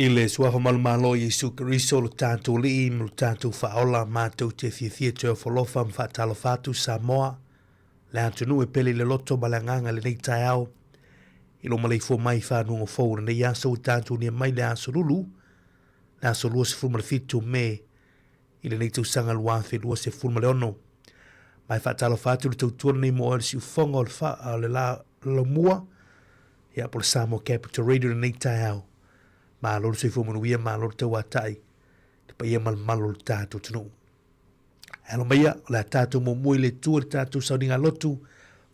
Ile suafa malumalo Yesu Keriso lo tātou li lo tātou whaola mātou te whiawhia te o wholofa mwhatalo whātu Sāmoa. Le atunu e pele le loto malanganga le nei tai au. Ilo malei fo mai whanunga fōu na nei aso o tātou ni mai le aso lulu. Le aso lua se fulma le fitu me. Ile nei tau sanga luafe lua se fulma le ono. Mai whatalo whātu le tau tuana nei mo si ufonga o le wha le la mua. Ia po le Sāmoa Capital Radio le nei tai au. Ma lolo se fo manuia ma lolo tau atai. Te pa ia malo le tātou tunu. Alo maia, o le tātou mo mui le tua le tātou sauninga lotu.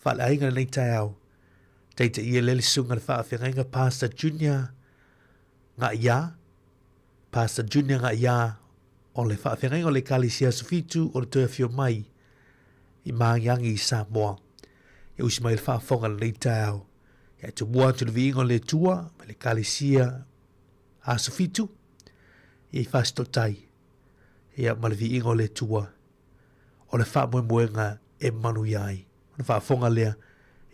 Wha le ainga nei tai au. Teite ia lele sunga le wha awhenga Pastor Junior ngā ia. Pastor Junior ngā ia. O le wha awhenga o le kalisia sufitu o le toia fio mai. I maangiangi I Sāmoa. E usi mai le wha awhonga le nei tai au. Ia tu mua tu le viingo le tua. Le kalisia Asufitu, I fasto tai, ia malavi ingo le tua, o le wha moenga e manu iai, o le wha fonga lea,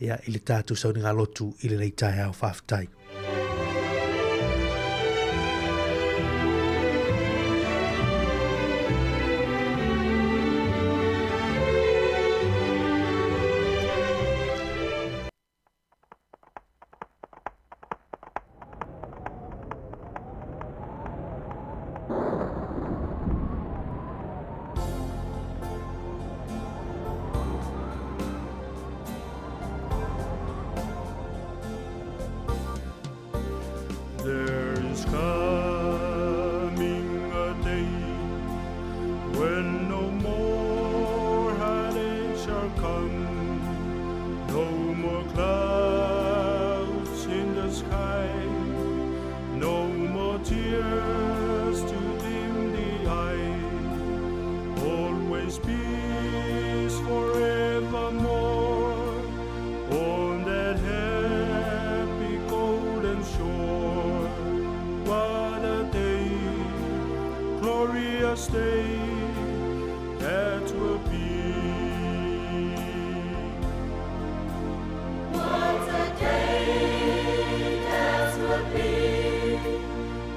ia I le tātou sauninga lotu I le nei tai au whaftai. There is coming a day when no more heartache shall come, no more clouds in the sky, no more tears to dim the eye, always peace forevermore on that happy golden shore. What a day, glorious day that will be. What a day that will be,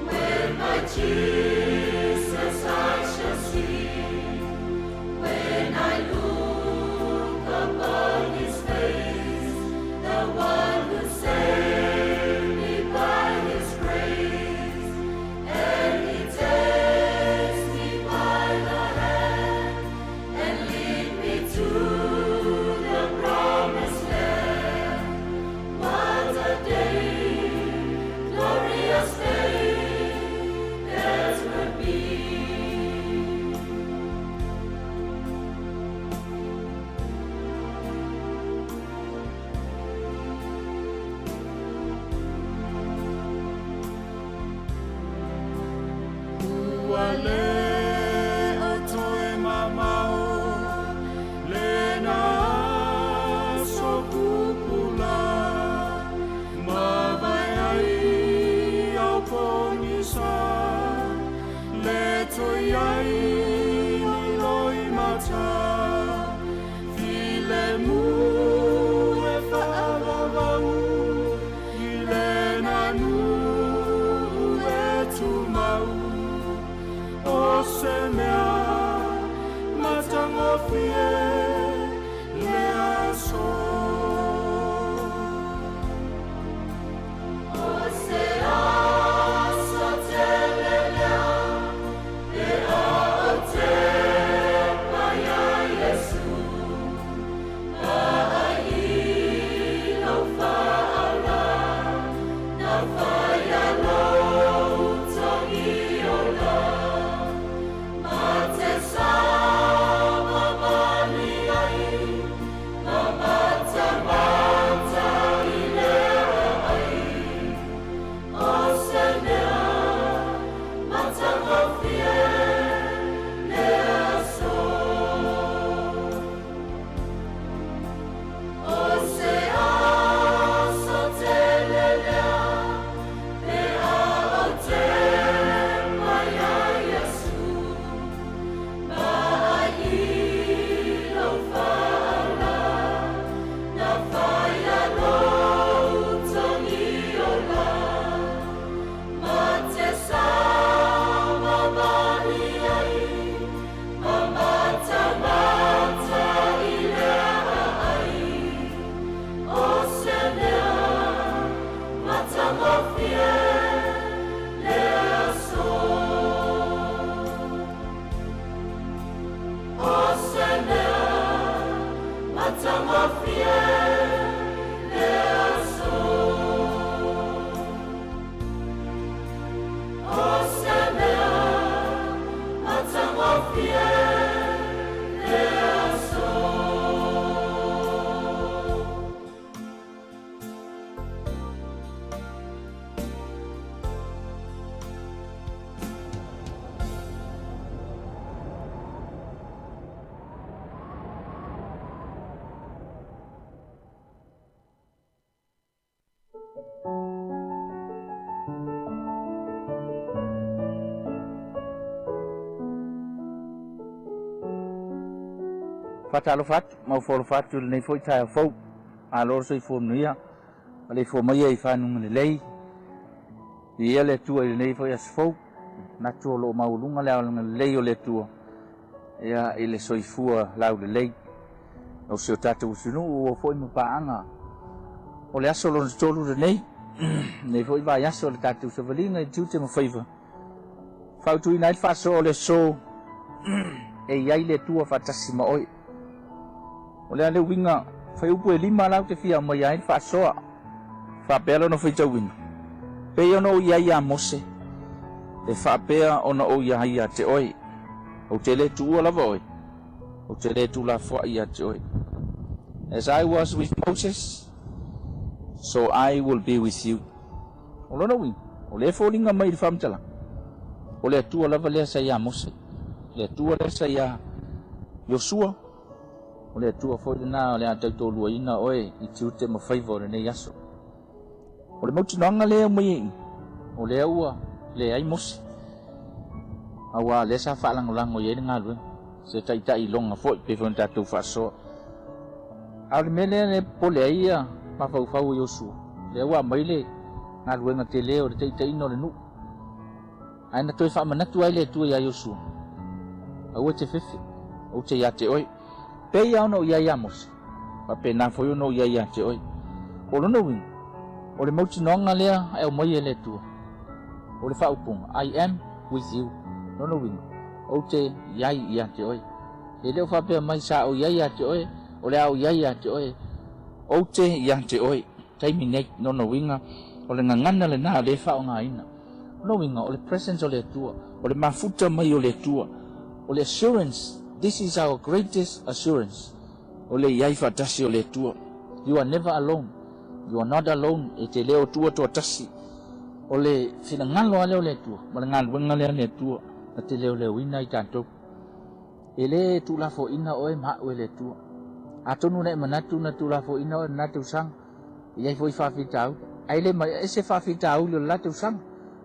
when my Jesus I shall see, when I look upon His face, the one who saved me by His grace, and He takes me by the hand and lead me to the promised land. What a day, glorious day that will be. Uale o toe mamao, le na so kupula, mawai ai au pongisa, le toi ai ni loi mata, file mu e whaavavau, I le nanu e tu mau. O se mea matangofie le aso. O se aso te lelea, e a o te paia Yesu, a I lau whaala, na whaia lau tongi o la. Ma te sama mani ai, ma mata mata I lea ai. O se mea matangofie lea so. O se aso te lelea, Fatalo fatu, mau folo fatu nei foi tai fo. A lor soi fo nuia. Ale fo mai ai fa nung le lei. Ia le tua nei foi as fo. Na tu lo mau lunga le lei o le tua. Ia ile soi fua lau le lei. O se tatu sunu o foi mo paanga. O le aso lo tolu le nei. Nei foi vai aso le tatu se valinga tu te mo favor. Fau tu inai fa so le so. E ia le tua fatasima oi. O le ale winga fai upu e lima lau te fia mai ai fa soa fa pelo no fai tawina pe yo no ia mose e fa pea ona o ia te oi o te le tu la voi o te le tu la fo ia te oi. As I was with Moses, so I will be with you. O lona win o le folinga mai fam tala o le tu la vale sa ia mose le tu la sa ia Joshua. O le tua foi na o le ata tolu ina oe I tute mo favor ne yaso. O le mauti nanga le mai o le ua le ai mos. Awa le sa fa lang lang o ye nga lu. Se tai tai longa foi pe fon tatu fa so. Au le mele ne pole ia ma fa fa Yosu. Le ua mai le nga lu nga te le o tai tai no le nu. Ai na toi fa mana tu ai le tu ya Yosu. Awa te fefe o te ya te oi. Pe ia no ia mos. Pa pe na foi no ia te oi. O no win. O le mauti nonga lea e o mai le tua. O le fa upung. I am with you. No win. O te ia te oi. E le fa pe mai sa o ia te oi. O le au ia te oi. O te ia te oi. Tai minate no winga. O le ngangana le na le fa o nga ina. No winga o le presence o le tua. O le mafuta mai o le tua. O le assurance. This is our greatest assurance. Ole iai fatasi ole tua. You are never alone. You are not alone. E te leo tua tua tasi. Ole fina ngalo ale ole tua. Mala ngalo ngale ale tua. Na te leo leo ina I tanto. Ele tu la fo ina oe ma ole tua. Atonu ne manatu na tu la fo ina oe na tu sang. Iai foi fa fitau. Ai le mai ese fa fitau le la tu sang.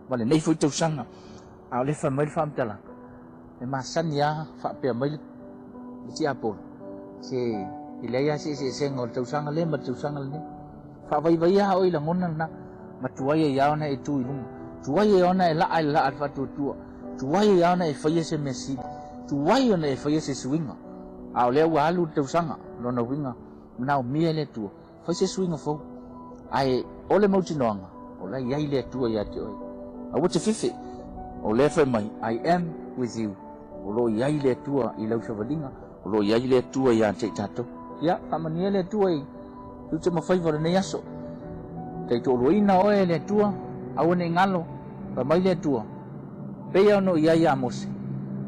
Mala nei foi tu sang. A le fa mai fa mtala. E masan ya fa pe mai si apol si ilaya si ngol tau sang le ma tau sang le fa vai ya oi la ngona na ma tuai ya na itu ilung tuai ya na la ai la alfa tu tuai ya na e fa se mesi tuai ya na e fa se swinga a le wa lu tau sang lo na winga na o mi le tu fa se swinga fo ai ole mo tinonga ola ya ile tu ya te oi a wo te fifi o le fa mai I am with you. O lo iai le tua I lau savalinga. O lo iai le tua ia te tato. Ia, whamania le tua I. Tu te mawhaiwara nei aso. Te to lo ina oe le tua. Awane ngalo. Pa mai le tua. Pea ono iai a mose.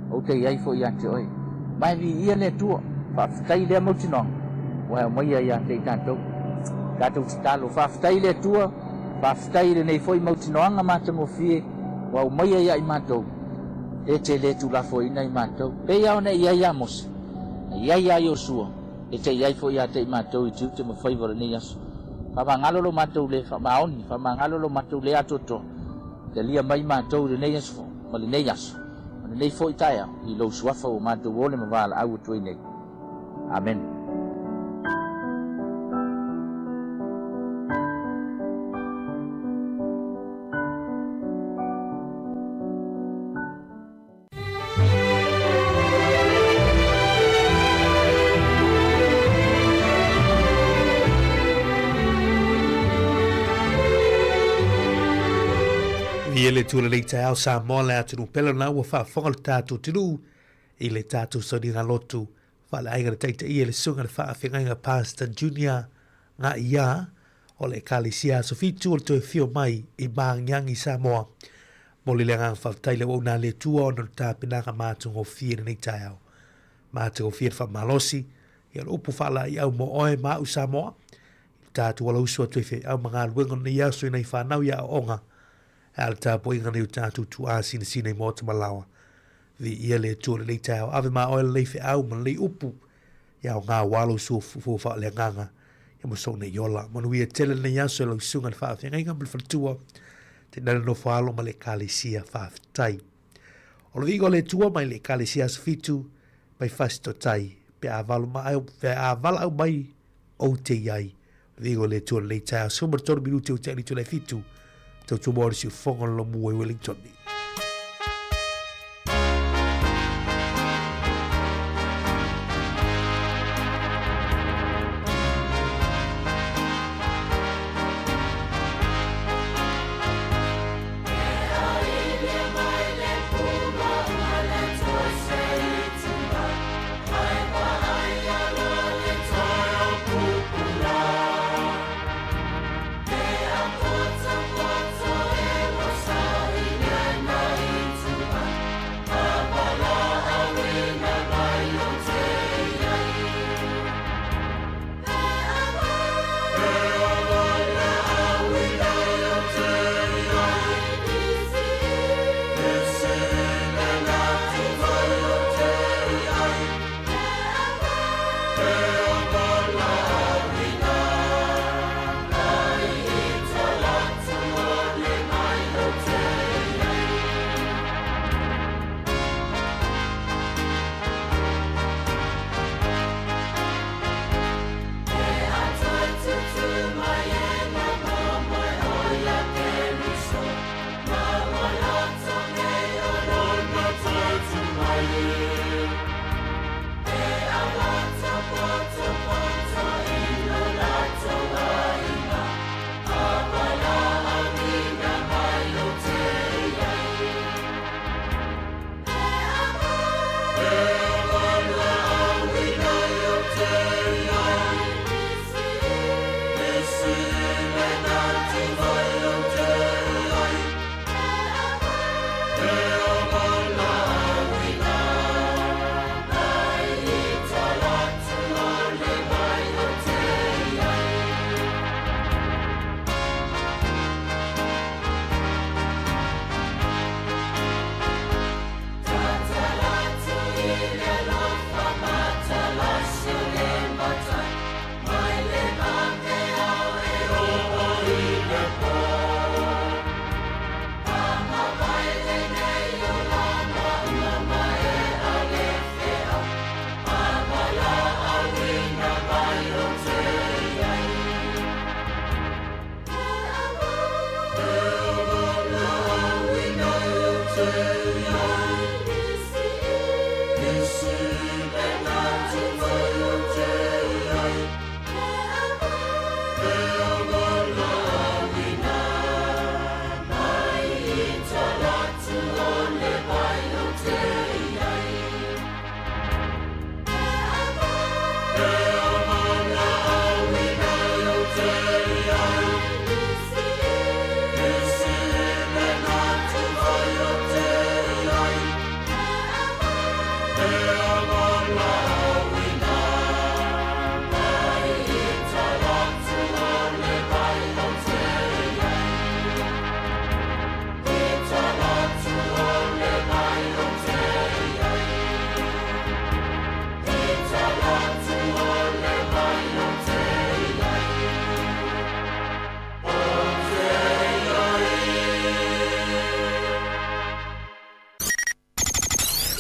O te iai fo ia te oe. Mai vi ia le tua. Whaftai le mautinong. Wai mai ia te tato. Tato talo. Whaftai le tua. Whaftai le nei foi mautinonga matango fie. Wai mai ia I matou. E te le tu la fo ina I matou. Pe ia ona ia mos. Ia Joshua. E te ia fo ia te matou I tu te mo favor ni aso. Fa mangalo lo matou le fa maoni, fa mangalo lo matou le atoto. Te lia mai matou le nei aso, ma le nei aso. Ma le nei fo itaia I lo suafa o matou ole ma vala au tu nei. Amen. Ia le tūla lei tai au Sāmoa le atunu pela na ua whaafonga le tātou tinu I le tātou saringa lotu whaale ainga le taita ia le sunga le whaafengainga Pastor Junior ngā ia o le kalisia so fitu o le toi fio mai I maangiangi Sāmoa mo le ngang whaftai le wau nā le tua o na tāpinanga mātungo fia nei tai au mātungo fia wha malosi ia le upu whaala I au mo oe māu Sāmoa tātou wala usua toi fe au mga luenga nei aso I nei whanau ia o onga al tapo inga ni utatu tu asina sine mota malawa. Vi ia le tūle le tau. Ave ma oe le fe au ma le upu. Ia o ngā walo su fufa le nganga. mo so ne yola mo we tele ne yaso lo sunga fa fa ngai ngam fatua te na no falo ma le kalisia fa tai o lo digo le tua mai le kalisia fitu mai fasto tai pe avalu mai pe avala mai o te ai digo le tua le tai so mo tor minuti o te ni le fitu to tu mo si fongo lo mu Wellington ni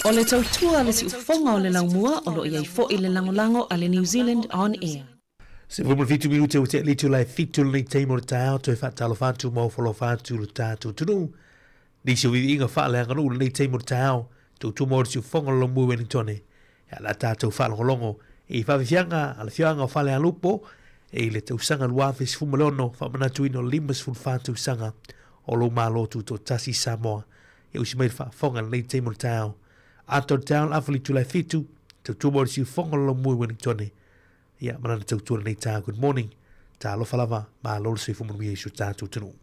O le tautua le si ufonga o le laumua o lo iai fo i le langolango a le New Zealand On Air. Se vumu fitu minute o te litu lai fitu le teimo le tau to e whatalo whantu mau whalo whantu le tātu tunu. Nisi o vivi inga whaale anganu le teimo le tau to tu mo si ufonga lo laumua Wellingtone. Ya la tātou whalo longo e whawhianga ala whianga o whale alupo e le tausanga luawhis fumalono whamanatu ino limas fun whantu sanga o lo malotu to tasi Sāmoa e usi mai whafonga le teimo le tau. Ato down afli tu lai fitu to tumo si fonga lo mu Wellingtone ya mana tu tu nei ta good morning ta lo falava ma lo se fu mu yesu ta tu tunu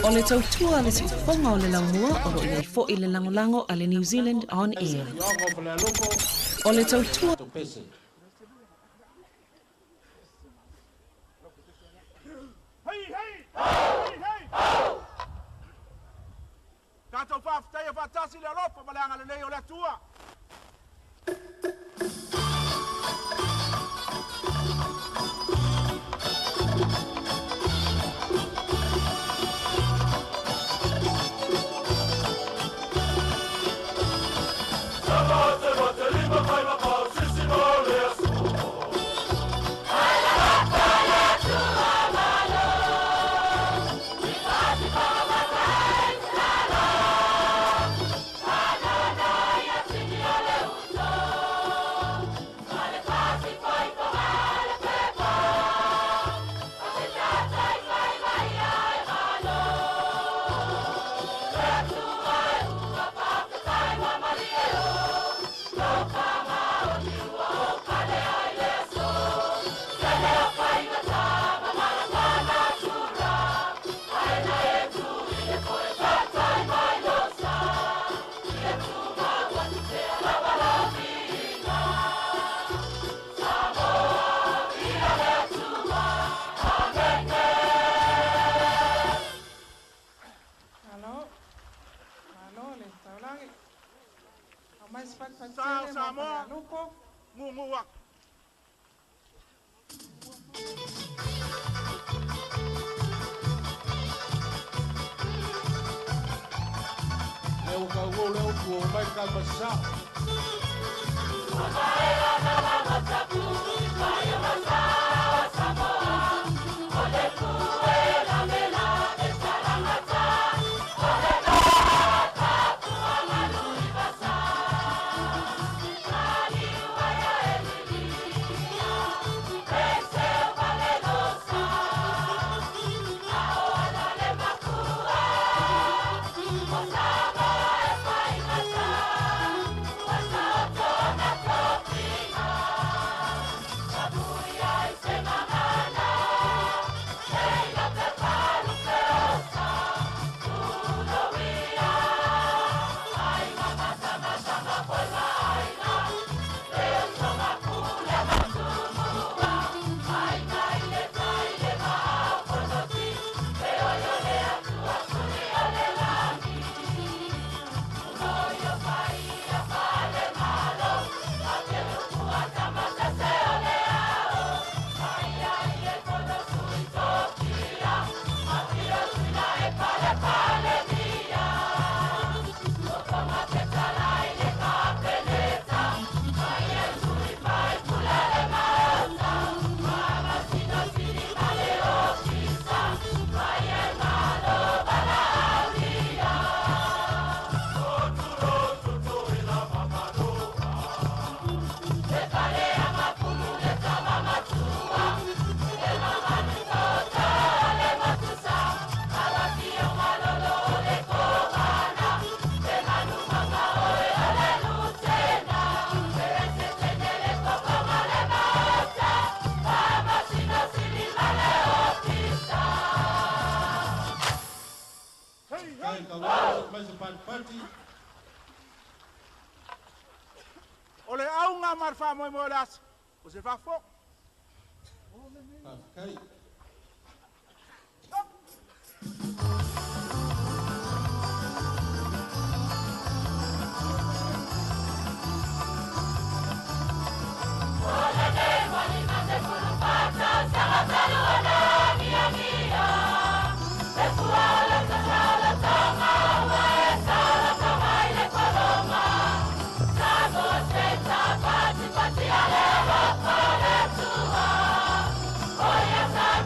O le tautua le si ufonga o le laumua o lo iai fo i le langolango a le New Zealand On Air. O le tautua Tātou whāwhitai fatasi le lopa malanga le nei o le tua. Sāmoa, ngunguak. Leo ka wo leo ku mai ka masa. Ole au ngā marwha moe moe las. O se whafo. Kai. Oh, yes,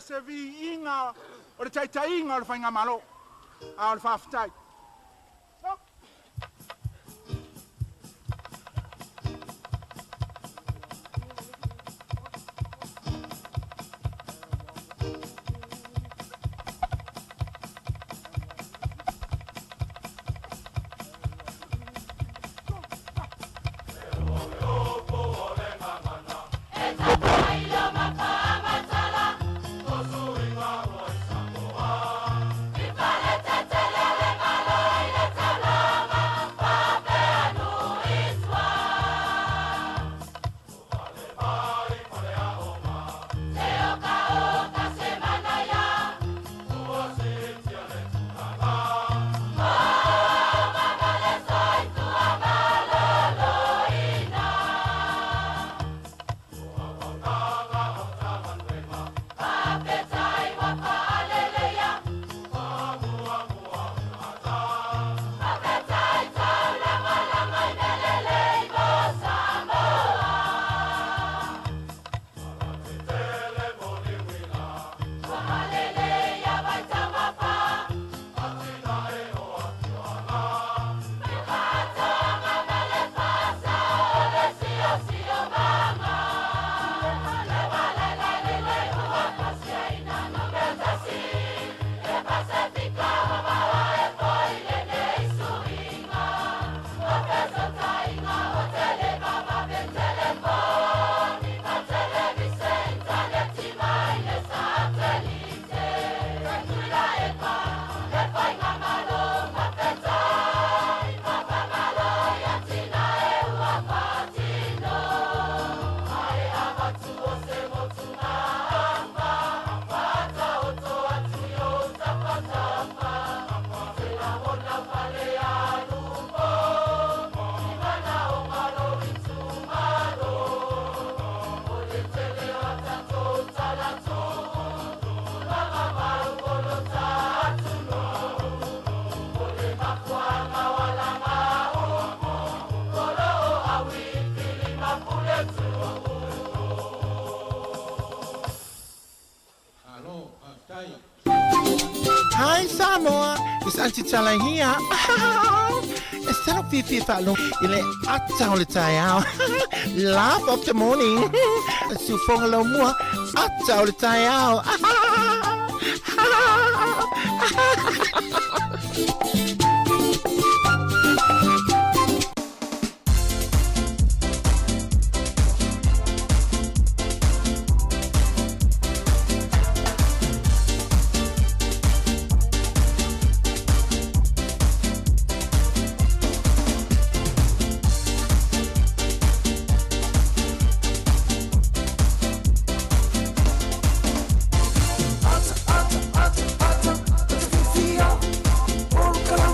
se vi inga o le taitainga o le whainga malo. A o le whawhitai. Hi Sāmoa, it's Auntie Tala here. It's tell Fifi Falo in the atau le tayao. Laugh of the morning. Su fongalo mua atau le tayao. Ata, ata, ata, ata, ata, Fifi, oh.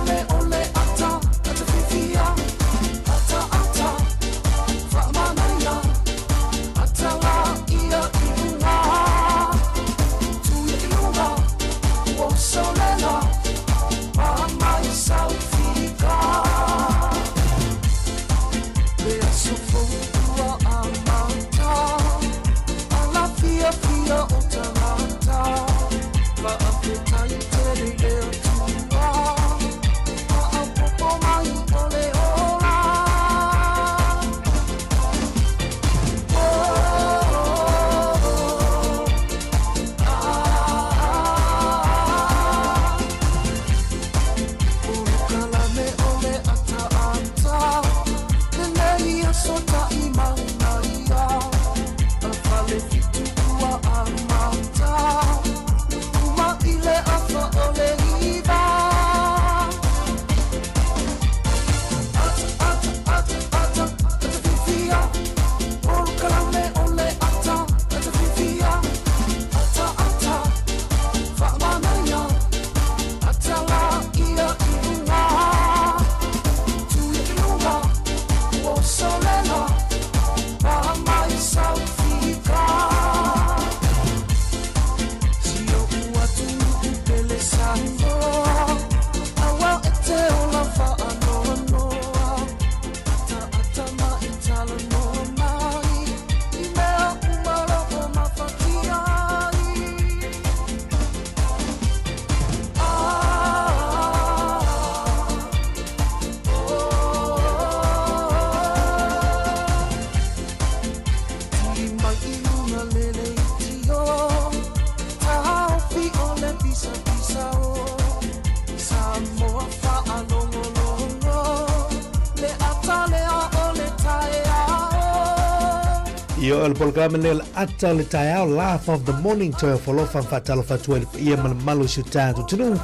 Io el programa le ata le taiao laugh of the morning to follow fan fatalo fatuel ia malu sutatu tunu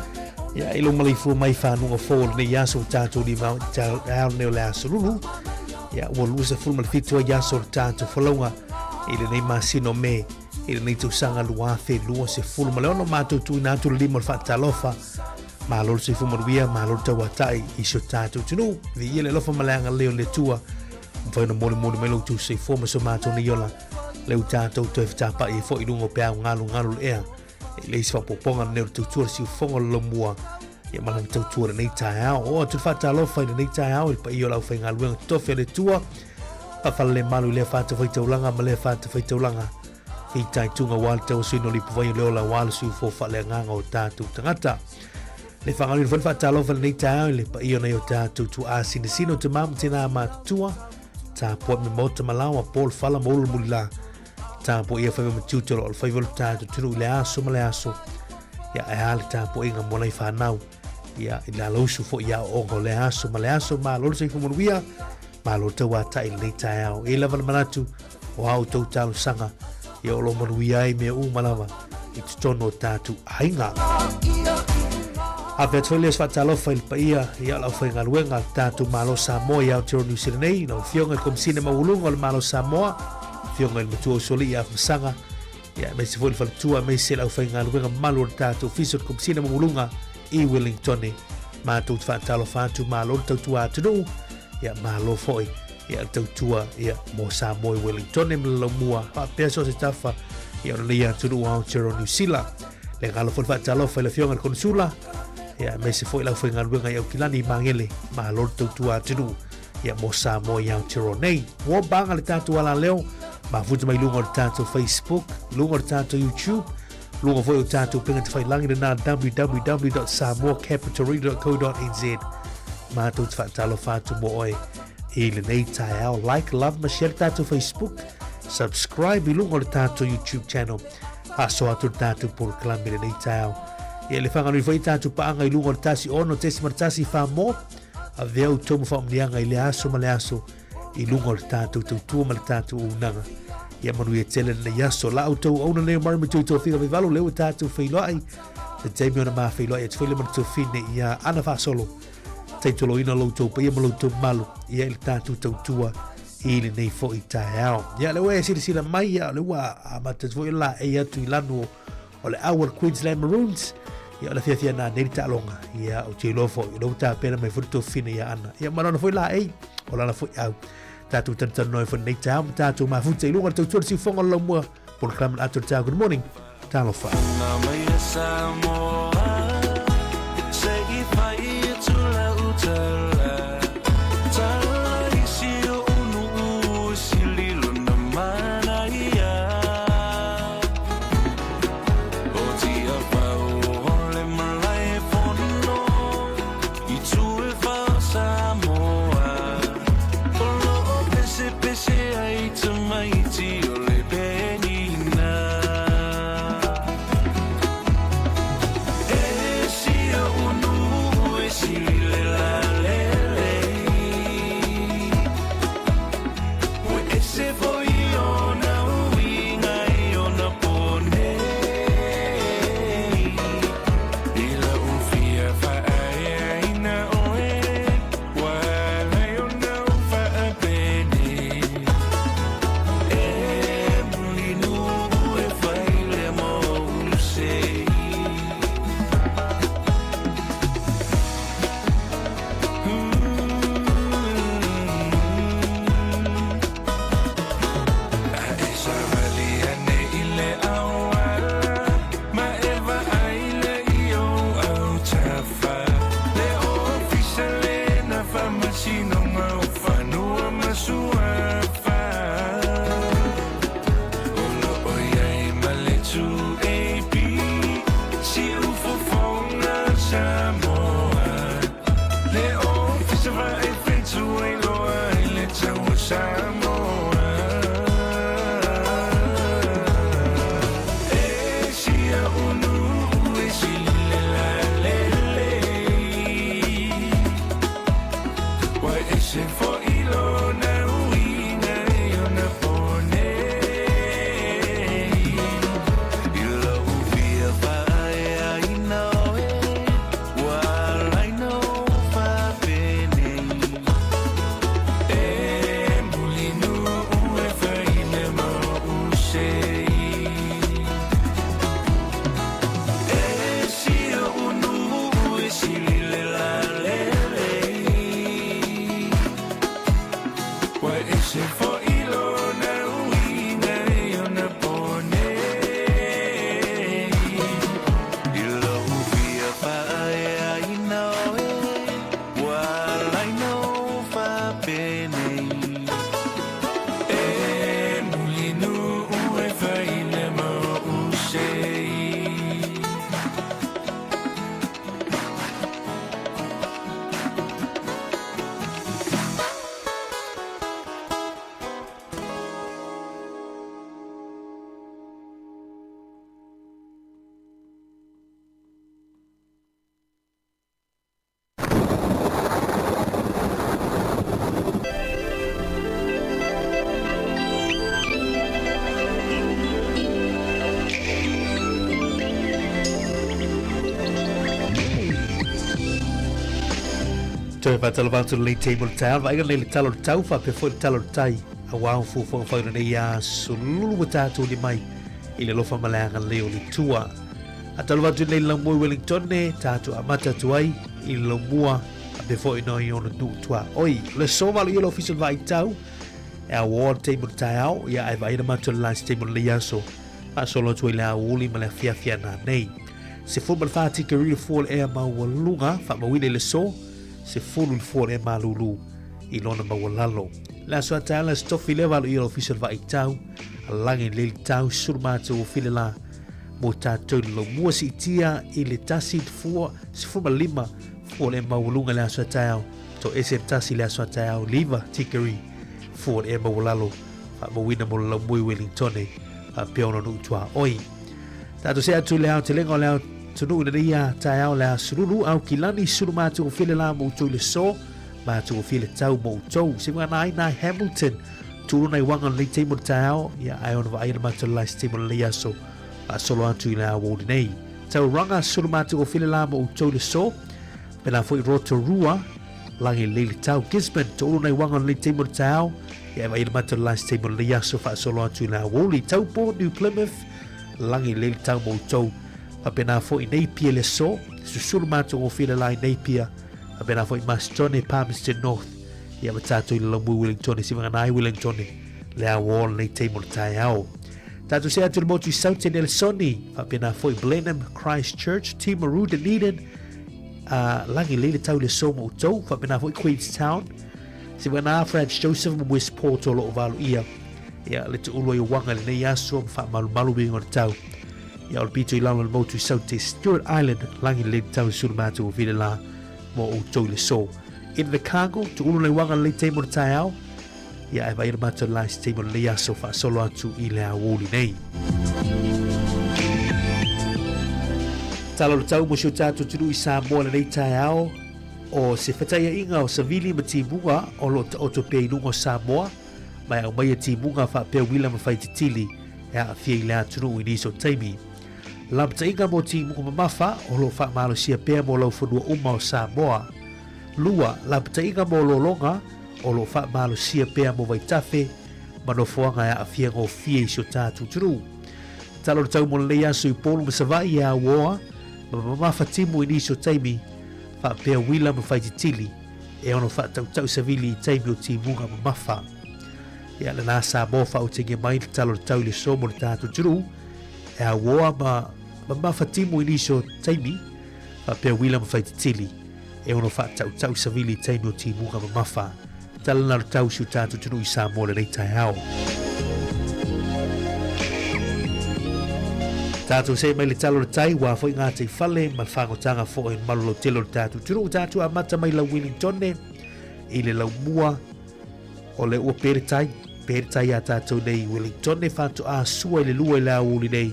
ya ilo malifu mai fanu o fol ne yaso tatu di mau taiao ne la sulu ya wolu se ful malfitu yaso tatu folonga ile nei masino me ile nei tu sanga lua fe lua se ful malono matu tu natu limo fatalofa malol se ful maruia malol tawatai iso tatu tunu vi ile lofa malanga leo le tua foi no mole mai lo tu se forma so mato ni yola le utato to tapa e foi lungo pe ngalu ea le se fa ponga ne tu tu si fonga lo mua e malam tu tu nei taia o tu fata lo foi nei taia o pa yola foi ngalu to fe le tua pa falle malu le fata foi te ulanga male fata foi te ulanga fi tai tunga wal te o sino li foi le ola wal su fo fa le nganga o tatu tangata le fangalu foi fata lo foi nei taia le pa yona yo tatu tu sino te mam tina ma tua ta po me mota malawa pol fala mol mulila ta po ia fa me tuto o fa volta tu le aso male aso ya al ta po inga mona fa nau ya ila lo su fo ya o le aso male aso ma lo se fu muia ma lo te wa ta ile ta ya o ila van manatu o auto ta sanga ya lo muia me u malawa it's tono tatu ainga Ave tole fa talo fa il paia ia la fa ngaluenga tatu malo Sāmoa ia o New Zealand no fionga kom sine maulunga malo Sāmoa fionga il mutu soli ia sanga ia me se foi fa tua me se la fa ngaluenga malo tatu fiso kom sine maulunga I Wellington ma tu fa talo fa tu malo tu atu ia malo foi ia tu ia mo Sāmoa Wellington me lo mua pa peso se tafa ia le ia tu o New Zealand le galo fa talo fa le fionga konsula ya me se foi la foi ngaluenga ia kilani mangele ma lor tu atu ia mo Sāmoa ia Tironei wo banga le tatu ala leo ma futu mai lungo le tatu Facebook lungo le tatu YouTube lungo foi o tatu penga te fai langi na www.samoacapitalry.co.nz ma tu fa talo fatu mo oi ile nei tai like love ma share tatu Facebook subscribe lungo le tatu YouTube channel aso atu tatu por clamire nei tai ia le whanganu I whai tātu paanga I lungo tasi ono tesi martasi whamo a veo tomu whaomnianga I le aso ma le aso I lungo tātu tautua ma le tātu unanga ia manu ia tele na yaso la autou ona leo marama tui tō whiga vivalu leo tātu whailoai te teimi ona maa whailoai e te whaile manu tō whine ia ana whasolo teitolo ina loutou pa ia ma loutou malu ia il tātu tautua I le nei fo I tae ao ia le wea sila mai ia le wa a matatvo I la e atu I lanu o le Our Queensland Maroons ia la fia na nei ta longa ia o te lofo I lo ta pena mai furto fine ia ana ia marana foi la ei o la foi au tatu tan noi foi nei ta tatu ma futa I lunga tau si fonga lo mua por clam atu ta good morning talo fa fatalo vatu le table tau vai le talo tau fa pe foi talo tai a wau fu fo fa ne ya sululu tatu di mai ile lo fa malanga le o le tua a talo vatu le lamoi Wellington ne tatu amata tuai ile lo mua pe foi no i ona du tua oi le soma le official vai tau e a ward table tau ya ai vai ma to last table le yaso a solo tu le a uli ma le fia na nei se fu mal fati ke real fall e ma walunga fa ma wile le so se full for e malulu i lona mawalalo la so tala stoffi level i official vai tau alangi le tau surmatu o filela mo tatu lo muasi tia i le tasi fu se fu malima for e mawalunga la so tau to ese tasi la so tau liva tikeri for e mawalalo fa mo wina mo lo muy Wellington a peono no tua oi tato se atu le te lengo le tunu na ia tau la surulu au kilani surmatu o filela mo to le so ma to file tau mo to se nai Hamilton tu nai wanga le timo tau ya ai on vai ma to la timo le yaso a solo atu la wo nei tau ranga surmatu o filela mo to le so pela foi Rotorua langi le tau Gisborne tu nai wanga le timo tau ya vai ma to la timo le yaso fa solo atu la wo le tau po New Plymouth langi le tau mo to apena foi Napier le so susuru mato o fila lai Napier apena foi Mastone Palmerston North ia matato i lomu Wellington si vanga nai Wellington le a wall nei table taiao tato se atu le motu South Nelsoni apena foi Blenheim Christchurch Timaru Dunedin langi le tau le so mo to apena foi Queenstown si vanga Franz Joseph mo Westport o lo valu ia le tu ulo i wanga le nei aso fa malu bingo tau ya ol pito ilalo le motu South Stewart Island langi le tau surmatu o vile la mo o tau le so in the cargo tu ulu le wanga le teimo le taiao ya e vai mato la teimo le aso fa solo atu i le awoli nei talo le tau mo sio tatu tunu i Sāmoa le nei taiao o se whataia inga o savili ma timunga o lo ta oto pe inunga o Sāmoa mai au mai a timunga fa peo wila ma whaititili e a fia i le atunu i niso taimi lamta inga mo timunga mamafa o lo fa malo sia pea mo lau whanua uma o Sāmoa lua lamta inga mo lo longa o lo fa malo sia pea mo waitafe mano foanga e a fia ngō fia i sio tātu tunu talo le tau mo le aso i polu ma savai e a woa ma mamafa timu i niso taimi fa pea wila ma whaititili e ono fa tau savili i taimi o timunga mamafa ia le la Sāmoa fa o tenge mai talo le tau le so mo le tātu tunu e a woa ma mawhatimu i niso taimi fa pea wila ma whaititili e ono fa tau savili i taimi o timunga mamafa tala na tau siu tātu tunu i Sāmoa le nei tai hao tātu se mai le talo le tai wa foi ngā te whale ma whangotanga fo e malolo telo le tātu tunu tātu a mata mai la Wellington i le lau mua o le ua pere tai a tātou nei Wellington whanto a sua i le lua i le auli nei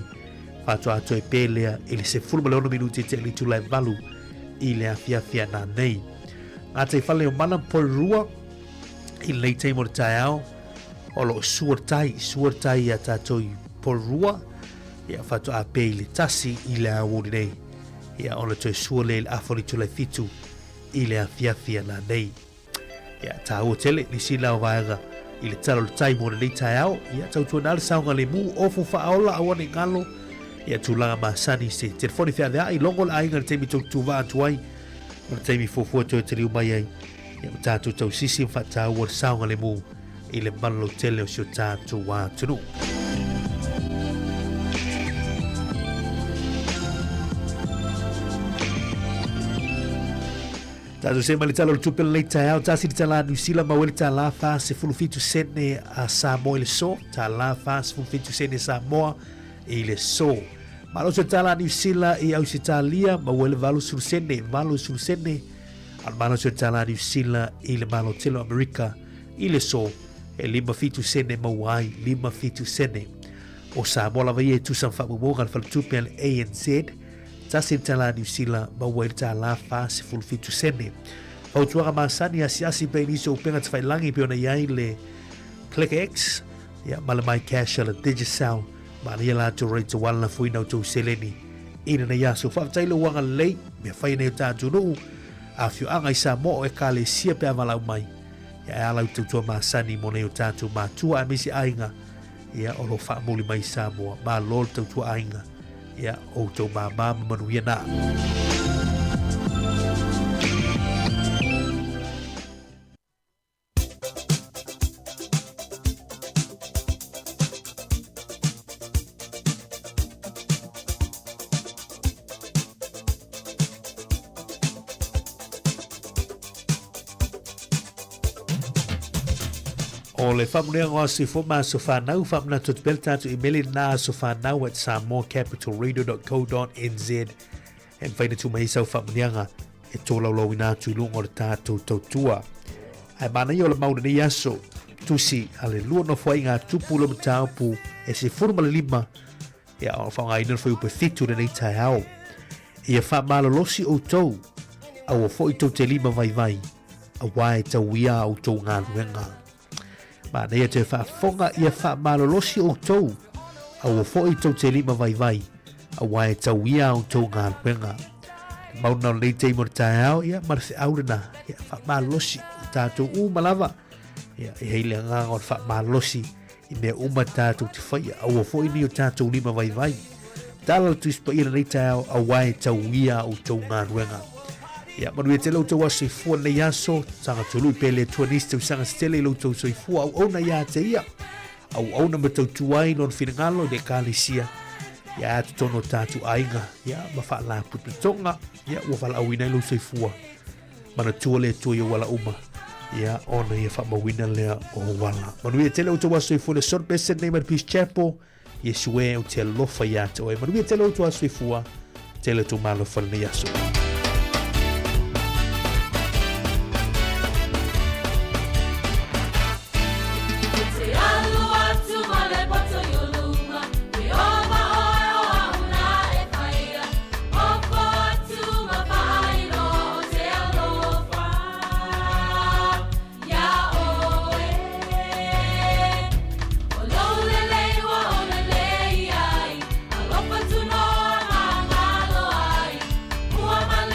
whanto a toi pelea i le se fulma le ono minuti te li tulai malu i le a fia nā nei ngā te whale o mana Porurua i le nei teimo le tai au o lo suar tai a tātou i Porurua ia whanto a pe i le tasi i le auli nei ia o le toi sua le afoni tulai fitu i le a fia nā nei ia tā ua tele ni sila o vaega i le talo le tai mo le nei tai au ia tautua na le saunga le mu ofu whaaola awane ngalo ia tūlanga masani se telefoni whia lea i longo le ainga le teimi tau wa atuai ma le teimi fofua toi te liu mai ai ia ma tātou tau sisi mwhata ua le saunga le mu i le malo tele o sio tātou wa tunu tātou se mali talo le tupela nei tai au tasi le tala New Zealand ma wele tala fa se fulufitu sene a Sāmoa i le so tala fa se fulufitu sene Sāmoa i le so malo se tala New Zealand i Ausitalia ma wele malo sulusene al malo se tala New Zealand i le malo telo Amerika i le so e lima fitu sene ma wai lima fitu sene o Sāmoa la vai e tusan whamumonga le falutupela ANZ tasi tala New Zealand ma wele tala fa se fulufitu sene Fautuanga masani asi pe iniso upenga te whailangi pe ona iai le Click X ia mala mai cash ala Digicel ma nia la to rate to wala fui na to seleni ina na yaso fa tailo wanga lei me fai nei ta tunu a fio anga i Sāmoa e ka le sia pe avalau mai ia e alau tautua masani mo nei o tātou mātua a misi ainga ia o lo whaamuli mai Sāmoa ma lol tautua ainga ia o tau māmā manuia nā. O le whamunea ngā sifo mā so whanau whamuna tutupel tātu emaili nā so whanau at samoacapitalradio.co.nz e mwhaina tu mai sau whamuneanga e tōlau lau i nātu ilunga o le tātou tautua. Ai mana i o le mauna ni aso tusi a le lua no whai ngā tupu lo mtaupu e se furuma le lima e a whaunga ina whai upe thitu na nei tai au. I a whamalo losi o tau au o fo i tau te lima vai vai a wae tau ia au tau ngā luenga. Ma nei te whaafonga ia whaamalolosi o tau au o fo i tau te lima vai vai a wae tau ia au tau ngā luenga. Mauna nei te imor tae au ia marwhi aurena ia whaamalolosi o tātou umalawa ia e heile ngā ngor whaamalolosi i mea uma tātou te whaia au o fo i ni o tātou lima vai vai. Tāla tu ispa ira nei tae au a wae tau ia au tau ngā luenga. Ia manuia te lau tau aso i fua nei aso, sanga tolu i pele tua nisi tau sanga stele i lau tau so i fua au auna ia te ia. Au auna ma tau tuai non whingalo i le kālisia. Ia atu tono tātu ainga, ia ma wha la pututonga, ia ua wala au ina i lau so i fua. Mana tua le tua i wala uma, ia ona ia wha mawina lea o wala. Manuia te lau tau aso i fua le Sorbeset nei Peace Chapel, Yesue o te lofa ia te oe. Manuia te lau tau aso i fua, te lau tau malo whala nei aso. Mama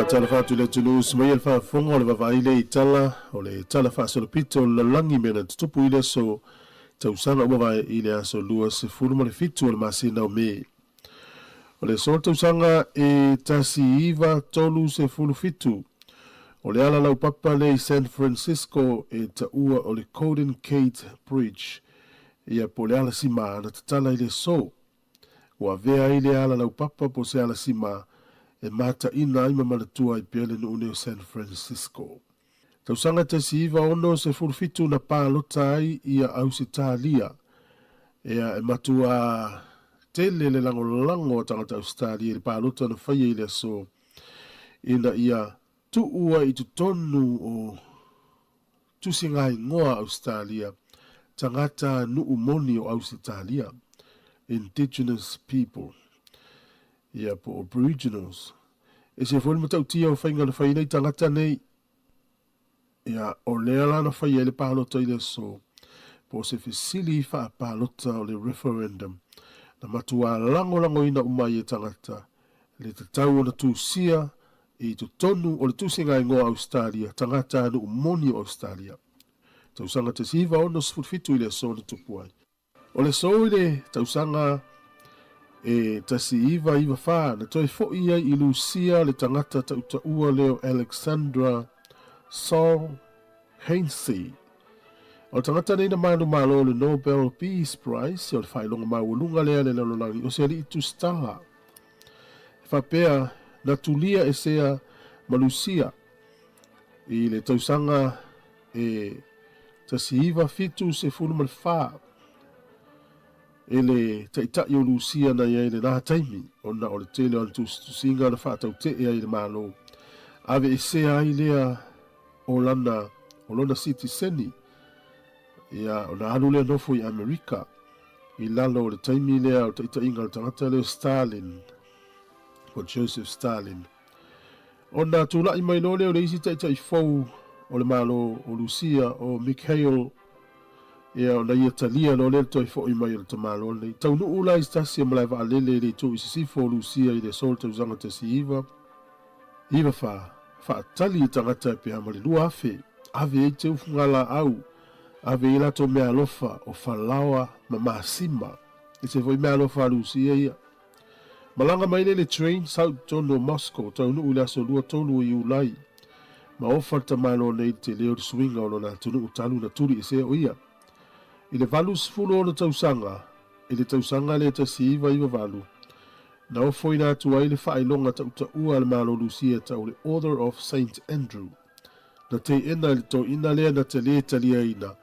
tala fatu le tulu smai el fa fonga le va ile tala o le tala fa so pito la langi mena tupu ile so tau sanga wa ile aso lua se fulu mo le fitu o le masina o me o le so tau sanga e tasi iva tolu se fulu fitu o le ala lau papa le San Francisco e taua o le Golden Gate Bridge ia po le ala sima na tatala ile so ua vea ile ala lau papa po se ala sima e mata ina ima manatua i pele no uneo San Francisco. Tausanga te si iwa ono se furfitu na pālota ai ia Ausitalia. Ea e matua tele le lango tangata Australia i pālota na whaia ile so. Ina ia tuua i tutonu o tusingai ngoa Australia. Tangata nuumoni o Ausitalia. Indigenous people. Ia po Aboriginals. E se fwoi matau tia o whainga na whainei tangata nei. Ia o lea la na whaia le pālota i le so. Po se fisili wha pālota o le referendum. Na matua lango ina umai e tangata. Le te tau o na tūsia i tu tonu o le tūsinga ingoa Australia. Tangata anu umoni o Australia. Tausanga te siva o no sfutfitu i le so na tupuai. O le so i le tausanga e tasi iwa wha na toi fo ia i Lucia le tangata ta ua leo Alexandra Saul Hainsey. O tangata nei na manu malo le Nobel Peace Prize o le whailonga mawalunga lea le lalonangi o se ali tu stala. Whapea na tulia e sea Malusia i le tausanga e tasi iwa fitu se fulu malwha. Ele taita i o Lucia na ia ele naha taimi, ona o le tele o le tusinga na whaatau te ea i le malo. Ave e sea ai lea o lana City Seni, ia o na anu lea nofo i Amerika, i lalo o le taimi lea o taita inga le tangata leo Stalin, o Joseph Stalin. Ona tula i mai lo leo le isi taita i fau o le malo o Lucia o Mikhail ia o na ia talia lo le toi fo i mai o tamalo le tau no ula i stasi malai va lele le tu i sifo Lucia i le sol tau zanga te si iwa fa tali tangata pe amale lua ave e te ufungala au ave ila to mea lofa o falawa ma masima i se foi mea lofa Lucia ia malanga mai le train South Tono Moscow tau no ula so lua tonu i ulai ma ofa tamalo nei te leo swinga o na tunu utalu na turi i se o ia I le valu sifulu o le tausanga, I le tausanga le tasi iwa valu. Na o foi nā tua I le whailonga tauta ua le malo Lucia tau le Order of St. Andrew. Na te ena le to ina lea na te le talia ina.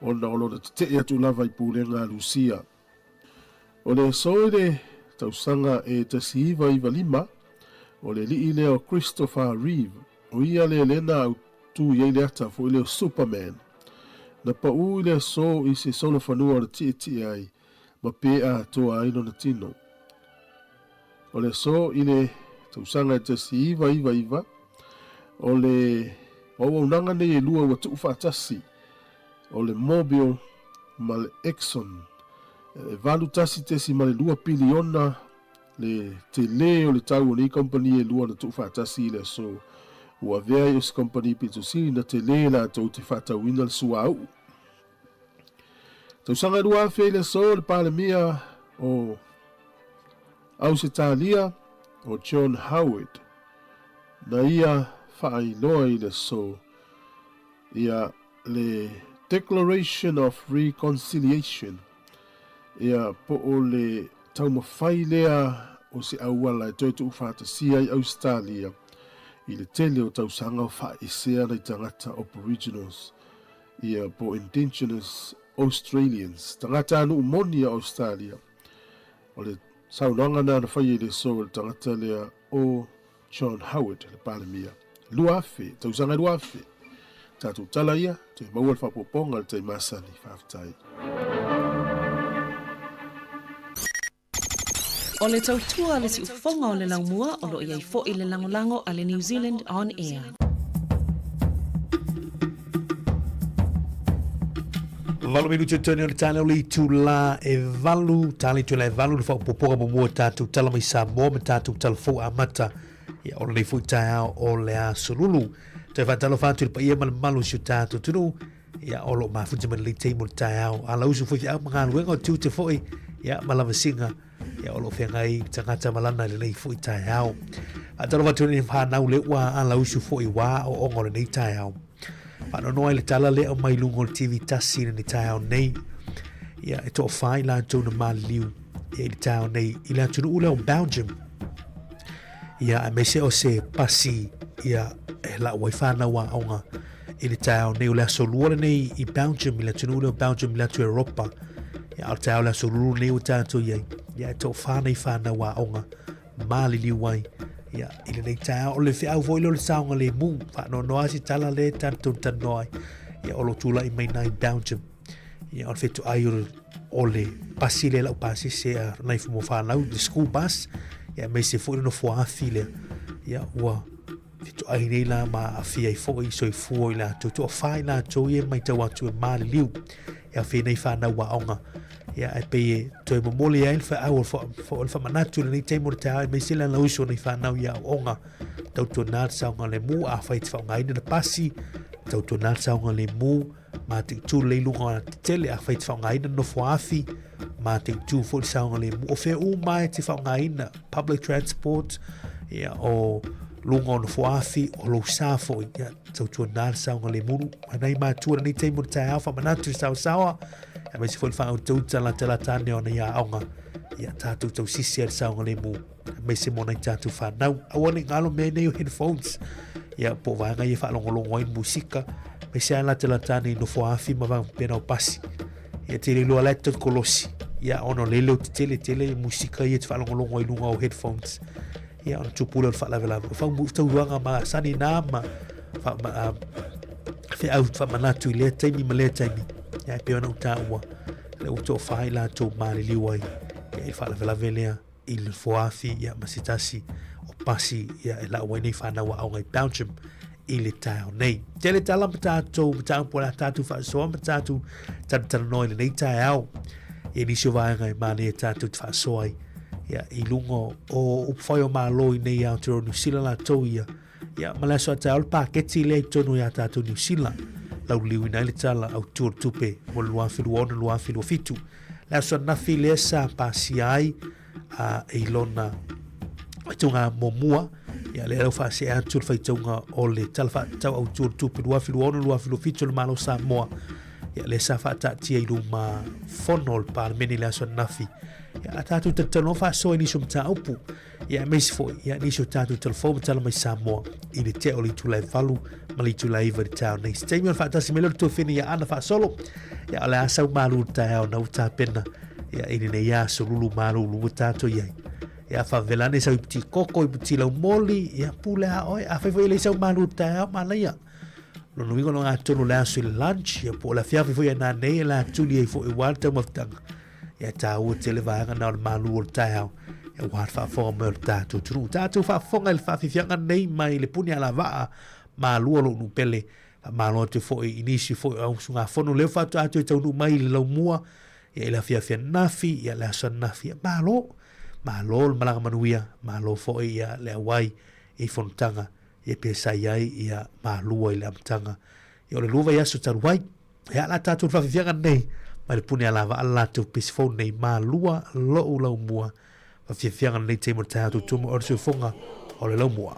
O na olo na te te atu lava I pūlenga Lucia. O le so le tausanga e tasi iwa lima, o le li leo Christopher Reeve, o ia le lena au tu iei le ata fo I leo Superman. Na pa ui le so I se solo whanua le ti ai, ma pe a toa aino na tino. O le so I le tausanga e tasi iwa, o le unanga ne e lua watu ufatasi, o le Mobil ma le Exxon, e valu tasi tesi ma le 2 piliona, le te le o le tau o ni company e lua na tu ufatasi le so, ua vea I os company pito siri na te le la tau te whata wina le sua au. Tau sanga rua fe le so le pale mia o Ausitalia o John Howard. Na ia whaai loa I le so ia le Declaration of Reconciliation. Ia po o le tau mawhai lea o se awala e toi tu whata sia I Australia. I le tele o tausanga o whaisea nei tangata Aboriginals, ia po Indigenous Australians, tangata anu umoni a Australia. O le saunanga na whaia le so le tangata lea o John Howard, le palemia. Luafe, tausanga luafe. Tatu tala ia, te maua le whapoponga le te masani whaftai. O le tautua le si ufonga o le laumua o lo iai fo I le langolango a le New Zealand On Air. Valu minuti tani o le tane o li tu la e valu, tali tu la e valu le whaupoponga mo mua tātou tala mai Sāmoa, ma tātou tala fo amata ia o le fu tau o le a solulu te fatalo fatu le paia malu si tatu tunu ia o lo ma fu te le te mo tau ala usu fu ia mga luenga tu te foi ia malama singa ia o lo fengai tangata malana le fu tau atalo fatu ni fa na le wa ala usu foi wa o ongo le tau pa no no le tala le o mai lungo TV tasi ni tau nei ia e to fai la to na maliu ia le tau nei ila tunu ule o Belgium ia me se o se pasi ia e la wai whana wa aonga i le tau nei o le aso luore nei i Belgium i le tunu o Belgium i le atu Europa ia al tau le aso luore nei o tātou iei ia e tō whana i whana wa aonga mali liu wai ia i le nei tau o le whiau voilo le saonga le mu whano noa si tala le tātou tanoai ia o lo tula i mai nai Belgium ia o le whetu ai o le pasi le lau pasi se a nai fumo whanau the school bus ia me se fo no fo afi le ia ua fitu ai nei la ma afi ai fo i so i fu la to fai la to ia mai te watu e mali liu ia fi nei fa na wa onga ia e pe to e momoli ai fa au fo fa manatu nei te mo te ai me se la la uso nei fa na ia onga tau to na sa nga le mu a fa fa ngai na pasi tau to na sa nga le mu ma te tu le lunga tele a fa fa ngai no fo afi ma te tu fo sa nga le mu o fe u mai te fa ngai na public transport ia o lunga no fo afi o lo sa fo ia tau to na sa nga le mu nei ma tu ni te mo te fa manatu sa e me se foi fa tu tala tane ona ia aonga ia tatu tau sisi al sa nga le mu me se mo nei tatu fa nau awoni ngalo me nei headphones ia po va nga ia fa longo ai musika me se ala tane no fo afi ma va pena o pasi ia te le lo letto kolosi ia ono lelo tele musika ia te fa longo ai lunga o headphones ia on tupula fa la vela fa mu tau wanga ma sani na ma fa fe out fa manatu le taimi ma le taimi ia pe ona uta ua le uto fa ila to mali liwai ia fa la vela velea il fo afi ia masitasi o pasi ia la wani fa na wa au ngai Belgium ile tau nei tele tala matato mata po la tatu fa so matato tan no ile nei tau e ni so va ngai mani tatu fa so ai ia i lungo o foi o malo nei au to New Zealand la to ia mala so tau pa keti le to no ia tatu New Zealand lau liu ina ile tala au tur tupe mo lua filu fitu la so na file sa pasi ai a ilona tunga momua ia le lau fa se antur fa tunga o le talfa tau au tur tupe lua filu fitu le malo Sāmoa ia le sa fa ta tia ilu ma fonol par meni la so nafi ia tatu tatano fa so ni sum ta upu ia mes fo ia ni so tatu telefon tala mai Sāmoa i le te oli tu lai valu mali tu lai va tau nei stemion fa ta simelo tu fini ia ana fa solo ia la sa malu ta na uta pena ia ini ne ia so lulu malu lu tatu ia fa velane sa pti koko i pti la moli ia pula oi a fa le sa malu ta malaya lo no vigo no atonu la so lunch ia po la fia fo ia na nei la tuli e fo i walta maftanga ia ta o tele va na malu ta e wa fa fo mo tatu tatu fa fo ngal fa fianga nei mai le punia la va malu lo nu pele malo te fo inisi fo au sunga fo no le fa tatu te nu mai lo mua ia la fia nafi ia la son nafi malo malanga manuia malo fo ia le wai e fontanga e pesa ai ia malua i le amtanga ia le luva ia so taruai ia la tatu fa fianga nei ma le puni ala ala tu pisfo nei malua lo lau mua fa fianga nei te mo tatu tu mo orso fonga o le lau mua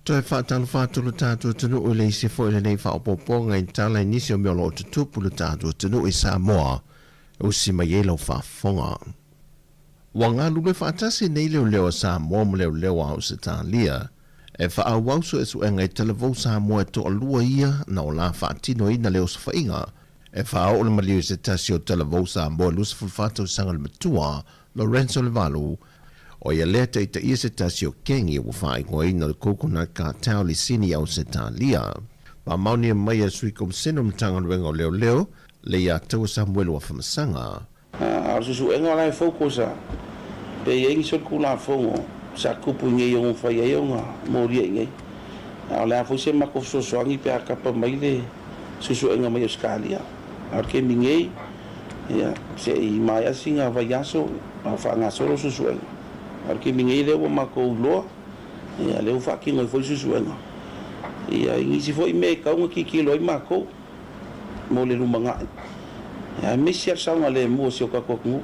Toi whaatalo whaatulu tātua tunu o le isi fo i le nei whaopoponga i tala inisi o meolo o tutupu le tātua tunu i Sāmoa o si mai e lau whaafonga. Wa ngā lule whaatasi nei leo Sāmoa mo leo au se tālia e whaawauso e suenga i televou Sāmoa e to alua ia na o la whaatino ina leo sa whainga e whaao le maliu se tasi o televou Sāmoa lusa fulfatau sanga le matua Lorenzo Levalu o ia lea te ita ia se tasi o kengi o whaai ngoi na le coconut ka tau li sini au se tālia. Pa mauni e mai a sui kom seno mtanga ruenga o leo le ia tau Samuel wa whamasanga. Arsusu enga lai fokusa pe yengi sol kula fongo sa kupu nge yung fa yung mori nge ala fo se mako so soangi pe akapa mai le susu enga mai skalia arke minge ya se i mai asinga va yaso fa nga solo susu enga arke minge le wo mako lo ya le fa ki ngoi fo susu enga ya ngi si fo i me ka un ki kilo i mako mo le lumanga ya misia sanga le mo se ka kokngu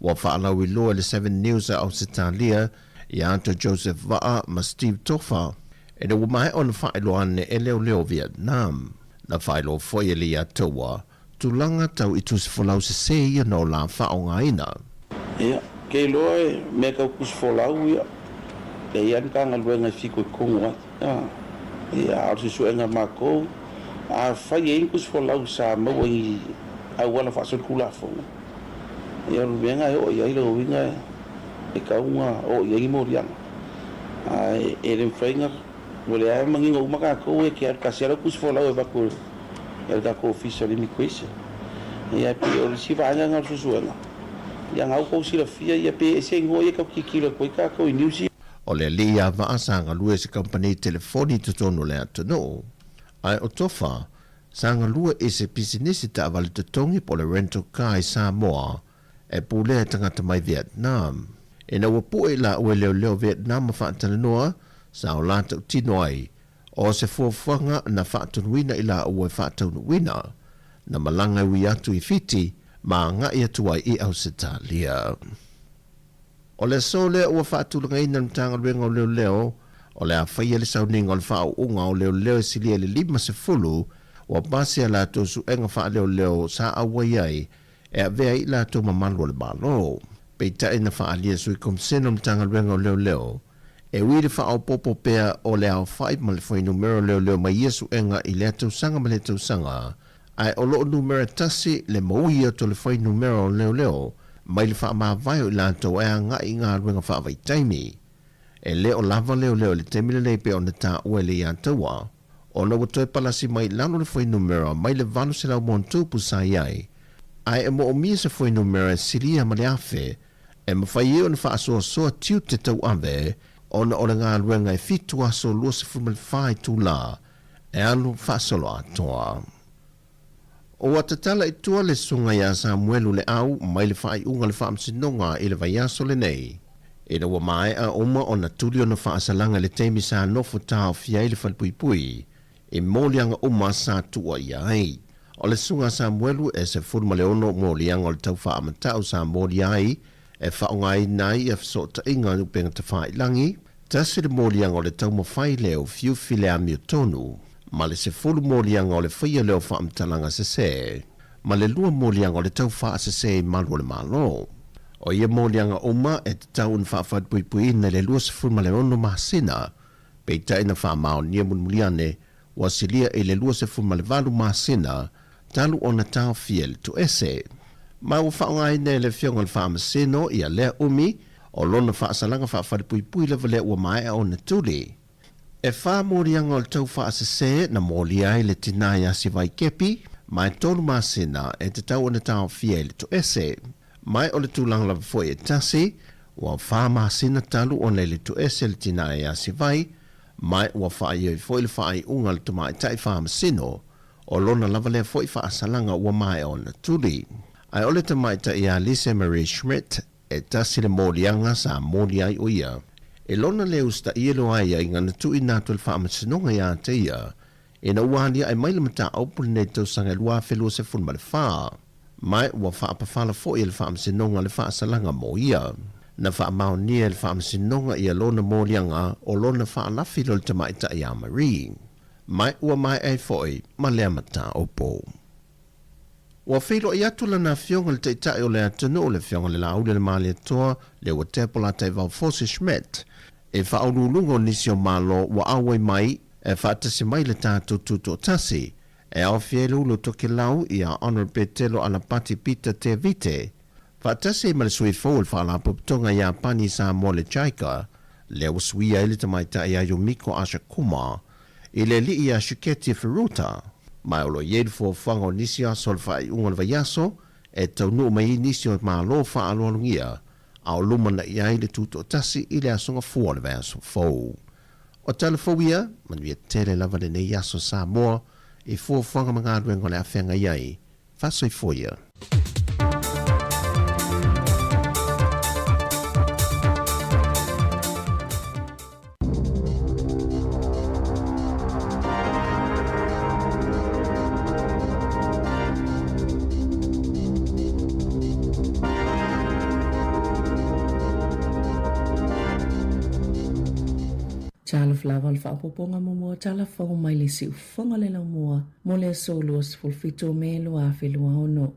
wa whaalau i loa le 7 News au se tālia i anto Joseph Va'a ma Steve Tofa e na umai o na whaeloane e leo Vietnam na whaelo foi e li atoa tulanga tau i tusi folau se ia no la whao ngaina. Ia, kei loa e me kau kusi folau ia e ian ka ngaluenga i fiko i kongo ia arsi suenga mako a whai e kusi folau sa maua i au wala whaasol kula fonga. Ia rubenga e o ia ilo winga e kaunga o ia i morianga. E le mwhainga wale ai manginga umaka kou e kia kasiara kusi folau e wako e ka ko official mi kwese. Ia pe o si vanga ngal susuanga. Ia ngau ko si la fia ia pe se ngoi ka kikilo ko ka ko i New O le lia vaasanga lua se company telefoni tutono le atono. Ai o tofa, sanga lua e se pisinisi ta avale tutongi po le rental car i Sāmoa e pule tangata mai Vietnam. E na wapu e la ue leo Vietnam ma whaatana noa, sa o lata utino ai, o se fuafuanga na whaatunuina i la ue whaataunuina, na malanga ui atu i fiti, ma nga i atu ai i au se tālia. O le so lea ua whaatulanga ina mtanga ruenga o leo, o le a whaia le sauninga o le whaau unga o leo e silia le 5 wa basi a la tosu enga wha leo sa awai ai, e a vea i la to mamalu le malo. Peita ina wha alia sui kom seno mtanga ruenga o leo, e wiri wha popo pea o le au 5 ma le fwai numero leo mai yesu enga i le tausanga ma le tausanga, ai o loo numero tasi le mauia to le fwai numero leo, mai le wha maa vai o ilanto e a ngai ngā ruenga wha vai taimi. E leo lava leo le temile nei pe o na tā ue le iantaua, o na watoe palasi mai lano le fwai numero mai le vanu se lau montupu sa iai, ai e mo o mia se fwai numero e siria ma le afe, e mawhai e o na wha soa tiu te tau ave, o na o le ngā ruenga e fitu aso lua se fumal whai tu la, e alu wha solo atoa. O watatala i tua le sunga ya Samuelu le au, mai le whai unga le whaamsinonga i le vaiaso le nei. E na wa mai a oma o na tuli o na whaasalanga le teimi sa nofo tau fiai le whalpuipui, e molianga oma sa tua iai. O le sunga Samuelu e se furma le ono molianga o le tau whaamatau sa moliai, e whaongai nai e fsota inga upenga te whai langi, tasi le molianga o le tau mawhai leo fiu file a mio tonu, ma le se fulu molianga o le whaia leo whaamtalanga se se, ma le lua molianga o le tau wha se se i malu le malo. O ia molianga oma e te tau un whaafat pui na le lua se fulu le ono mahasina, pe ta ina wha mao nia munmuliane, wa silia e le lua se fulu le valu mahasina, talu o na tau fiel tu ese. Ma ua whaongai ne le fionga le whaamasino ia lea umi, o lona whaasalanga whaafat pui le vale ua mai o na tuli. E wha morianga o le tau whaasase na mori ai le tinaya si vai kepi, mai tolu masina e te tau o na tau fiel tu ese. Mai o le tūlanga la foi e tasi, ua wha masina talu o le tu ese le tinaya si vai, mai ua wha i foi le wha i unga le tumai tai whaamasino, o lona lava le foi whaasalanga ua mai o na tuli. Ai ole te maita ia Lisa Marie Schmidt e tasi le morianga sa mori ai o ia. E lona le usta ielo ai ai ngana tui nātu le whaamasinonga ia te ia. E na uahandia ai maila mata aupuli nei tau sanga lua whelua se funma le whaa. Mai ua whaapawhala fo i le whaamasinonga le whaasalanga mo ia. na whaamaunia le whaamasinonga i alona mōrianga o lona whaalawhilo le tamaita i a Marine. Mai ua mai ai foi ma lea mata o pō. Ua whilo i atu lana fionga le teitai o le atunu o le fionga le laule le maali atoa le ua tepola te vau Fosse Schmidt e whaurulungo nisi o malo ua awai mai e whaatasi mai le tātou tuto tasi e au fielu lo toke lau i a Honorable Telo Alapati Peter Te Vite. Whaatasi ma le sui fōl whaalapuputonga i a pani Sāmoa le Chaika le uswia ili tamaita i a Yomiko Asha Kuma i le li i a Shiketi Feruta. Mai olo yedu fo fango nisi a solfa i ungan vayaso e taunu mai nisi o malo fa alolungia au lumana i aile tuto tasi i le asonga fuwa le vayaso fau. O telefowia, manuia tele lava le nei yaso Sāmoa i fo fanga mga aduengo le afenga iai. Faso i foia. Tala flava le whaapoponga momoa tala whau mai le si ufonga le lau mua mo le solo as fulfito me lo a whelua ono.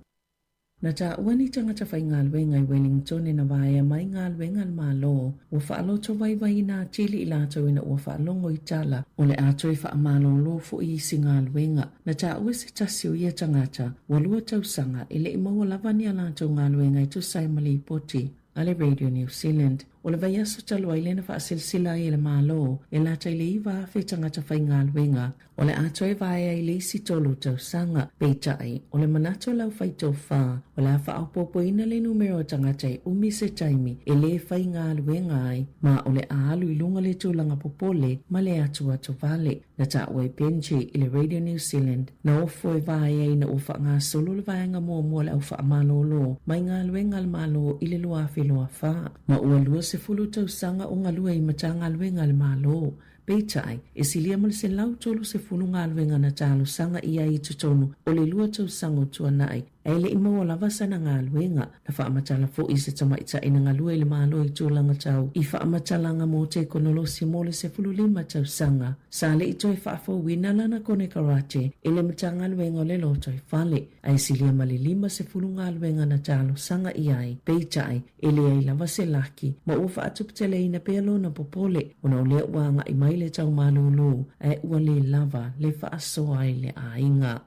Na ta uani tangata whai ngā luenga i Wellington e na waia mai ngā luenga al malo ua whaaloto vai vai nā tili i lato ina ua whaalongo i tala o le ato i whaamalo lo fu i si ngā luenga. Na ta ua se tasi o ia tangata ua lua tausanga i le imaua lavani a lato ngā luenga i tusai mali i poti. Ale Radio New Zealand. O le vai aso talo ai lena whaasilsila i le malo e lata i le iwa awhi tangata whai ngā luenga. O le ato e vai ai le isi tolu tau sanga peitai. O le manato lau whai tau wha. O le awha au popo ina le numero tangata i umi se taimi e le whai ngā luenga ai. Ma o le aalu i lunga le tūlanga popole ma le atu atu vale. Na ta ua i penji i le Radio New Zealand. Na ofo e vai ai na ufa ngā solo le vaenga mua le au wha malolo. Mai ngā luenga al malo i le lua awhi loa wha. Ma ua lua se fulu tau sanga o ngalua i matanga luenga le malo. Peitai, e silia male se lau tolu se fulu ngā luenga na talo sanga ia i tutonu o le lua tau sanga o tuanai. E le ima o lava sana ngā luenga na whaamatala fo i se tamaita ina ngā lua i le malo i tūlanga tau. I whaamatalanga mō te konolosi mō le se fulu lima tau sanga. Sa le i toi whaafo wina lana kone karate e le matanga luenga o le loto i whale. Ai silia male lima se fulu ngā luenga na talo sanga iai. Peitai, e le ai lava se laki ma ua whaatuputele ina pealo na popole o na o lea wanga i mai le tau malolo e ua le lava le whaasoa ai le ainga.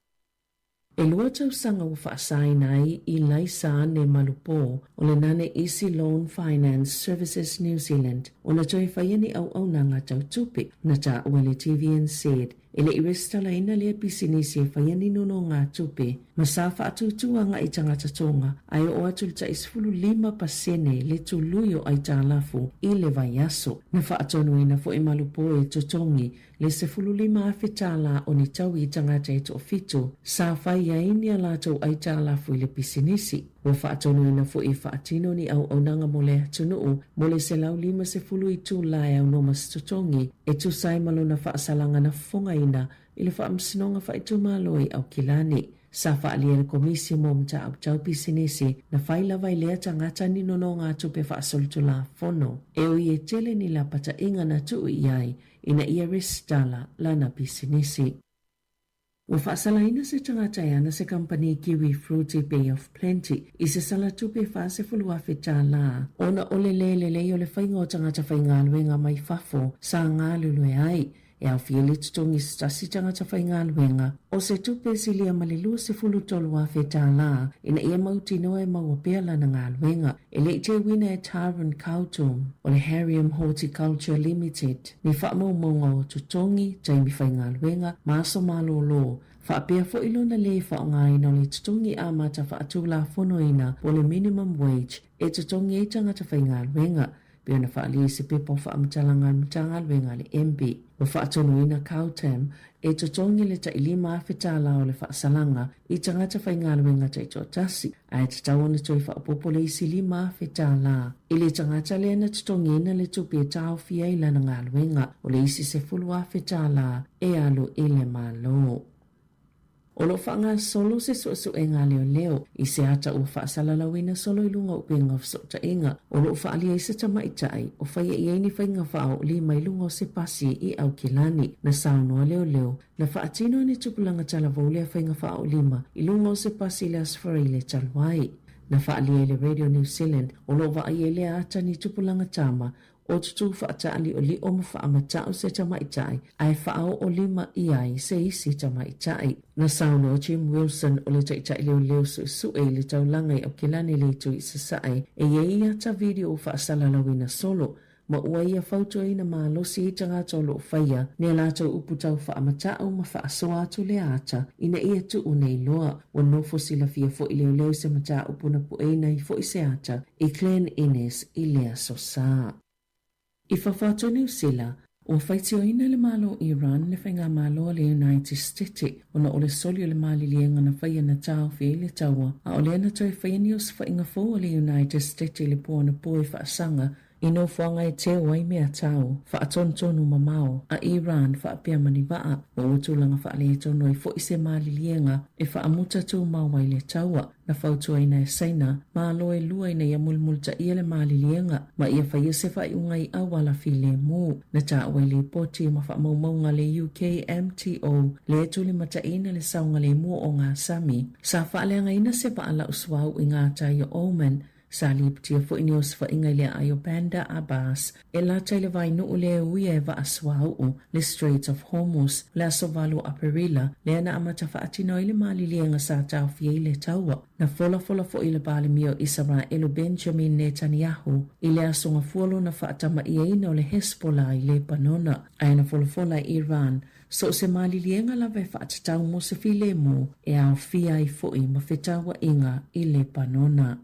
E lua tau sanga ua whaasaina ai i laisa ne malupo o le nane Easy Loan Finance Services New Zealand o na toi whaiani au nanga tau tupi na ta ua le TVN said e le irestala ina le pisinisi e whaiani nuno ngā tupi ma sa whaatutuanga i tangata tonga ai o atu ta isfulu 5% le tuluio ai ta lafu i le vai aso na whaatonu ina fo i malupo e tutongi le se fulu 5 awhetala o ni tau i tangata e to fitu sa whai aini a lato ai ta lafu i le pisinisi. Ua whaatonu ina fo i whaatino ni au nanga mole atunuu mole se lau 5 se fulu i tū lai au nomas tutongi e tu sai malo na whaasalanga na fonga ina i le whaamsinonga whaitu maloi au kilani. Sa whaalia le komisi mo mta au tau pisinisi na whailawai lea tangata ni nono ngā tupe whaasolutu la fono. E o i e tele ni la pata inga na tuu iai ina ia restala lana pisinisi. Ua whaasalaina se tangata ana se company Kiwi Fruity Bay of Plenty i se sala tupe whaase fulu awhita la. Ona ole le o le whainga o tangata whainga luenga mai fafo sa ngā lulue ai. E au fiele tutongi stasi tangata whainga luenga o se tupe silia malilua se fulu tolu awhita la ina ia mauti noa e maua peala na ngā luenga. E le te wina e Taran Kautum o le Harrium Horticulture Limited ni whaamaumonga o tutongi taimi whainga luenga maaso malolo. Whaapea fo ilona le whaonga ina o le tutongi a mata whaatula fono ina o le minimum wage e tutongi e tangata whainga luenga. Pea na whaali se pepo whaamatalanga matanga luenga le MP. O whaatonu ina Kautam e tutongi le ta ilima awhetala o le whaasalanga i tangata whainga luenga ta i tōtasi. A e tatawana toi whaapopo le isi lima awhetala. I le tangata le ana tutongi ina le tupi e tau fia ilana ngā luenga o le isi se fulu awhetala e alu ele malo. O lo whaanga solo se so e ngā leo i se ata ua whaasalalawina solo i lunga upenga o so ta inga. O lo whaalia i se tamaitai o whaia i eini whainga whao li mai lunga o se pasi i au kilani na saunoa leo na whaatino ni tupulanga tala vaulia whainga whao lima i lunga o se pasi le asfarai le talwai. Na whaalia le Radio New Zealand o lo wa i ele ata ni tupulanga tama o tutu whaataali o li o mawhaamatau se tamaitai ai whaao o lima i ai se isi tamaitai. Na sauno Jim Wilson o le taitai leo su e le taulanga i au kilani le tu i sasai e iei ata video o whaasalalawina solo ma ua ia whautua ina mālosi i tanga tolo o whaia ne lātou uputau whaamatau ma whaasoa atu le ata ina ia tu nei loa o nofo sila fia fo i leo se mata upuna puena i fo i se ata i Glen Innes i lea sosa. I whawhato New Zealand, o whaitio ina le malo Iran le whainga malo le United States o na ole solio le mali lienga na whaia na tau fie le taua a ole ana toi whainios whainga fo le United States le pōna pōi whaasanga i no whanga e te wai mea tau whaatontonu mamao a Iran whaapea mani waa o utulanga whaale e tono i fo i se mali lienga e whaamuta tu mawai le taua na whautua ina e saina ma aloe lua ina ia mulmulta ia le mali lienga ma ia whaia se whai unga i awala fi le mu na ta awai le poti ma whaamaumaunga le UK MTO le tuli mata ina le saunga le mu o ngā sami sa whaaleanga ina se paala uswau i ngā tai o Oman sa liptia fo inios fa inga le ayo Banda Abbas e la taile vai no ule uie va aswau le Strait of Hormuz le asovalo aperila le ana amata fa atino ile mali lienga sa tau fie le taua na fola fo ile bali mio Israel Benjamin Netanyahu ile asonga fuolo na fa atama ieina o le Hezbollah i Lebanona aina fola Iran so se mali lienga la ve fa atau mo se file mo e au fia i fo i mafetawa inga i Lebanona.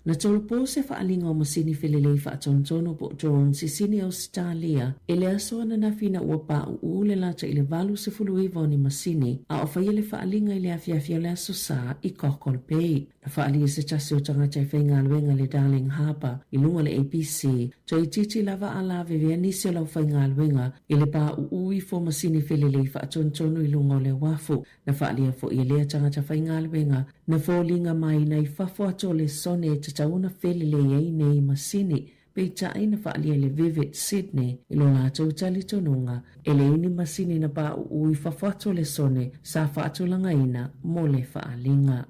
Na tolpo se whaalinga o masini whilelei whaatontono po drone si sini Australia e le aso ana na fina ua pa uule lata i le valu se fuluiva o ni masini a o whaia le whaalinga i le afiafia le aso sa i Cockle Bay. Na whaalia se tasi o tangata i whainga aluenga le Darling Harbour i lunga le ABC to i titi lava ala vevea nisi o lau whainga aluenga i le pa ui fo masini whilelei whaatontono i lunga o le wafu. Na whaalia fo i lea tangata whainga aluenga na fōlinga mai nei whafo ato le sone te tauna whelele ei nei masini pe tai na whaalia le Vivid Sydney i lo lātou tali tonunga e le ini masini na pa ui whafo ato le sone sa whaatulanga ina mo le whaalinga.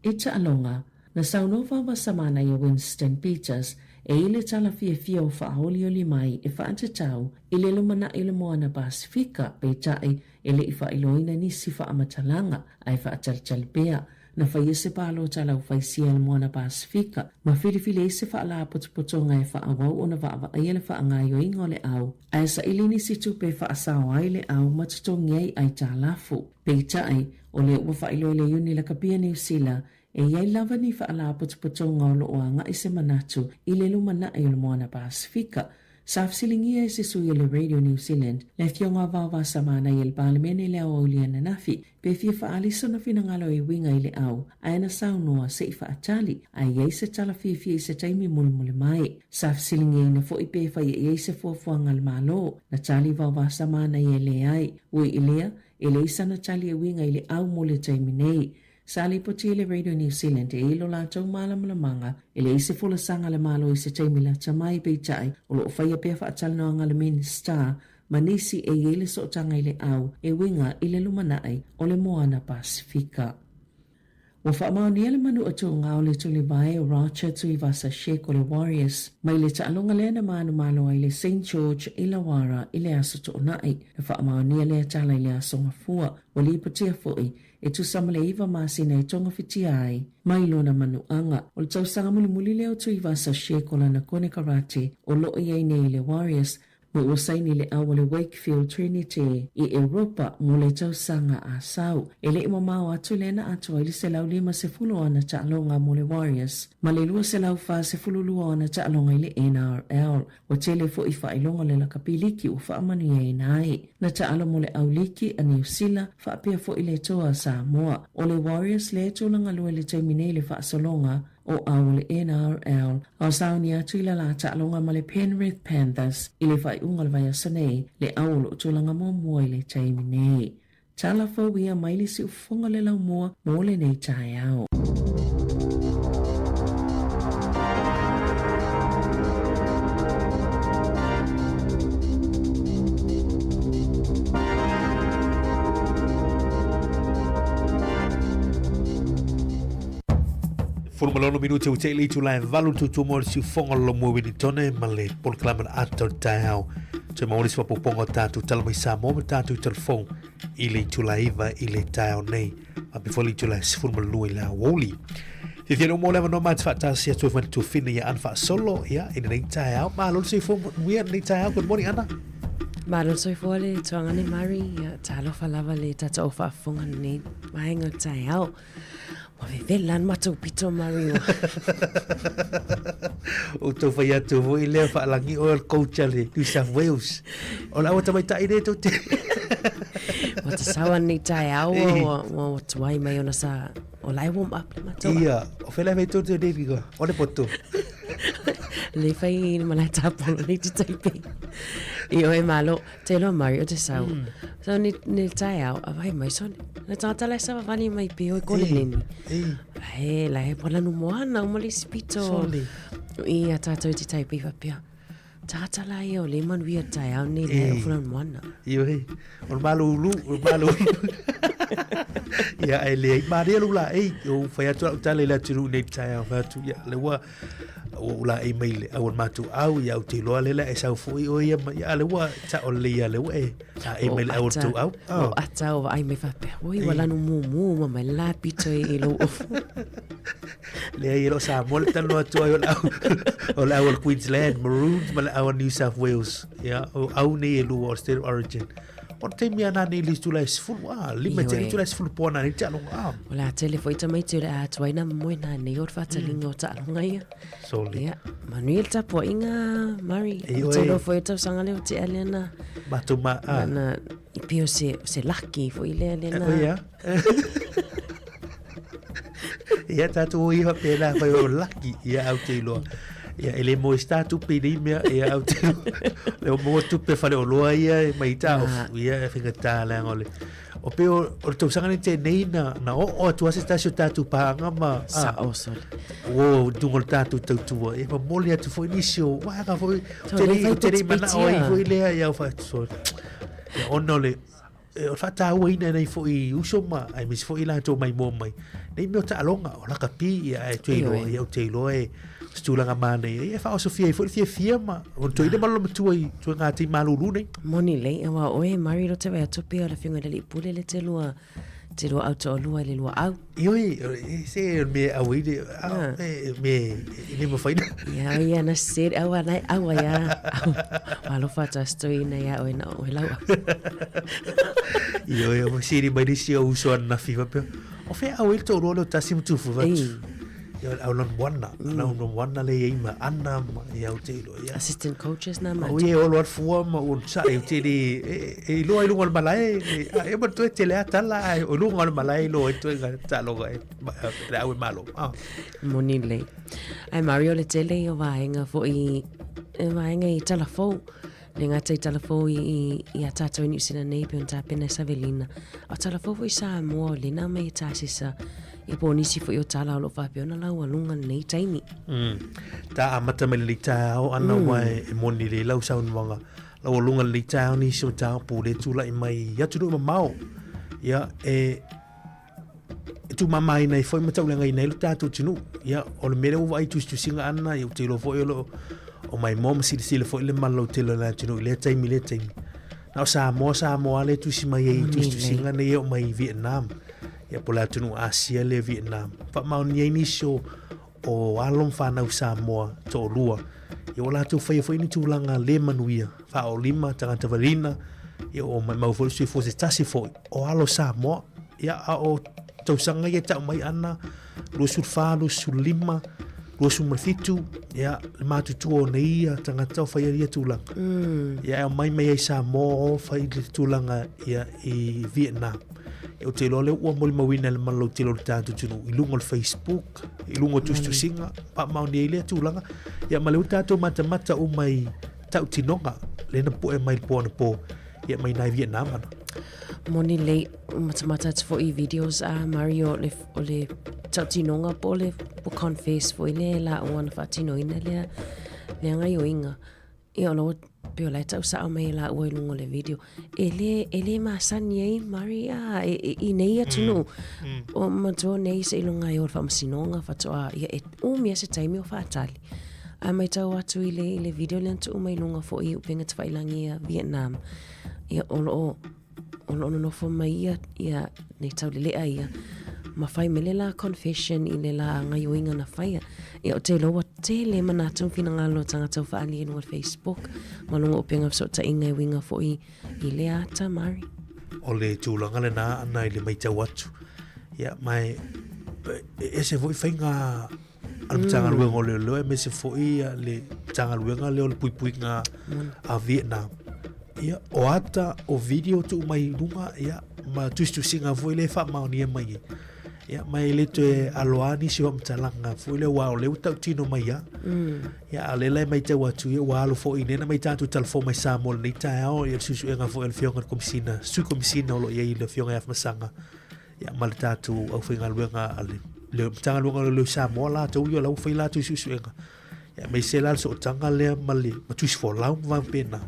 E ta alonga, na saunova wa samana i Winston Peters e ile tala fia o whaaholi o li mai e whaatatau i le lumana i le moana Pasifika pe tai e le i whailoina nisi whaamatalanga ai whaataltalpea na whaia se palo talau whaisia le moana Pasifika ma whiriwhile i se whaala potopotonga e whaawau o na whaava ai le whaangai o ingo le au ai sa ili nisi tupe whaasao ai le au matutongi ai tā lafu pe tai o le ua whailo le uni la kapia New Zealand e iai lava ni whaala potopotonga o loanga i se manatu i le lumana i le moana Pasifika. Sa fsilingia e se sui le Radio New Zealand le fionga vawa samana i le palemene le au aulia na nafi pe fia whaaliso na finangalo i winga i le au aina saunoa se i whaatali a iei se tala fia i se taimi mulimuli mai. Sa fsilingia ina fo i pe whai iei se fuafuanga le malo na tali vawa samana i le ai ui ilea e le isa na tali i winga i le au mole taimi nei. Sali poti le Radio New Zealand e ilo la tau malamanga e le ise fula sanga le malo i se taimila tamai peitai o lo whaia pia whaatalanoa ngale Minister manisi e iele so tanga i le au e winga i le lumanai o le moana Pasifika. Wa whaamaunia le manu atu ngā o le tuli vai o Rocha tui vasa shake o le Warriors mai le taalonga lea na manu malo ai le St. George i la wara i le aso to onai na whaamaunia lea tala i le aso ngafua o li patia fui e tu samale iwa masina i tonga fiti ai mai lona manu anga o le tau sanga muli leo tui vasa shake o lana kone karate o lo i nei le Warriors mo usaini le awale Wakefield Trinity i Europa mo le tau sanga a sau. E le imamao atu lena atu ili se lau 50 ana taalonga mo le Warriors. Ma le lua se lau fa se fululua ana taalonga ili NRL. O tele fo i whailonga le lakapiliki u whaamani e nai. Na taalo mo le auliki a New Zealand whaapia fo i le toa Sāmoa. O le Warriors le tūlanga lua le taimine le whaasolonga o au le NRL au sauni atu ila la taalonga ma le Penrith Panthers i le vai unga le vai asanei le au lo tūlanga mo mua i le taimi nei. Tala fo ia mai le si ufonga le lau mua mo le nei tai au. Formalono minuti o te tu lai valu tu mo si fonga lo mo wini tone male por clama ato tau te mo ris po pongo tatu tal mai Sāmoa tatu telefon ile tu lai va ile tau nei a before tu lai formalo la woli e te no mo le no mat fata si tu van tu fini ya anfa solo ya in nei tau ma lo si fo we nei tau good morning ana Malo soi fole tuanga ni Mari ya talo falava le tata o fa fonga ni maenga tau Wa velan matu pito Mario. O to fa ya to voi le fa langi o coach le New South Wales. O la o tamai tai de to te. Wa te sawa ni tai au o tuai mai ona sa o lai warm up le matu. Ia, o fela me to te de bigo. O le poto. Le fai ni mana tapo ni te taipi. Io e malo te lo Mario te sau. So ni tai au avai mai son. Na tata la sa vani mai pe o kole nini. La e pola no moana o mali spito. I a tata te taipi va pia. Tata la e o le man via tai au ni le o funa moana. Io e. O malo lu, o malo. Ia e le Maria lu la e o fai atu tale la turu nei tai au fa tu ya le wa o la email au matu au ya o te loa lela e sau foi o ia ya le wa ta o le ya le wa e a email au tu au o ata o ai me fa pe oi wala no mu mai la pito e lo le ai lo Sāmoa le tano atu o la o Queensland Maroons ma au New South Wales ya o au ni lu o State of Origin o te mia na ni listu la sful wa lima te tu la sful pona ni talo a wala tele foi tamai te a tuaina mo na ni o fatalinga o ta ngai Soli. Ya, Manuel ta po inga Mari. Te lo foi ta sanga le te Elena. Batuma a. Na pio se lucky foi le Elena. Ya. Ya tatu iha pela foi o lucky ya au te lo. Ya ele mo sta tu pedi me ya au te. Le mo tu pe fale o loa ia mai ta ya finga ta la ngole. O peo o to sanga te nei na o tu ase stasio tatu pa ngama sa o sol o tu ngol tatu tu e pa molia tu foi inisio wa ka foi te mana o i foi le ya fa so ya onole o fata o ina nei foi uso ma ai mis foi la to mai mo mai nei me ta longa o la kapi ya e te lo e stulanga mane e fa o Sofia foi fia ma o to ide malo tu ai tu ngati malulu nei moni le wa o e Mari ro te va to pe la finga le pule le te lua auto lua le lua au io se me awide me ni mo fai ya na ser awa ya walo fata story na ya o na o la io mo siri mai disi o so na fiva pe o fe awil to rolo tasim tu fu va ya au wana le ima ana ya utelo ya assistant coaches na ma o ye o lo fu ma un sa e te e lo ai lo malai e ba to te le atala o lo ngal malai lo e to ga ta lo ga la o malo monile ai Mario le tele o vaenga fo i tala fo le ngata i tala fo i a tato ni sina nei pe ta pena Savelina a tala fo i Sāmoa le na mai ta sisa e po nisi fo i tala lo fa pe ona la lunga nei taimi ta amata me le ta o ana mai e moni le lau sa unwanga la lunga le ta ni so ta po le tu la mai ya tu no mau ya e tu mama ina foi mata ulenga ina lu ta tu tinu ya o le mele o vai tu singa ana i te lo fo lo o mai mom si fo le malo te lo la tinu le taimi na Sāmoa le tu si mai tu singa ne o mai Vietnam ya pola tunu Asia le Vietnam fa mau ni ni so o alom fa na Sāmoa to lua yo la tu foi ni tu langa le manuia fa o lima tanga tavarina yo o mai mau fo se tasi fo o alo Sāmoa ya o to sanga ye ta mai ana lu surfa lu sulima lu sumarfitu ya ma tu o nei tanga to fa ye tu langa ya mai Sāmoa fa i tu langa ya i Vietnam o te lole ua moli mawina le malo te lole tātu tunu i lungo le Facebook i lungo tustu singa pa mauni eile tūlanga ia maleu tātou mata o mai tau tinonga le na po e mai po na po ia mai nai Vietnam ana Moni le mata fo I videos a Mario o le tautinonga po le po confess fo ile la o na fatino ina le ngai o inga. I ono pe o le tau sa mai la o lungo le video. Ele masani ai Maria I nei atunu. O mato nei se ilunga I o fa masinonga fa toa ia o mia se taimi o fa atali. A mai tau atu ile video le tu mai lunga fo I upenga te whailangi Vietnam. Ia ono no fo mai ia nei tau lelea ia ma fai mele la confession I le la ngai oinga na fai ia o te loa tele manatu fina ngalo tanga tau whaali inu al Facebook malunga upenga so ta inga winga fo I le ata Mari o le tūlanga le nā ana I le mai tau atu ia mai se foi whainga al tanga luenga o le loe me se foi le tanga luenga le o le pui ngā a Vietnam ia o ata o video tu mai lunga ia ma tuistu singa foi le fa maoni mai ia mai le te aloani si o mtalanga foi le wa le uta tino mai ia ale le mai te watu ia wa lo foi nena mai tatu telefon mai Sāmoa nei tao ia susu enga foi el fionga komisina su komisina lo ia le fionga af masanga ia mal tatu au finga luenga ale le tanga luenga le Sāmoa la tu ia la foi la tu susu enga ia mai se la so tanga le mali ma tuis for la van pena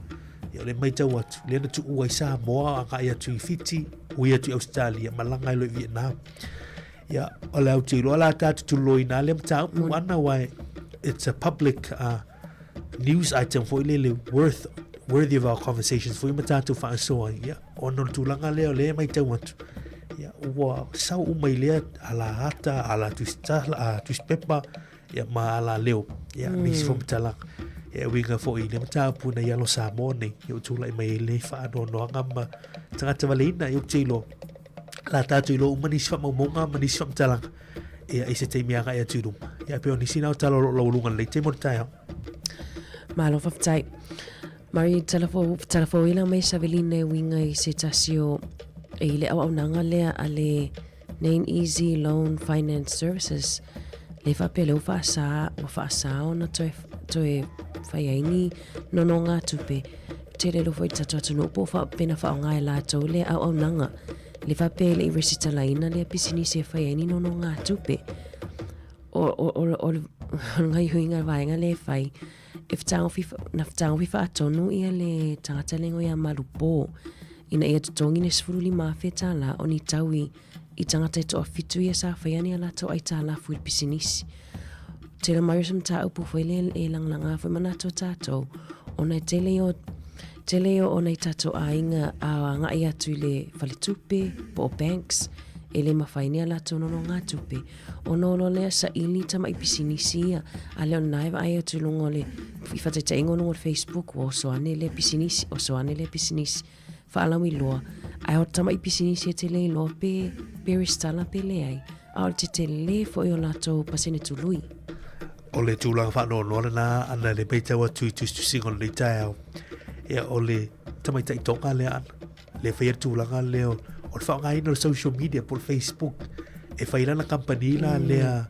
ia le mai tau atu le na tu uai Sāmoa anga ia tu fiti ui atu Australia malanga lo Vietnam ia ole au tilo ala tatu tu loina le mtau ana wai it's a public news item for le worthy of our conversations for matatu fa so ia ono tulanga le mai tau atu ia wa sau mai le ala hata ala tu stala tu pepa ia ma ala leo ia mis from tala ia winga fo I le mata puna ia lo Sāmoa nei ia tula I mai le fa no ngama tanga te valina ia tilo la tatu lo manis fa monga manis fa tala ia I se te mia ga ia tudu ia pe oni sina tala lo lunga le te mortai malo fa tai Mari telefo ila mai saveline winga I se tasio le au nanga le ale Nain Easy Loan Finance Services le fa pelo fa sa ona toe faiaini nononga tupe te le lo foi tatu no po fa pena fa ngai la to le au nanga le fa pele I resita laina le pisini se faiaini nononga tupe o ngai huinga vainga le fai if tang fi fa tonu ia le tangata lengo ia malupo ina ia tongi ne sfuruli ma feta la oni tawi I tangata to fitu ia sa faiani ala to ai tala fu pisinisi te la marisam ta upu foi le langlanga foi manato tato ona tele o ona tato ainga a nga ia tu le falitupe po banks ele mafaini ala to no nga tupe ono lo le sa ili tama I pisinisi ale ona ai tu longole I fa te ingo no Facebook o so ane le pisinisi o so ane le pisinisi fa ala mi lo ai o tama I pisinisi te le lo pe peristala pe le ai a te le fo yo lato pasene tu lui o le tūlanga whanau na ana le beita wa tu singon le tau ia o le tamaita I tonga le ana le whaia tūlanga leo o le whaonga ina o social media po Facebook e whairana company la lea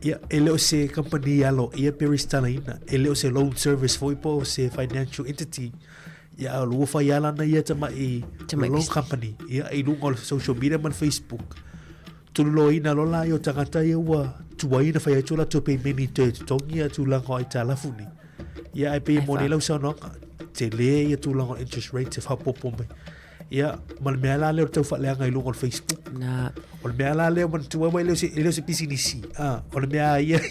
ia e leo se company alo ia peristala ina e leo se loan service foi po se financial entity ia o lua whaiala na ia tamai loan company ia I lunga o social media man Facebook tulu ina lola yo tangata ia wa tuaina fai tula to pe meni te tongia tula ko ai talafuni ia ai pe moni lau sa no te le ia tula on interest rate fa popo me ia mal me ala le to fa le ngai lungo Facebook na ol me ala le man tu wa le se pisinisi ol me ia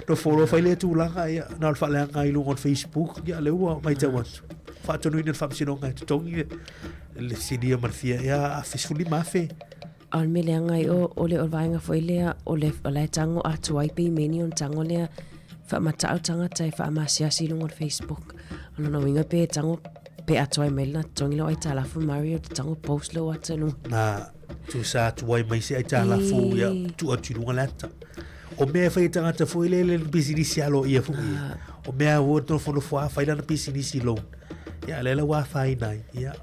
no follow fa le tula ia na fa le ngai lungo Facebook ia le wa mai te wat fa to no ina fa sino ngai tongia le sidia marfia ia fisfuli mafe al me ngai o le vainga foi le o le tango atu ai pe meni on tango le fa mata tanga tai fa masia si lungo Facebook ono no winga pe tango pe atu ai melna tongi lo ai tala fu Mario tango post lo atanu na tu sa tu ai mai se ai tala fu ya tu atu lunga lata o me fa tanga ta foi le business ya lo ia fu o me a wo to fo fa ina business lo ya le wa fa ina ya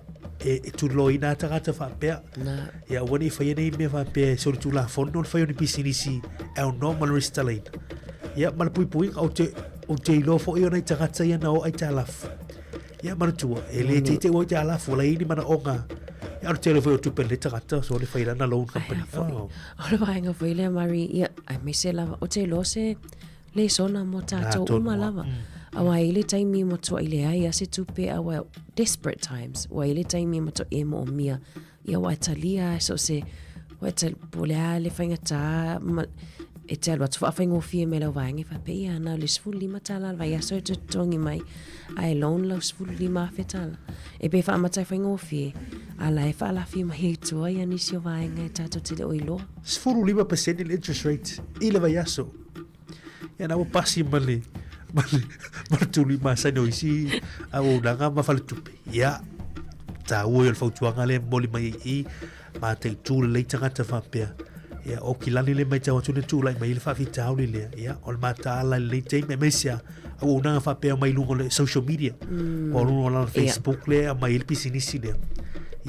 e tu lo ina tangata fa pe ya woni fa ye me fa pe so tu la fondo fa yo ni pisinisi e un normal restaurant ya mal pui o te lo fo yo nei tangata ya no ai talaf ya mar tu ele te wo talaf la ini mana onga ia o tele foi o tupe le tagata so le failana loan company o le vaenga foi le mari ia ai me se lava o te lo se le sona mo tatou uma lava awa ile taimi mo to ile ai ase tupe awa desperate times wa ile taimi mo to e mo mia ia wa talia so se wa tal pola le fainga ta e te alwa tufa whaingo fie me lau vaenga fa pe ia na le sfulu lima tala vai aso e te tongi mai ai loan lau sfulu lima fe tala e pe wha amatai whaingo fie ala e wha la fie mai tua ia nisi o vaenga e tato te le oilo sfulu 5% il interest rate ile vai aso ia na o pasi male tuli masa no isi au nanga ma fale tupe ia ta o el fautuanga le moli mai I ma te tu le tangata fa pe ia o kilani le mai tau tu le tu lai mai le fa fitau le ia o mata ala le te me mesia au nanga fa pe mai lungo le social media o lungo la Facebook le mai il pisinisi le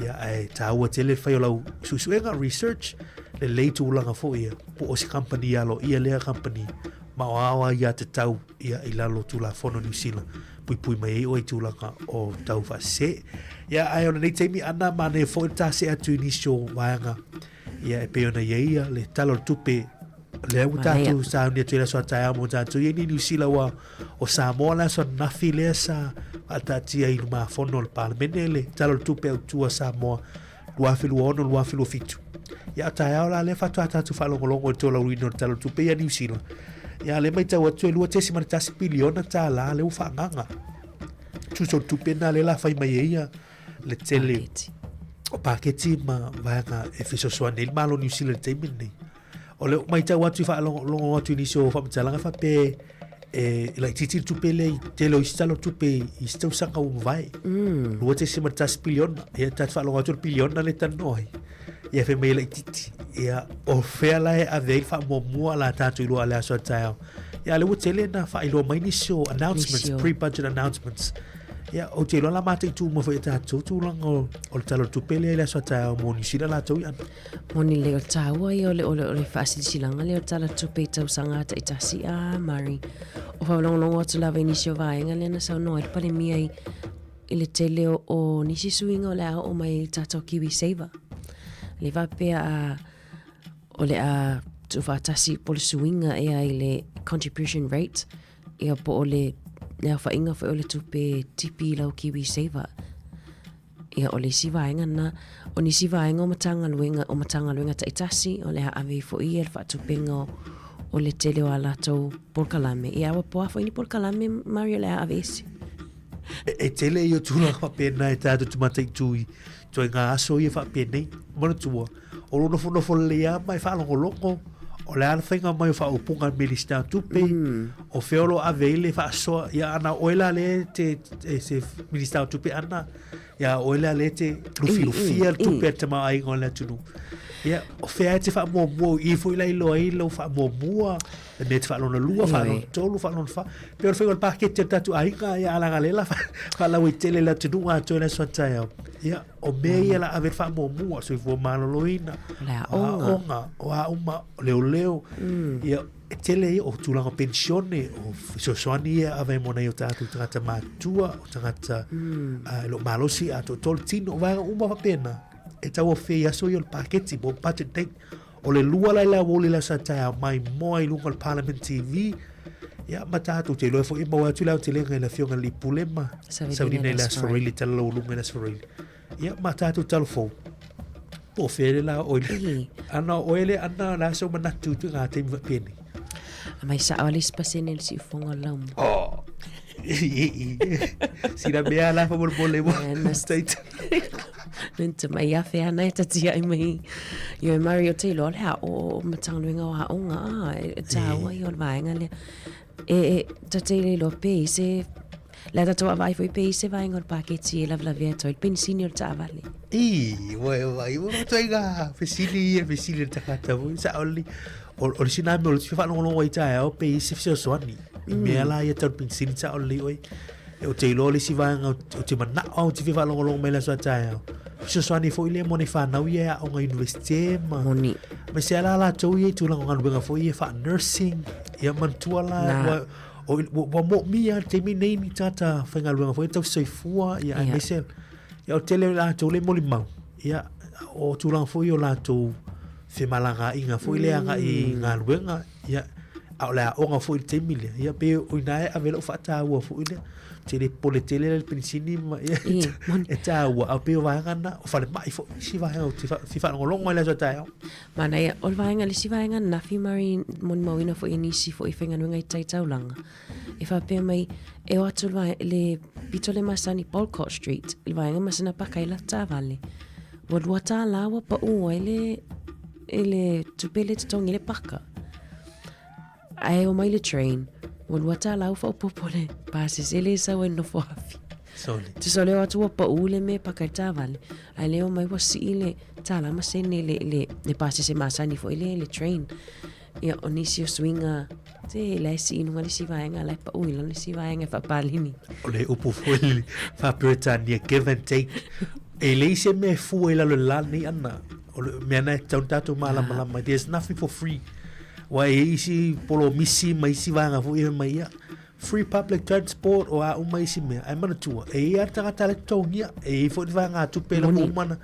ia ai ta o tele fa yo susuenga research le tu langa fo ia po o si company alo ia le company Mawawa ia te tau ia I lalo tula fono New Zealand pui mai o I tūlanga o tau whase ia ai ona nei teimi ana mane fo ta se atu inisio waanga ia e peona ia le talo tupe le au tatu sa unia tuila soa tai amo tatu ia ni New Zealand wa o Sāmoa la soa nafi lea sa atatia I luma fono le palamene le talo tupe au tua Sāmoa luafilu ono luafilu fitu ia tai au la le fatu atatu whalongolongo e tola uino talo tupe ia New Zealand ia le mai tau atu e lua tesi manatasi piliona tā la le uwhaanganga. Tuso tupena le la whai mai ia le tele o paketi ma vanga e fisosoa nei malo New Zealand teimi nei. O le mai tau atu I whaalongo atu nisi o whamatalanga whape e la titi tupe le tele o istalo tupe I stau sanga umwai. Lua tesi manatasi piliona ia tatu whaalongo atu piliona le tanoi. Ia fe mai le titi ia o fea la e avei fa mua la tatu I lua le aso tau ia le utele na fa ilo mai nisio announcements pre-budget announcements ia o te la mate tu mo fa tatu tu lango o talo tu pele le aso tau mo ni sila la tau ia mo ni le tau ai o le fa silanga le tala tu pe tau sanga ta itasi a mari o fa long atu la venisio vaenga le na sa no el pale mi ai ile tele o nisi suinga le o mai tatu kiwi saver le va pe a o le a tu fatasi po le suinga e ai le contribution rate e a po o le fa inga fa o le tupe tipi lau kiwi saver e o le sivaenga na o ni sivaenga o matanga luenga ta itasi o le a ave fo I el fa tupenga o le tele o alatou polkalame e awa po afo ini polkalame Mario le a avesi e tele I o tula fa pena e tatu tumatai tui toi ngā aso I fa pena mana tua o lo nofo le a mai fa longo o le ana whainga mai fa upunga milista tupe o feolo aveile fa soa ia ana oela le se milista tupe ana ia oela le te trufilufia tupe te mai ngol le tunu ia o fea te fa mo I fo ila ilo fa mo e me te fa lona lua fa lona tolu fa lona fa pe o fengol pakete tatu ainga ia ala galela fa la witele la tunu a to le sotaia ia o me ia la ave fa mo so I fo maloloina la onga o a uma leo ia tele o tulanga pensione o sosoani ia ave mona I o tatu tangata matua o tangata lo malosi a to toltino va uma fa pena e tau o fea so I o paketi mo budget date o le lua lai la wole la sataya mai moi lunga al Parliament TV ia matatu te loe fo I maua tu lau te lenga la fionga li pulema saurina I la sforili tala lau lunga la sforili ia matatu talo fo po fere la oile ana oile ana la so manatu tu ngā te pene mai sa alis pasene si fonga lam sira mea la fa bole state Nenta mai afe ana e tatia I mai Io e Mario Taylor lea o matangaluenga o haonga e taua I o vaenga lea e tatele lo pe se la tatoa vai foi pe se vaenga o paketi e lavlavea toi pensini o tavale vai toiga fesili takata sa oli o sina me o fa no i tae o pe se soani me la ia tar pensini sa oli oi e o Taylor le si vaenga o te mana o te fa lo me la so tae soani foi le moni fa na ia o nga university moni me se la to ia tu la nga foi fa nursing ia mantua la o mo mia te mi nei ni tata whainga luenga foi tau soifua ia ai mesel ia o tele la to le moli mau ia o tulang foi o latou femalanga inga foi le anga I ngā luenga ia au la onga foi te mile ia pe o inae avela o fata ua foi le te le pole tele le pensini ma ia e ta ua au pe o vaenga na o fale mai foi si vaenga o te fifa ngolongo le so tae mana ia o vaenga le si vaenga na fi mari mon mawina foi nisi foi fenga nunga I tai taulanga e fa pe mai e o atu le pitole masani Polcott Street le vaenga masana pakaila ta vale wa luata lawa pa ua ele tupele te tongi le paka ai o mai le train wa luata lawa fa popole pases ele sa wa no foafi tu sole o tu pa ule me paka ta vale ai le o mai wa si ile tala ma se le pases e masani fo le train ia onisio swinga te le si inu le si vaenga le pa uila le si vaenga fa palini o le upu foi fa Britannia give and take e le se me fu e la ni ana o me ana tau malama there's nothing for free wa e isi polo misi mai si vanga fu e mai ia free public transport o a uma isi me ai mana tua e ia tanga tale tongia e fo vanga tu pela mana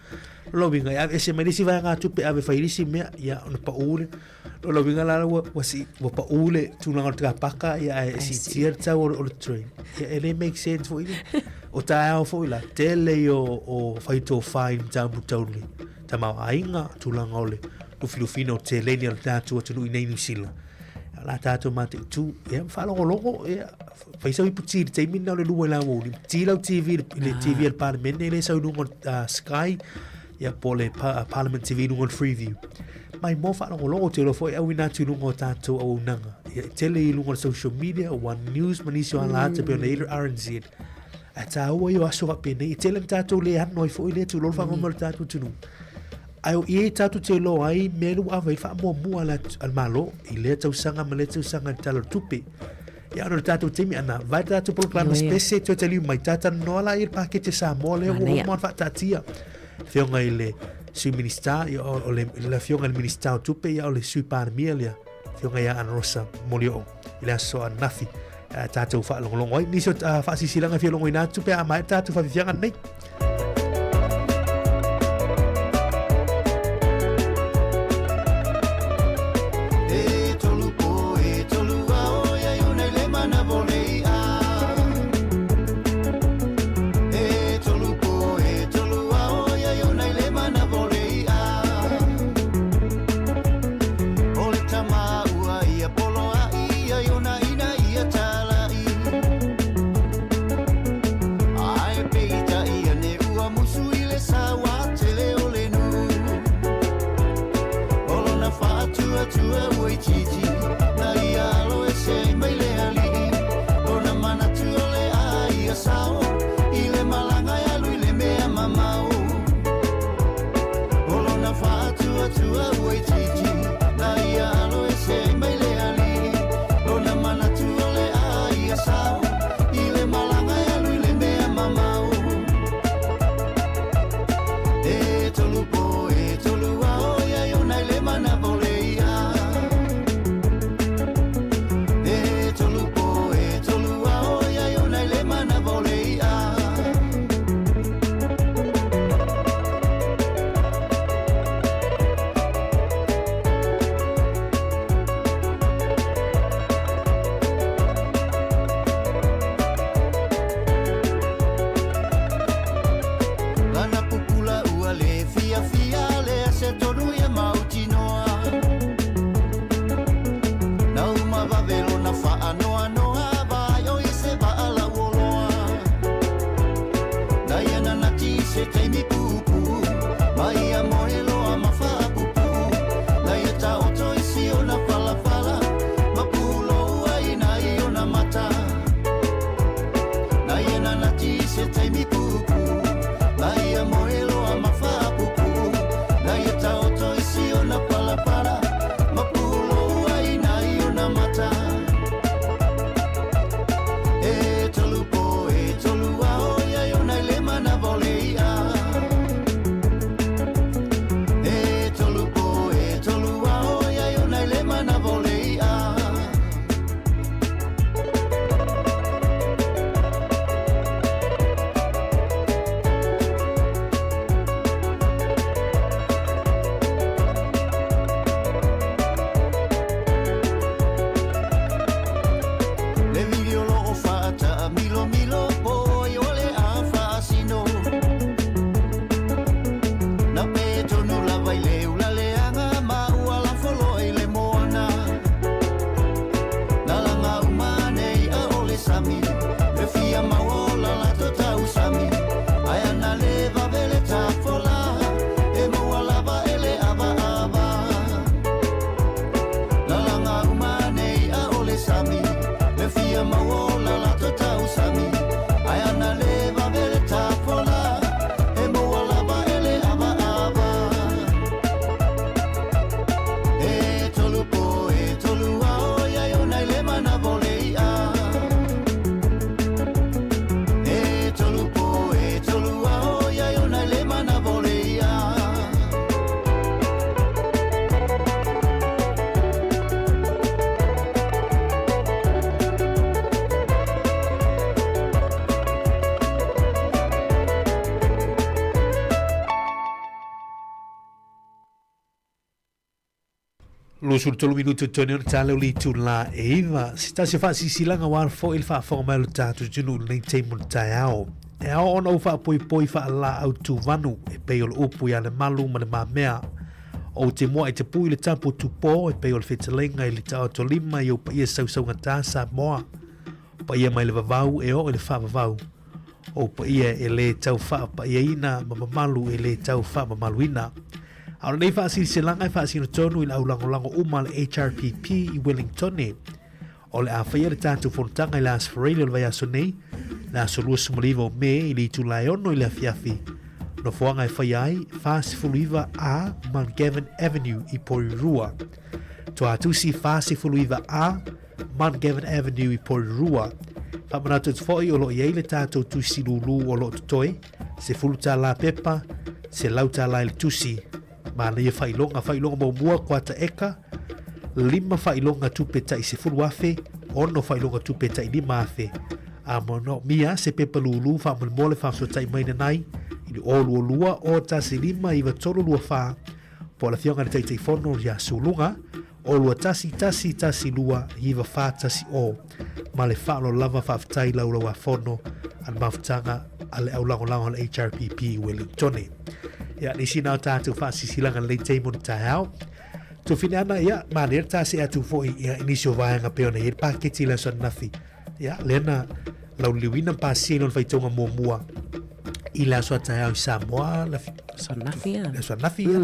lobinga ya ese me si vanga tu pe ave fairi si me ia on pa ule lobinga la wa si wa pa ule tu na tra paka ia e si tierta o train e le make sense for you o ta fo la tele o faito fine tambu totally tama ainga tu la ngole o filofino tele ni al tatu tu nei New Zealand la tatu mate tu e fa logo e faisa I puti te minna le lua la mo ni tila TV le TV al parliament le sa no Sky ia pole parliament TV no Freeview mai mo fa logo te lo foi au ina tu no tatu o nanga ia tele no social media one news manisio ala te pe le RNZ ata o yo aso pe nei tele tatu le han noi foi le tu lo fa mo tatu tu no ai e tatu te lo ai melu ava fa mo ala al malo I le tau sanga talo tupe ia no tatu timi ana vai tatu programa spese te tele mai tata no ala I pakete Sāmoa le o mo fa tatia fionga ile su minister o le fionga il minister tupe ia o le su parmilia fionga ia an rosa molio ile so nafi tatu fa long ai ni so fa sisilanga fionga ina tupe a mai tatu fa fianga nei Lo sul tolu minuto tone on tale li tu la eva sta se fa si silanga war fo il fa formal tatu junu nei temo taiao e on o fa poi fa la au tu vanu e pe ol upu ya le malu ma le mamea o te mo e te pui le tapu tu po e pe ol fetlenga i le tau to lima yo pa ia sau ngata Sāmoa pa ia mai le vavau e o le fa vavau o pa ia e le tau fa pa ia ina ma malu e le tau fa ma maluina. Aura nei whaasiri se langa e whaasiri tonu i la ulango uma le HRPP i Wellington e. O le a whaia le tātou whonutanga i la asfarele o le vai aso nei, la aso lua sumaliva o me i li tu lai ono i le afiafi. No whaanga e whaia ai, whaasi fuluiva a Mount Gavin Avenue i Porirua. To atusi whaasi fuluiva a Mount Gavin Avenue i Porirua. Whamanatu tu whoi o lo i eile tātou tusi lulu o lo tutoe, se fuluta la pepa, se lauta la il tusi. Ma le whailonga mo mua kwa ta eka, 5 whailonga tupeta i se fulu afe, 1 whailonga tupeta i 5 afe. A mono mia se pepa lulu wha mole wha so tai maina nai, i le olu o lua o ta se 5 i wa tolu lua wha, po la fionga le taitei fono ya sulunga, o lua tasi lua i wa wha tasi o, ma le whaalo lava whaftai laura wa fono, an mawhtanga ale au lango le HRPP Wellington. Ya ni sina tātou whaasisilanga le teimo ni tāiao. Tu whine ana, ya, maner tā se atu fōi, ya, inisio vāanga peona, ya, pāketi la son nafi. Ya, lena, lau liwina pāsino le whaitonga mua. I la soa tāiao i Sāmoa, la son nafi, ya. La son nafi, ya.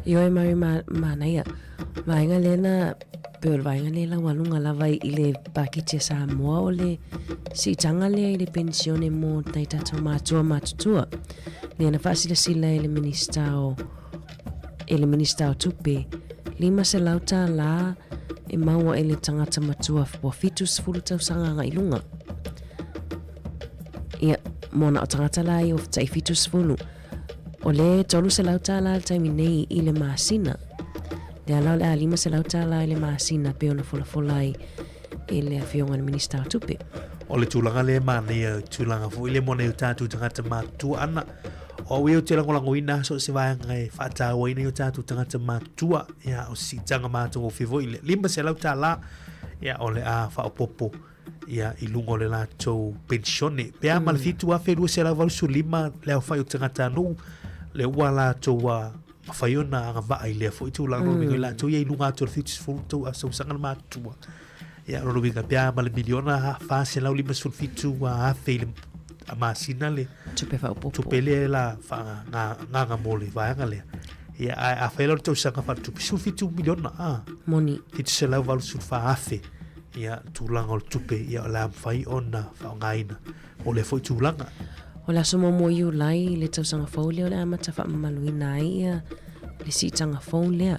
Io e mari mana ia. Vainga lena, peor vainga le la walunga lava i le pāketi Sāmoa o le si tanga le i le pensione mo tai tātou mātua. Nena sila ele minister o tupe 5 se lauta la e maua ele tangata matua po fitus fulu tau sanga nga ilunga. Ia mona o tangata la i of tai fitus fulu. O le tolu se lauta la taimi nei i le masina. Le alau le a 5 se lauta la i le masina pe ona fola i le afionga minister o tupe. O le tūlanga le mānea, tūlanga fo ile mone o tātou tangata mātua ana. O weo te langolango ina so se vāanga e whātāua ina i o tātou tangata mātua. Ia o si tanga mātua o whivo ile. 5 se lau tā la, ia o le a whaopopo. Ia i lungo le lātou pensione. Pea ma le fitu a wherua se lau valusu 5 le au whai o tangata anu. Le ua lātou a whaiona anga vaa i lea fo i tūlanga no mingo i lātou ia i lunga ato le fitu se fulutou a sausanga mātua. Ia rono vinga pea ma le miliona ha whaase lau 5 se fitu a hawhi le a masina le tupe fa popo tupe le la fa nga mole vaanga le ia a felo to sanga fa tupe su fitu miliona moni fitu se la valu su fa afe ia tulanga o tupe ia la fai ona fa ngaina o le foi tulanga o la somo mo yu lai le tau sanga folio le amata fa maluina ia le si tanga folio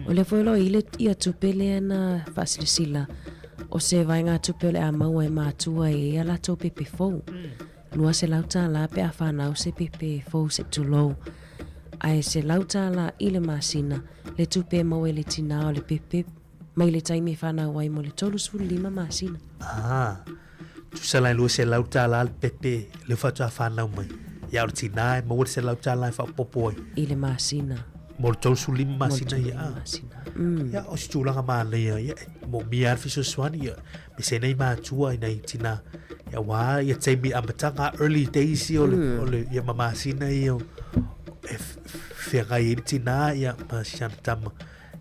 o le foi lo ile ia tupe le na fasilila o se vai ngā tupe le a maua e mātua e ala tau pepe fau. Lua se lauta la pe a whanau se pepe fau se tulou. Ai se lauta la i le masina, le tupe mau e le tina o le pepe, mai le taimi whanau ai mo le tolu sfuru 5 masina. Tu sa lai lua se lauta la le pepe, le whatu a whanau mai. Ia o tina e mau se lauta la e whapopoi. I le masina. Mo le tolu sfuru 5 masina ia. Ia o si tūlanga mālea, ia mo mi arfiso swani, ia me se nei mātua i nei tina. Ia wā, ia teimi amatanga early days i o le ia mamasina i o whengai i tina, ia masiana tama.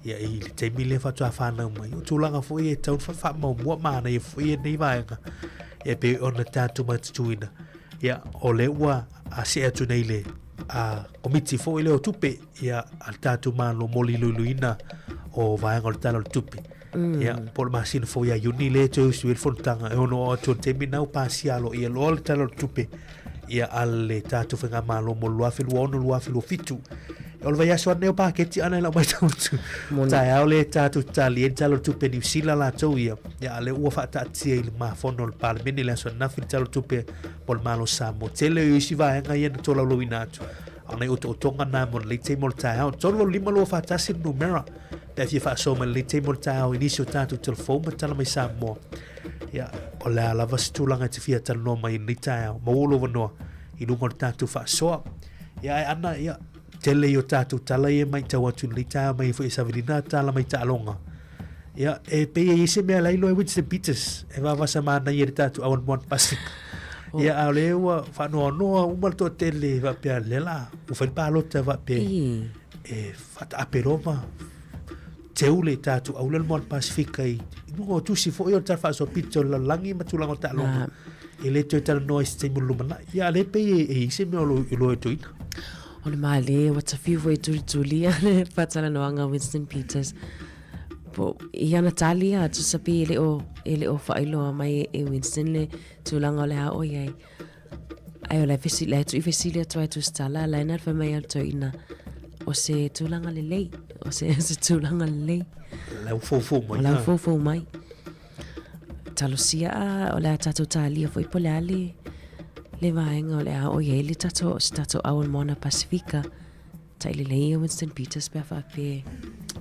Ia i le teimi le whatua whanau mai. O tūlanga fwoi e taun whamau mua mana, ia fwoi e nei vāenga. Ia pe ona tātu matatuina. Ia o le ua a se atu nei le a komiti fo ile o tupe ia al tatu malo moli luina o vaanga o talo tupe ia por masina fo ia uni le to suir fontanga e ono o to terminau pasialo ia lo talo tupe ia al tatu fenga malo molo afilu ono lo afilu fitu o vai aso neo paketi ana la mai tautu tai ole tatu tali talo tupe ni sila la to ia ale ua fa tati il ma fono il palmini la so na talo tupe por malo Sāmoa tele i si vaanga ia to la loinatu ana o tonga na mo le te mo tai au to lo 5 lo fa tasi numera pe fi fa so le te mo tai au inisio tatu telefone tala mai Sāmoa ia o la vastulanga te fia talo mai ni tai au mo lo no i lungo tatu fa so ia ana ia tele o tātou tala e mai tau atu nei tā mai fo e savelina tala mai tā longa. Ia, e pe e se mea lailo e Winston Peters, e wawasa mana i e tātou awan moan Pacific. Ia, au le ua whanua noa umal tō tele wapea lela, u whaipalota wapea e whata aperoma, te ule tātou aulel moan Pacific ai, nungo tusi fo i o tarwha so pito la langi matulango tā longa. E le tō tala noa i se teimu lumana. Ia, le pe e se mea lo e toina. O le male, wata fiu e tuli le patala noanga Winston Peters. Po iana talia tu sapi ele o whailo mai e Winston le tulanga le hao iai. Ai o le fesile atu ai tu stala la ina fa mai alto ina. O se tulanga le lei. O se tulanga le lei. Lau fofo mai. Lau fofo mai. Talosia o le tatu talia foi po le ali. Le vaenga o le hao iai le tato awal mona Pasifika. Tai le lei Winston Peters pe whape.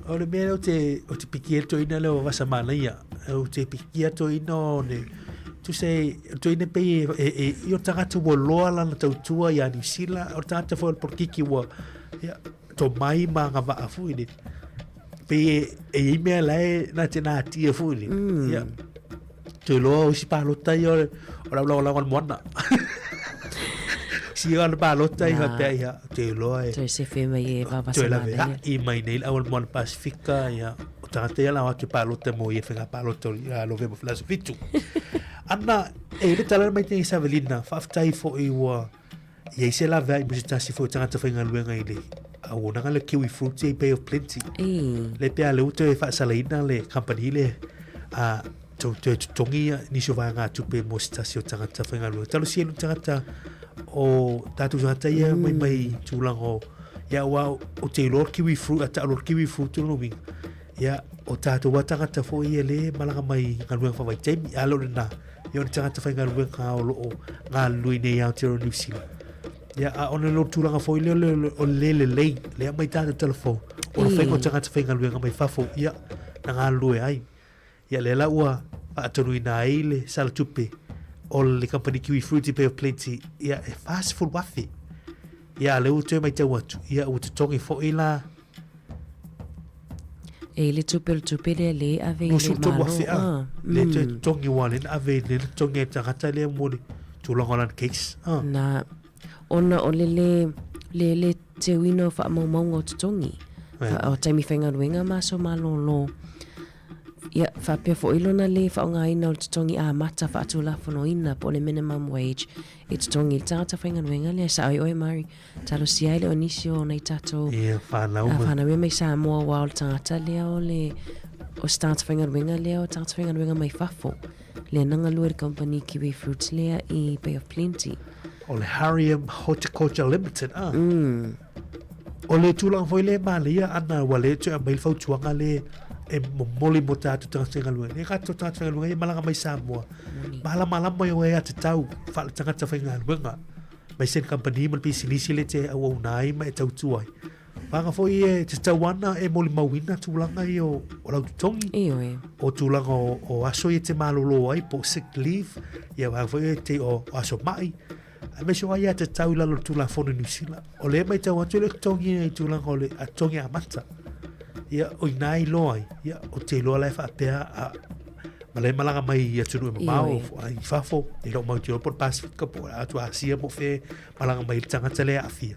O le mea o te piki to ina leo wasa mana ia. O te piki to ina o ne. Tu se, to ina pe i o tangata wa loa lana tautua i a New Zealand. O tangata fo por kiki wa. To mai ma ngā waa fu ini. Pe e i mea lai na te nā tia fu ini. Tu loa o si pālota i o lau mwana. Si o balota i hapea ia te loa e te se fema i vavasa te la vea i mai nei awal mon Pasifika ia o tangata ia lawa ke balota mo i whenga balota ia love mo flasa fitu ana e le tala mai te Savelina whaftai fo i ua i eise la vea i musitasi fo tangata whenga luenga i le au nanga le kiwi fruit i Bay of Plenty le pea le uto e whaasalaina le company le a te tongi niso vai ngā tupe mo sitasi o tangata whenga luenga talo sienu tangata o tātou tangata ia mai tūlango ia wa o te lor kiwi fruit a lor kiwi fruit no mi ia o tātou wa tangata fo ia le malanga mai ngaluenga whawai taimi a lor na ia o tangata whai ngaluenga o loo ngā lui nei au te New Zealand ia a ona lor tūlanga fo ia o le mai tātou telefo o na whaingo tangata whai ngaluenga mai whafo ia na ngā lue ai ia le la ua a tonu ina eile sala tupe o le company kiwi fruity Bay of Plenty ia e fast full wafi ia le uto mai tau atu ia o te tongi fo ila e le tupe le ave le malo le te tongi wale ave le tongi tangata le mori tulangolan case na ona o le te wino fa maunga o te tongi o taimi whenga ruenga maso malolo ia whapea fo ilona le whaonga ina o te tongi a mata wha atu lafono ina po le minimum wage e te tongi tangata whainga nuenga le sa oi mari talo si aile o nisi o nei tato whanau mai Sāmoa wa o tangata lea o le o start whainga nuenga lea o tangata whainga nuenga mai whafo le nanga lua company Kiwi Fruits lea i Bay of Plenty o le Harrium Horticulture Limited o le tūlanga fo ile malia ana wale tu a mail fautuanga le e moli mo tātou tangata luenga. E kato tangata luenga e malanga mai Sāmoa. Malama mai o e a te tau whala tangata whainga luenga. Mai sen company mal pisi nisi le te au nai mai tau tuai. Panga fo i e te tau ana e moli mawina tūlanga i o lau tutongi. O tūlanga o aso i te malolo ai po sick leave. Ia wanga fo i te o aso mai. A me so ai a te tau lalo tūlanga fono New Zealand. O le mai tau atu le tongi i tūlanga o le a tongi a mata. Ia o nai loai ia o te loa lai whaapea a malai malanga mai ia tunu e mamau i whafo i lau mau te o por Pasifika po atu Asia mo fe malanga mai tangata lea a fia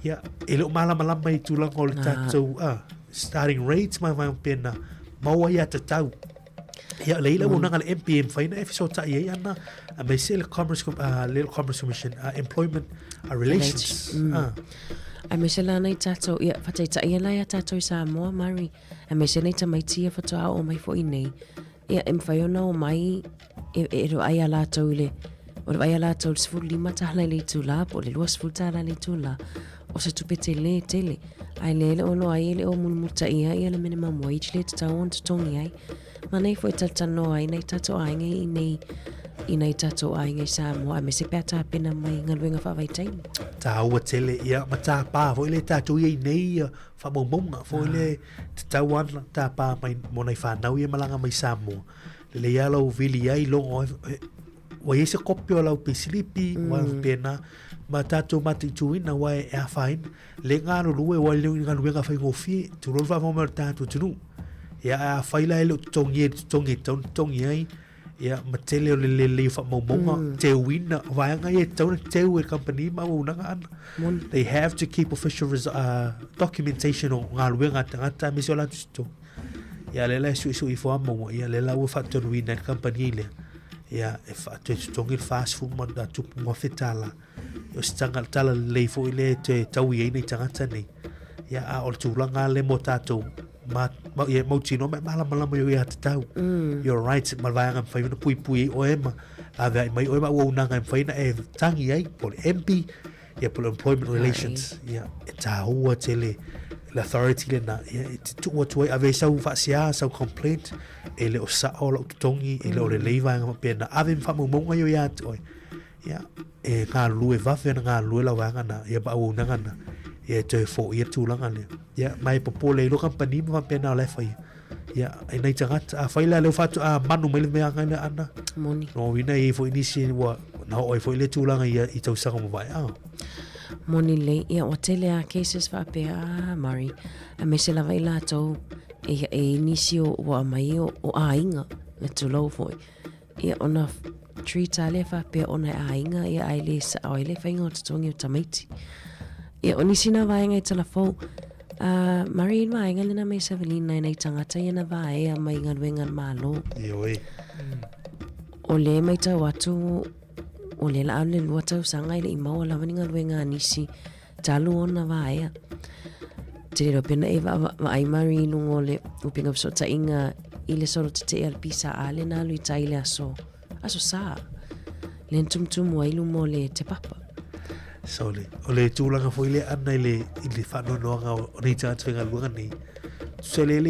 ia e leo malama mai tūlanga o le tātou starting rates mai mai pena maua ia te tau ia leila o nanga le MPM whaina e fiso tai e ana a mai se le Commerce Commission Employment Relations ai me se la nei tato ia fatai tai la ia tato i Sāmoa mari ai me se nei ta mai tia fatoa o mai fo i nei ia em whaiona o mai e ro ai ala taule o ro ai ala taule sfur lima tahla le tula po le luas full tahla le tula o se tupe tele ai le ono ai le o mulmuta ia le minimum wage le ta on to tongi ai ma nei fo tatano ai nei tato ai nei i nei tato ai ngai Sāmoa me se peta pena mai ngaluenga whawai taimi. Tā ua tele ia ma tā pā fo ile tato ia i nei whamaunga fo ile te tau ana tā pā mai monai whanau ia malanga mai Sāmoa. Le ia lau vili ai longo wa ese kopio lau pe slipi wa pena ma tato mati tuina wa e afain le ngalo luwe wa le ngalo wenga fai ngofi tu lo fa mo tato tunu ya a faila ele tongi ai ya matele le fa mo te wina wa nga ye te company ma una they have to keep official documentation on ngalo wenga tanga misola tusto ya le su ifo mo ya le la wa fa to wina company le ya e fa te tongi fast food man da tu mo fetala yo stanga tala le fo ile te tawi nei tanga nei ya a ol tu langa le motato ma ye mo chino me mala mo yo ya tau you're right ma vai ngam fai no pui o ema ave mai o ema wo na ngam fai na e tangi ai por MP ya por employment relations ya ta o tele l'authority le na ya tu o tu ave sa fa sia sa complaint ele o sa o tongi ele o le leva ngam pena ave fa mo yo ya to ya e ka lue va fe nga lue la wa na ya ba o na na ya te fo ia tu langa le ya mai popole lo company ma pena le fai ya e nei tanga a fai la le fatu a manu mai me anga na ana moni no wina e fo inisi wa na o fo le tu langa ia i tau sanga mo vai a moni le ia o tele a cases fa pe a mari a me se la vai la to e inisi o wa mai o a inga le tu lo fo ia ona tree tale fa pe ona a inga ia ai le sa ai le fainga o tongi o tamaiti ia oni sina vaenga i tala fo Marine vaenga lena me Savelina nei tangata ia na vae a mai ngalwenga malo ioi o le mai tau atu o le la le lua tau sanga ile i maua la wani ngalwenga nisi talu ona vae te ro pena e va ai Marine ngo le upinga so ta inga ile soro te al pisa ale na lui taile aso sa le tum wa ilu mo le te papa Sole, o le tūlanga fo ile ana ile whano noanga o nei tātu whenga luanga nei. So le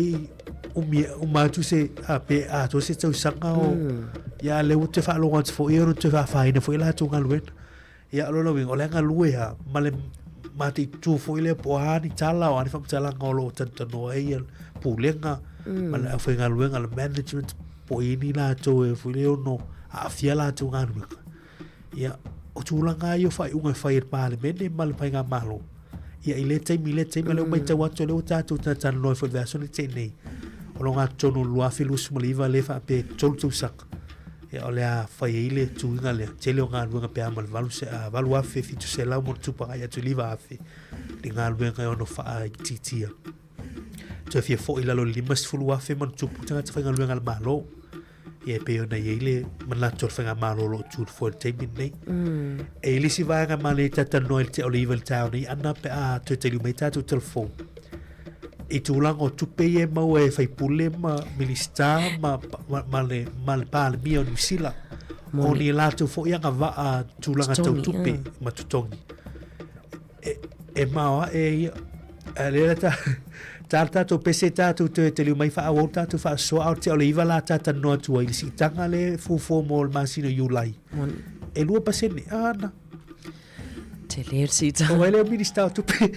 umatu se a pe a to se tau sanga o ya le o te whalonga te fo ero te whaina fo ila tu ngaluen. Ya lo wing o le ngalue ha male mati tu fo ile po ani tala o ani whamtala ngolo o tantano e ia pūlenga male a whenga luenga le management po ini la to e fo ile o no a fia la tu ngaluen. Ya o tūlanga i o whai unga whai pāle mene male pai ngā malo. Ia i le taimi le o mai tau atu le o tātou tātana noi whai vēso ni te nei. O lo ngā tono lua whilu sumaliva le wha pe tolu tau saka. Ia o le a whai e ile tūinga le tele o ngā luenga pe amal valu afe fitu se lau mon tupa ai atu liva afe. Ni ngā luenga ono wha i titia. Tu e fia fo i lalo limas fulu afe mon tupu tanga te whai ngā luenga le malo. Ia pe ona ile mana tor fanga malo lo tur for taimi nei e ile si vanga male tata noel te olive town ni ana pe a te te mai tatu telefon e tu lango tu pe e mau e fai pule ma milista ma male pal mio ni sila oni la tu fo ia va a tu langa tu pe ma tu tongi e ma e ale ta Tata pese tatu te liu mai wha awau tatu wha soa au te oliva la tata noa tua ili si tanga le fufo mo o masino iulai. E lua pasene, ana. Te leo si tanga. O ele o minista o tupe.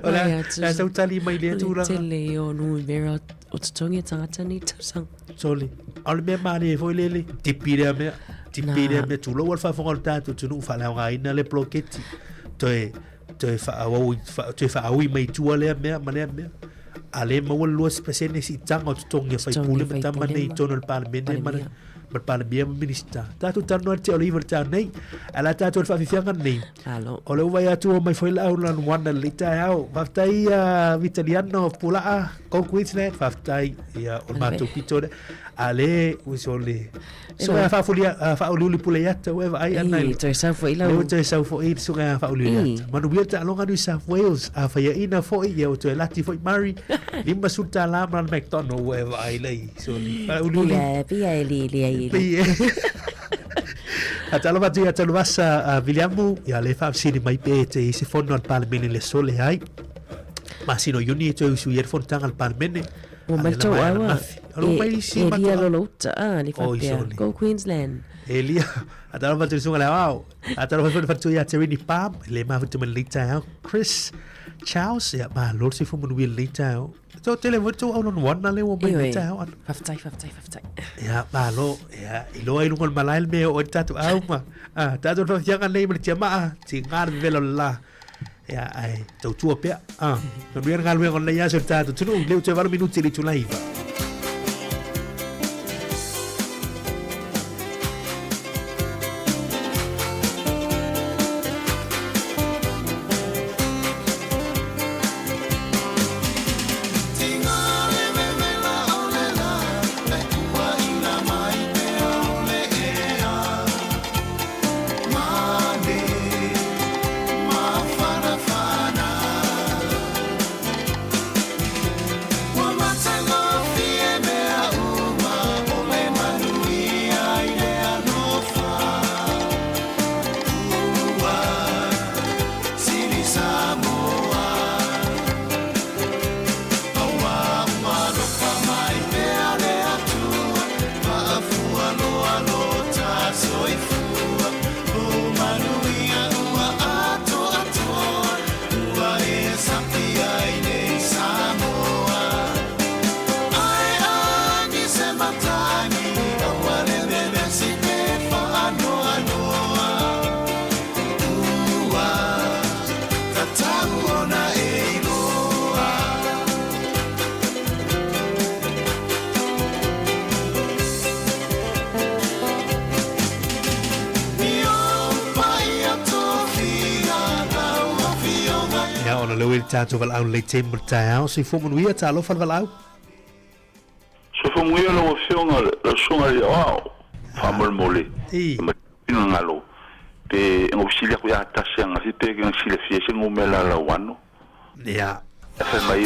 O la tau tali mai lea tūranga. Te leo nui mera o te tongi tangata ni tausang. Soli. Aole mea maani e foi lele. Tipire mea. Tipire mea tūlo wal whafonga o tatu tunu whalao ngā ina le bloketi. Te whaaui mai tua lea mea, malea mea. A le maua lua spesene si tanga o tutongi a whaipule ma tama nei tono le palemene ma palemia ma minista. Tātou tano te oliva tā nei, a la tātou whawhiwhianga nei. O le uwai atu o mai whaila au lanu wana le tai au. Whaftai Vitaliano Pulaa, Go Queensland, whaftai o mātou pitore. A le, uso le. So nga whaululi pule yata wewa ai anai. Toi South Wales. Leo toi South Wales so nga whaululi yata. Manu wia ta alonga nui South Wales. A whaia ina fwoi ia o toi lati fwoi Murray. Lima sulta lamra McDonald wewa ai lei. So ni whaululi. Pia ili. Pia. Atalo watu ia talo wasa Williamu. Ia le whaafsini mai pe te isi fono al palemene le sole hai. Masino uni toi usu ierfon tanga al palemene. O malto awa. Elia lolota ni whapea. Go Queensland. Elia. Atalo watu sunga le au. Atalo watu ia terini pam. Le ma watu man lita au. Chris Charles ya ma lor si fumu nui lita au. So tele mo to au non wana le o mai ta au. Faftai. Ya malo ya ilo ai ngon malai me o tatu au ma. Tatu no yanga nei mo chama ti ngar velo la. Ya ai tau tua pe. No bien ngal we ngon le ya so tatu tu le te valo minuti li tu laiva. Tato val au le tempo tau si fu mun wia talo fal val au so fu mun lo fionga lo songa le au famol mole ma pino ngalo te ngopsilia ku ya tasanga si te ngi sile fie se ngumela la wano ya fa mai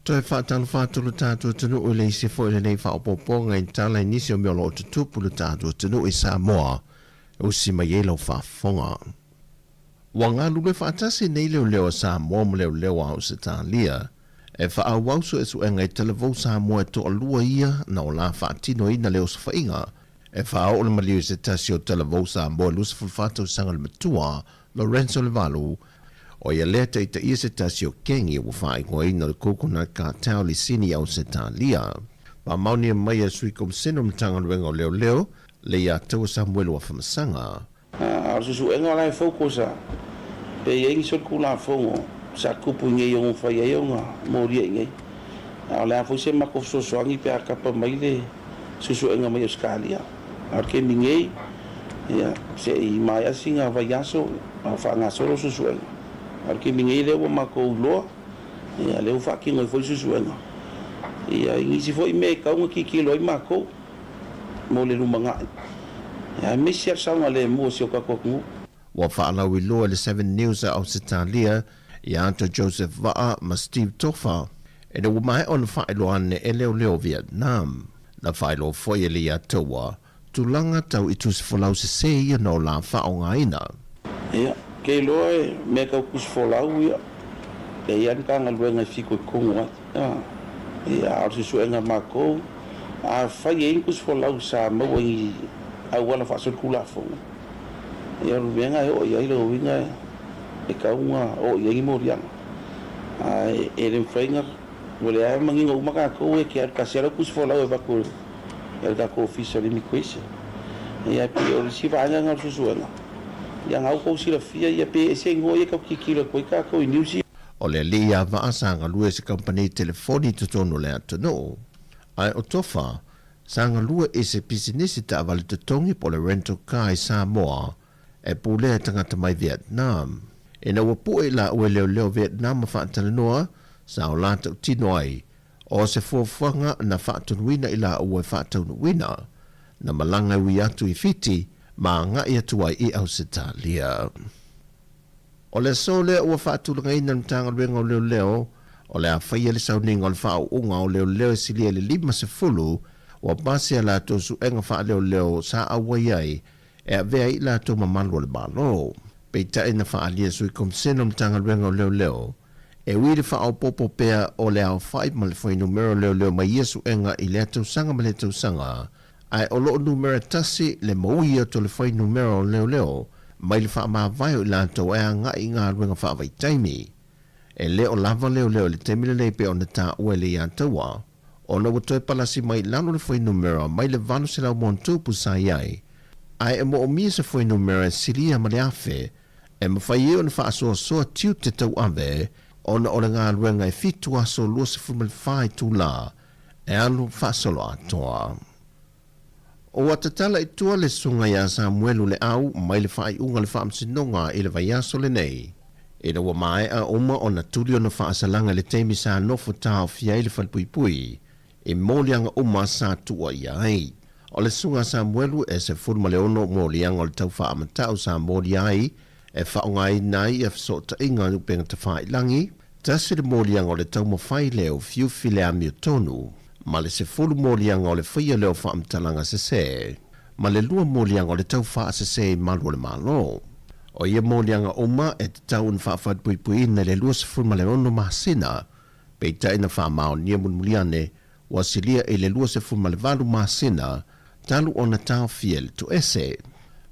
Toi whātanu whātulu tātua tunu o le isi fo i le nei whaopoponga i tala i nisi o mea lo tutupu le tātua tunu i Sāmoa o si mai e lau whafonga. Wa ngā lule whaatasi nei leo leo Sāmoa mo leo au se tālia e whaawausu e su enga i televou Sāmoa e to alua ia na o la whaatino ina leo sa whainga e whaao le maliu se tasi o televou Sāmoa lusa fulwhātau sanga le matua Lorenzo Levalu o ia lea te ita ia se tasi o kengi o whaai ngoi na le coconut ka tau li sini au se tālia. Pa mauni e mai a sui kom sino mtanga ruenga o leo le ia tau Samuel wa whamasanga. Arsusu enga lai fokusa pe yengi sot kula fongo sa kupu nge yung whai e yung mori e nge. Le a fose makof so soangi pe a kapa mai le susu enga mai o skalia. Arke mingei se i mai asinga vayaso a whanga solo susu enga. Arke mingei lewa mako uloa leo whaki ngoi foi susu enga. Ingisi foi me kaunga ki kilo i mako mo le lumangai. Mesi ar saunga le mo si o kakokungu. Wa whaalau i loa le 7 News au se tālia i anto Joseph Va'a ma Steve Tofa e na umai on whaeloane e leo Vietnam. Na whaelo foi e li atoa tulanga tau i tusi folau se se ia no la whaonga ina. Kei loa e me kau kusi folau ia e ian kanga luenga i fiko i kongu ati. Arsi suenga mako a whai e inkus folau sa maua i awala whaasot kula fonga. Ia rubenga e o ia ilo winga e kaunga o ia i morianga. E ren whainga wale ai manginga umaka kou e kia kasera kusi folau e wako e kako official mi kwese. Ia pi o risi vanga ngal susuenga. Ia ngau kou sila fia ia pe e se ngoi e kau kikila koi kako i niusi. O le lia vaasanga lua se company telefoni tutono le atano. Ai o tofa, sanga lua e se pisinisi ta avale tutongi po le rental car i Sāmoa e pule tangata mai Vietnam. E na wapu e la ue leo Vietnam ma whaatalanoa sa o lata utino ai o se fuafanga na whaatunuina i la ue whaataunuina na malanga ui atu i fiti ma nga i atu ai i au se tālia. O le sole ua whaatulanga ina mtanga ruenga o leo o le a whaia le sauninga o le whaau unga o leo e silia le 5 wa basi a la tosu enga wha leo sa awai ai e a vea i la to mamalo le balo. Peita ina wha alia sui kom seno mtanga ruenga o leo e wiri wha au popo pea o le au 5 ma le fwai numero leo mai yesu enga i le tau sanga ma le tau sanga ai o loo numero tasi le maui o to le fwai numero leo mai le wha maa vai o i la to e a nga i ngā ruenga wha vai taimi. E leo lava leo le temile le pe o na ta ue le ian taua. O na watoe palasi mai lano le fwai numero mai le vano se lau montupu sa iai. Ai e mo o mia se fwai numero silia ma le afe e mawhai e o na wha asoa soa tiu te tau ave o na o ngā ruenga e fitu aso lua se fumal whai tu la e alu wha solo atoa. O watatala i tua le sunga ia Samuelu le au mai le whai unga le wha amsinonga i le vai aso le nei. E na wa mai a oma o na tuli o na wha asalanga le teimi sa nofo tau fia i le whalpuipui. E molianga uma sa tua ia ai. O le sunga Samuelu e se furma le ono molianga o le tau wha amatau sa moli ai e whaongai nai e fsota inga upenga te whai langi. Tasi le molianga o le tau mawhai leo fiu file ami o tonu. Ma le se fulu molianga o le whaia leo wha amatalanga se se. Ma le lua molianga o le tau wha se se malu le malo. O ia molianga uma e te tau un wha whadpuipui na le lua se furma le ono mahasina. Peita ina wha mao nia munmuliane wasilia e le lua se fuma le valu masina talu o na tau fiel tu ese.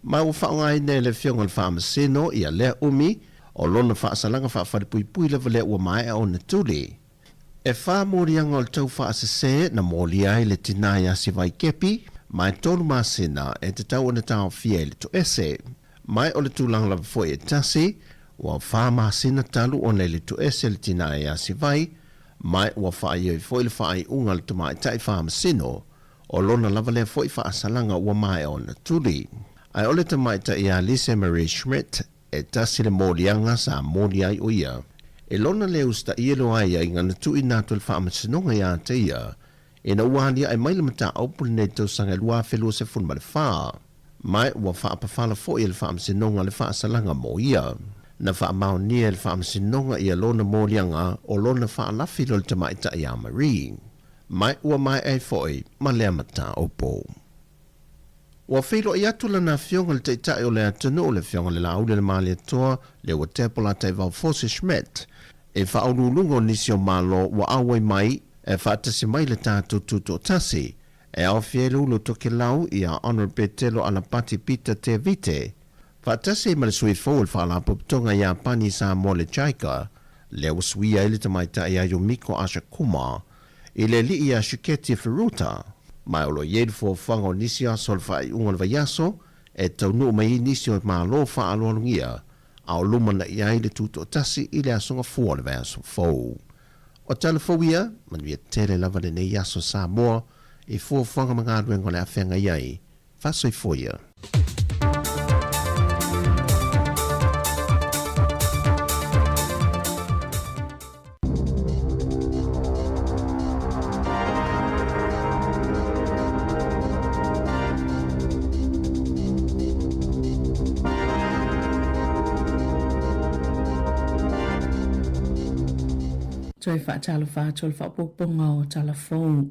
Ma ua whaongai ne le fionga le whaamasino ia lea umi o lona whaasalanga whaafadipui le vale ua mai o na tuli. E wha morianga o le tau whaasese na mori ai le tinai a sivai kepi mai tolu masina e te tau o na tau fiel tu ese. Mai o le tūlanga la foi e tasi ua wha masina talu o le tu ese le tinai a sivai mai ua whaai e foi le whaai unga le tumai tai whaamasino o lona lava le foi whaasalanga ua mai o na tuli. Ai ole tamai tai a Lisa Marie Schmidt e tasi le morianga sa mori ai o ia. E lona le usta ia lo ai ai ngana tui natu le whaamasinonga ia te ia. E na ualia ai mai le mata aupuli nei tau sanga lua whelua se funma le whaa. Mai ua whaapawhala foi le whaamasinonga le whaasalanga mo ia. na whaamaunia le whaamasinonga i alona mōlianga o lona whaalafi lo le tamaita i a Marine. Mai ua mai ai foi ma lea mata o pō. Ua whilo i atu lana fionga le teitai o le atunu o le fionga le laule le maali atoa le ua tepola te vau Fosse Schmidt e whaurulungo nisi o malo ua awai mai e whaatasi mai le tātou tuto tasi e au fielu lo toke lau i a Honorable Telo Alapati Peter Te Vite. Whaatasi ma le sui fōu le whaalapoputonga i a pani Sāmoa le Chaika le uswia ili tamaita i a Yomiko Asha Kuma i le li i a Shiketi Feruta. Mai olo yedu fo fango nisi a solfai ungal vayaso e taunu mai nisi o malo fa alolungia au lumana i le tuto tasi i le asonga fua le vayaso fou. O telefowia, manuia tele lava le ne yaso Sāmoa i fo fanga mga aduengo le afenga iai, faso i foia. Toi whaatalo whaatol whaapoponga o telefon.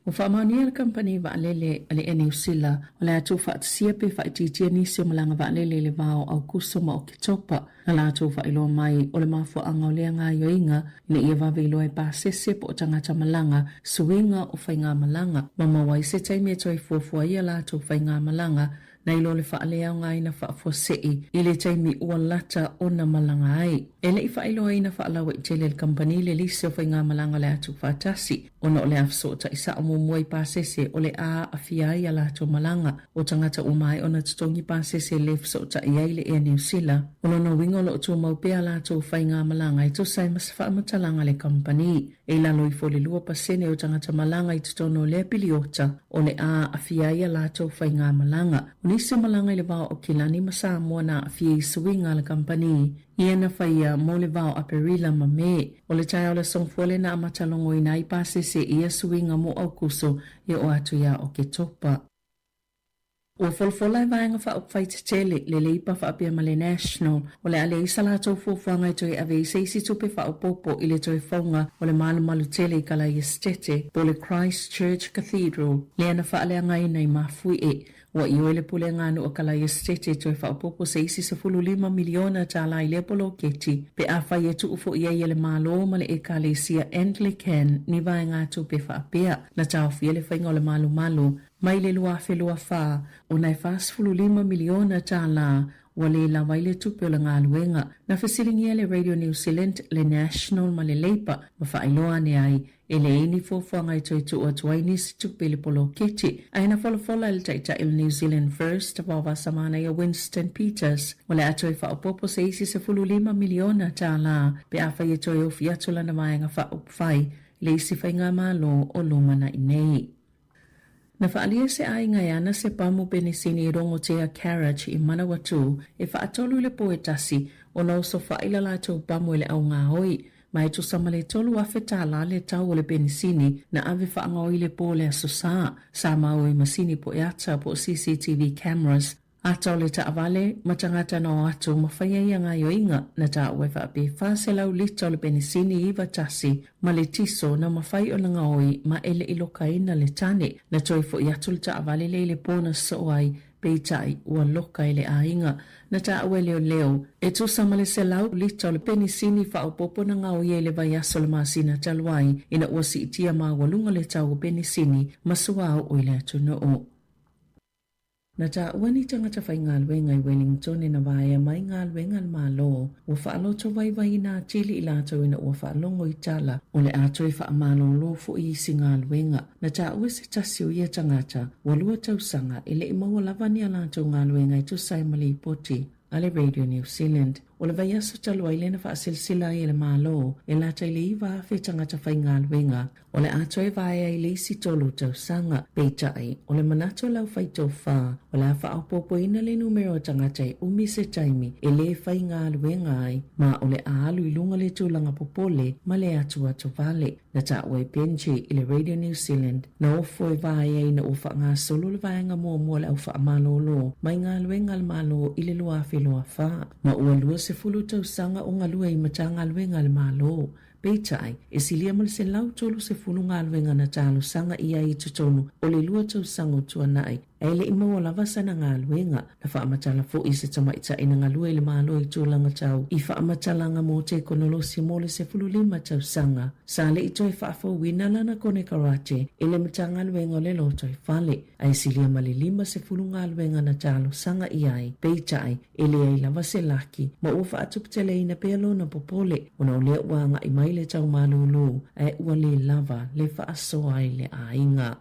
O whaamaunia le company waalele ale ene usila o le atu whaatisia pe whaititia nisi o malanga waalele le vao au kusoma o kitopa na la atu whailoa mai o le mafua anga o lea ngā yoinga ina ia wawiloa e pāsese po o tangata malanga suinga o whainga malanga. Mama wai se taimea toi fuafua ia la atu whainga malanga na ilo le whaalea o ngā ina whaafua sei i le taimi ua lata o na malanga ai. Ele i whailoa ina whaalawa i tele le company le lise o whainga malanga le atu whaatasi ona o le afsota i sa o mua i pāsese o le a awhiai a lato malanga o tangata umai o na tutongi pāsese le fsota i aile e New Zealand. Ono no wingo lo tu maupea lato whainga malanga i to sai maswha matalanga le company. E lalo i fole lua pasene o tangata malanga i tutono le piliota o le a awhiai a lato whainga malanga. Unisa malanga i le vao o kilani ma Sāmoa na awhiai suinga le company. Ia na whaia mo le vao aperila ma me. O le tai o le songfole na amatalongo i nai pāsese ia suinga mo au kuso ia o atu ia o ke topa. O folfola e vaenga wha upwhaita tele le leipa wha apia ma le national o le ale isa la tau fuwhanga i toi ave seisi tupe wha upopo i le toi whaunga o le malu tele i kala i estete po le Christchurch Cathedral le ana wha alea ngai nei mafui e wa i oele pule ngānu o kala i estete toi wha upopo seisi sa 5 miliona tala i le polo keti pe a whai e tu ufo ia i le malo ma le e kalesia Anglican ni vaenga tupe wha apia na tau fia le whainga o le malu mai le lua whelua wha o nai whas 5 miliona tala wa le la waile tupe o le ngā luenga. Na whasiringia le Radio New Zealand, le National ma le Leipa ma whaailoa ne ai e le ini fōwhanga i toi tu o tuaini si tupe le polo keti. Aina whalafola il taita il New Zealand First wawa samana i Winston Peters o le atoi whaopopo se isi se 5 miliona tala pe awhai e toi o fiatula na maenga whaopwhai le isi whainga malo o lumana i nei. Na whaalia se ainga ana se pamu penisini i rongo tea carriage i Manawatu e whaatolu le poetasi o nau so whaila la tau pamu ele au ngā hoi. Mai tu samale tolu awheta la le tau o le penisini na ave whaangoi le po le asosa. Sāmoa i masini po eata po CCTV cameras. Atau le taavale matangata no atu mawhaia ia ngā yoinga na ta uefa ape whāselau lita o le penisini i watasi ma le tiso na mawhai o langa oi ma ele ilokaina le tane na toifo i atu le taavale le pōna soai peitai ua loka ele ainga na ta ue leo e tu samale se lau lita o le penisini whaopopo na ngā oi le vai aso le masina taluai ina ua si itia maa walunga le tau o penisini masuao o ile atu no o. Na ta wani tangata whai ngā luenga i Wellington e na waia mai ngā luenga al malo ua whaaloto vai nā tili i lātou ina ua whaalongo i tala o le ato i whaamalo lofo i isi ngā luenga. Na ta ue se tasi o ia tangata ua lua tausanga i le imaua lavani a lātou ngā luenga i tu saimali i poti ale Radio New Zealand. O le vai aso talo ai lena whaasilsila i le malo e lata i le iwa awhi tangata whai ngā luenga o le ato e vai ai le isi tolu tausanga peitai o le manato lau whai tau wha o le awha aupopo ina le numero tangata i umi se taimi e le whai ngā luenga ai ma o le aalu i lunga le tūlanga popole ma le atu vale na ta ue penji i le Radio New Zealand na ofo e vai ai na ufa ngā solo le vaenga mua le au wha amalolo mai ngā luenga al malo i le lua awhi lua wha ma ua lua se fulu tausanga o ngalua I matanga luenga le malo. Peitai, e silia mal se lau tolu se fulu ngā luenga na tālu sanga ia I tutonu o le lua tausanga o tuanai. Ele ima o lava sana ngā luenga na whaamatala fo I se tamaita ina ngā lue le malo I tūlanga tau I whaamatala mo te konolosi mo le se fulu lima tausanga. Sa le I toi whaafo wina lana kone karate ele matanga luenga le lo toi whale. Ai silia mali lima se fulu ngā luenga na tālu sanga iai. Peitai, ele ai lava se laki ma ua whaatuptele ina pealo na popole ona o lea wanga I mai le tau malulu ai ua le lava le whaasoa ai le ainga.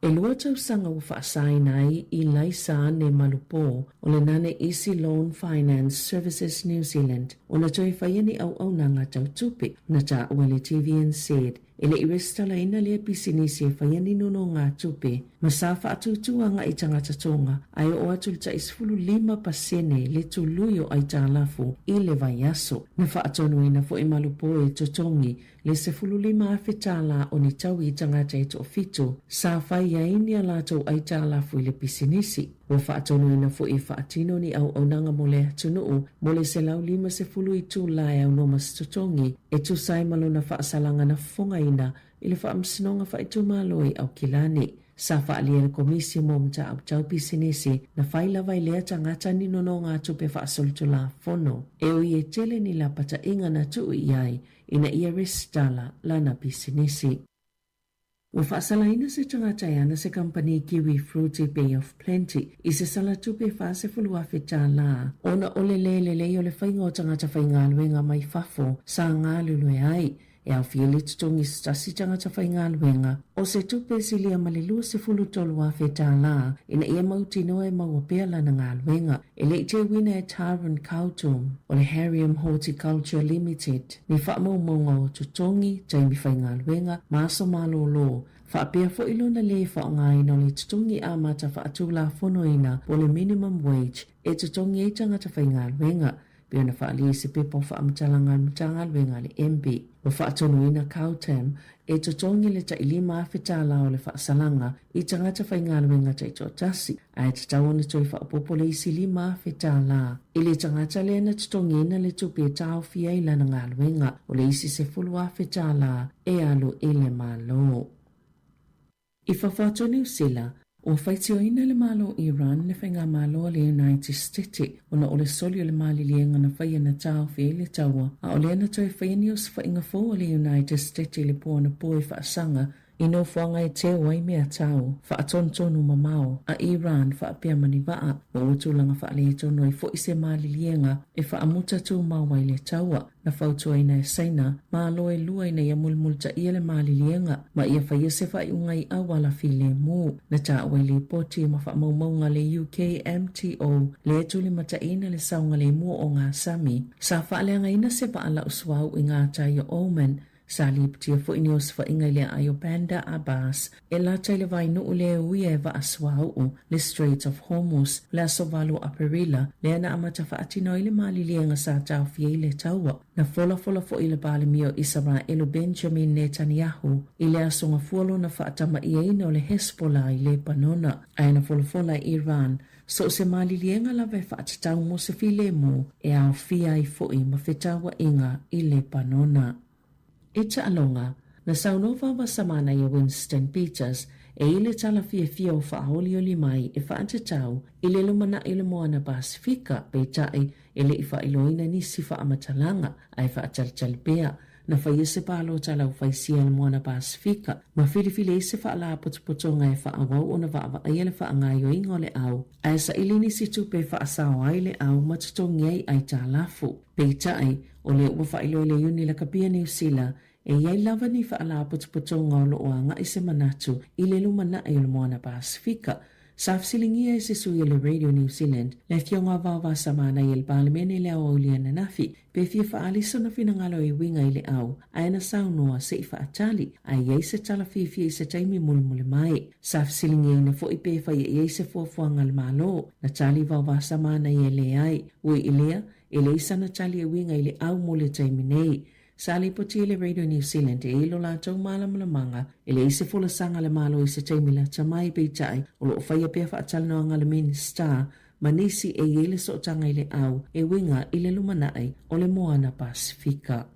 E lua tausanga ua whaasaina ai I laisa ne malupo o le nane Easy Loan Finance Services New Zealand o na toi whaiani au nanga tau tupe na ta ua le TVN said ele I restala ina le pisinisi e whaiani nuno ngā tupe ma sa whaatutuanga I tangata tonga ai o atu ta isfulu 5% le tuluio ai tā lafu I le vai aso na whaatonu ina fo I malupo e totongi le se fulu 5 awhetala o ni tau I tangata e to fito sa whai aini a lato ai tā lafu I le pisinisi o whaatonu ina fo I whaatino ni au nanga mo le atunuu mo le se lau 5 se fulu I tū lai au nomas totongi e tu sai malo na whaasalanga na fonga ina I le whaamsinonga whaitu malo I au kilani. Sa whaalia le komisi mo mta au tau pisinisi na whaila vai lea tangata ni nono ngā tupe whaasolutu la fono. E o I e tele ni la pata inga na tuu iai ina ia restala lana pisinisi. Ua whaasalaina se tangata ana se company Kiwi Fruity Bay of Plenty I se sala tupe whaase fulu awheta la. Ona ole le o le whainga o tangata whainga luenga mai fafo sa ngā lulue ai. E au whiele tutongi stasi tangata whainga luenga o se tupe silia malilua se fulu tolu awheta la ina ia mauti noa e maua pea lana ngā luenga. E le te wina e Taran Kautum o le Harrium Horticulture Limited ni whaamaumaunga o tutongi taimi whainga luenga maso malolo. Whaapea fo ilona le whaonga ina le tutongi a mata whaatula fono ina o le minimum wage e tutongi e tangata whainga luenga. Pea na whaalia se pepo whaamatanga matanga luenga le MB. O whaatonu ina Kautam e tutongi le ta ilima awhetala o le whaasalanga I tangata whainga luenga ta I tōtasi. Ai te tawana toi whaapopole isi lima awhetala. I le tangata le na tutongi ina le tupi e tau fia I lana ngā luenga o le isi se fulu awhetala e alu I le malo. I whawhatonu sila, o whaitio ina le malo Iran le whainga malo le United States ona o le soli o le mali lienga na whaia na tau whi le taua a o le ana toi whaini o sa whainga fo o le United States le po na po e whaasanga I no whanga e te wai mea tau whaatontonu mamao a Iran whaapea mani waa o utulanga whaale e tono I fo I se mali lienga e whaamuta tu mawai le taua na whautua ina e saina ma alo e lua ina ia mulmulta ia le mali lienga ma ia whaia se whai unga I awala fi le mu na taa wai le poti ma whaamaumaunga le UK MTO le etu le mata ina le saunga le mua o ngā sami sa whaaleanga ina se waala uswau I ngā tai o Oman Sali ptia fo ini o sfa inga le ayo Banda Abbas e la tai le vai no ule uia e va aswau o le Strait of Hormuz la sovalo aperila le ana amata fa atino ile mali lienga sa tau fia ile taua na fola fo ile bali mio Israel Benjamin Netanyahu ile asonga fuolo na fa atama ia ina o le Hezbollah ile panona aina fola Iran so se mali lienga la ve fa atitau mo se file mo e au fia I fo I ma fetawa inga ile panona. E ta alonga, na saunova wa samana I Winston Peters e ile tala fia o whaaholi o limai e whaantatau ile lumana ile moana Pasifika pe tae ile I whailoina nisi whaamatalanga ai whaataltalpea na whaia se palo tala u whaisia le moana Pasifika ma whilifile se whaala potopotonga e whaawau o na whaava ai le whaangaio ingo le au ai sa ili nisi tupe whaasao ai le au matutongi ai ta lafu pe tae o le ua whailo le uni la kapia New Zealand e iai lava ni whaala potopotonga o loa nga I se manatu I le lumana ai le moana Pasifika. Sa fsilingia e se sui le Radio New Zealand le fionga wawa samana I le palemene le au lia na nafi pe fia whaaliso na finangalo I winga I le au aina saunoa se I whaatali ai iai se tala fia I se taimi mulimule mai. Sa fsilingia na fo I pe whai iai se fuafuanga le malo na tali wawa samana I le ai ui ilea ele isa na tali e winga I le au mole taimi nei. Sali poti le Radio New Zealand e ilo la tau malamulamanga ele ise fula sanga le malo I se taimi la tamai peitai o lo whaia pia whaatalanoanga le minister manisi e yele so tanga ile au e winga ile lumanai o le moana Pasifika.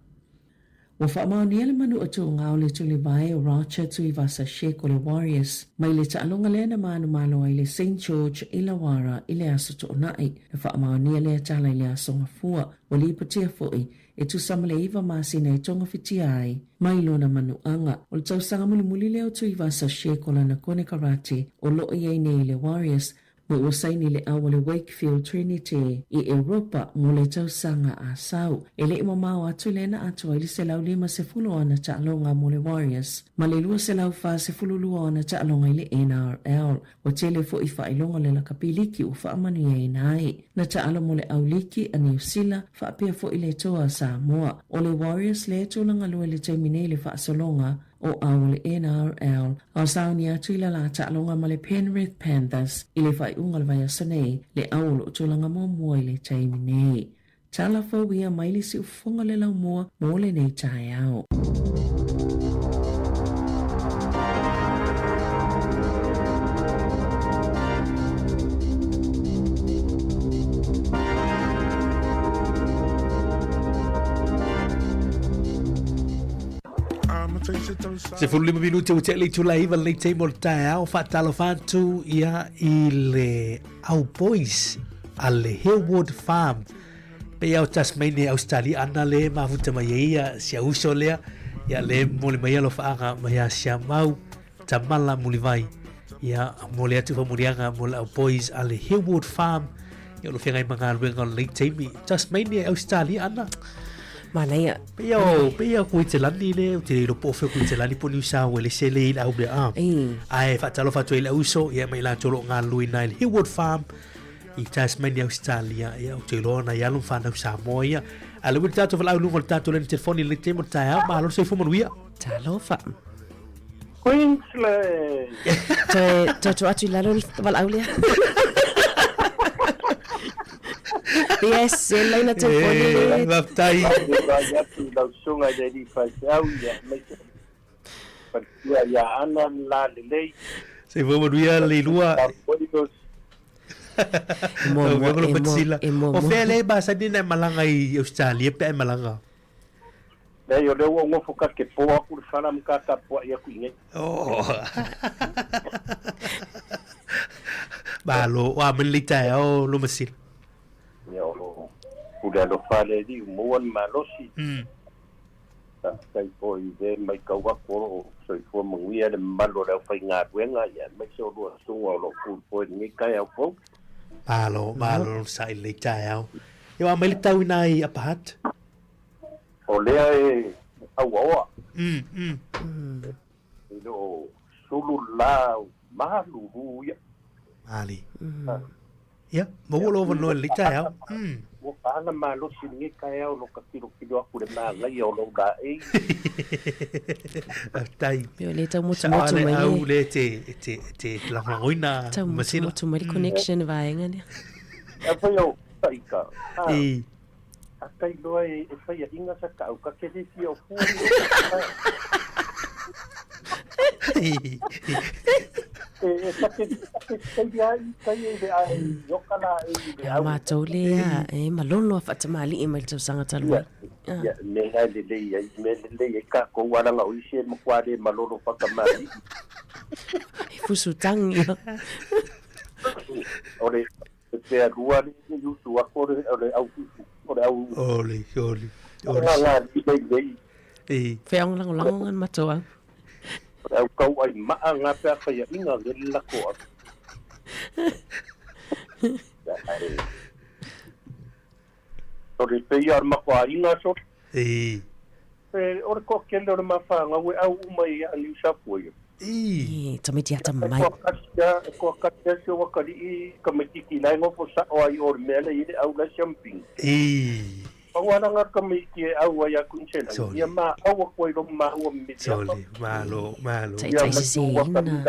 Wa whaamaoni ele manu atu o ngā ole tuli vai o Rocha tui vasa shek o le Warriors, mai le taalonga lena manu malo ai le St. George i la wara i le aso to onai, na whaamaoni ele atala i le aso ngafua, o li patia foi, e tu samale iwa masina i tonga fitia ai, mai lona manu anga, o le tausanga muli leo tui vasa shek o lana kone karate, o lo i nei le Warriors, mo ua saini le awa le Wakefield Trinity i Europa mo le tausanga a sau. E le ima mau atu lena atu ili se lau 50 ana taalonga mo le Warriors, ma le lua se lau 52 ana taalonga i le NRL, o tele fo i whailonga le la kapiliki u whaamanu e nai. Na taalo mo le auliki a New Zealand, whaapia fo i le toa Sāmoa. O le Warriors le tulanga lua le taimine le whaasolonga, o au le NRL, au sauni atu ila la taalonga ma le Penrith Panthers, i le vai unga le vai asanei, le au lo tulanga mua i le taimi nei. Tala fawia maili si ufonga le lau mua, mo le nei tai au. Se 5 minuti o te le tu laiva le te mo tae au whaatalo whātu ia i le au boys a le Hillwood Farm pe au Tasmania Australia ana le mafuta mai ia si auso lea ia le mole mai alo whaanga mai a sia mau tamala muli vai ia mole atu whamurianga mo le au boys a le Hillwood Farm ia lo whengai mga luenga le teimi Tasmania Australia ana mana ia pia ko te lani le te lo pofe ko te lani po New South Wales se le au be ai fatalo fatu ile uso ia mai la tolo nga luina le Hillwood Farm i Tasmania Australia ia o te lona ia lo fana Sāmoa ia ale wit tato vala lu ngol tato le telefoni le te mo tae ma lo se fu manuia talo fa Queensland te atu lalo vala aulia Yes, ele ainda te pone. Vai tá aí. Se vou manuia le lua. O fele basa ni na malanga i Australia pe malanga. Eu levo um focar que poa por falar um cara poa ia cuinha. Oh. Balo, wa melita o lo masil. Udah lo fale di muan malosi. Sai foi de mai kawa ko so foi manguia de malo da fai nga wenga ya mai so lo sunga lo fu foi ni kai au fo. Balo sai le tai au. Eu a mai tau nai apat. Ole e au au. Lo sulu la malu ya. Ali. Ya, mo lo no le tai au. Wo ana malo singi kai au lo katiro kilo aku de na la yo lo da e. Tai. Yo le tau mutu mai. Au le te la ngoina. Masina. Mutu mai connection vai ngani. E foi eu taika. E akai lo e fai inga sa ka ka ke si o fu. Ma tolea e malolo fa tamali e mal sanga talwa ya ne ga le ya me le ka ko wala nga o ise mo kwade malolo fa tamali fusu tangi ore te rua ni yu tu akore ore au ole la e feong lang matoa au kau ai maa ngā pēr whaia inga le lako a. Ore pei ar makua inga so. Ore ko kele ore mawhanga ue au umai a New South Wales. Tamiti ata mai. Ko katia se wakari i kamitiki lai ngofo sa o ai ore mele i le au la champing. Pangwana nga kami ki au ya kunchela. Ya ma au ko ro ma o mi. Soli, malo. Tai si ina.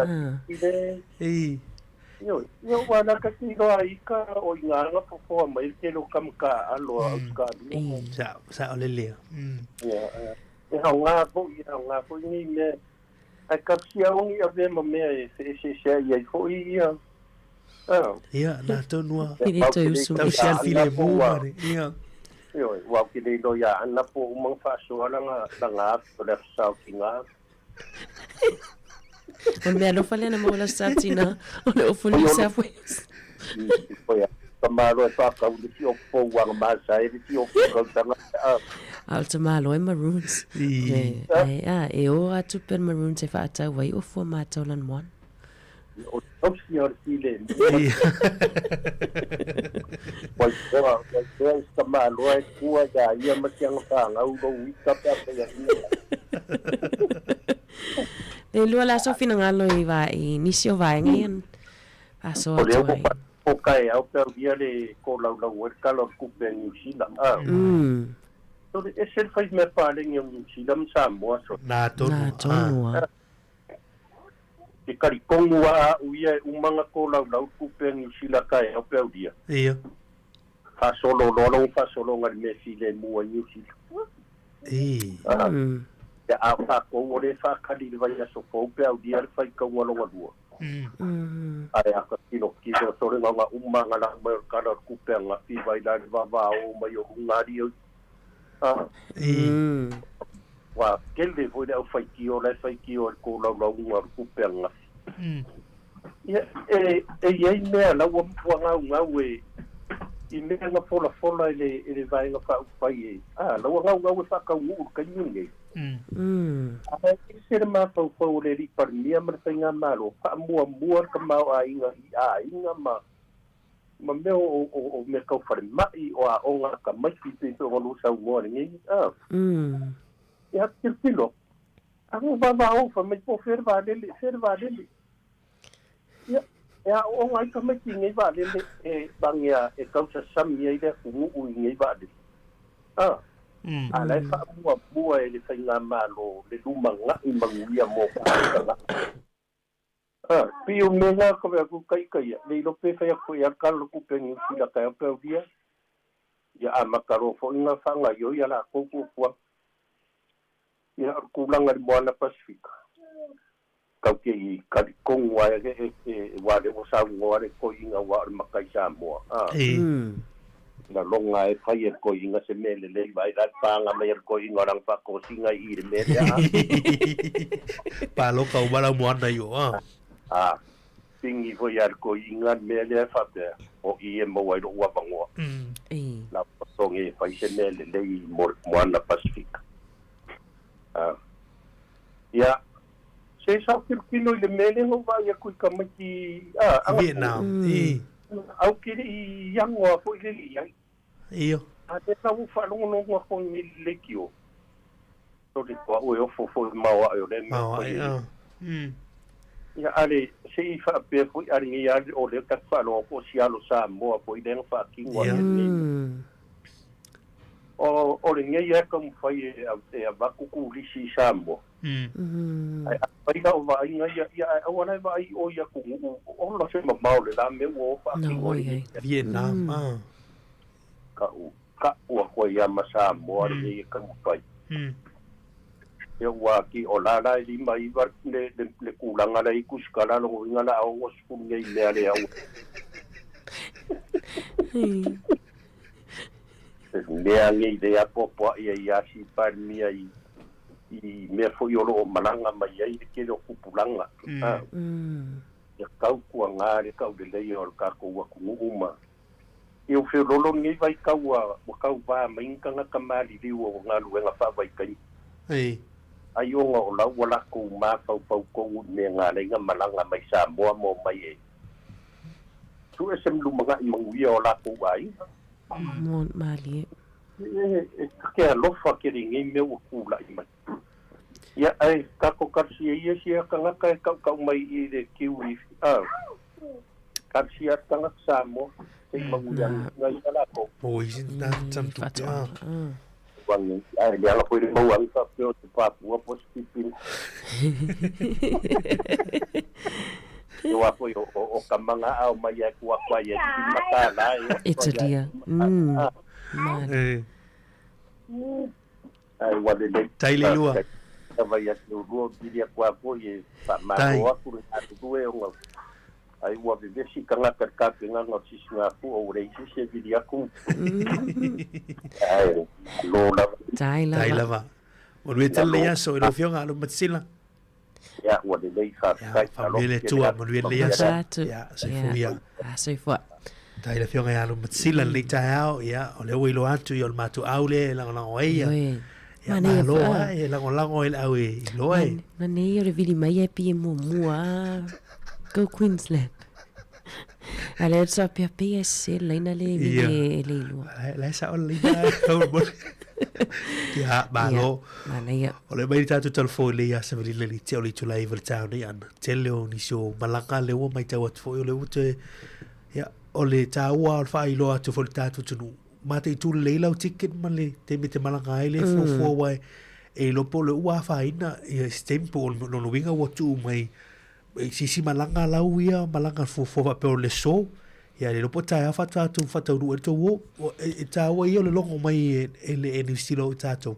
Yo wana ka ti ro ai ka o nga nga po mai ke lo kam ka alo ka. Sa ole le. Ya. E ha nga po ni me. Ai ka si au ni ave ma me se ya fo ia. Ia, nā tonua. Tau sian file mūmare. Ia. Wau ki nei do ia ana po umang whaasoa langa o le whasau ki ngā. O mea lofa lea na maula satina o le ofuli Southwest. Oia, tamaro e whakau le ti o pou wanga maasai, le ti o pou tanga. Al te malo e Maroons. E o atu pen Maroons e whaatau wai o fua mātau lan moan. O topsi o sile. Wai kua tamaro e kua ya ia matianga whanga ugo wika pia ia E lua la so fina ngalo i nisi o vaenga ian. Aso atu ai. O kai au pia via le ko lau e kalo kupe New Zealand. So e se fai me pale ngi New Zealand Samoa so. Nā tonua. E kari kongu a uia umanga ko lau kupe New Zealand kai au pia via. Ia. Fa solo ngari me file mua New Zealand. Ya apa ko ore fa kali le vai so ko pe au dia fa ka walo walo. Ai aka kilo sore nga umanga la mer kana ku pe nga fi vai la va o mai o ngari o. Wa kelde foi le fa ki o ko la nga ku pe nga. Ya e me la wo nga we I me nga fola ele vai nga fa fai la nga fa ka u ka nyunge se ma fa le ri par mia ma tenga malo fa mua ka ma inga ma me o me ka fa mai o nga ka mai ki to no sa mo ni ya kirkilo va o fa me po fer va dele ya o ngai ka me ki ngai va dele bangia e causa samia ide ku ngai va dele ala fa bua ele fa nga malo le lumanga I manguia mo pio menga ko be ku kai le lo pe fa ko ya kalo ku pe ni sila ka pe dia ya amakaro fo nga fa nga yo ya la ko ya ku langa mo na Pacific ka ke ka ko wa wa de mo sa ngo re ko inga wa makai Sāmoa na longa e fai e ko inga se mele le vai da panga me ko inga rang pa ko singa I le mele pa lo ka wala mo ana yo singi foi ar ko inga mele fa te o I e mo wai do wa bango la song e fai se mele le mo ana Pacific ya se sa kilo le mele no vai ko ka maki Vietnam au kiri yang wa foi le yang Iyo. Ate na u fa no ko ni le kio. So de ko o fo mawa yo le mawa ya ale se fa pe fu ari ngi ya o le ka fa no ko sia lo Sāmoa po I den fa ki wa o le ngi ya ko fa e ba ku ku li si Sāmoa ai ka o va ya o na va I o ya ku o lo se ma mau le la me wo fa ki wa Vietnam ka ua ko ia masa mo ari ka pai e wa ki o la I mai var le kulanga la I kuskala lo ngala o sku ngai le ale au le ngai de a popo ia si par mi ai I me fo yo lo malanga mai ai ke lo kupulanga ya kau ku ngare kau de le yo ka ko wa ku uma eu fui lolo ngai vai kau va mai kanga kamali liu nga luenga fa vai kai ai o la wala ko ma fa ko me nga le nga malanga mai Sāmoa mo mai tu esem lu manga I manguia o la ko ai mo mali ke lo fa ke ngai me o ku la I mai ya ai ka ko karsia ia sia kanga ka mai I de kiwi karsia kanga Sāmoa mangulang ngai ala ko oi na tam tu wang ai dia la poi mo wang sa pio te pa ua positif yo apo o kamanga au mai ya ku akwa ya mata la it's a dia ai wale le taile lua vai ya lu dia kwa po ye pa ma ko ku atu e o ai ua vevesi kagaka kapegaga o sisigapu ou leisi se viliaku ai lo lava tai lava o le tele ia so lo fionga lo matsila ya ua lelei faafikai famile tua mo le ia ya se fuia se fu tai le fionga ia lo matsila le tai au ya o le wilo atu i o matu aule la la ia ya ma lo ai la o el au i lo ai na nei o le vili mai e pi mo mua go Queensland ale so pia pia se leina le vili le lo la sa o le ya malo o le mai tatu telefoni le ia se vili le te o le tu lai vel town ia tele o ni so malanga le o mai tau atu o le ute ya o le taua o fai lo atu fo le tatu tunu mate tu le lau ticket male te me te malanga ai le fo wai e lo po le ua faina ia stempo no winga o tu mai si malanga lau ia malanga fo va pe le so ia le po tai fa tatu fa tau to wo e taua ia le longo mai e ni stilo tatu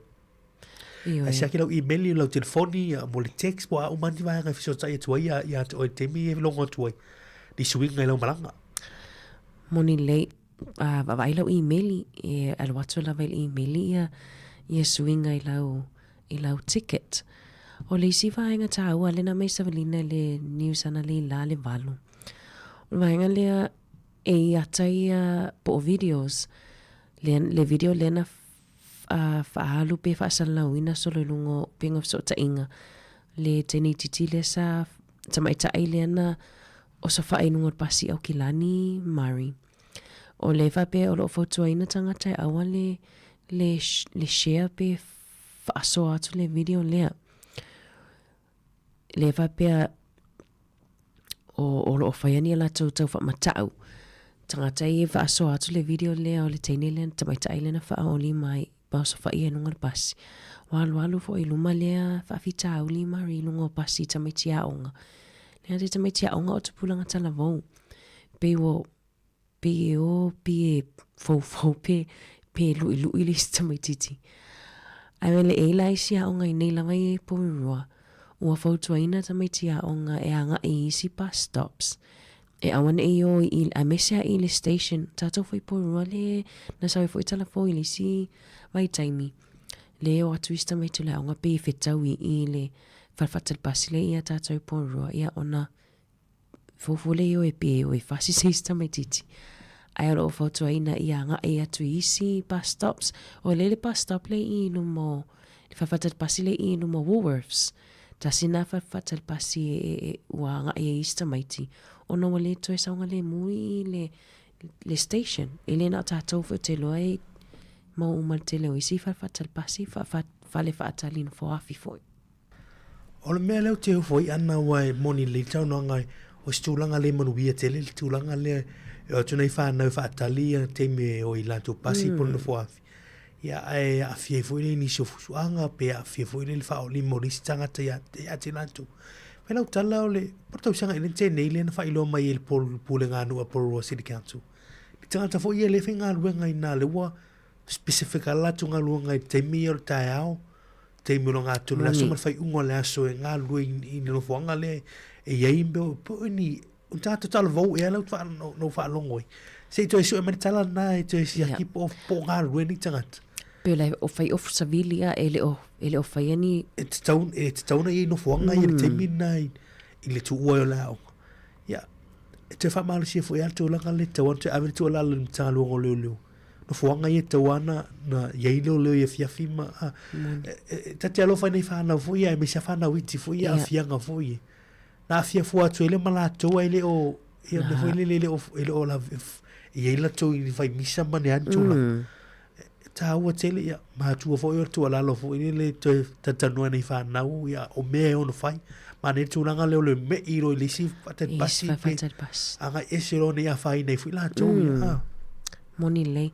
a sia ke lo email lo telefoni mo le text po o mandi vai nga fiso tai tu ia o te mi e longo tu di swinga lo malanga moni le vai lo email e al watu la vai email ia swinga i lau ticket o le si vai nga tau ale na mai savelina le news ana le la le valu o vai nga le e atai po videos le video lena faalu pe fa salawina solo lungo ping of sota inga le teni titi le sa tamai ta ilena o sa fa inungo pasi au kilani mari o le fa pe o lo foto ina tanga tai awale le share pe fa so atu le video le fa pe o lo fa yani la tau fa matau tanga tai fa so atu le video le o le teni le tamai ta ilena fa oli mai pa so fa ia nunga pasi walu fo iluma le fa fita oli mari lungo pasi tamai tia onga le tamai tia onga o tupulanga tala vo pe wo pe fo pe lu ili tamai titi ai le elai sia onga nei langa i po roa o foto ina tamai tia onga e anga e isi bus stops e awan e yo il a mesia il station tato foi po roa le na sa foi telefon ili si vai taimi le o twista mai tula onga pe fetawi ile farfatel pasile ia tato po roa ia ona fofole yo e pe o e fasi sista mai titi ai ro foto ina ia nga e atu isi bus stops o le bus stop le I no mo farfatel pasile I no mo Woolworths tasina farfatel pasi wa nga e ista mai ti ono wale to esa nga le mui le station ele na tato fo te loi mo umal te loi si farfatel pasi fale fa atalin fo afi foi o le mea leo te foi ana wai moni le tau no ngai o stulanga le manuia te le stulanga le o tunai fa na fa atalia te me o ila to pasi por no fo afi ia a fie foi ni so fuanga pe a fie foi le fa o li moristanga te ya te lantu pela o tala o le porta usanga ele te nei le na fa ilo mai el pole nganu a por city council ki tanga ta foi ele fenga luenga ina le wa specific ala tunga luenga te mi o taao te mi longa tu na so fai ungo le aso e nga lu i no fuanga le e ye imbe po ni un tato tal vo e ala fa no fa longoi se to so e tala na to si aki po nga lu ni tanga pela o fai of civilia ele o fai ni it's town e no fuanga i te mi nai i le tu o la ya te fa mal si foi alto la le te want ave tu la le talo ngo le no fuanga i te wana na ye lo ye fiafi ma ta te lo fa nei fa na foi e me se fa na witi foi a fianga foi na fia fu atu ele mala to ele o e me foi ele o la ye la to i fai misa mane antula ta ua tele ia ma tu fo yo tu ala lo fo ile te tanu nei fa na u ia o me o no fai ma ne tu langa le me i ro le si te pasi anga esero ne ia fai nei fu la to ia moni le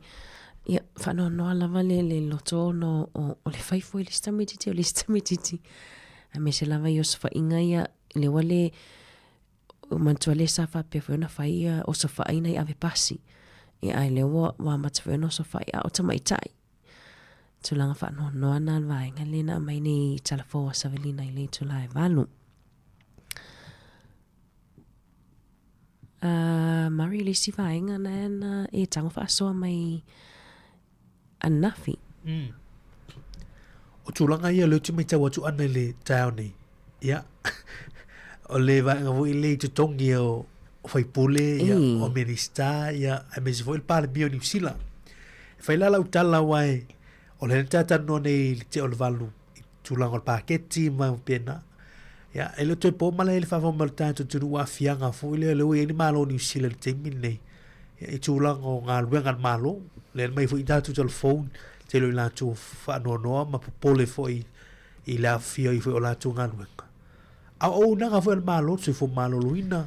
ia fa no ala vale le loto no o le fai fo le sta mititi a me se lava yo fa inga ia le wale mantuale sa fa pe fo na fai o so fa ina ave pasi e ai le wa matfeno so fai a o tamai tai tulanga fa no ana vai ngalena mai ni telefo savelina ile tulai valu Mari le si vaenga na e tango whaasoa mai anafi. O tūlanga ia leo tu mai tau atu ana le tau nei. Ia. O le vaenga vo i le tu tongi o whaipule, ia, o minista, ia, a me se fo il pāle mio New Zealand. Whailala utala wai, o le tata no nei te o le valu, tūlanga o le pāketi, mai o pena. Ia, e leo toi pō mala e le whawha mal tātou tunu a fianga, fo i leo e ni malo New Zealand te min nei. Ia, i tūlanga o ngā luenga malo, le mai fo i tātou telefone, te lo i lātou whaanoa, ma popole fo i la fia i fo o lātou ngā luenga. A o nanga fo el malo, se fo malo luina,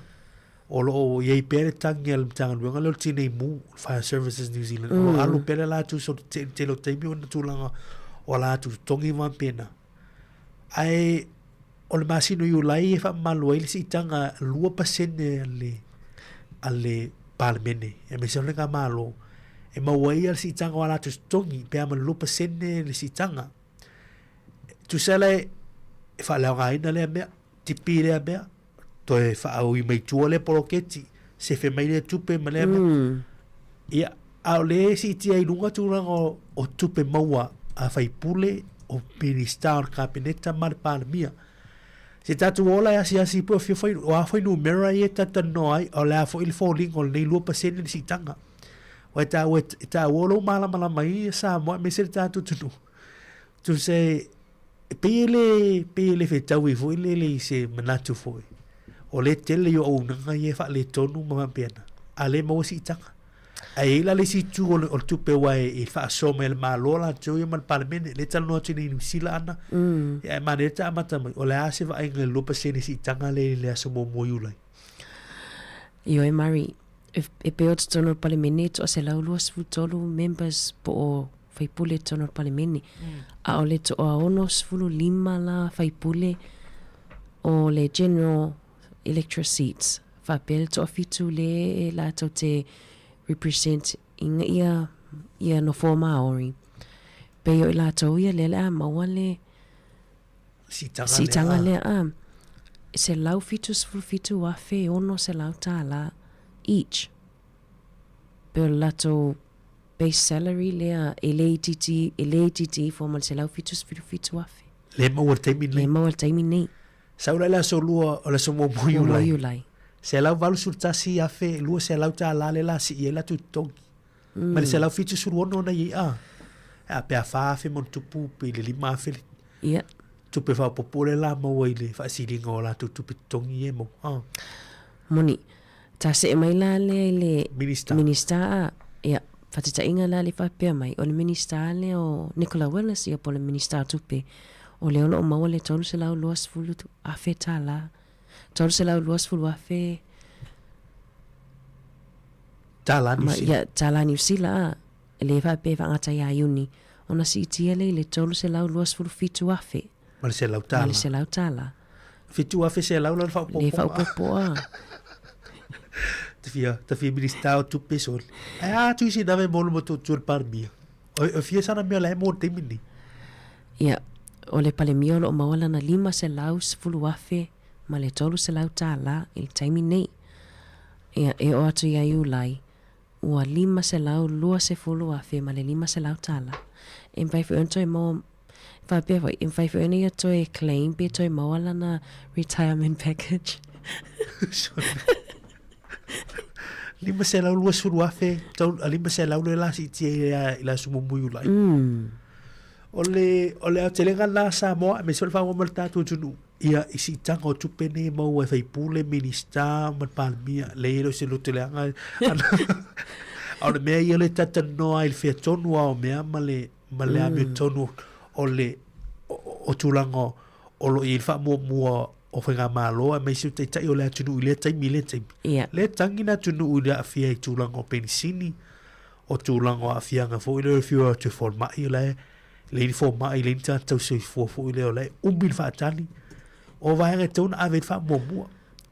o lo ye pere tangi al tanga luenga lo tine mu Fire Services New Zealand o alu pere la tu so te lo te mi ona tulanga o la tu tongi wa pena ai o le masino yu lai fa malu ele si tanga 2% ale palmene e me sone ka malo e ma wai al si tanga wala tu tongi pe ama 2% le si tanga tu sele fa la ngaina le me tipire me to e fa au i mai tua le poloketi se fe mai le tupe malema ia au le si ti ai lunga turanga o tupe maua a fai pule o minista o kabineta mal palmia se tatu ola ya si po fi fai o a fai numera e tata noi o la fo il falling o nei 2% si tanga o ta wolo mala mai Sāmoa me se tatu tu se pele fe tau i fo le se manatu foi o le tele yo o nanga ye fa le tonu ma pena ale mo si tanga ai la le si tu o tu pe wa e fa so me ma lola jo yo mal parmen le tal no tini New Zealand e ma le ta mata o le ase va ngai lo pa se si tanga le aso mo yo lai yo e mari e pe o tono parliament o se la los futolo members po fai pule tono parliament a o le to o nos fulu lima la fai pule o le general electoral seats fa pel to fitu le la to te represent inga ia no forma ori pe yo la to ia le la ma wale si tanga le se lau fitu wa fe ono se lau ta la each pe la to base salary le LATT formal se lau fitu wa fe le mo taimi nei saula la solua o la somo muyu lai se la valu sultasi a fe lu se la ta la le la si la tu tongi ma se la fitu sur wono na ia a pe a fa fe mon tupu pe le lima fe ia tu pe fa popole la mo ile fa si lingo la tu pe tongi e mo moni ta se mai la le minista ia fatita inga la le fa pe mai o le minista le o Nicola Willis ia po le minista tu pe o le ono o maua le tolu se lau luas fulu tu afe ta la tolu se lau luas fulu afe ta la New Zealand le fa pe va ngata ya uni ona si tia le tolu se lau luas fulu fitu afe ma se lau ta la fitu afe se lau la fa popo le fa popo te fia minista o tu peso tu si dave bolu mo tu par mia o fia sana mia la mo te mini ia o le pale miolo o mawala na 5 se lau fulu afe ma le tolu se lau ta la il taimi nei ia e o atu ia iu lai ua 5 se lau 2 se fulu afe ma le 5 se lau ta la e mpai fu ento e mo fa pe foi e mpai fu ene to e claim pe to e mawala na retirement package 5 se lau 2 fulu afe tau 5 se lau le la si tia la sumo muyu lai ole o telenga la Sāmoa me sol fa o malta tu tunu ia isi tango tu pene mo e fai pule minista mal palmia le se lo telenga ora me ia le tata no il fe tonu o me male a me tonu ole o tulango o lo il fa mo o fenga malo me se te tai o le tunu le tai mi le tangina tunu ida fia tulango pensini o tulango a fianga fo ile fio te forma ile le forma ile ta tau se fo ile ole bil fa tani o vai re tun ave fa mo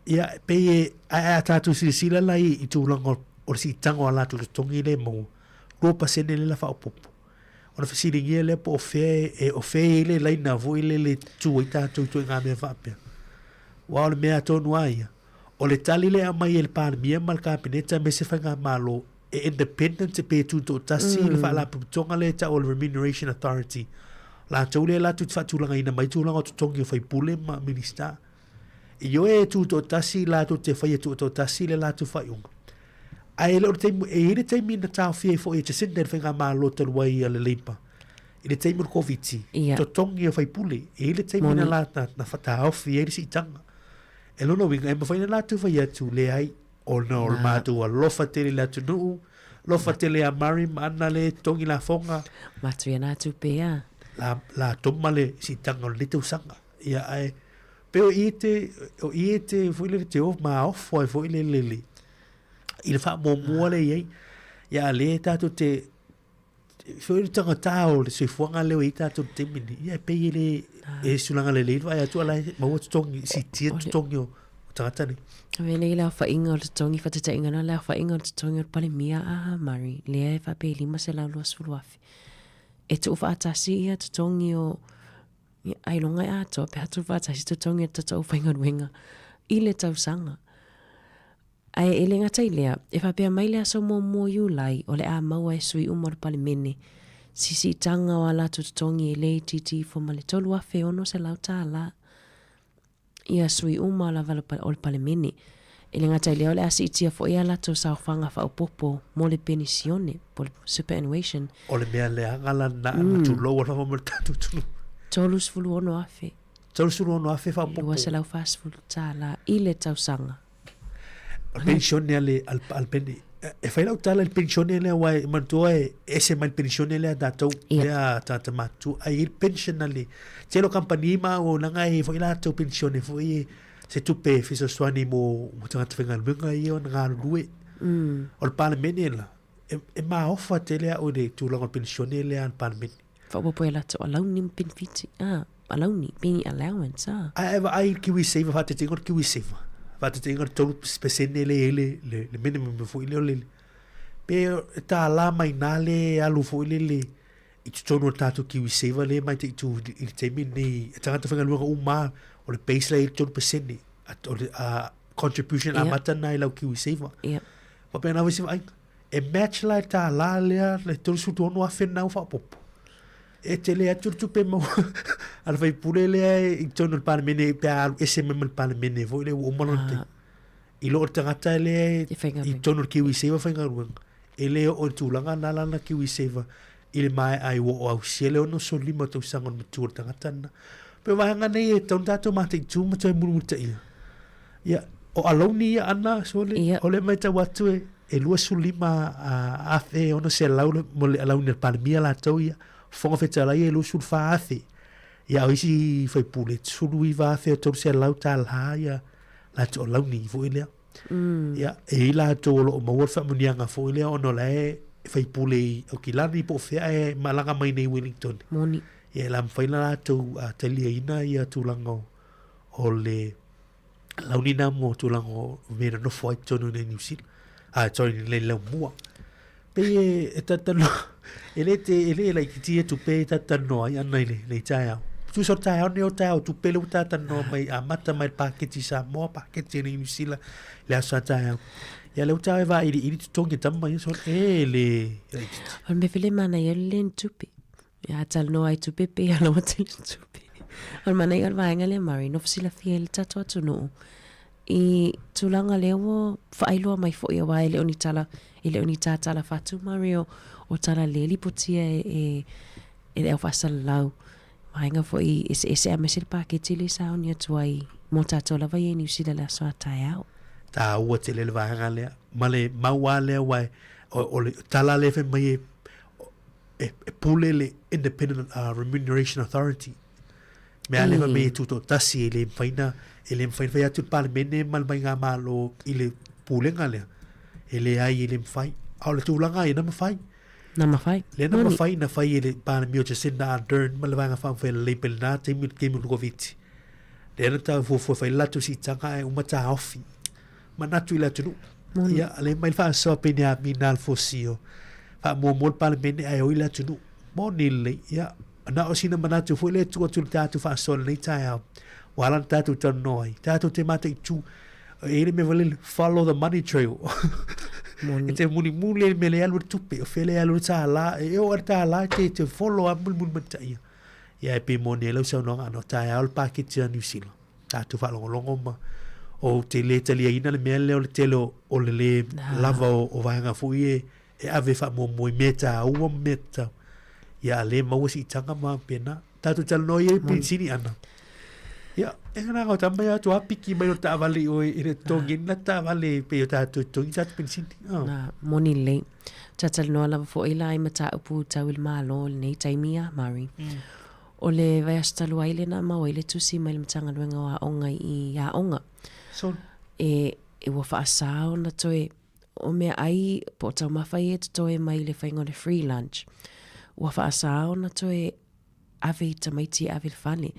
ia pe a ta tu si la lai tu lango o si tango ala tu tongi le mo ro pa se le la fa popo o fa si lingi le po fe ile lai na vo ile le tu ita tu nga me fa pe wa le me to no ai o le tali le mai el pan mia mal kabineta me se fanga malo e independent te pe tu to tasi le fa la tonga le ta o remuneration authority la tole la tu fa tu langa ina mai tu langa tu tongi fai pule ma minista io e tu to tasi la tu te fai tu to tasi le la tu fai un ai le te e le te mina ta fie fo e te sender fanga malo te wai le lepa ile te mo covid to tongi fai pule e le te mina la na fata off e si tanga e lono winga e mawhaina la tu fai atu le ai o no o mātu a lofa tele la tu nuu lofa tele a mari mana le tongi la fonga matu ia nātu pēa la toma le si tanga o lite usanga ia ai peo i te fui le te of ma ofo e fui le lele i le wha mua le iei ia le tātu te fui le tanga tāo le sui fuanga leo i tātu te mini ia pei le e sulanga le leidwa ia tu ala maua tutongi si tia tutongi o tangatani Vele i lau whainga o le tongi whatata inga na lau whainga o le tongi o le pale mia a mari lea e whape lima se lau lua sulu afi e tu whaatasi ia tutongi o ai longa e ato pe hatu whaatasi tutongi e tata o whainga ruenga i le tau sanga ai e le ngata i lea e whapea mai lea so mo yu lai o le a maua e sui umar pale mene sisi tanga o ala tutongi e le titi fo ma le tolu afe ono se lau ta la ia sui uma la vala o le pale mene e le ngata i lea o le asi itia fo ia la to sa whanga wha popo mo le penisione po le superannuation o le mea le angala na tu lo wa fa mo tatu tu tolu sfulu ono afe fa popo lua se lau fast food ta la i le tau sanga pensione al peni e fai lau tala il pensione le wai mantua e se mai pensione le dato ya tata matu ai il pensionale ce lo compagnia ma o nanga e foi la to pensione foi se tu pe fiso swani mo tanga tvenga lunga io nga lue o il parlamento la e ma offa tele o de tu lo pensione le al parlamento fa po la to alauni benefit alauni bini allowance ai ki we save fa te tingo ki we save Vate tenga tolu spesene le minimum fo ile le pe ta la mai nale alu fo ile le I tono tatu ki save le mai te tu I te mini tanga fanga luga uma o le base le 2% o le contribution a mata nai lau ki save wa pe na wisi ai e match la ta la le tolu su tono a fena fa pop e te le atu tu pe mo al fai pure le I tono il parmene pe al SM il parmene vo le o monte I lo tangata le I tono ki save fanga luga e le o tu langa nala na ki save I le mai ai wo au siele ono so lima tau sangon matur tangatana pe wahanga nei e taun tato mate I tu matai murumuta ia ia o aloni ia ana so le o le mai tau atu e lua su lima a afe ono se lau mo le alauni al panemia la tau ia fonga fetalai e lua sul fa afe ia o isi fai pule sulu I va afe o tau se lau tal ha ia la tau launi fo ilea ia e la tau o lo o mawar fa munianga fo ilea ono la fai pule o kilani po fea e malanga mai nei Wellington moni ia lam faina tu talia ina ia tulanga o le launina mo tulanga mera no foi tonu nei New Zealand sorry le la mua pe e tatano ele la kitie tu pe tatano ai ana le taia tu so taia ne o taia tu pele tatano mai a mata mai paketi Sāmoa paketi nei New Zealand le sa taia ia le uta va I tongi tama ia so le on me fele mana ia le tupi ia tal no ai tupi pe ia lo te tupi on mana ia va ngale mari no fsila fiel tato atu no I tulanga lewo failo mai fo ia wa ele oni tala fatu mario o tala leli potia e le fasal lau mainga fo I ese amesel paketi le saun ia tuai mo tato la vai New Zealand la so taiao ta ua te le vanga le male maua le wai o le tala le fe mai e pule le independent remuneration authority me ale mai tu to tasi le faina fa tu parlemene mal mai nga malo ile pule ngale ele ai ile fai au le tu langa ina me fai na ma fai le na ma fai na fai ile pa mi o te sinda dern mal vanga fa fe le pel na te mi ke mi govit le ta fo fai la tu si tanga e uma ta ofi manatu ila tunu ia ale mai fa so penia minal fosio fa mo parlemene ai o ila tunu mo nile ia na o sina manatu fo le tu ta tu fa so le taia wala ta tu tonoi ta tu te mate tu Ele me vale follow the money trail. E te muni me le alu tupe, o fele alu ta la, e o ta la te follow up mun matai. Ia e pe moni e lau sau nonga no ta e al package New Zealand. Ta tu wha longo ma. O te le tali aina le mea leo le telo o le lava o vahanga fui e ave wha mo moi meta, ua meta. Ia le maua si tanga ma pena. Tatu tala noi e pinsini ana. Ia, e ngana ngau tamba ia tu apiki mai o ta avali o e re tongin na ta avali pe o tatu tongin tatu pinsini. Na, moni le. Tatal noa lava fo ila i mata upu tawil malo nei taimia mari. O le vai astalu aile na mau ele tusi mai le matanga luenga wa onga i a onga. So, e wa whaasao na toe o mea ai po tau mawhai e toe mai le whaingo le free lunch. Wa whaasao na toe ave i tamaiti ave le whane.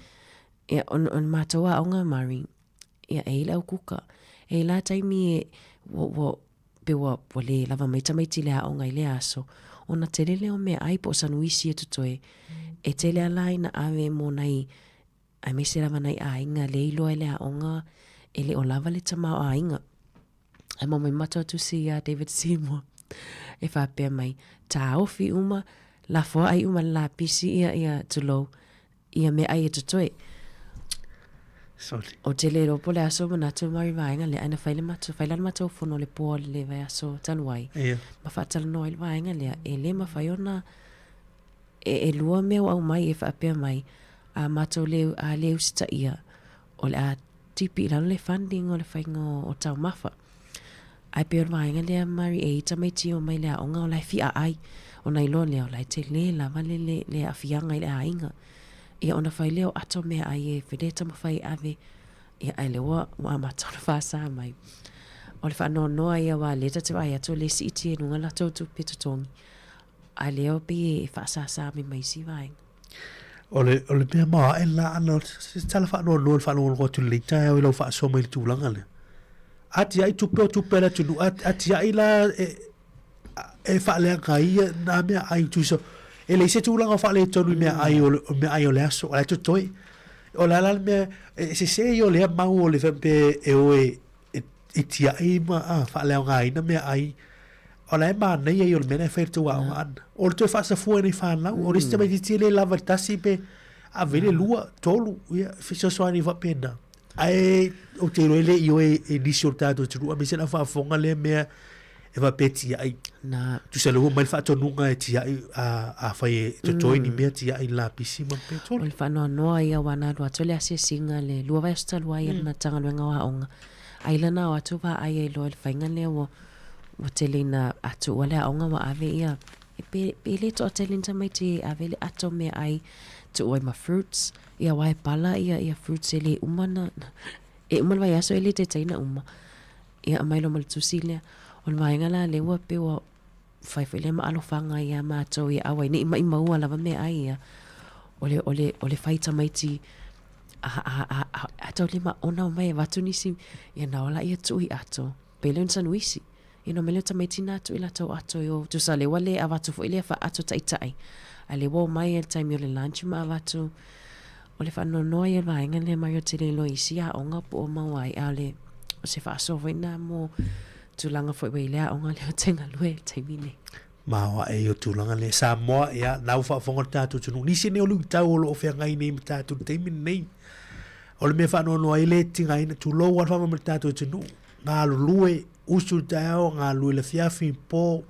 Ia on matoa onga mari. Ia e ila ukuka. E la taimi e pe wa le lava mai tamaiti le a onga i le aso. O na tele leo mea ai po sanuisi e tutoe. E tele alai na ave mo nai ai me se lava nai a inga le ilo e le a onga ele o lava le tamau a inga. Ai mo mai matua tusi a David Seymour. E whapea mai, ta ofi uma, la foa ai uma la pisi ia tulo, ia me ai e tutoe. Sorry. O te le ropo le aso manatu mari vaenga le aina whailana matua fono le poa le vai aso tanuai. Ia. Ma whaatala noa le vaenga le e le ma whaiona e lua meo au mai e whapea mai a matua leu a leu sita ia o le a tipi lano le funding o le whaingo o tau mafa. Ai pe o vaenga lea mari e ita mai tio mai lea onga o lai fia ai o nai lo lea o lai te le lava le a fianga i le a inga. Ia ona whai leo ato mea ai e whireta ma whai ave ia ai lewa wa mata ona whaasa mai. O le whanau noa ia wa leta te wai ato le si iti e nunga la tautu pito tongi. Ai leo pe e whaasa sa me mai si vaenga. O le mea maa e la ana, se tala whanau noa le whanau ngā tu leita e o ilau whaaso mai le tūlanga le. Ati ai tupe o tupe la tunu, ati ai la e whaalea ka ia na mea ai tuiso. E le se tūlanga whaale tonu mea ai o le aso, o le to toi. O le ala mea, se se i o lea mau o le whampe e o e tia ai ma whaalea ngā ina mea ai. O le maa nei ai o le mena e whairtu wa o ana. O le toi whaasa fua nei whanau, o le sita mai ti le lava tasi pe a vele lua tolu, ia, fisoswani whapena. Ai o te roele i o e nisi o tātou turu, a mese na whaafonga le mea e wa pe tia ai. Na. Tu se lua mai whaatonunga e tia ai a whai e totoi ni mea tia ai la pisi ma pe tolu. O le whanau noa ia wana lua tole asia singa le lua vai asta lua ia na tanga luenga wa onga. Ai lana o atu wa ai e loa le whainga lea wa tele na atu wale a onga wa ave ia. E pe le to tele nta mai te ave le ato mea ai tu oi ma fruits. Ia wai pala ia fruits ele umana. E umana vai aso ele te taina uma. Ia amailo mal tusilea. O le vaenga la lewa pe wa whaifele ma alofanga ia ma ato ia awai. Ne ima ua lava mea ai ia. O le whaita maiti ato le ma ona o mai e watu nisi. Ia naola ia tui ato. Pe leo nsa nuisi. Ia no meleo tamaiti na atu ila tau ato yo. Tu sa lewa le avatu fo ile fa ato taitai. A lewa o mai el time yo le lunch ma avatu. O le whanau noa ia vaenga le mai o te le lo isi a onga po o mawai a le o se whaaso waina mo tūlanga fo iwe lea onga leo tenga lue taimine. Mawa e o tūlanga le Sāmoa ia nau whaafonga tātou tunu. Nisi ne o lui tau o lo o whea ngai nei ma tātou taimine nei. O le mea whanau noa i le tinga ina tū lau ar whama ma tātou tunu. Ngā lue usu tau, ngā lue le fiafi po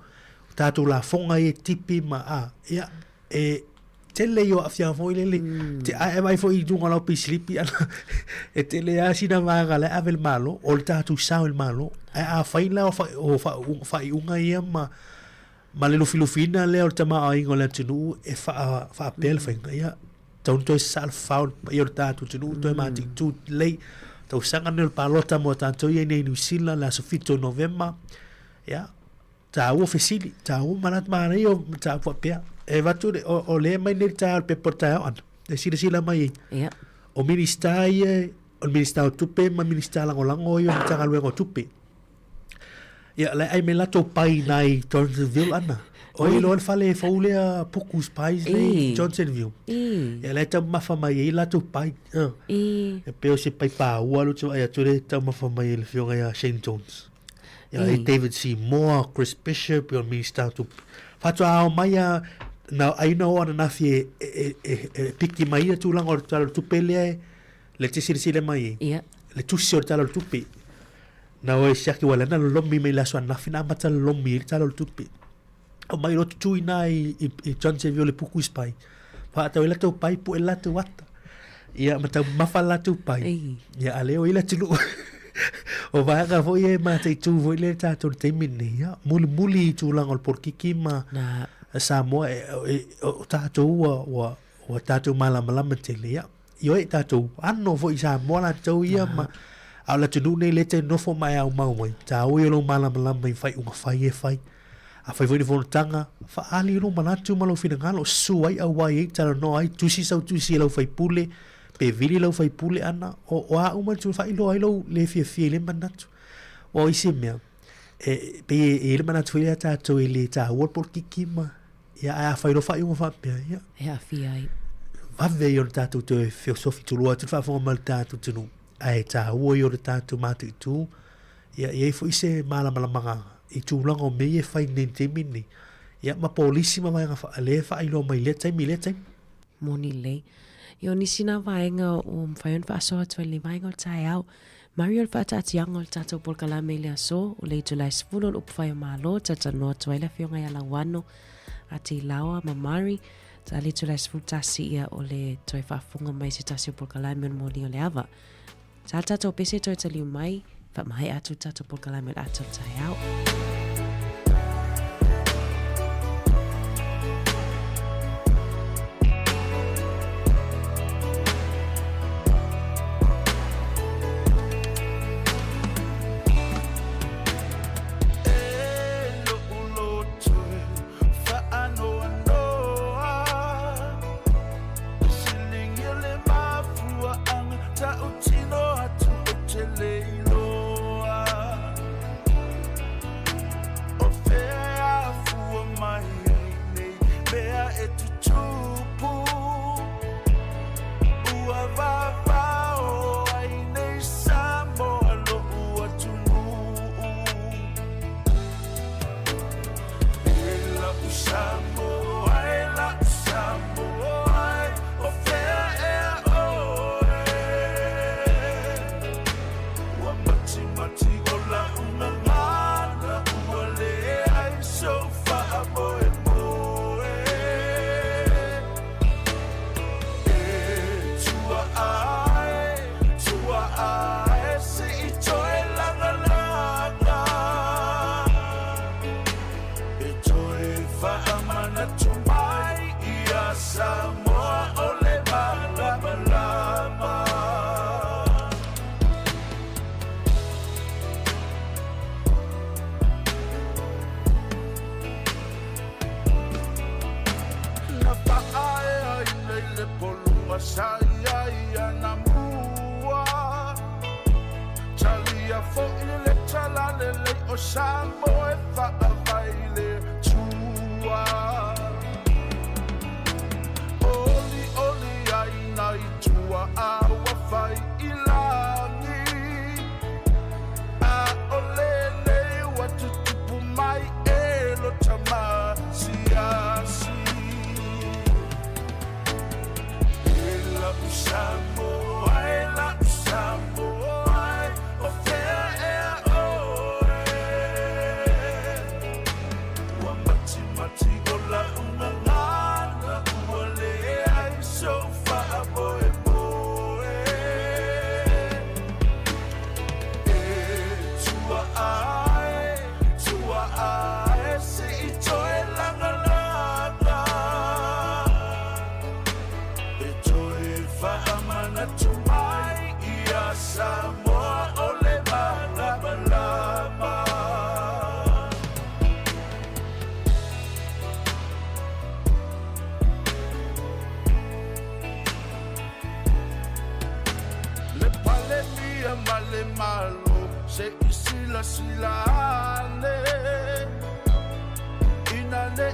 tātou la fonga e tipi ma a. Ia e tele yo afia foi lele te ai mai foi dunga la pislipi ana e tele a sina vaga le avel malo o le tatu sao el malo a fai la o fai unga ia ma le lufilufina le o tama ai ngole tunu e fa pel fai ia tonto sal faul io tatu tunu to ma tu le to sanga nel palota mo tanto ia nei New la sofito november ia ta u fesili ta u manat mare io ta fa pe e vatu o le mai nei ta pe porta an e sila mai ia o minister tupe ma minister lango io tanga luego tupe ia le ai me lato pai nai Torrensville ana O i loa fale faulea pukus pai le Johnsonville. E le tau mafa mai e la tu pai. E peo se pai pa ua lo tu ai atu le tau mafa mai le fionga ia Shane Jones. Ia e David Sāmoa, Chris Bishop, i o minister tu. Fatua ao mai a na ai no ana nafi e piki mai atu langa o talo tu pele le tisiri mai. Le tusi o talo tu pe. Na o e siaki wala na lomi me la so nafi na mata lomi talo tu pe. O mai roto tui na i Johnsonville le puku ispai. Pa atau ila tau pai pu ila tau wata. Ia matau mawhala tau pai. Ia aleo ila tulu. O vaega fo e mata i tu vo ile tatou te mini. Ia muli i tu langol porkiki ma Sāmoa o tatou o tatou malama tele. Ia io e tatou anno fo i Sāmoa la tau ia ma au la tunu nei le te nofo mai au mau mai. Tau i lo malama i fai unga fai e fai. A fai voni fono tanga fa ali no manatu malo fina ngalo suai au wai e tara no ai tusi sau tusi lau fai pule pe vili lau fai pule ana o a uma tu fai lo ai lo le fie le manatu o isi mea pe e le manatu ile ta to ile ta wor por kikima ya a fai lo fai uma fa pe ya e fie ai va ve yo ta tu te filosofi tu lo tu fa fo mal ta tu nu ai ta wo yo ta tu matu tu ya e fo ise mala manga i tūlanga o mei e whai nei te mini. Ia ma polisi ma mai ngā le whai lo mai le taimi. Moni le. Io nisi nā vaenga o mwhaion wha asoa tuai le vaenga o tai au. Mario wha tati anga o tātou polkala me le aso o le July 10 o upwhai o malo tata noa tuai le whionga ia la wano a te lawa ma Mari ta le July 10 tasi ia o le tuai whaafunga mai se tasi o polkala me o moli o le awa. Ta tātou pese tuai taliu mai fa mai atu tātou polkala me atu tai au. Sāmoa whaavaile tua. Oli ai nai tua awa whai ilangi. A olele watu tupu mai e lo tama siasi. Ela Sāmoa, ela Sāmoa, o fea e Sāmoa o le malama. Le pale mia male malo se isila silane. Inane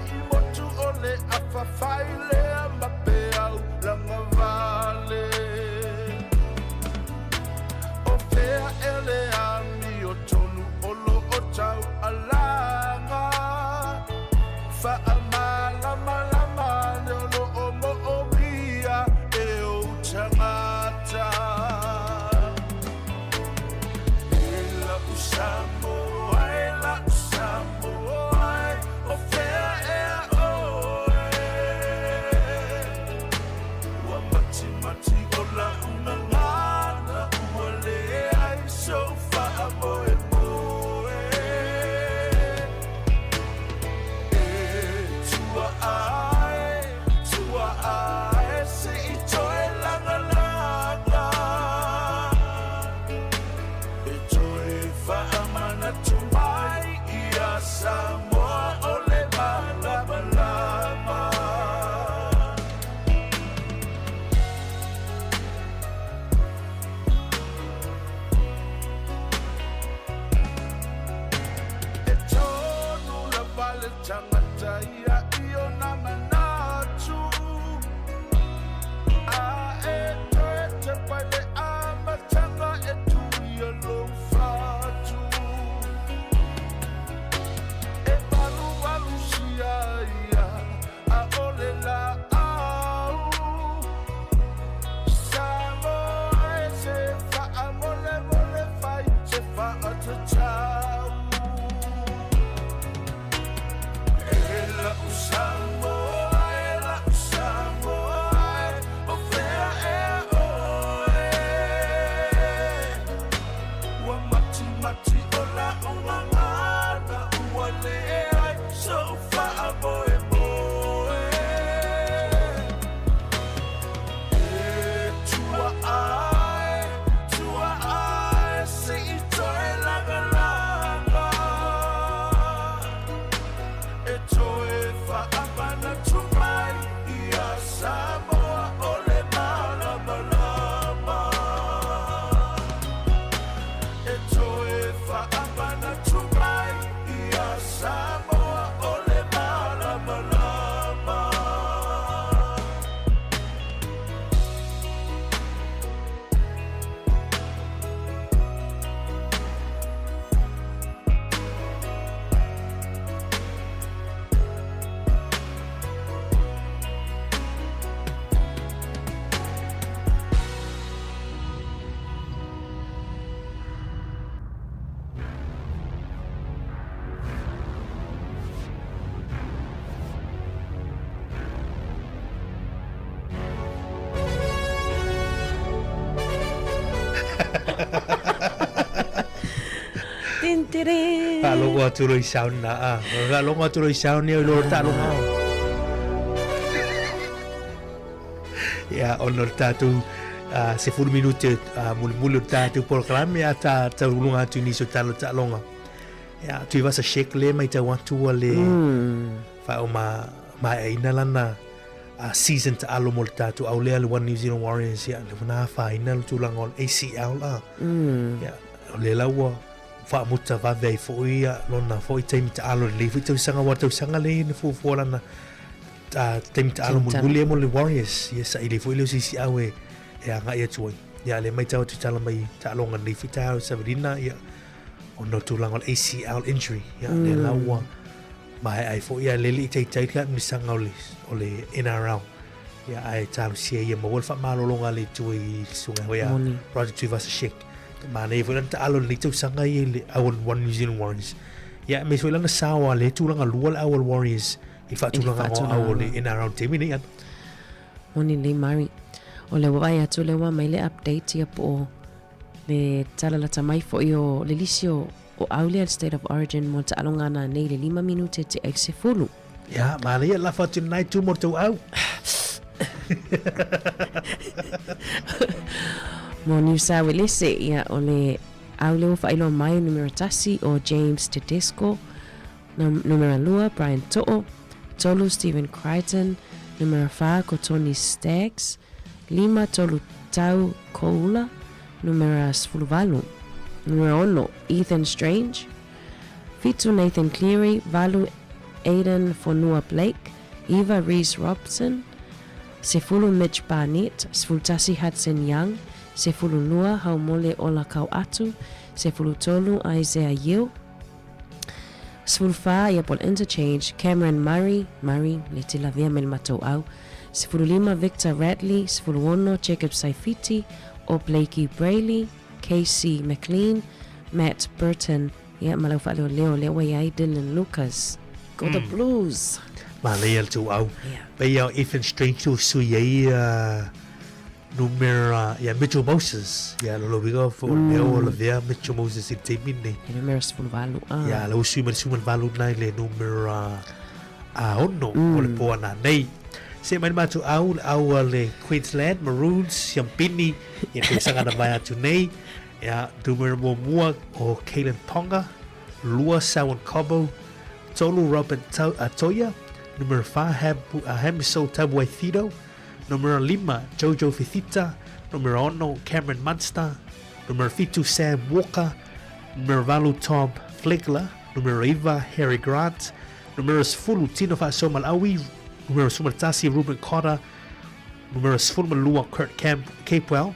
Ta longo atu roi sauna a. Ga longo atu roi sauna o lo ta longo. Ya onor tatu se furu minute mulu tatu programa ya ta lunga tu ni so talo ta longa. Ya tu vas a shake le mai ta want to le. Fa o ma ina lana season ta alo mo tatu au le One New Zealand Warriors ya le na final tu langol ACL la. Ya le lawa fa muta va vei foi lona foi time ta alo le fi tu sanga wa tu sanga le ni fu lana time ta alo mo le Warriors yes ile foi le si awe ya nga ya tuoi ya le mai tau tu tala mai ta longa ni fi ta Sabrina ya ono tu langol ACL injury ya le lawa mai ai foi ya le li tai ka mi sanga ole NRL ya ai tau sia ya mo fa malo longa le tuoi sunga ya project tu va se shake mana e foi ta alo le tu sanga ye le One New Zealand Warriors ya me foi lana Sāmoa le tu langa lual our Warriors i fa tu langa o le NRL team ni an moni le mari o le wai atu le wa mai le update ia po le talalata mai fo io le lisio o Aulia State of Origin mo ta alongana nei le 5 minute te exe fulu ya mana ia la fa tu nai tu mo tu au mo New South Wales ia o le Aulia fa ilo mai numero tasi o James Tedesco numero 2 Brian To'o Tolu Stephen Crichton numero 5 ko Tony Staggs 5 Tolu Tau Koula numero 10 numero 1 Ethan Strange Fitu Nathan Cleary Valu Aiden Fonua Blake Eva Reese Robson, Sefulu Mitch Barnett, Sfultasi Hudson Young, Sefulu Lua Haumole Ola Kau Atu, Sefulu Tolu Isaiah Yill, Sfulfa Yapol Interchange, Cameron Murray, Letila Via Melmato Au, Sefulu Lima Victor Radley, Sefulu Wono Jacob Saifiti, O Blakey Brayley, KC McLean, Matt Burton, Malafa Leo Dylan Lucas. Go the Blues. Malay tu au. Bây even strange to sui numero Mitchell Moses. Lo bigo for Leo Olivia Mitchell Moses in Timini. Numero Valu. Lo suman valu nai le numero ono o le poana nei. Se mai matu au le Queensland Maroons Siampini ia pesanga na vai atu nei. Numero mua o Kalen Ponga, Lua Sawan Cobo, Tolu Robert Toya, numero 5 Hamiso Tabuaithido, numero 5 Jojo Fithita, numero 1 Cameron Munster, numero 2 Sam Walker, numero 4 Tom Flegler, numero 5 Harry Grant, numero 10 Tino Faso Malawi, numero 11 Ruben Cotter, numero 10 Kurt Capewell,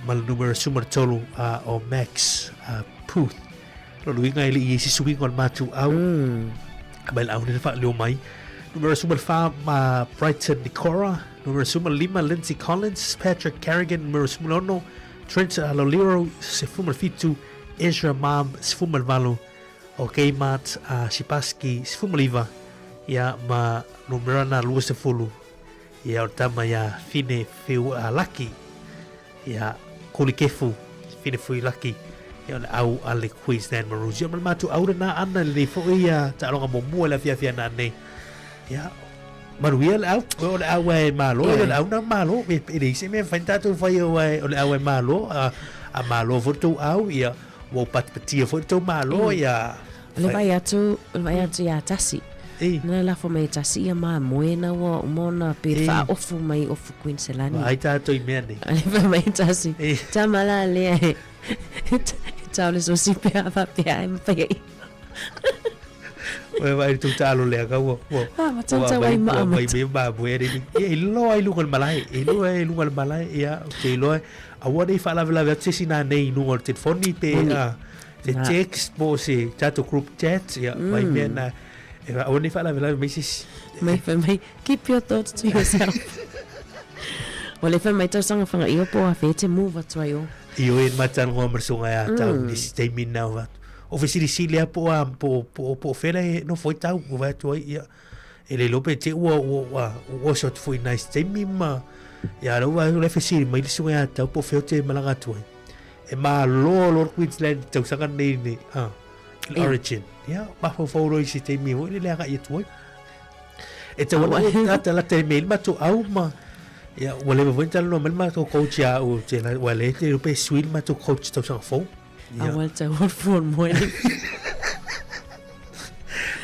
mal numero 13 o Max Puth. Lalu ingai li si suwing on matu au. Kabel au ni fa leo mai. Numero 5 Brighton Nicora, numero 5 Lindsay Collins, Patrick Carrigan, numero 9 Trent Loliro, sefumar fitu Ezra Mam, sefumar valu o Keimat Shipaski, sefumar liva. Ma numero na lua sefulu. O tama fine fiu laki. Kulikefu fine fiu laki. Au ale Queensland Maroons. Ia matu au na ana le fo ia ta longa mo la fia na nei. Maruia au o le au e malo, o le au na malo, e se me fanta tu fai o le au e malo, a malo foto au ia o patpatia foto malo ia. Le vai atu ia tasi. Na la fo mai tasi ia ma moena wa mona pe fa ofu mai ofu Queensland. Ai ta to i me nei. Ale mai tasi. Tamala le Tau le so si pea va pea em pea. Vai tu talo le ka wo. Matanta wai ma. Vai be ba buere ni. E lo ai lungal malai. E lo ai lungal malai ia te lo a wori fa la vela tesi na nei no or telefoni pe te text bo se chato group chat ia vai me na a wori fa la vela message. Mai keep your thoughts to yourself. Wale fa mai tau sanga fanga io po a fete move at wayo. Io in matan ngo mersunga ya tau ni stay now wat. Ofisiri silia po fere no foi tau va tu ia. Ele lope te o shot foi nice stay ma. Ya lo va le fesiri mai sunga tau po fete malanga tu. E ma lo Queensland tau sanga nei origin. Ya ba fo ro isi te mi o le ga ia tu. E te wala ta la te mail ma tu au ma. Ya, wale mo vinta no mal ma to coach ya o te na wale te pe swil ma to coach to sang fo. Awal ta hor for mo ni.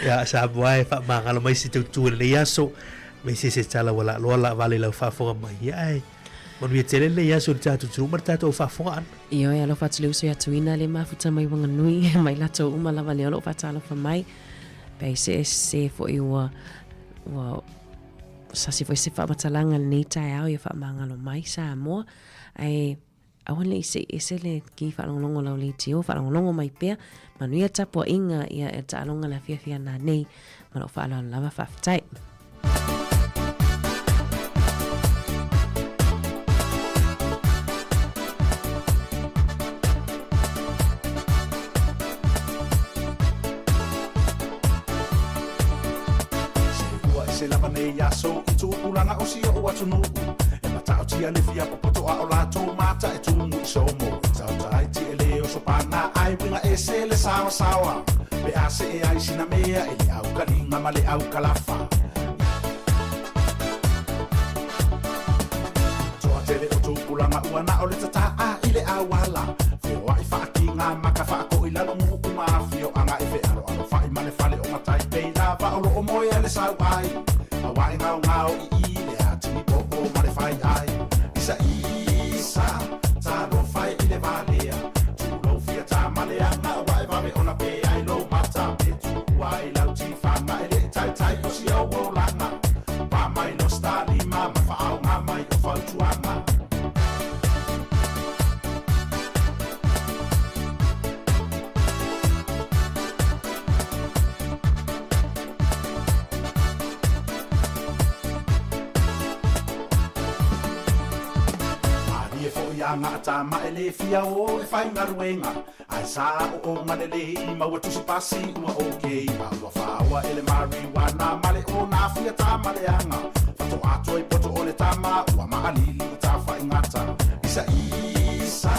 Ya sa boy fa ma ngalo mai si tu le ya so me se tala wala vale la fa fo mai ya ai. Mon vi tele le ya so ta tu marta to fa fo an. Io ya lo fa tlu so ya tuina le ma futa mai wanga nui mai la to uma la vale lo fa tala fa mai. Pe se fo i wa sa si foi se fa matalanga nei tai au ia fa mangalo mai Sāmoa ai awan le se le ki fa longo la le tio fa longo mai pe manuia tapo inga ia e ta longa la fia na nei ma lo fa la lava fa tai se lava nei aso i tu ulanga o si o atu no e mata o tia le fia poto a o la to mata e tu mu so mo tau tai ti le o so pana ai winga e se le sawa be a se e ai sina mea e le au kalinga ma le au kalafa to a tele o tu ulanga uana o le tata a i le awala fe o ai fa kinga maka fa ko i la no mu kuma fio anga e fe alo fa i mane fale o matai pe lava o lo mo ya le sawai awai ngau i le ati ni popo mare fai ai isa ta lo fai i le valea tu lo fia ta male anga wai va me ona pe ai lo mata pe tu wai la ti fa ma le tai o si o lana anga ta ma ele fia o e fai ngaruenga ai sa o manele I ma watu si pasi ua okay ma ua fawa ele marijuana male o na fia ta male anga fato ato I poto o le tama ua ma alili ta fai ngata isa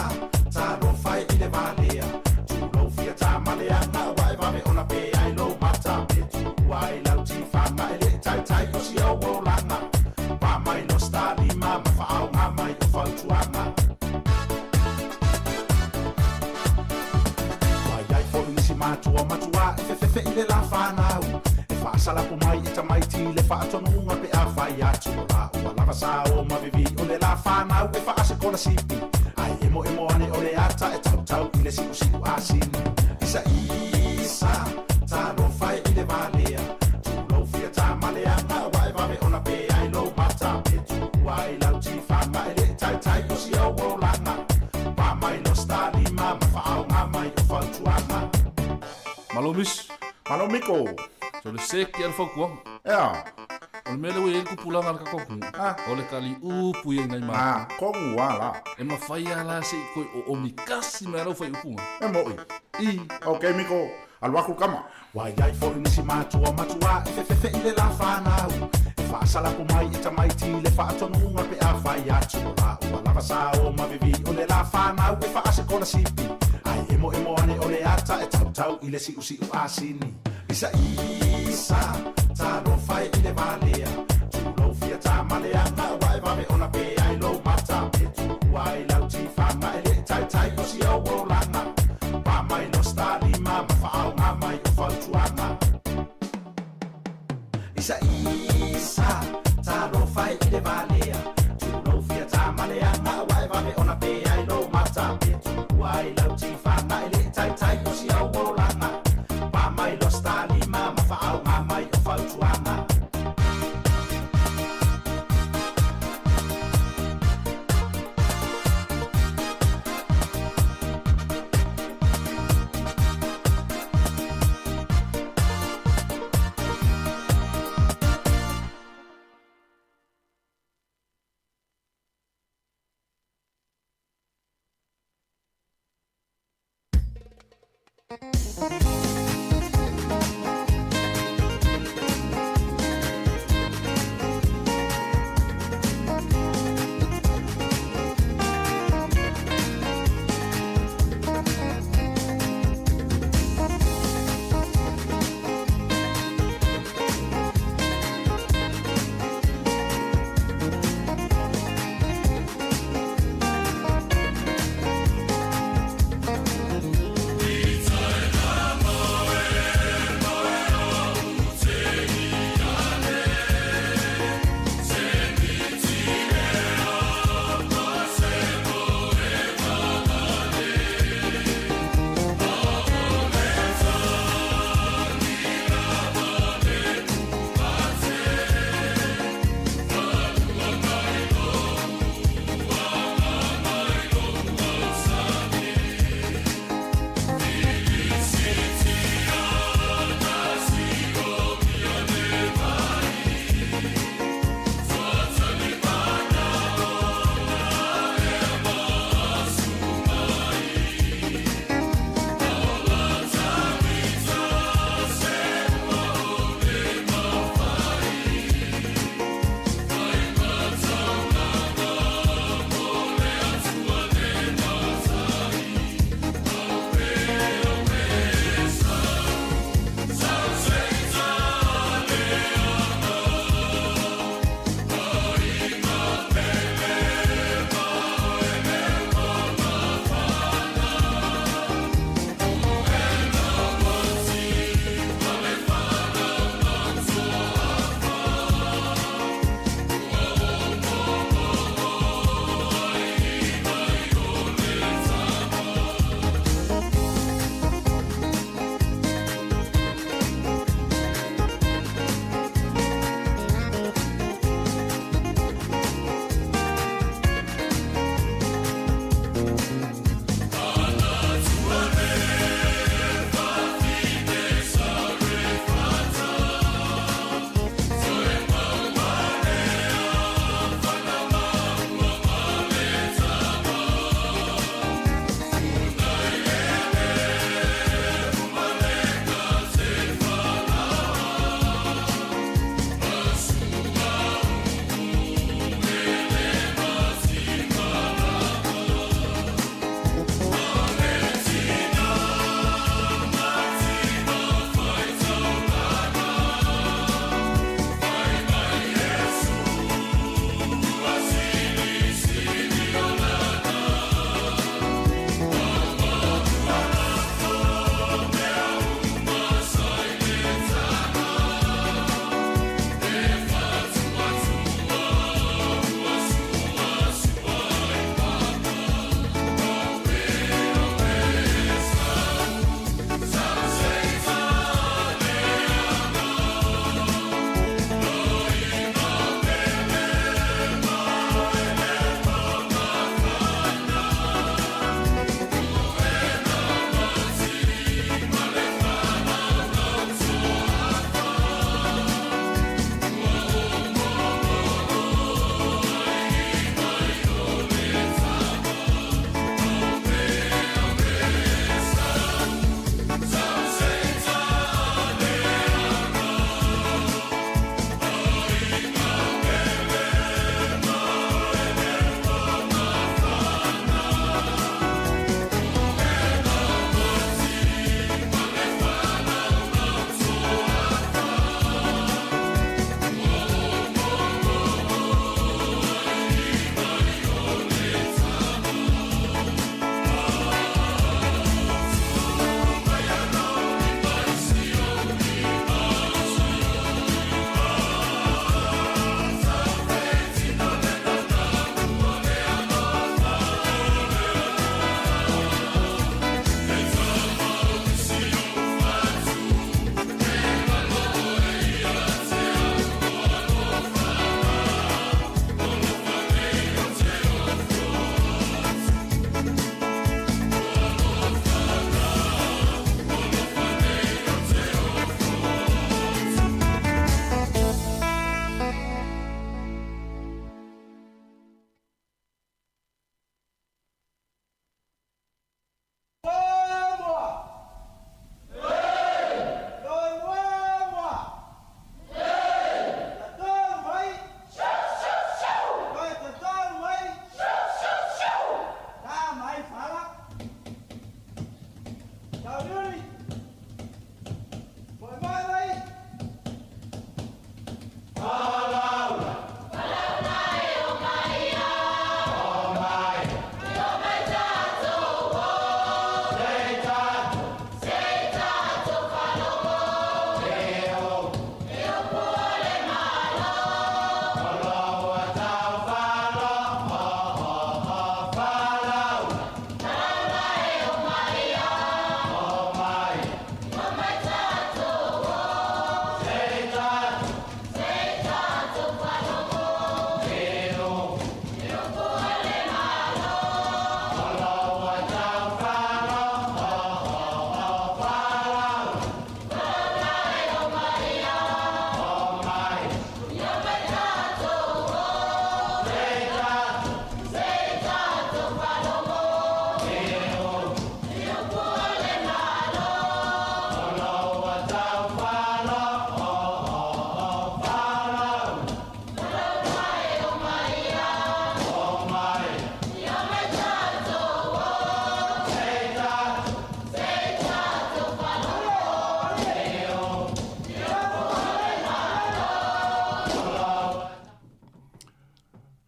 ta ro fai I le valea tu lo fia ta male anga wai vame ona pe ai lo mata pe tu wai lau ti fanga ele tai o si o langa pa mai no sta di ma fa au nga mai o fa tuanga wai ai fo ni si matua fe I le la fanau e fa sala po mai ta mai ti le fa tonu nga pe a fa ya tu la o la sa o ma vivi o le la fanau e fa se kola sipi ai emo ane o le ata e tau I le si asini isa ta no fai I le valea tu lo fia ta malea na wai va me ona pe ai lo mata pe tu wai lau ti fa ma ele tai o si o lana pa mai no sta di ma fa au nga mai o fa tuanga Malomiko so le seki al fokua ea o mele we ku pulanga ka koku o le kali upu ye ngai ma kongu wala e ma fai ala se ko o mikasi me ro fai upunga e moi okay Miko al waku kama wai ai fo ni si matua fe I le la fanau e fa sala po mai ta mai ti le fa tonu nga pe a fa ya tu la o la sa o ma vivi o le la fanau e fa se kola sipi ai emo ane o le ata e tau I le si asini isa ta no fai I le valea tu lo fia ta malea na wai va me ona pe ai lo mata pe tu wai lau ti fanga ele tai o si o lana pa mai no sta di ma fa au nga mai o fa tuanga isa ta no fai I le valea tu lo fia ta malea na wai va me ona pe ai lo mata pe tu wai lau ti fanga ele tai o si o lana pa mai lo sta di ma fa au nga mai o fa tuanga It's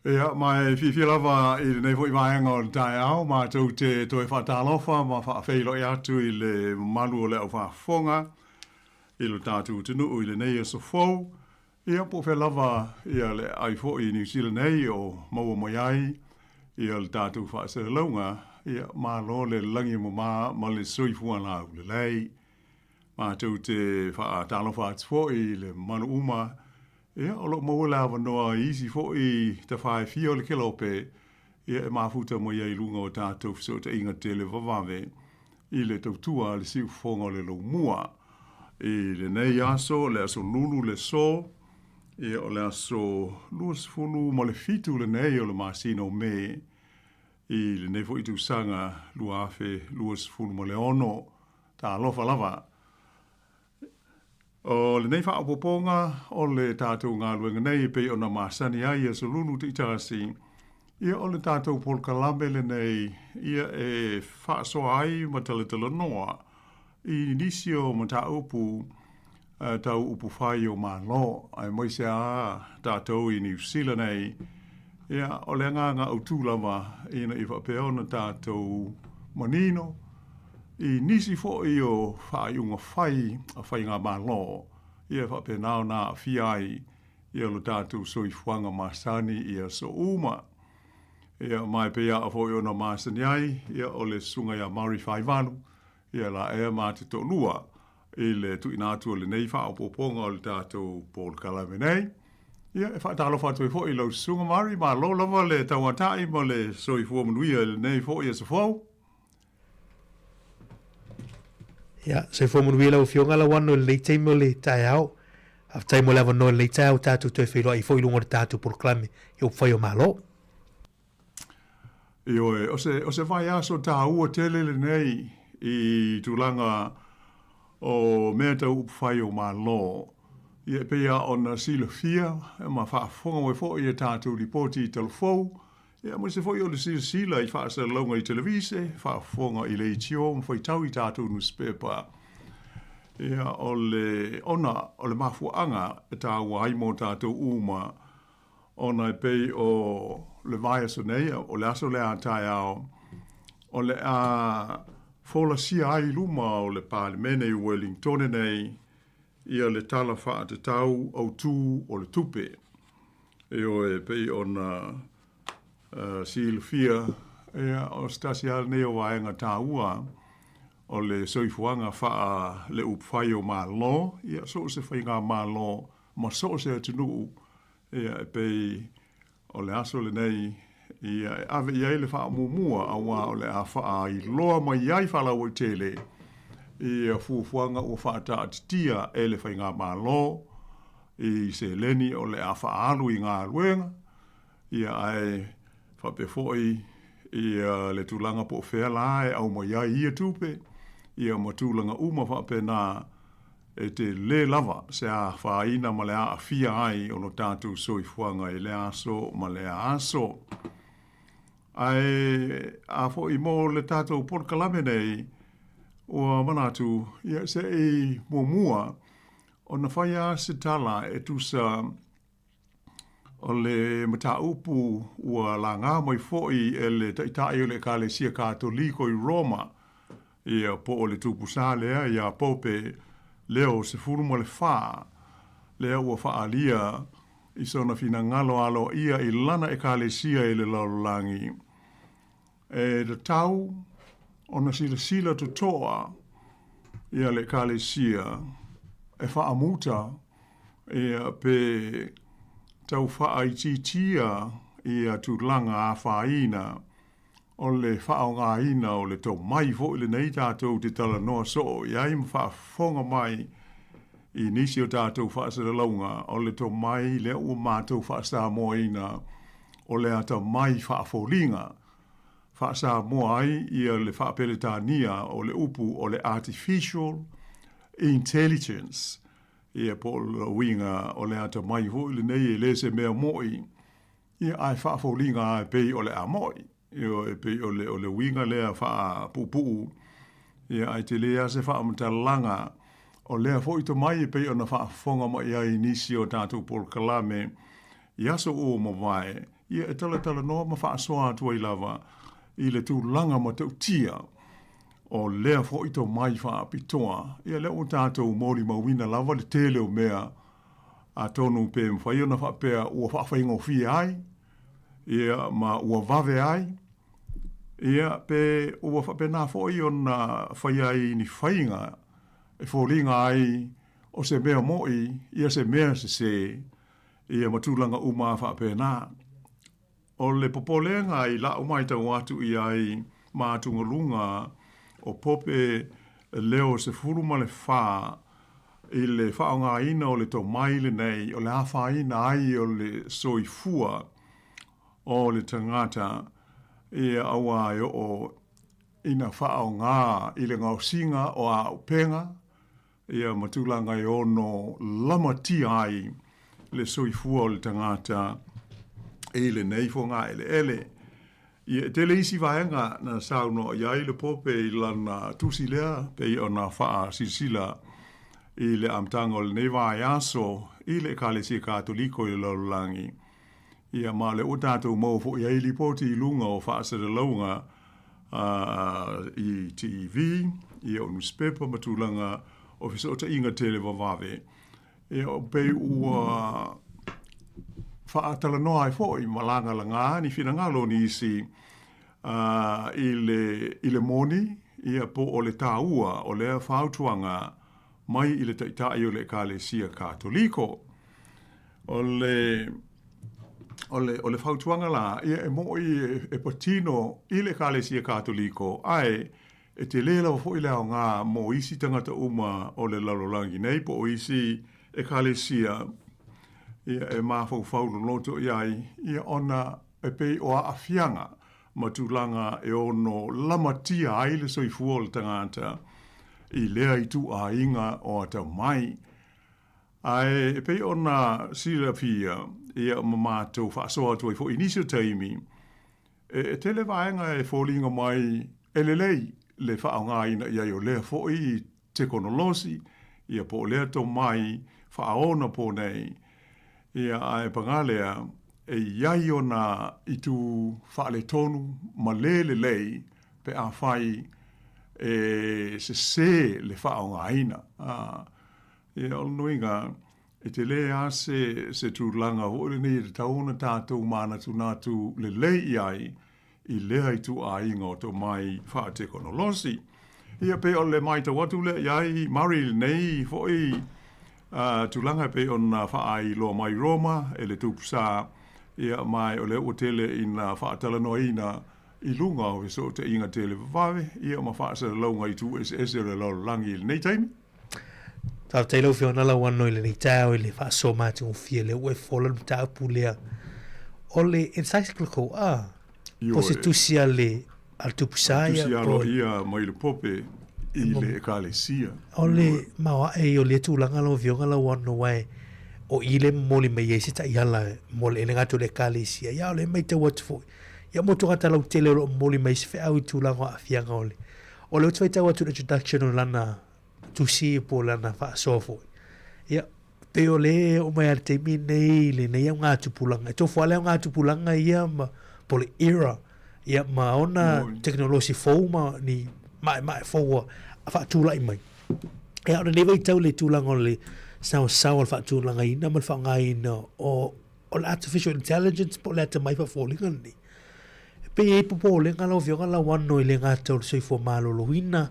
Ia, mai whiwhi lava i nei fo i maenga o tai au, ma tau te toi whatalofa, ma whaafeilo i atu i le malu o le au whaafonga, i lo tātu tunu i le nei e so fau. Ia, po whai lava ia le ai fo i New Zealand nei o maua mai ai, ia le tātu whaasere launga, ia, ma lo le langi mo ma le sui fuana au le lei, ma tau te whaatalofa atu fo i le manu uma, ia, o lo maua lawa noa isi fo i ta whae fio le kilo pe, ia, e mafuta mo iei lunga o tātou so te inga te le vavave, i le tautua le siu fonga le lo mua, i le nei aso, le aso lulu le so, ia o le aso luas fulu mo le fitu le nei o le masino me, i le nei fo i tu sanga luafe luas fulu mo le ono, ta alofa lava. O le nei whaapoponga, o le tātou ngā luenga nei, pe o na masani ai e so lulu te itasi, ia o le tātou polkalame le nei, ia e whaasoa ai ma tala noa, i nisi o ma tā upu, tau upu whai o mālo, ai moise a tātou i New Zealand nei, ia o le ngā utu lava, ina i whapea na tātou manino, i nisi fo i o whaiunga whai, a whai ngā mālo, ia whapea nao nā a whiai, ia lo tātou soi whanga masani ia so uma, ia mai pea a fo i o na masani ai, ia o le sunga ia Maori whaiwanu, ia la ea mā te tō lua, i le tu inatu o le nei wha o poponga o le tātou Paul Kalame nei. Ia, e whaatalo whatu e fo i lau sunga Māori, mā lo lava le tauatai mo le soi fua manuia le nei fo i a sa fau. Ia, se fo manuia lau fionga la wano le teimo le tai au, a teimo le wano le tai au tātou toi whiloa i fo i lunga le tātou Paul Kalame, i o whai o mālo. Io o se vai aso tā ua tele le nei i tūlanga o mea tau upwhai o mālo. Ia pea o na sila fia, e ma whaafonga mo e fo i e tātou ripoti i telefou. Ia mo se fo i o le sila i whaasa launga i televise, whaafonga i le itio, mo fo i tau i tātou newspaper. Ia o le mafuanga e tā ua haimo tātou uma, ona e pei o le vai aso nei, o le aso le a tai ao, o le a fola sia ai luma o le Parlemene i Wellington nei, ia le tala wha te tau au tū o le tupe. E o e pei o na silfia, ia o stasi al nei o waenga tā ua, o le soifuanga wha le upwhai o mālo, ia so se whai ngā mālo, ma so se atunu, ia e pei o le aso le nei, ia e ave iai le wha mumua a wā o le a wha i loa mai iai whala o tele, ia fuafuanga o wha ta atitia e le whai ngā mālo, i se leni o le a wha alu i ngā luenga, ia ai whapefoi, ia le tūlanga po whea lae au mai iai ia tupe, ia ma tūlanga uma whapena e te le lava se a whaina ma le a fia ai o no tātou soifuanga i le aso ma le aso. Ai a fo i mō le tātou Port Kalame nei o manatu ia se i mua o na whaia se tala e tusa o le mata upu ua la ngā mai foi e le taitai o le Kalesia Katoliko i Roma ia po o le tupusa lea ia pope leo se furu mo le wha, leo ua wha alia i sona fina ngalo alo ia i lana e Kalesia i le laulangi. E le tau, o na sila to toa ia le Kalesia, e wha amuta ia pe tau wha i titia ia tūlanga a whaina, o le wha o ngā ina o le tau mai fo i le nei tātou te tala noa so, ia ima wha fonga mai i nisi o tātou wha sa launga, o le tau mai le ua mātou wha Sāmoa ina, o le ata mai wha fōlinga, wha Sāmoa ai ia le wha peletania o le upu o le artificial intelligence, ia po le winga o le ata mai fo i le nei e le se mea moi, ia ai wha fōlinga ai pei o le a moi, ia e pei o le winga lea wha pupu, ia ai te lea se wha amatalanga, o lea fo i to mai e pei o na wha fonga mai ai nisi o tātou Port Kalame, i aso o mo vai, ia e tala noa ma whaasoa atua I lava I le tūlanga ma tau tia o lea fo I tau mai whaapitoa. Ia leo o tātou mōri mawina lava le tele o mea a tonu pe mwhai ona whaapea ua whaafeingo fie ai, ia ma ua vave ai, ia pe ua whaapea nā fōi ona whai ai ni whainga, e fōringa ai o se mea moi, ia se mea se, ia matulanga uma whaapea nā. O le popolenga I la umai tau atu I ai mātunga lunga o pope leo se furuma le wha I le whaonga ina o le tau maile nei, o le awha ina ai o le soifua o le tangata ia awa o ina whaonga I le ngausinga o a upenga ia matulanga I ono lamati ai le soifua o le tangata e le neifo ngā ele. Ia tele isi vaenga na sauno iai le pope I lana tusi lea pe I ona whaa silsila I le amtanga o le neva aso I le kalesi katoliko I laulangi. Ia ma le utatou maufo iai li poti I lunga o whaa sere launga I TV, ia o newspaper matulanga o fisota inga tele vavave. Ia o pei ua whaatala noa ai fōi malanga langa ni whinangalo ni isi I le moni ia po o le tāua o lea whautuanga mai I le taitai o le Ekalesia Katoliko. O le whautuanga la ia e moi e patino I le Ekalesia Katoliko ai e te lela o fōi leo ngā mo isi tangata uma o le lalolangi nei po o isi Ekalesia ia e mafau loto iai, ia ona e pei o afianga matulanga e ono lamatia ai le soifua o le tangata I lea I tu a inga o ata mai. Ai e pei ona sila pia ia mamatou whaasoa tu ai fo inisio taimi e tele vaenga e fōlinga mai e lelei le whaonga ina ia o lea fo I te konolosi ia po lea to mai whaona po nei ia ai pangalea e iai ona I tu whaale tonu ma lei pe a whai e se le whaonga ina. Ia o nuinga e te lea se tu langa hore nei te tauna tātou mana tu nātu le lei iai I lea I tu a inga o to mai wha te konolosi. Ia pe o le mai ta watu le iai mari nei foi tulanga pe ona whaai loa mai Roma e le tupsa ia mai o le otele ina whaatala no ina I lunga o so te inga tele vave ia ma whaasa launga I tu SS le lau langi le nei taimi. Tau te lau whiona lau anoi le nei tau le whaaso māti o fia le ue wholan tau pulea o le encyclical po se tusia le al tupsa ia ia mai le pope I le Ekalesia. O le mawa e o le tūlanga lau vionga lau anu wai o I le moli mai e se ta iala moli e le ngatu le Ekalesia. Ia o le mai te watu fo. Ia motu ngata lau tele o moli mai se whea au I tūlanga a fianga o le. O le utu tau atu introduction o lana tusi po lana wha soa fo. Ia pe o le o mai ar te mine le nei au ngātu pulanga. E tofu ale au ngātu pulanga ia ma po le era. Ia ma ona teknolosi fau ma ni mai fau a whaatūlai mai. E aona newa I tau le tūlanga o le sao al whaatūlanga ina ma whaanga ina o le artificial intelligence po le ata mai whafōlinga ni. Pe e popo le ngalo vionga la wano I le ngata o le soifua malolo ina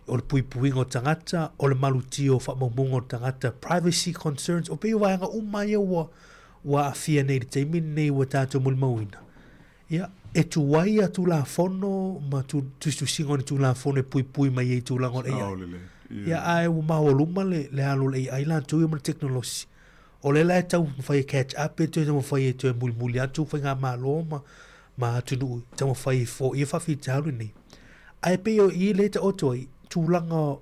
o le puipuinga o tangata o le maluti o whaamamunga o tangata privacy concerns o pe o vaianga umai wa afia nei le teimin nei wa tātou mulimauina. Ia e tu wai a tu la fono ma tu singo ni tu la fono e pui mai e tu la ngore ia ai o ma o luma le alo le ai la tu ma technology o le la tau fai catch up e tu mo fai tu mul atu fai nga malo ma tu nu tau fai fo ia fa fi talu ni ai pe o I le te otoi tu langa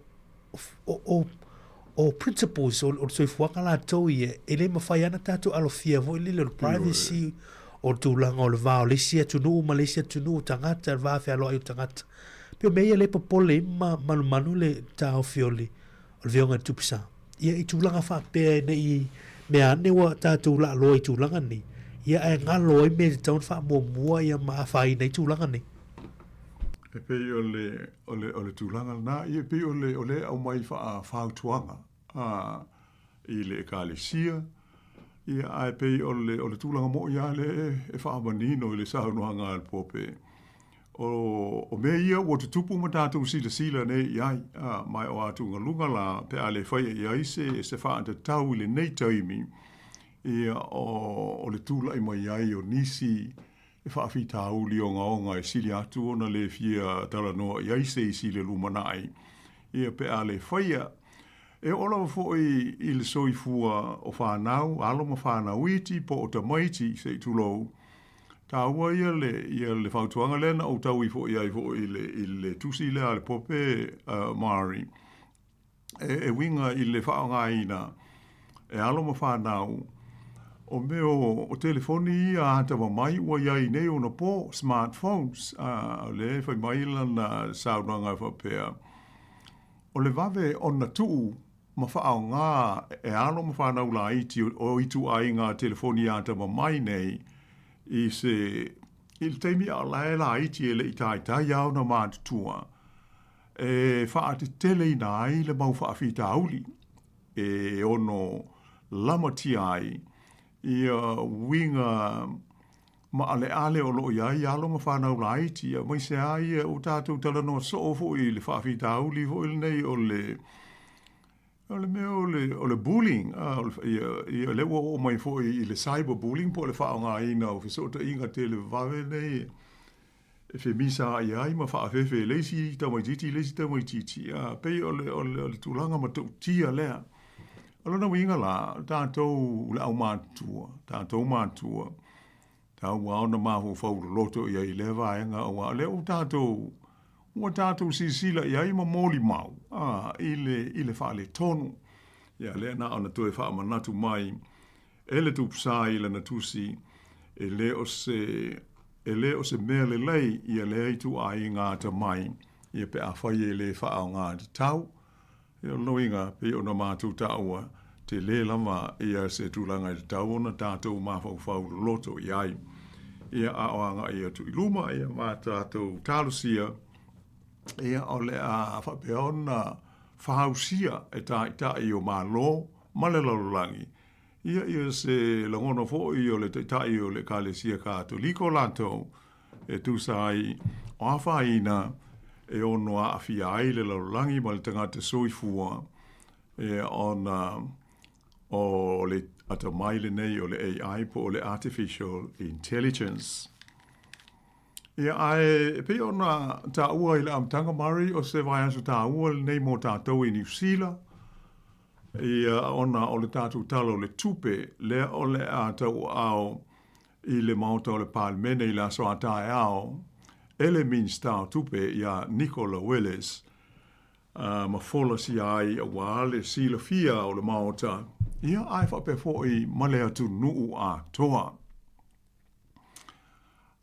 o principles o so fuanga la to ie ele ma fai ana tatu alo fia vo le privacy o tūlanga o le vāo lesia tunu Malaysia tunu tangata le vāwhia loa I tangata pio mea le popole manu le tāo fioli o le vionga tupisa ia I tūlanga whapea nei mea ane wa tātou la loa I tūlanga ni ia e ngalo ai me taun fa mua ia ma fai nei tūlanga ni. E pei ole tūlanga na, ia pei ole au mai whau tuanga i le ekalesia, ia ai pei ole tūlanga mo ia le e wha manino i le saunuanga al pope. O me ia o te tupu ma tātou sila nei iai, mai o atu ngalunga la pe ale whaia iai se wha anta tau i le nei taimi, ia o le tūla i mai iai o nisi e whaafi tāuli o ngaonga e sili atu ona le fia tala noa iai se i sile lumanai, ia pe ale whaia. E ola fo i le soifua o whanau, alo ma whanau iti po o tamaiti se i tulou, tā ua ia le whautuanga lena o tau i fo i le tusi le ale pope Māori. E winga i le whaonga ina, e alo ma whanau, o meo o telefoni ia anta ma mai ua iai nei o na po smartphones, le whai maila na saunanga whapea. O le vave o na tuu, ma whaonga e alo ma whanau la iti o itu ai ngā telefoni anta ma mai nei, i le teimi a laela iti e le itai au na mātutua. E whaate tele i nai le mau whaafita auli. E ono lamati ai i winga ma ale o loo iai alo ma whanau la iti. Mai se ai o tātou tala no so fo i le whaafita auli fo i nei o le bullying, i le o mai fo i le cyberbullying po le whaonga ina o fisota inga te le vave nei e fe misa ai ma whaafefe leisi tamai titi, pei o le tūlanga ma tau tia lea. Alo na winga la, tātou le au mātua, tau waona mahu whaura loto ia i le vaenga o le o tātou ua tātou sisila i ai ma mōli mau, i le whaale tonu. Ia lea na ana toe wha manatu mai, e le tupsa i le natusi, e le o se mea le lei, ia le i tu ai ngā ta mai, ia pe a whai e le wha au ngā te tau. Ia loinga pe o na mātou taua, te le lama ia se tūlanga i te tau ona tātou mawhau loto i ai. Ia aoanga ia tu iluma, ia mā tātou tālusia, ia o le a whapeona whahausia e tai o mālo, male lalulangi. Ia se langono fo i o le tai o le kalesia katoliko lantou, e tūsai o awhaina e ono a awhia ai le lalulangi ma le tangata soifua, e ona o le ata maile nei o le AI po o le Artificial Intelligence. Ia ai pe ona ta ua i le amtanga mari o se vai aso ta ua nei mo tātou i New Zealand. Ia ona o le tātou talo le tupe le o le a tau au i le mauta o le palmene i la so atai au. Ele minsta tupe ia Nicola Willis ma fola si ai a wale sila fia o le mauta. Ia ai whape fo i male atu nuu a toa.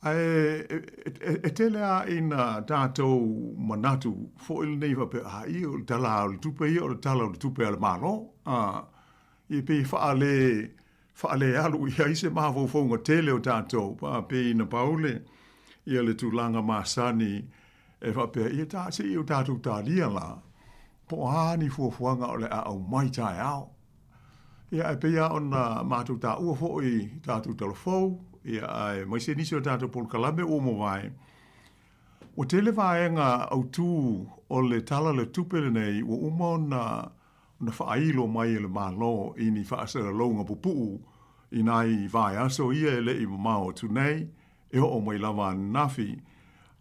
E telea ina tātou manatu fo il nei whape i o le tala o le tupe i o le tala o le tupe al malo. I pe whaale alu i aise maho fonga tele o tātou pa pe ina paule i le tūlanga masani e whape i tāse i o tātou tālia la. Po hani fuafuanga o le a au mai tai au. Ia e pea ona mātou tā ua fo i tātou talafou. Ia ai mai se nisi o tātou polkalame o mo vai. O tele vaenga au tū o le tala le tupele nei o uma na whailo mai le malo i ni whaasara launga pupuu i nai vai aso ia le i mamao tu nei e o mai lava nafi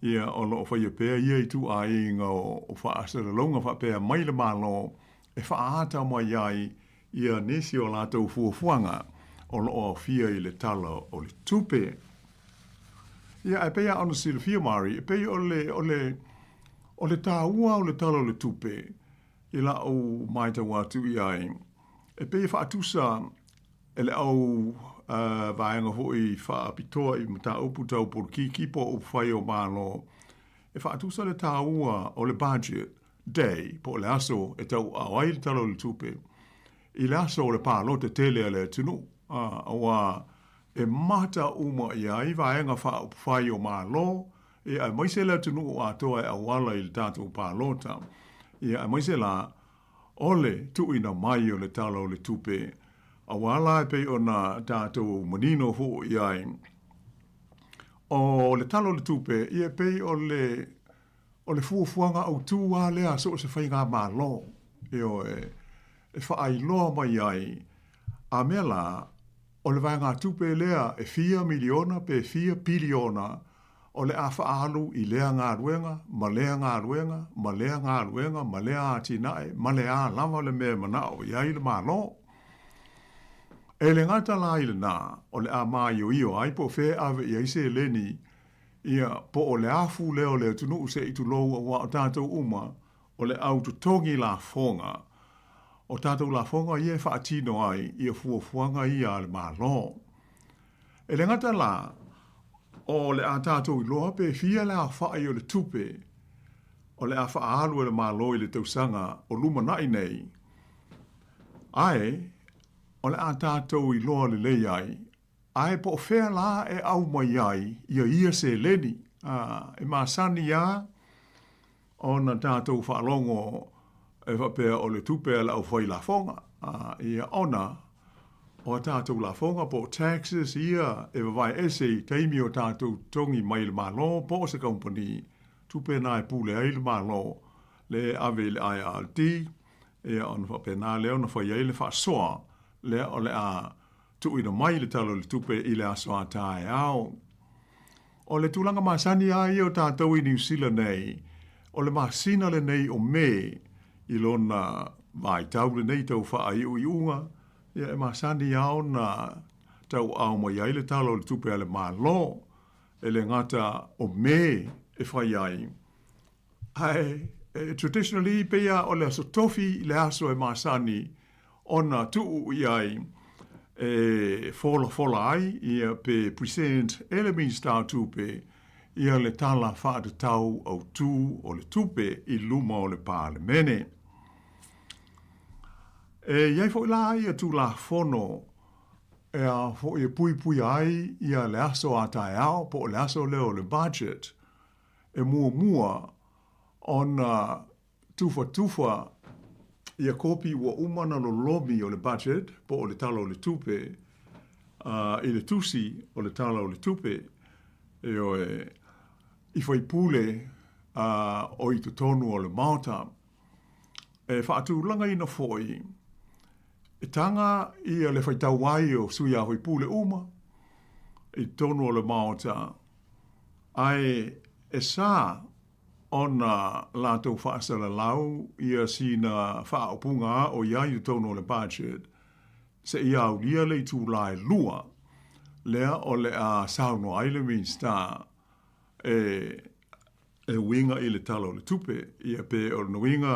ia o lo whaia pēr ia i tu a inga o whaasara launga whapea mai le malo e whaata mai ai ia nesi o lātou fuafuanga o lo fia i le tala o le tupe. Ia e pea ana sila fia mari, e pea o le tāua o le tala o le tupe, i la au maita watu i ai. E pea whaatusa e le au vaenga hoi whaapitoa i mata upu tau porki kipo o whai o mālo. E whaatusa le tāua o le budget day po le aso e tau awai le tala o le tupe. I le aso o le pālo te tele le tunu. Awa e mata uma ia i vaenga whai o malo, e a maise la tunu o atoa e awala i le tātou pālota. E a maise la ole tu ina mai o le tala o le tupe. Awala e pei o na tātou manino hu iai. O le tala o le tupe, i e pei o le fuafuanga au tū lea so se whainga malo. E o e whaai loa mai ai. A mea la, o le vaenga tupe lea e 4 miliona pe 4 piliona o le a whaalu i lea ngā ruenga, ma lea ngā ruenga, ma lea ngā ruenga, ma lea a tinae, ma lea lava le mea manao, ia i le malo. E le ngata la i le nā, o le a maa io, ai po whea ave i aise leni, ia po o le afu leo leo tunu se i tu lou wa o tātou uma, o le au tutongi la fonga. O tātou la fonga i e whaatino ai, i a fuafuanga i a le malo. E le ngata la, o le a tātou i loa pe fia le a whaai o le tupe, o le a whaalu e le malo i le tausanga o luma nai nei. Ai, o le a tātou i loa le lei ai, ai po whea la e au mai ai, ia se leni, e māsani ia, o na tātou whaalongo e whapea o le tupe le au whai la fonga, ia ona, o tātou la fonga po taxes ia e wawai ese teimi o tātou tongi mai le malo po se company tupe nai pule ai le malo le ave le IRD e on whape nā leo na whai ai le whasoa le o le a tu ina mai le talo le tupe i le asoa tae au. O le tūlanga masani ai o tātou i New Zealand nei o le masina le nei o me i lona vai tau le nei tau wha ai ui unga ia e masani au na tau au mai ai le talo le tupe ale malo e le ngata o me e whai ai. Hai, traditionally pea o le aso tofi le aso e masani ona tuu i ai e fola ai ia pe present elements tau tupe ia le tala whaata tau au tū o le tupe i luma o le pālemene. E iai fo la ia tu la fono e a fo i pui ai ia le aso a tae ao po le aso leo le budget e mua ona tufa ia kopi ua umana lo lomi o le budget po o le tala o le tupe i le tusi o le tala o le tupe e o i fo i pule o i tutonu o le mauta e whaatu langa ina fo e tanga ia le whaitau wai o sui a hoi pule uma, i tonu o le maota, ai e sā ona lātou whaasala lau ia sina whaopunga o iai i tonu o le budget, se ia au lia le tu lai lua, lea o le a sauno ai le minsta e winga i le talo le tupe, ia pe o le winga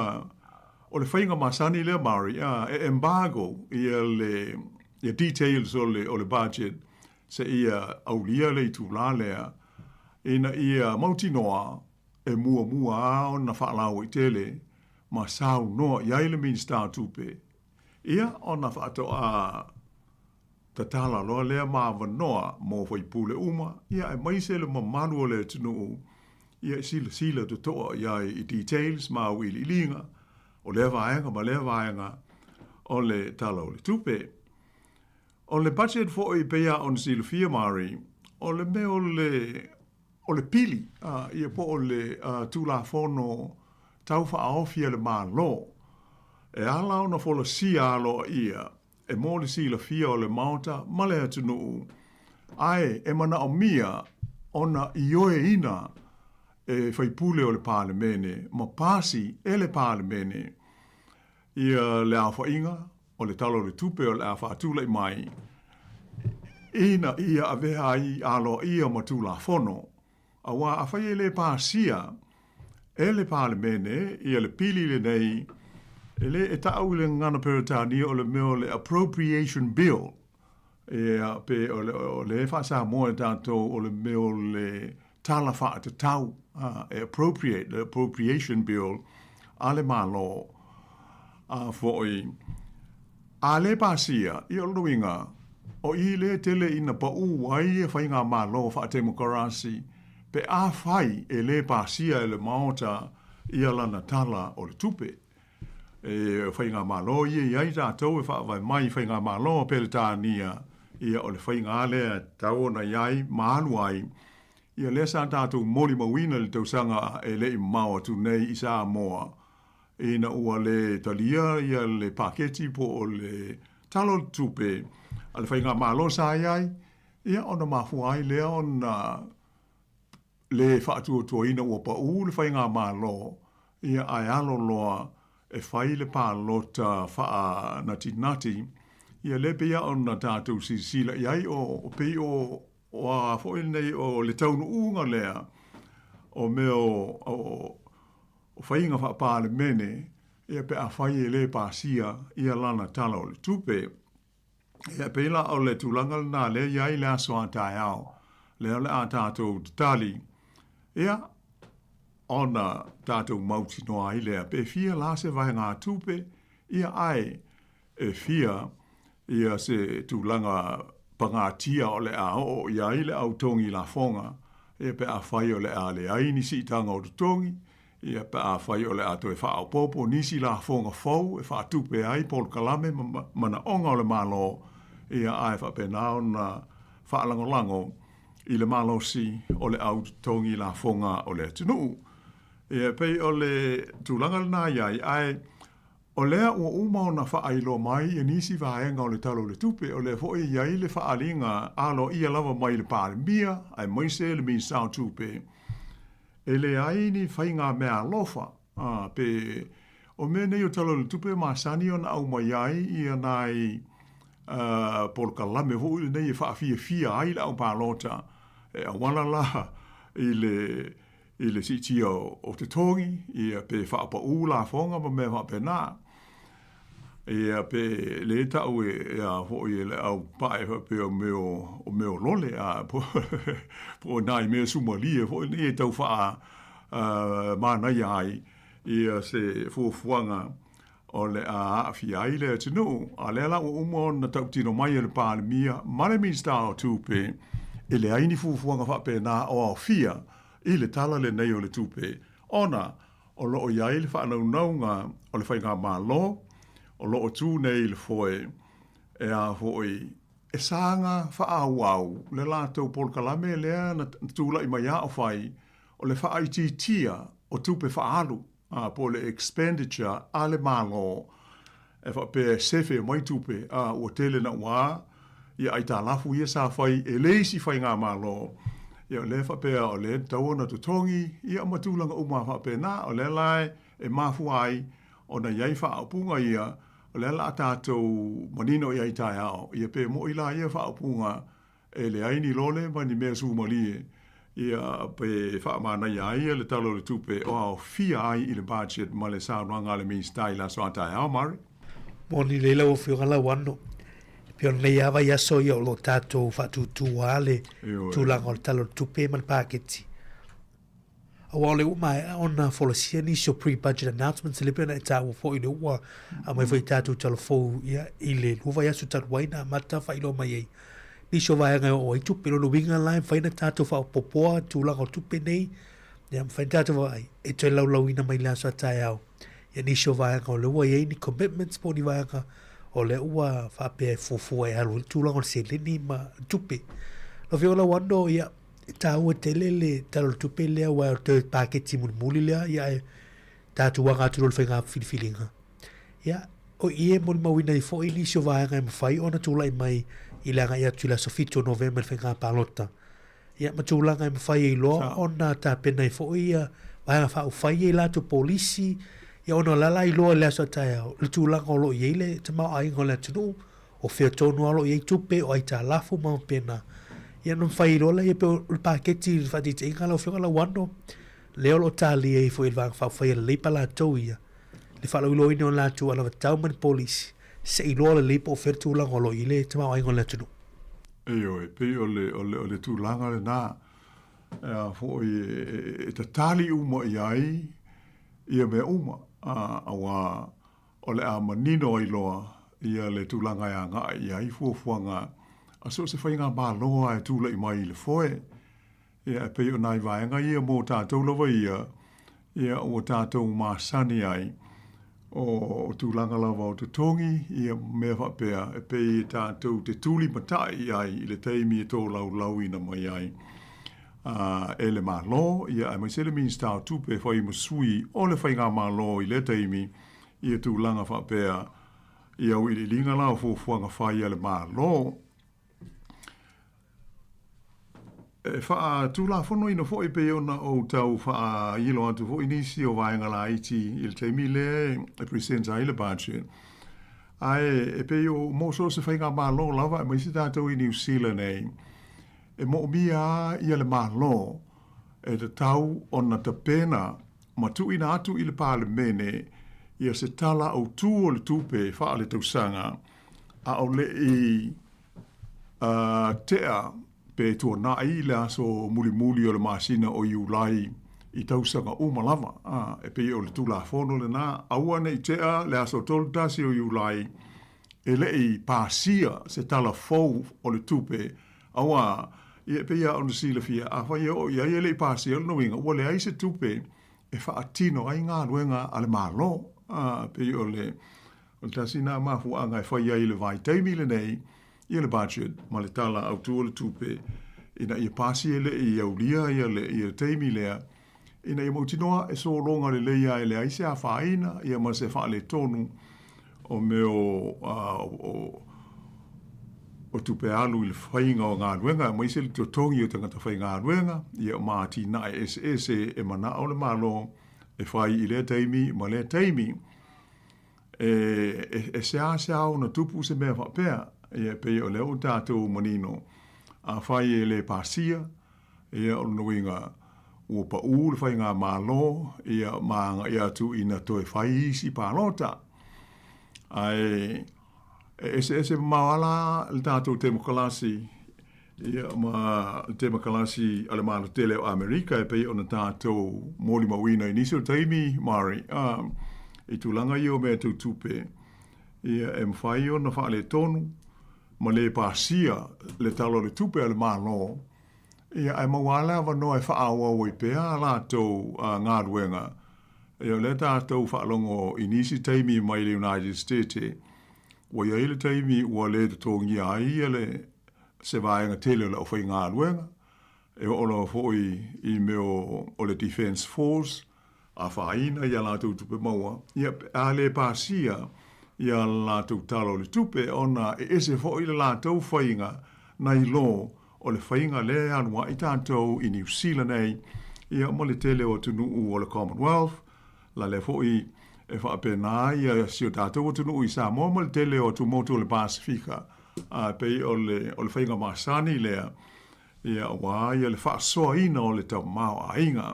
o le whainga masani lea Mari, e embargo ia details o le budget se ia aulia le tu la lea ina ia mautinoa e mua o na whaalau i tele ma sau noa iai le minsta tupe. Ia o na whaato a tatala loa lea ma wanoa mo whai pule uma, ia e maise le mamalu o le tunu ia sila tu toa iai i details ma wili linga o le vaenga o le tala o le tupe. O le budget fo i pea on silfia Mari, o le me o le pili, ia po o le tula fono tauwha aofia le malo. E ala ona fola sia alo ia, e mo le sila fia o le mauta, male atunu. Ai, e mana o mia, ona ioe ina, e whaipule o le pālemene, ma pasi e le pālemene, ia le awha inga, o le talo le tupe o le awha atula i mai, ina ia avea ai alo ia matula fono, a wā awhai e le pāsia, e le pālemene, ia le pili le nei, e le e tau le ngana peritani o le meo le appropriation bill, e pe o le Sāmoa e tātou o le meo le tala wha te tau, e appropriate, the appropriation bill, a le malo, foi a le pasia, i o luinga, o i le tele ina pa u ai e whai ngā mālo wha demokrasi, pe a whai e le pāsia e le maota ia lana tala o le tupe. E whai ngā mālo i ai tātou e wha vai mai whai ngā mālo pe le tānia ia o le whai ngā lea tau na iai mālu ai. Ia le sa tātou mori mawina le tausanga e le i maua tu nei i Sāmoa. Ina ua le talia ia le paketi po o le talo tupe. Ale whai ngā mālo sa iai, ia ona mafuai lea ona le whaatua tuaina ua pa le whai ngā mālo. Ia ai alo loa e whai le pālota wha nati. Ia le pia ona tātou sila iai o pei o a fo nei o le taunu unga lea o meo o whainga wha pāle mene ia pe a whai e le pāsia ia lana tala o le tupe. Ia peila o le tūlanga nā le iai le aso a tai au, le o le a tātou tali. Ia ona tātou mauti noa i lea, pe fia la se vai ngā tupe, ia ai e fia ia se tūlanga pangatia o le a o ia i le au tongi la fonga, ia pe a whai o le a le ai nisi tanga o tongi, ia pe a whai o le a to e wha au popo, nisi la fonga fau, e wha tupe ai pol kalame, mana onga o le malo, ia ai wha pe nao na wha lango i le malo si o le au tongi la fonga o le tunu. Ia pei o le tūlanga na iai ai, o lea ua umao na whaailo mai e nisi vaenga o le talo le tupe, o le foi iai le whaalinga alo ia lava mai le pāle mia, ai moise le min sao tupe. E le ai ni whainga mea lofa, pe o mea nei o talo le tupe ma sani o na au mai ai ia nai polka lame hui le nei e whaafia ai le au pālota, e awana la i le siti o te tongi, ia pe whaapa ula fonga ma mea whape nā. Ia pe le tau e hoi le au pae pe o meo lole a po nai mea sumali e hoi e tau wha manai ai ia se fuafuanga o le a awhi ai le tino a le ala o umo na tau tino mai e le pāle mia mare min stao tupe e le aini fuafuanga whape nā o au fia i le tala le nei o le tupe ona o lo o iai le whanau naunga o le whainga mā lo o loo tū nei le foe e a hoi e sanga whaau le lātou polkalame lea na tūla i mai o whai o le whaititia o tupe whaalu po le expenditure a le malo e whape sefe mai tupe a ua tele na ua ia ai tā lafu ia sa whai e leisi whai ngā malo ia le whapea o le taona tutongi ia matūlanga uma whape na o le lai e mafu ai o na iai whaapunga ia o le ala tātou manino i aitai ao, ia pe mo ila ia whaapunga e le aini lole mani mea sumalie, ia pe whaamana ia ia le talo le tupe o au fia ai i le budget ma le saunoanga le min staila so aitai ao, Mari? Moni leila o whiongala wano. Pio nei awa iaso ia o lo tātou whatutu ale tūlanga o le talo le tupe man paketi. Awa le umai ona folosia ni so pre-budget announcements le pena ta wo fo ile wa a mai foi tatu telefo ia ile luva ia su tatu waina mata fa ilo mai ni so vai nga o tu pelo no winga line fa ina tatu fa popoa tu la tu penei ia fa tatu vai e te lau ina mai la sa tai au ia ni so vai nga le wa ia ni commitments po ni vai nga o le ua fa pe fo e alu tu la se le ni ma tupe lo viola wando ia tau te lele talo tupe lea wa te paketi muli lea ia e tatu wanga tu lo whainga whiliwhilinga. Ia, o ie mon mawina i fo ili sio vaenga e mawhai ona tūlai mai i leanga ia tula so fito november whainga palota. Ia ma tūlanga e mawhai i loa ona ta pena i fo ia vaenga whau whai e lato polisi ia ona lala i loa lea so tai au. Le tūlanga o lo i eile te mau aingo lea tunu o whea tonu alo i tupe o ai ta lafu mau pena. Ia non fai rola ia pe o paketi fati te inga lau whionga lau wano. Leo lo tali e fo il vang fau fai le leipa la tau ia. Le whalau ilo ine o la tu ala tau mani polisi. Se ilo le leipa o fertu lang o lo ile te mau aingo le tunu. Eo e pe o le tu langa le nā. Fo e ta tali uma i ai ia me uma. Awa o le a manino i loa ia le tu langa ia ngā i ai fuafuanga so se whainga māloa e tūla I mai I le foe. Ia e pei o nai vaenga ia mō tātou lawa ia o tātou māsani ai. O tūlanga lawa o te tongi, ia mea whapea e pei tātou te tūli matai ai I le teimi e tō lau ina mai ai. E le mālo, ia e mai se le means tāu tupe whai masui o le whainga mālo I le teimi, ia tūlanga whapea, ia o I le linga lau fōfuanga whai a le mālo. Wha tūla whono ina fo I pe ona o tau wha ilo atu fo inisi o vaenga la iti il te mile e presenta I le budget. Ai e pe o mo so se whainga mālo lava e mai si tātou I New Zealand e mo mia I le mālo e te tau ona te pena ma tu ina atu I le parlemene ia se tala au tū o le tūpe wha le tausanga a o le I tea pe tua nai le aso muli o le masina o iulai I tausanga umalava. E pe o le tula fono le nā, aua nei tea le aso tolu tasi o iulai, e le I pāsia se tala fau o le tupe, aua, e pe ia ona sila fia, a whai o ia le I pāsia o no inga, ua le ai se tupe, e wha atino ai ngā ruenga ale mālo, pe o le tasi nā mafu anga e whai ai le vai teimi le nei, ia le budget, ma le tala au tua le tupe, ina ia pasi ele I aulia, ia teimi lea, ina ia mautinoa e so longa le leia e le aise a whaina, ia ma se wha le tonu o meo o tupe alu I le whainga o ngā ruenga, ma ise le totongi o tangata whai ngā ruenga, ia ma tina e mana o le malo, e whai I le teimi, ma le teimi, e sea o na tupu se mea whapea, ia pe o leo tātou manino a whai e le pāsia ia o nuinga ua pa le whai ngā mālo ia maanga ia tu ina toi whai isi pālota ai ese mawala le tātou demokalasi ia ma demokalasi ale mālo tele o Amerika e pe o na tātou mōli mawina inisio taimi mari I tūlanga I o mea tū tupe ia e mwhai o na wha le tonu ma le pāsia le talo le tupe le mālo, ia ai mawala wano e whaaua o I pēa lātou ngā ruenga. Ia le tātou whaalongo inisi teimi mai le United States, wa ia le teimi ua le tongi ai le se vaenga tele le o whai ngā ruenga, e o lo foi I meo o le Defense Force, a whaina ia lātou tupe maua, ia a le pāsia, ia lātou talo le tupe ona e ese fo I le lātou whainga nai lo o le whainga le anua I tātou I New Zealand ia mo le tele o tunu o le Commonwealth la le fo I e whaapena ia si o tātou o tunu I Sāmoa mo le tele o tumotu o le Pasifika pe o le whainga masani lea ia wā ia le whaasoa ina o le tau mao a inga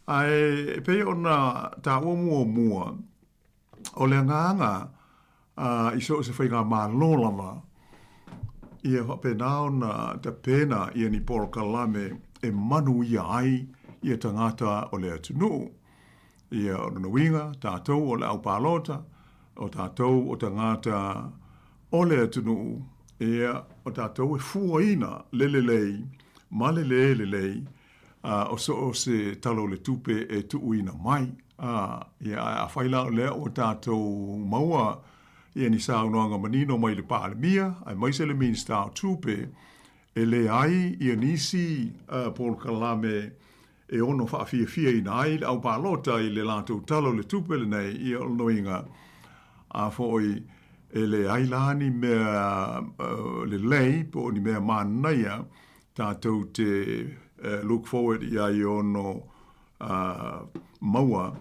ai pe ona tā mua o le nganga I so se whainga mālo lama ia whapena ona te pena ia ni porokalame e manu ia ai ia tangata o le atunu ia o na winga tātou o le au pālota o tātou o tangata o le atunu ia o tātou e fuaina lelelei ma lelelei o so o se talo le tupe e tuuina mai ia a whaila o lea o tātou maua ia ni saunoanga manino mai le pālemia ai mai se le minsta o tupe e le ai ia nisi Paul Kalame e ono whaafia ina ai au pālota I le lātou talo le tupe le nei ia o noinga a foi e le ai lani mea le lei po ni mea mānaia tātou te look forward ia I ono maua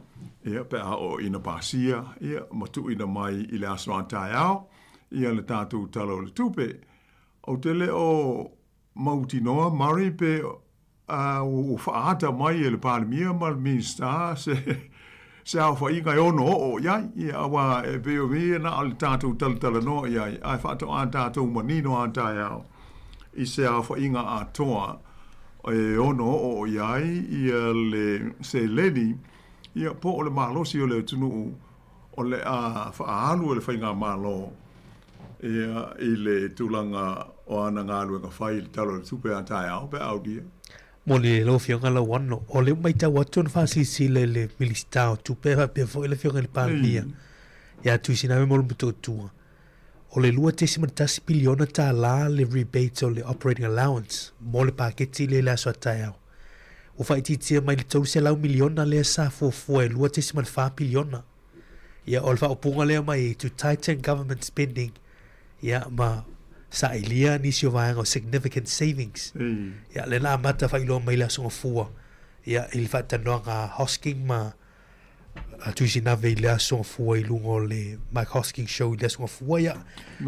ia pe o ina pasia ia matu ina mai I le aswantai au ia le tātou talo le tupe o tele o mautinoa mari pe o whaata mai e le pālemia ma le minsta se au whainga e ono o iai ia awa e peo mi na o le tātou tala no iai ai whaato a tātou manino a tai au I se au whainga a toa e ono o iai ia le se leni ia po o le malosi o le tunu o le a whaalu o le whainga malo Ia i le tūlanga o ana ngā luenga whai le talo le tupe a tae au pe au dia. Mo le lo fionga la wano. O le mai tau atu na whasi si le milistao tupe ha pe fo le fionga le pānia. Ia tu siname mo le muto tua. O le lua tesi matasi biliona tā la le rebate o le operating allowance. Mo le paketi le la so tae au. O whai titia mai le tau se lau miliona le sa fua e lua tesi matfa biliona. Ia o le wha opunga lea mai to tighten government spending. Ia ma sa ilia nisi o vaenga o significant savings. Ia le na mata whai loa mai la songa fua. Ia ili whatanoa ngā Hosking ma tuisi nave i lea songa fua i lungo le Mike Hosking show i lea songa fua. Ia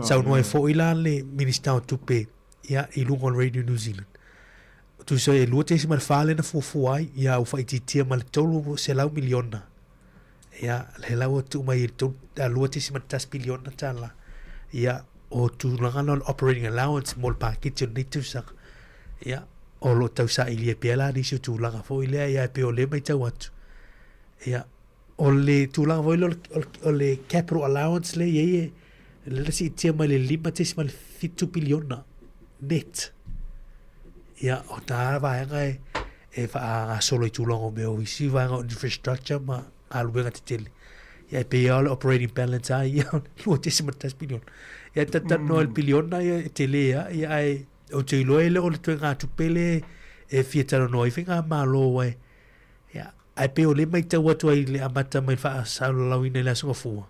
sau noa e fo i la le minister o tupe. Ia i lungo Radio New Zealand. Tu so e lua tesi malwhale na fua ai. Ia u whai titia ma le tolu se lau miliona. Ia le lau atu mai i lua tesi matas biliona tala. Ia o tūlanga no operating allowance mo le paketi o nei tūsaka. Ia, o lo tau sa ilia pēla nisi o tūlanga fo ilea ia pe o le mai tau atu. Ia, o le tūlanga fo o le capital allowance le ie, le lasi tia mai le 5 tesi mai le 5 biliona net. Ia, o tā vaenga e wha solo i tūlanga o meo isi vaenga o infrastructure ma aluenga te tele. Ia pe ia le operating balance a ia lua tesi mai 10 biliona. Ia tatano el biliona ia te lea ia ai o te iloa ele o le tue ngā tupele e fiatano no i whinga malo wai ia ai pe o le mai tau atu ai le amata mai wha asalo lau ina le asunga fua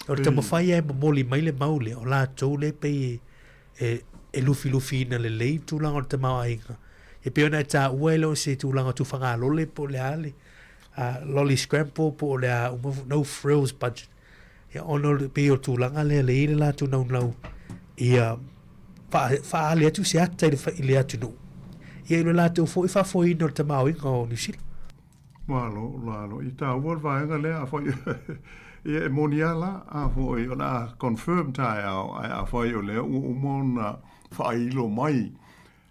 o le tamawhai ai mamoli mai le maule o la tau le pe e lufi ina le lei tūlanga o le tamau ainga e pe ona e tā ua ele o se tūlanga tu whanga lole po le ale lolly scramble po le no frills budget ia ono le pe o tūlanga le le la tu nau nau ia fa le atu se ata i le atu no ia ilo la tu fo i fa fo i no te mau i ngā New Zealand Lalo i tā uol vaenga le a fo ia e moniala a fo i ona confirm tae au a fo i o le umona fa ilo mai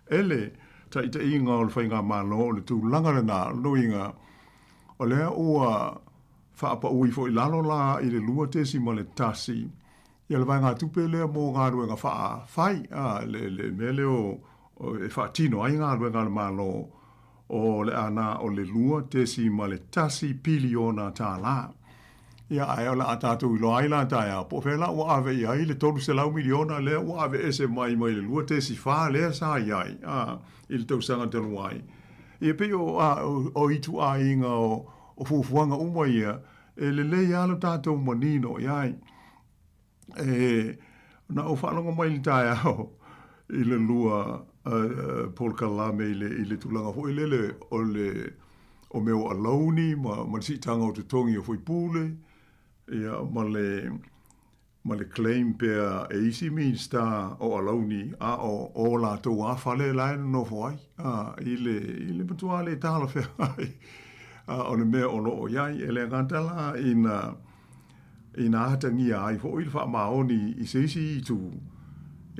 ele ta ita inga o le whainga malo le tūlanga le nā loinga o le ua whaapa ui fo i lalo la i le lua tesi ma le tasi. Ia le vai ngā tupe lea mō ngā ruenga wha whai, le mele o e wha tino ai ngā ruenga le malo o le ana o le lua tesi ma le tasi piliona tā la. Ia ai o la atatu i lo ai la taia, po whela ua ave i ai le tolu se lau miliona lea ua ave ese mai le lua tesi wha lea sa i ai, i le tausanga te luai. Ia pe o itu a inga o fufuanga uma ia, e le lei alo tātou manino iai. Na o whanonga mai li tae au, i le lua Paul Kalame i le tulanga fo i le o meo alauni, ma si tanga o te tongi o fui pule, ia ma le claim pea e isi minsta o alauni, a o la tau a whale laena no fo ai, i le matua le tāla whea ai. O le mea ono o iai, e le ngantala ina atangia ai, fo ili wha maoni i seisi i tu.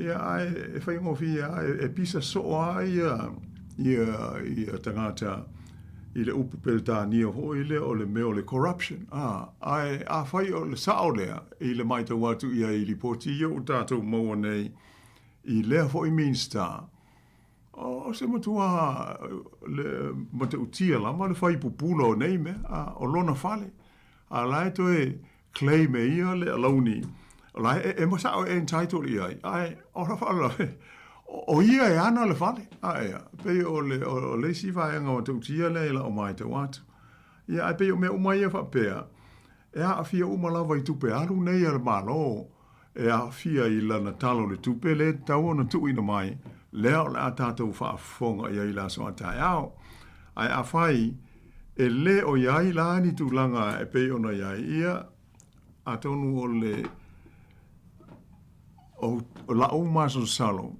Ia ai, e whaingo fia, e pisa so ai, ia tangata, i le upu peltania, fo ile o le mea o le corruption. Ai, a whai o le sao lea, i le maita watu ia i li poti, ia o tātou maua nei, i lea fo i Minster. O se matua le matautia la ma le fai pupulo nei me o lona fale a lai to e claim e ia le alauni lai e masa o entitled ia ai o ra fala o ia e ana le fale ai pe o le si vai nga matautia le la o mai te wat ia pe o me o mai fa pe e a fia o mala vai tu pe alu nei ar malo e a fia i la natalo le tu pe le tau na tu ina mai leo le atatou whaafonga i ai la so atai au. Ai a whai, e le o iai la ni tūlanga e pei ona iai ia, a tonu o le o la o maso salo.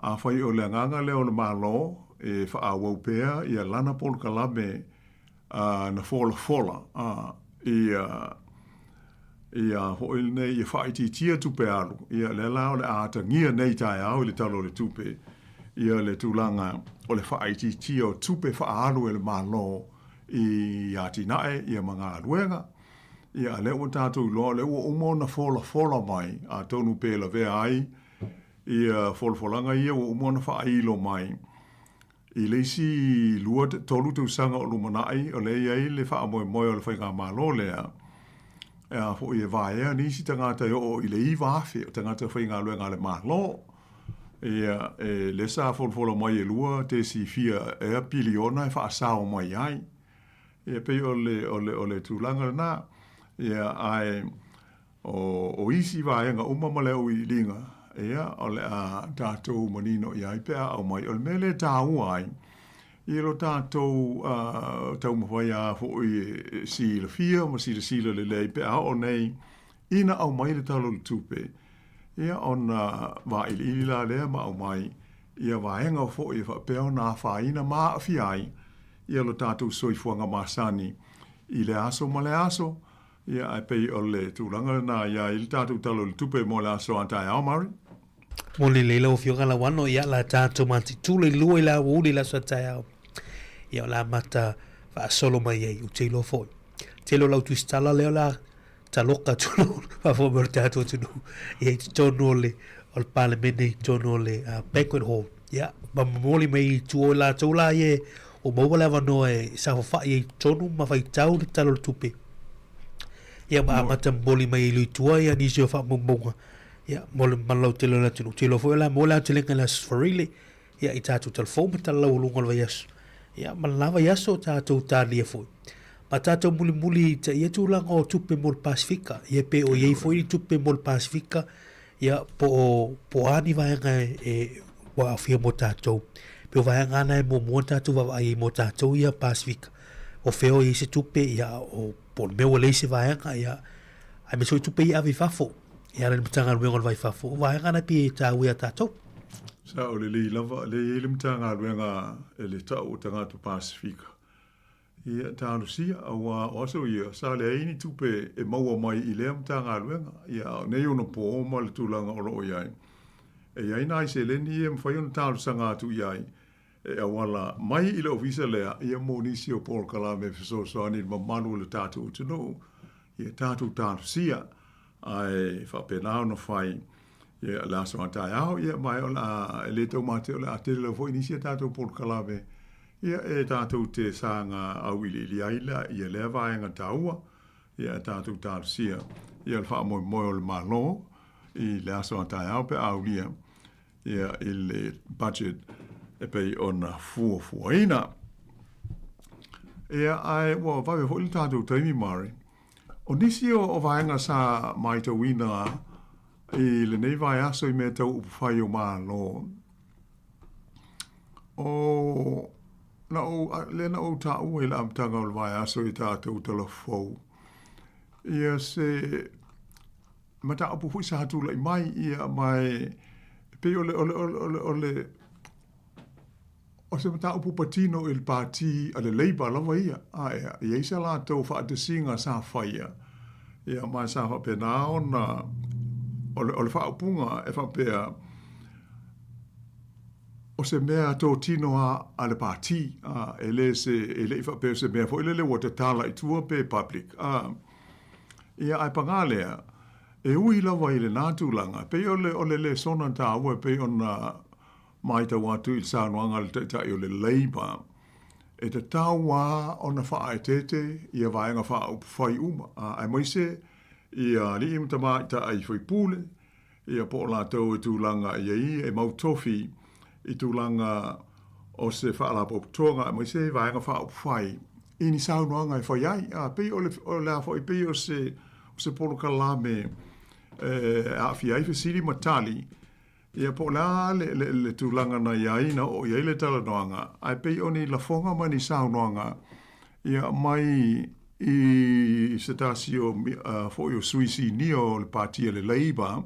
A whai o le nganga leo le malo, e whaawau pea, ia lana pol kalame na fola, ia hoi nei ia whaiti tia tupe alu. Ia le lao le ata ngia nei tai au le talo le tupe. Ia le tūlanga o le whaiti tia o tupe whaalu e le malo i ati nae ia mga aluenga. ia le o tātou loa, le o umona fola mai, a tonu pēla vea ai, ia folfolanga ia o umona whailo mai. I leisi lua tolu te usanga o lumanai, o le iai le wha moe moe o le whainga malo lea. Ea fo i e vaea nisi tangata o i le i wafe, o tangata whainga lue ngā le malo. Ia le sa folfola mai e lua, te si fia ea piliona e wha asao mai ai. Ia pei o le tūlanga na, ia ai o isi vaenga umamale o i linga. Ia, o le a tātou manino i aipea au mai, o le mele tāu ai, i lo tātou tau mawhai a fo i sila fia, ma sila le lei pea o nei, ina au mai le talo le tupe. Ia, on wa ili la lea ma au mai, ia vaenga fo i whapea na whaina maa fi ai, ia lo tātou soifuanga masani, i le aso ma le aso, ia ai pei o le tūranga na ia i le tātou talo le tupe mo le aso antai au mari. Mo le leila o fionga la wano ia la tātou mati tūle lua i la uli la sa tai au. Ia la mata wa solo mai ei u teilo foi. Teilo lau tuistala leo la taloka tunu wa fo mer tātou tunu. Ia i tonu ole o le pale mene tonu ole banquet hall. Ia ma moli mai tuo la tula ie o mawala wano e sa fa ie tonu ma fai tau le talo tupe. Ia ma mata moli mai lui tua ia ni se fa munga. Ia, mole malau telo la tunu. Telo foi la mola telenga la sfarile. Ia, i tātou telefon ta lau lunga la yasu. Ia, malava yasu tātou tā lia foi. Ma tātou muli ta ia tūlanga o tupe mol Pasifika. Ia pe o iei foi ni tupe mol Pasifika. Ia, po ani vaenga wa afia mo tātou. Pe o vaenga ana e mo tātou wa ai mo tātou ia Pasifika. O feo i se tupe, ia, o po meo leise vaenga, ia, ai me soi tupe i avi fafo. Ia le mtanga luenga vai fafo. Vai ngana pi tāu ia tātou. Sa o le lava, le mtanga luenga e le tau tangatu Pasifika. Ia tālusia, awa oso ia, sa le aini tupe e maua mai i le mtanga luenga. Ia nei ono po oma le tūlanga oro o iai. E aina i se leni e mwhai ono tālusanga atu iai. E awala mai i le ofisa lea, ia monisi o Paul Kalame fiso soani ma manu le tātou utino. Ia tātou tālusia. Ai whapenao no whai ia la so atai au ia mai o la le tau mate o la atele fo inisia tātou Paul Kalame ia e tātou te sanga au ili aila ia le vaenga taua ia tātou tālusia ia le wha moi o le malo i le aso atai au pe au lia ia i le budget e pei ona fuaina ia ai wa vawe fo ili tātou taimi mari. O nisi o vaenga sa mai tau wina i le nei vai aso i me tau upawhai o maa lo. O le na o ta ua i la amtanga o le vai aso i tātou tala fau. Ia se mata apu hui sa hatu lai mai ia mai pe o se mata upu patino il parti ale leiba lava ia. Ia isa la tau whaatesinga sa whaia. Ia mai sa whapena ona o le whaapunga e whapea o se mea tō tino a le parti. E le whapea se mea fo ile le wata tala i tua pe public. Ia ai pangalea e ui lava i le nātulanga. Pe o le sona tā ua pe ona mai tau atu i Sāmoa le tai o le leiba. E te taua o na wha e tete, ia vaenga wha o whai uma. Ai moise, ia li imta mai ta ai whai pule, ia po la tau e tūlanga i e mau tofi i tūlanga o se wha la po tonga, ai moise, vaenga wha o whai. Ini Sāmoa ngai whai ai, pei o le whai pei o se polo kalame a fi ai whasiri matali, ia po la le tūlanga na iai na o iai le tala noanga. Ai pei oni la fonga mani sao noanga. Ia mai i se tasio fo i o suisi ni o le partia le leiba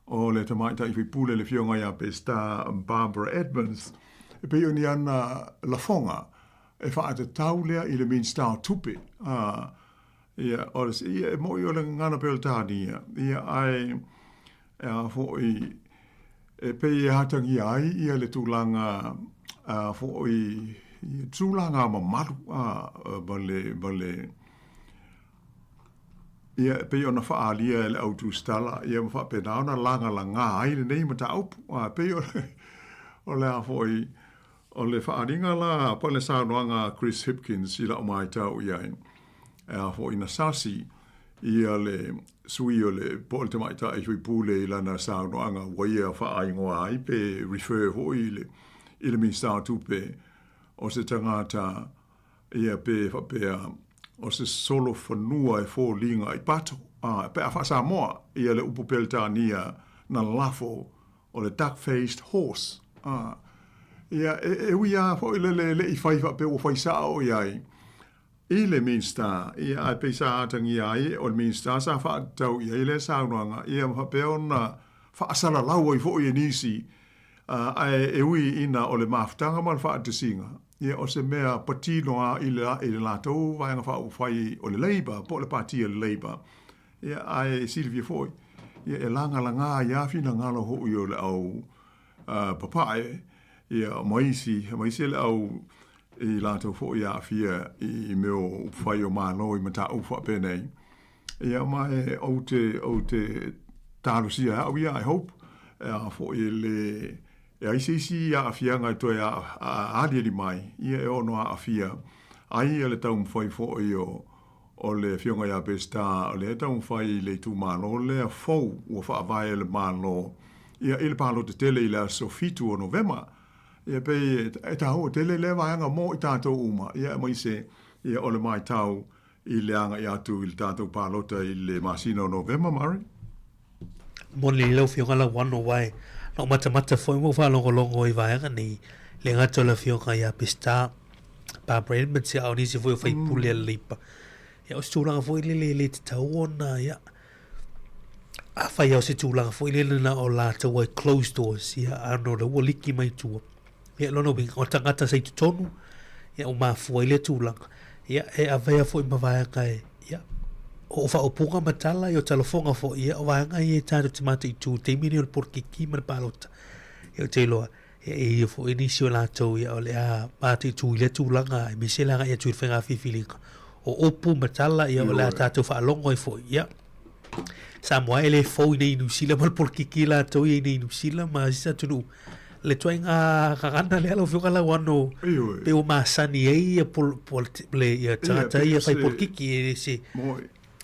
o le tamaita i pule le fionga ia pe sta Barbara Edmonds. E pei oni ana la fonga e wha ate taulea i le min stau tupe. Ia oras ia mo i o le ngana pel tāni ia ai fo i e pei e hatangi ai ia le tūlanga fo i tūlanga ma maru bale ia pe ona faalia le autostala ia ma fa pe na langa langa ai le nei mata op a pe o le a foi o le faaringa la pa le saunoanga Chris Hipkins ila o mai tau ia a foi na sasi ia le sui o le po le mai tai sui pule ila na saunoanga waia fa ai ngoa ai pe refer hoi le mi sta tu pe o se tangata ia pe fa pe o se solo fanua e fo linga i pato pe a fa Sāmoa ia le upu peltania na lafo o le duck-faced horse ia e uia fo le i fai fa pe o fai sao ia i le minsta ia ai pe sa atangi ai o le minsta sa fa tau ia le saunoanga ia fa pe ona fa sala lau i fo i nisi ai e ui ina o le maftanga mal fa te singa ia o se mea patino a i le latou vaenga fa u fai o le Labour po le parti o le Labour ia ai Silvia foi ia e langa ia fina ngalo ho i o le au papae ia maisi le au i latou fo ia fia i meo fai o malo i mata u fa penei ia mai o te talusia au ia I hope fo i le e ai si a fianga to a ali mai ia e ono a fia ai le tau foi fo o le fianga ia besta o le tau fai le tu malo le fo o fa vai le malo ia il palo de tele ila sofitu o novema ia pe e tau tele le vanga mo i tato uma ia mai se ia o le mai tau i le anga ia tu il tato palo ta i le masino novema mari mo le lo fianga la wano wai no mata foi mo fa longo i vaenga ni le ngato la fioka ia pista pa brand men se au ni se foi fai pule lipa ia o stulanga foi le te taona ia a fai au se stulanga foi le na o la te wai closed doors ia ano le woliki mai tu ia lono bing o tangata sei tu tonu ia o ma foi le stulanga ia e a vai foi ma vaenga ia o fa o punga matala yo telefonga fo ia o vanga ia tado tomate tu te mini por kiki man palota yo te lo e fo inisio la to ia o le a pati tu le tu langa me se langa ia tu fenga fifilinga o opu matala ia o la tato fa longo fo ia Sāmoa ele fo nei nu sila mal por kiki la to ia nei nu sila ma sa tu le toinga kagana le alo fiona la wano pe o masani ia por le ia tata ia fai por kiki se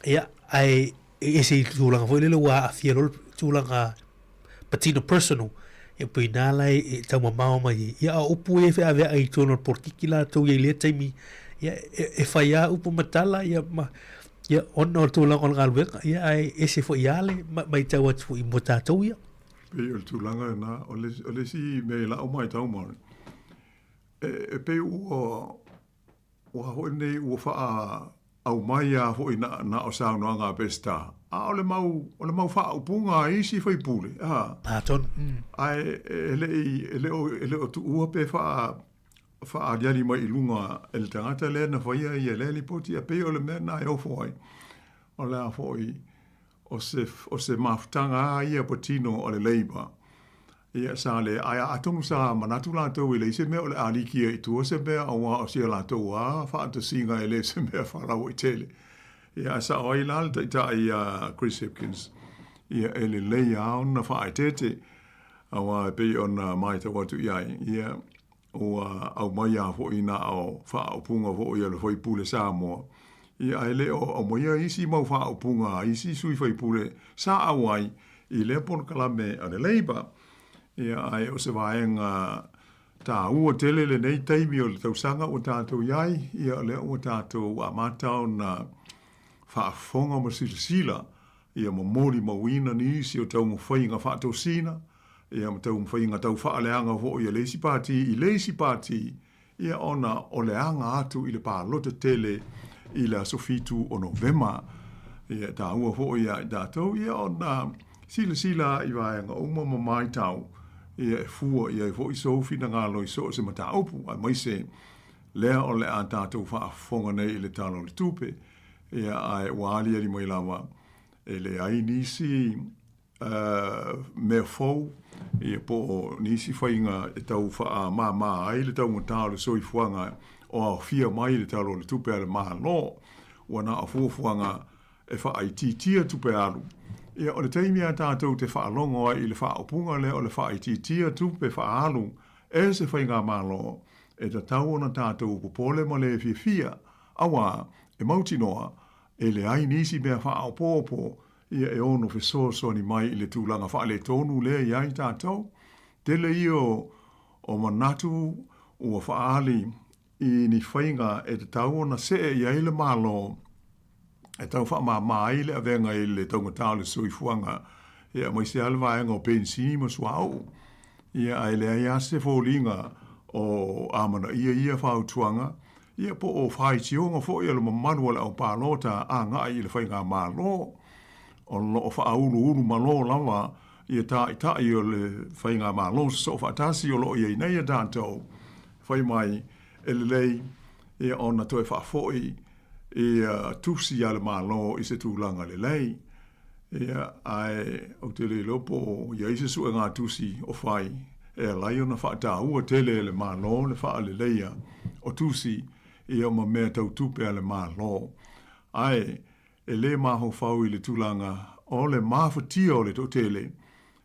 ia ai ese tulanga foi le wa fiero tulanga patino personal e pinala e tama mama ia upu e fa ave ai tono por kikila to ia le taimi ia e faia upu matala ia ma ia ono tulanga on galwe ia ai ese foi ale mai tawa fu imota to ia pe o tulanga na ole si me la o mai tau mar e pe o ho nei o fa au mai a ho na o sa no nga besta a ole mau fa upunga isi foi pule paton ai ele o tu o pe fa ali mai lunga el tangata le na foi ia le poti a pe ole me na o foi ola foi o se maftanga ia potino o le Labour ia sa le ai atongu sa manatu la to ile se me ole aliki e tu se be o se la to a fa to singa ele se me fa la o tele ia sa o ilal ta ia Chris Hipkins ia ele le ia na fa tete awa be on mai ta watu ia o au mai a fo ina o fa o punga fo ia le foi pule Sāmoa ia ele o mo ia isi mau fa o punga isi sui foi pule sa awai i le pon kalame o le Labour ia ai o se vaenga ta ua tele le nei taimi o le tausanga o tātou iai ia le o tātou a matau na whaafonga ma sila ia mo mori ma wina ni isi o tau mo whainga whaatou sina ia mo tau mo whainga tau whaaleanga ho ia leisi pāti ia ona o le anga atu i le pālota tele i le sofitu o Novema ia ta ua ho ia i tātou ia ona sila i vaenga o ma mai tau ia fua ia fo iso fina ngalo iso se mata opu ai mai se lea o le ata to fa fonga nei le talo le tupe ia ai wali ali mai lava ele ai nisi me fo ia po nisi fainga e tau fa ma ai le tau mata so i fuanga o fia mai le talo le tupe le ma no wana a fuanga e wha tia tupe alu. Ia o le teimi a tātou te wha alongo ai i le wha opunga le o le wha tia tupe wha alu e se whai ngā mālo e ta tau ona tātou popole mo le fia awa e mauti noa e le ai nisi mea wha au pōpō ia e ono fe so ni mai i le tūlanga wha le tonu le iai tātou. Tele io o manatu ua wha ali i ni whainga e te tau ona se e iai le mālo e tau wha mai le avenga i le taunga tau le sui fuanga ia mai se alwa e ngā pensini ma suau ia ai le ai ase fōlinga o amana ia whautuanga ia po o whai tionga fo ia le mamanu ala au pālota a ngā i le whainga mālo o lo fa ulu malo lava ia ta i o le whainga malo so fa tasi o lo ia nei tanto fai mai ele lei ia ona toi fa foi ia tusi ala malo i se tūlanga le lei ia ai o te le lopo ia i se su ngā tusi o fai e lai ona fa ta ua tele le malo le fa le leia o tusi ia ma mea tau tupe ale malo ai e le maho fau i le tūlanga o le mawhatia o le totele,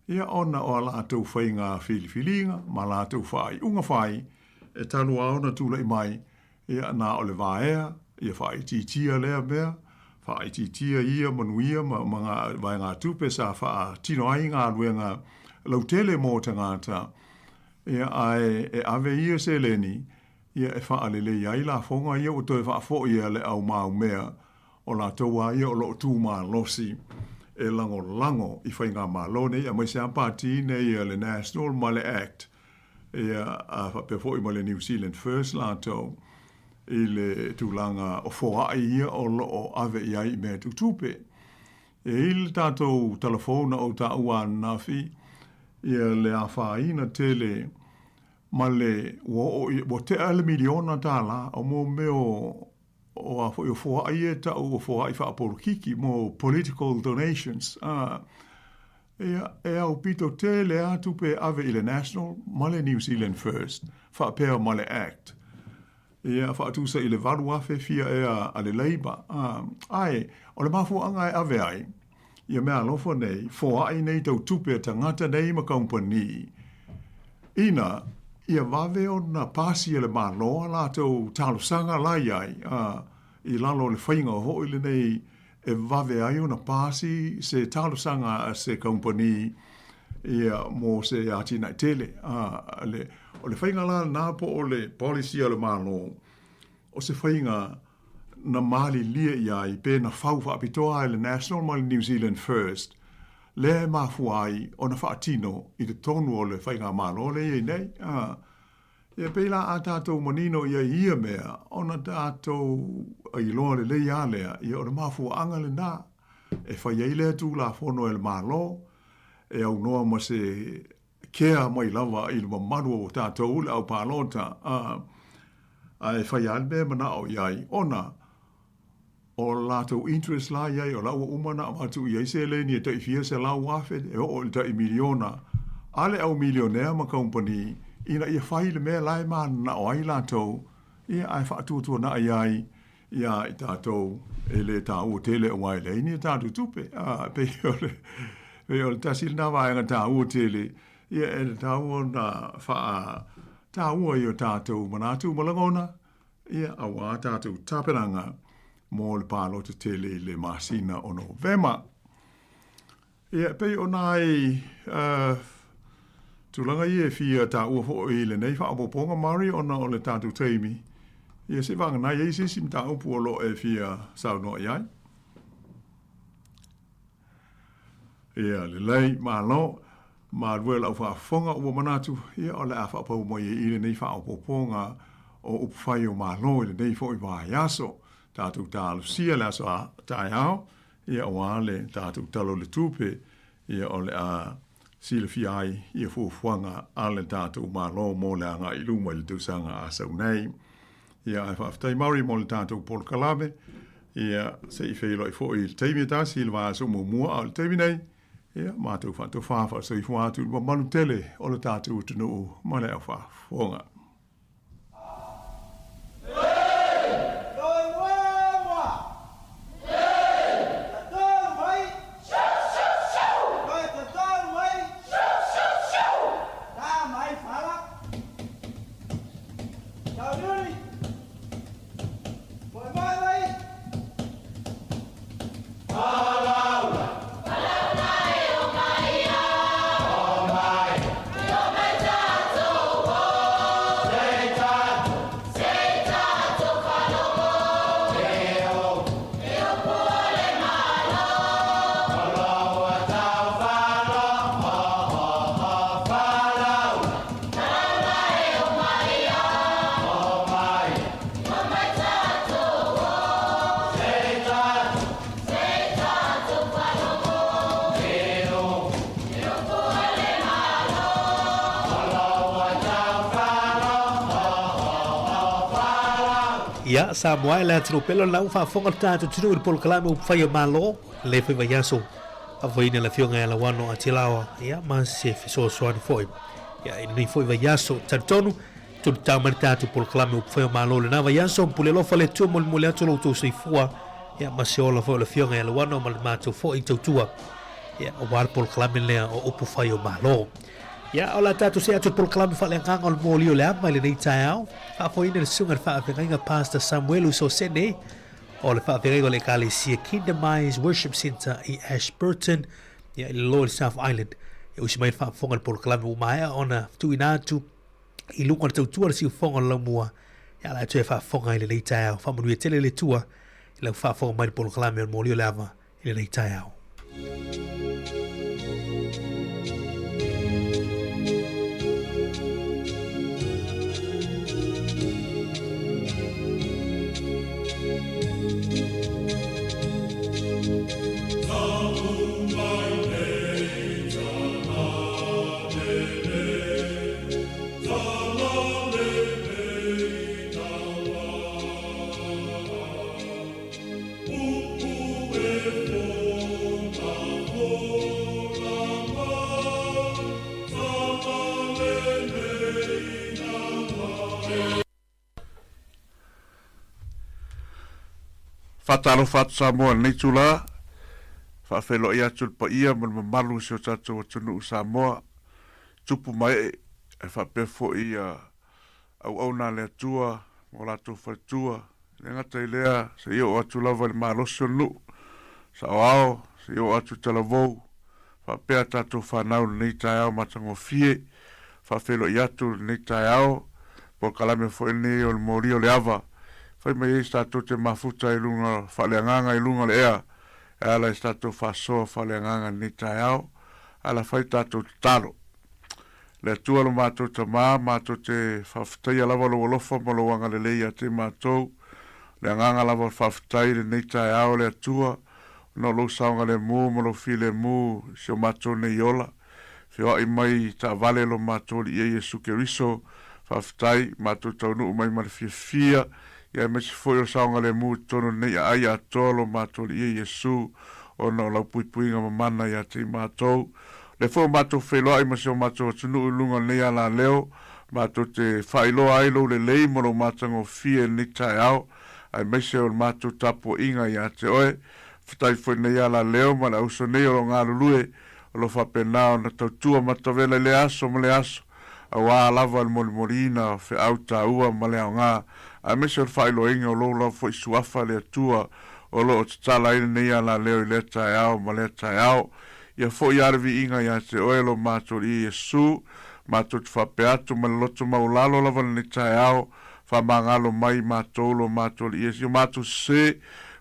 ia ona o ala atau whainga whiliwhilinga, ma la atau whai unga whai, e tanu aona tūla i mai, ia nā o le vaea, ia whai titia lea mea, whai titia ia manuia, ma ngā tupe sa wha tino ai ngā ruenga lautele mō tangata, ia ai e ave ia se leni, ia e wha alele iai la whonga ia o toi wha fo ia le au mau mea, o la taua ia o lo tūma losi e lango i whainga mālone a mai se apati nei le National Male Act ia a whapefo i le New Zealand First la tau i le tūlanga o whoa ia o lo o ave iai mea tutupe e il tātou telefona o ta ua nafi ia le a whaina tele ma le o te ale miliona tāla o mo meo o a fo fo ai ta o fo ai fa por kiki mo political donations e au pito tele a tupe ave ile national male New Zealand First fa pe male act e fa tu se ile valua fe fia e a le labor ai o le mafo anga ave ai ia me alo fo nei fo ai nei tau tupe tangata nei ma company ina ia vave o na pasi ele māloa la tau talosanga lai ai i lalo le whainga ho ile nei e vave ai o na pasi se talosanga se company ia mo se ati nai tele o le whainga la nā po o le policy o le mālo o se whainga na mali lia iai pe na whauwha apitoa le National Mali New Zealand First le mafuai o na whaatino i te tonu o le whainga mālo le i nei ia peila a tātou manino ia mea o na tātou i loa le leia lea ia o na mafua anga le nā e whai ei lea tū la whono e le mālo e au noa ma se kea mai lava i le mamaru o tātou le au pālota a e whai alme mana o iai ona o lātou interest la iai o lau umana amatu iai se leni e tai fia se lau afe e o le tai miliona ale au milionea ma company ina ia whai le mea lai maa na o ai lātou ia ai whaatuatua na iai ia i tātou e le tā ua tele o wai le ini tātou tupe pe o le tasil na waenga tā ua tele ia e le tā ua na wha tā ua i o tātou manatu malangona ia awa tātou tāperanga mō le pālota tele le masina o Novema. Ia pei o nai tūlanga i e fia tā ua fo i le nei wha apoponga mari o na o le tātou teimi. Ia se wanga nai e sisim tā upu o lo e fia sau no iai. Ia le lei mālo ma rue lau wha fonga ua manatu ia o le a wha apau mo i le nei wha apoponga o upwhai o mālo i le nei fo i wā yaso. Tātou tālu sia la soa tai hao, ia o ale tātou talo le tupe, ia o le a sila fiai, ia fufuanga ale tātou mālo mō le anga i luma i le tūsanga a sau nei. Ia ai whaftai mauri mō le tātou pol kalame, ia se i wheilo i fo i le teimi tā, sila wā so mua au le teimi nei, ia mātou whantou whawha so i whātu ma manu tele o le tātou tunu ma le au whawhonga. Ia Sāmoa le atu pelo la ufa fonga tatu tunu il polkalame fai malo le fai vayaso avoina la fionga la wano atilawa ia ma se fiso soani foi ia ni foi vayaso tantonu tu tamar tatu polkalame fai malo le na vayaso pulelo fale tu mol atu lo tu sifua ia ma se ola foi la fionga la wano mal mato foi tutua ia o wal polkalame le o upu fai malo ia ola tatu se atu polkalame fa le nganga o molio le ama le nei taiao Apoina le sunga fa venga Pastor Samuel so sene o le fa venga le Kalesia Kingdomized Worship Center i Ashburton ya le Lower South Island ya usimai fa fonga por klame umaya ona tu inatu i lunga tu tu si fonga la mua ya la tu fa fonga ile le tao fa mu tele le tua le fa fonga mai por klame mo le lava ile le tao Fatalo fat Sāmoa nei tula fa felo ia tul pa ia mal malu so tatu tunu Sāmoa tupu mai e fa pe fo ia au na le tua o la tu fa tua le ngata ilea se io atu lava le malo sonu sa ao se io atu talavo fa pe tatu fa nau nei taiao matango fie fa felo ia tu nei taiao po kalame fo nei o morio le ava fai mai stato te mafuta i lunga whaleanganga i lunga le ea. Ala stato whasoa whaleanganga ni taiao. Ala fai tato talo. Le tua lo mātou ta mātou te whawhtai alawa lo alofa ma lo wanga le leia te mātou. Le anganga lava whawhtai le ni taiao le tua. No lo saunga le mū ma lo fi le mū si o mātou ne iola. Whio ai mai ta vale lo mātou li Yesu Keriso. Whawhtai mātou taunu umai ma le fia. Ia me se foi o saunga le mū tono nei ai a tolo mātou i Yesu o no lau puipuinga mamana ia te mātou. Le fo mātou wheloa i maseo mātou atunu ulunga nei ala leo, mātou te whailoa ailo le lei moro mātango fie ni tai au, ai meseo mātou tapo inga ia te oe, whatai foi nei ala leo, ma la uso nei o ngā lulue, o lo whapenao na tautua matawela le aso ma le aso, a wā lava le molimorina, whe au tā ua ma le au ngā, a meseo whailo inga o lo lau fo isuafa le atua, o lo o te tala ina nei ala leo i le tai au, ma le tai au, ia fo i arvi inga ia te oelo mātou i Yesu, mātou te whape atu ma loto maulalo lava ni tai au, wha mangalo mai mātou lo mātou i Yesu, mātou se,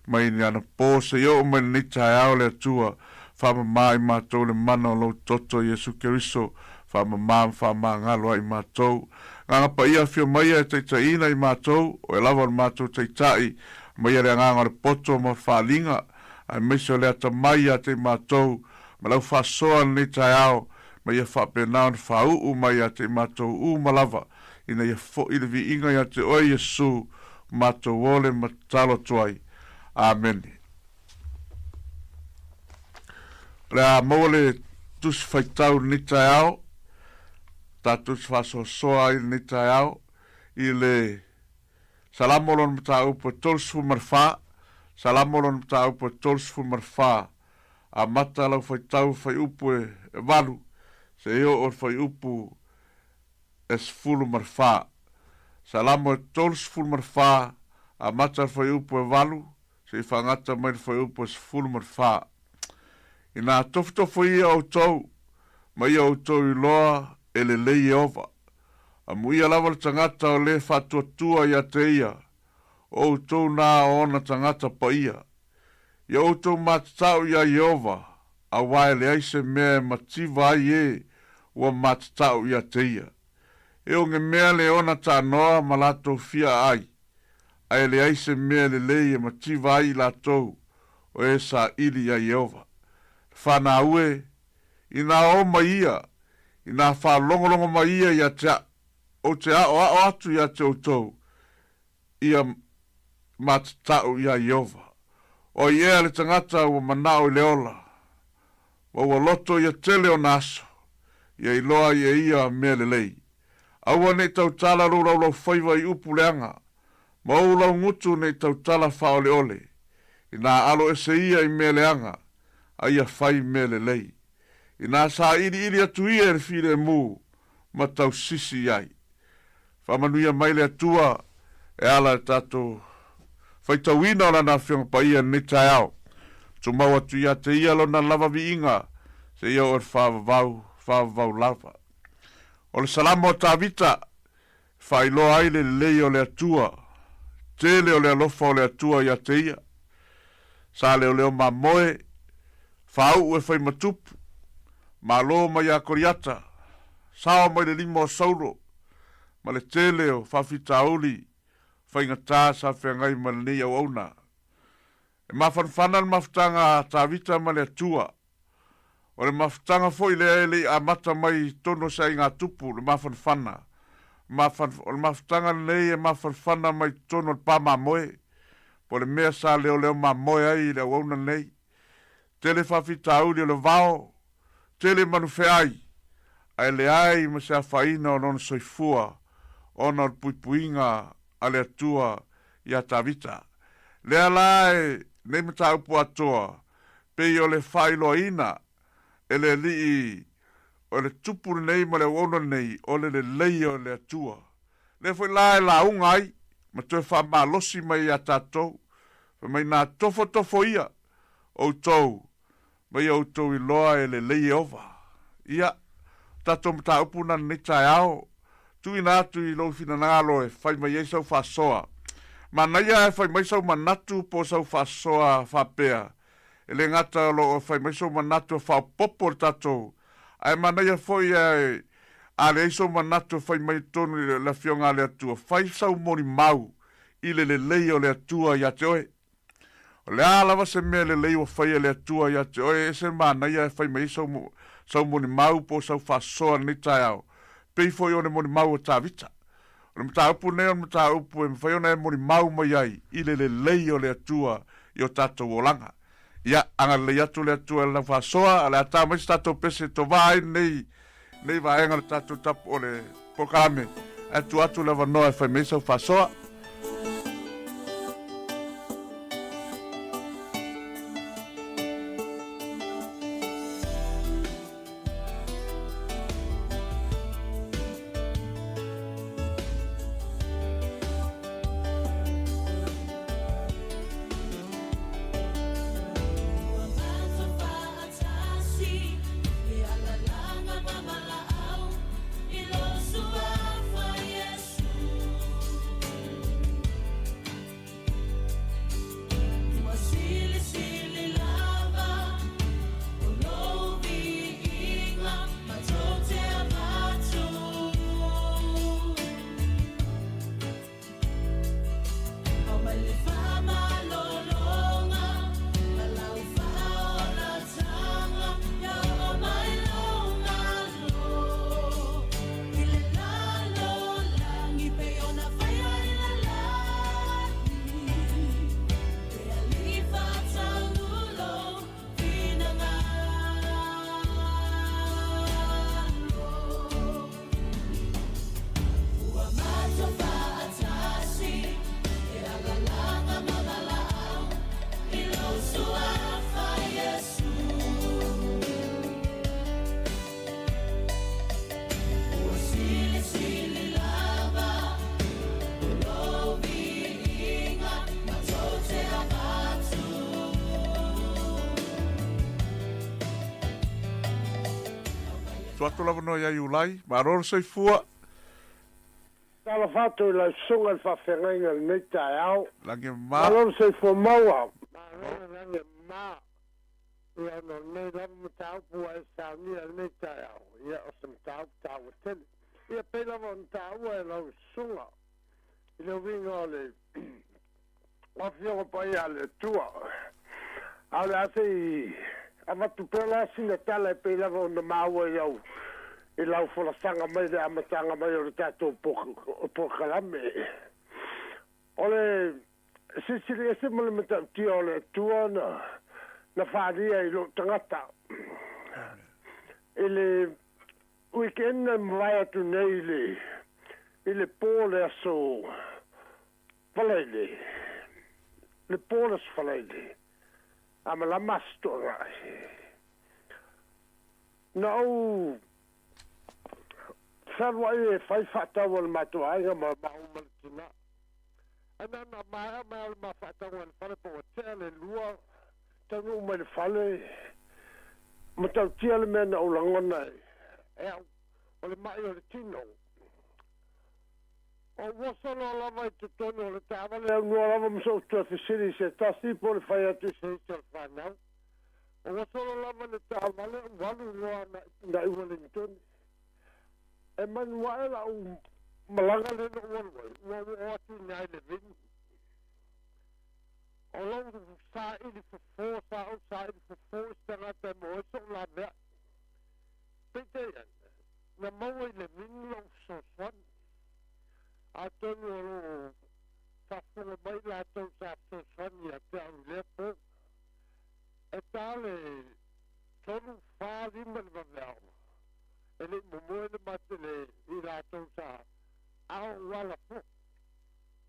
mai ni ana pōsa, i o mai ni tai au le atua, wha mai mātou le mana o lo toto Yesu Keriso, wha mangalo ai mātou, nganga pa ia whio mai e teitaina i mātou, o e lava mātou teitai, mai e le nganga le poto ma whalinga, ai meso le ata mai a te mātou, ma lau whasoa ni tai au, mai e whapenao ni whau mai a te mātou u malava, ina ia fo i le vi inga ia te oi Yesu, mātou ole matalo tuai. Amen. Le a mole tus whaitau ni tai au, tatus faso soa i ni tai au, i le salamolon mta upo tolsfu marfa, salamolon mta upo tolsfu marfa, a mata lau fai tau fai upu e walu, se eo o fai upu es fulu marfa. Salamo e tolsfu marfa, a mata fai upu e walu, se i whangata mai fai upu es fulu marfa. Ina tofutofo ia au tau, mai au tau i loa, ele lei ova. A muia lava tangata o le whatuatua ia te ia. O tau nā ona tangata pa ia. Ia o tau matatau ia Iova. A wae le aise mea mativa ai e. Ua matatau ia te ia. E o nge mea le ona ta noa malato fia ai. A le aise mea le lei e mativa ai la tau. O e sa ili ia Iova. Whana ue. Ina o maia. Ina wha longolongo mai ia te o te o atu ia te o tau. Ia matatau ia Iova. O ia le tangata ua manao I le ola. Wa ua loto ia tele o naso. Ia iloa ia mea le lei. Aua nei tau tala lau whaiva I upu leanga. Ma au lau ngutu nei tau tala whaole ole. I nā alo ese ia I mea leanga. A ia whai mea le lei. I nā sā iri atu ia le while mū. Ma tau sisi ai. Whamanuia mai le atua. E ala e tato. Whaitawina o lana whionga pa ia ni tai au. Tu mau atu ia te ia lona lava vi inga. Se ia o whaavavau lava. O le salama o tāwita. Whailo ai le lei o le atua. Tele o le alofa o le atua ia te ia. Sa leo leo ma moe. Whau e whai matupu. Ma lo ma ia koriata. Sao mai le limo o sauro. Ma le tele o whawhita auli. Whaingatā sa whengai ma le nei au auna. E mawhanwhana le mawhtanga tāwita ma le atua. O le mawhtanga fo I le ele a mata mai tono sa I ngā tupu le mawhanwhana. O le mawhtanga nei e mawhanwhana mai tono le pā moe. Po le mea sa leo ma moe ai le au auna nei. Tele whawhita auli o le vao. Tele manu ai. Ai le ai ma se a whaina o non soifua. Ona o puipuinga a le atua I a tāwita. Le alae, nei mata upu atoa, pei o le whailo ina, e le lii, o le tupu nei ma le wona nei, o le lei o le atua. Le fwoi lae la ungai, ma tue wha malosi mai a tātou, mai nā tofo ia, o tau, mai o tau I loa e le lei ova. Ia, tātou mata upu na nei tai ao, tui nātu I lau fina ngalo e whai mai e sau whasoa. Ma naia e whai mai sau manatu po sau whasoa whapea. E le ngata lo o whai mai sau manatu e whapopo tatou. Ai ma naia fwoi e a le eiso manatu e whai mai tonu la fionga le atua. Whai sau moni mau I le lei o le atua ia te oe. O le alawa se mea le lei o whai le atua ia te oe. E se ma naia e whai mai sau moni mau po sau whasoa ni tai au. Pei foi o ne moni mau o tāwita. O le mta upu nei o le mta upu e mwhai o ne moni mau mai ai I le lei o le atua I o tātou o langa. Ia, anga le atu le atua le whasoa, a le ata mai tātou pese to vai nei vaenga le tātou tapu o le pokalame. Atu le wanoa e whai meisa whasoa. Tuato lava no ia iulai, maroro sei fua. Tala fatu I la sunga il whawhengainga nei tai au. Lange ma. Maroro sei fua maua. Maroro lange ma. Ia no nei lava matau pua e saunia nei tai au. Ia o se matau tau a tele. Ia pe lava matau e lau sunga. I lau vinga o le. Wafionga pa ia le tua. Ale ate I. Avatu pela sina tala e pe lava o na maua I au. I lau whalasanga mai le amatanga mai o le tātou pokalame. O le sisili ese mo le mata tio le tuana na faria I lo tangata ele weekend na vai atu nei le pole aso falele le pole aso falele ama la mastora no salwa e fai fata wal matuaiga ma maltina ana na ma fata wal fale po tele lua tanu ma le fale matau tiele men o langona e o le mai o le tino o wasolo lava I tutono le tava le no lava mso to fisiri se tasi po le fai atu se fana o wasolo lava le tava le walu na Wellington e manuela o malanga le no o atu na le vin o lo sa ili fo sa ili fo stanga te mo so la ve pete na mo le vin lo so son Atonu fafuga mai latou sa tosani a te au lepo e tale tonu whārima le mameao e le momoe le matele I latou sa au wala po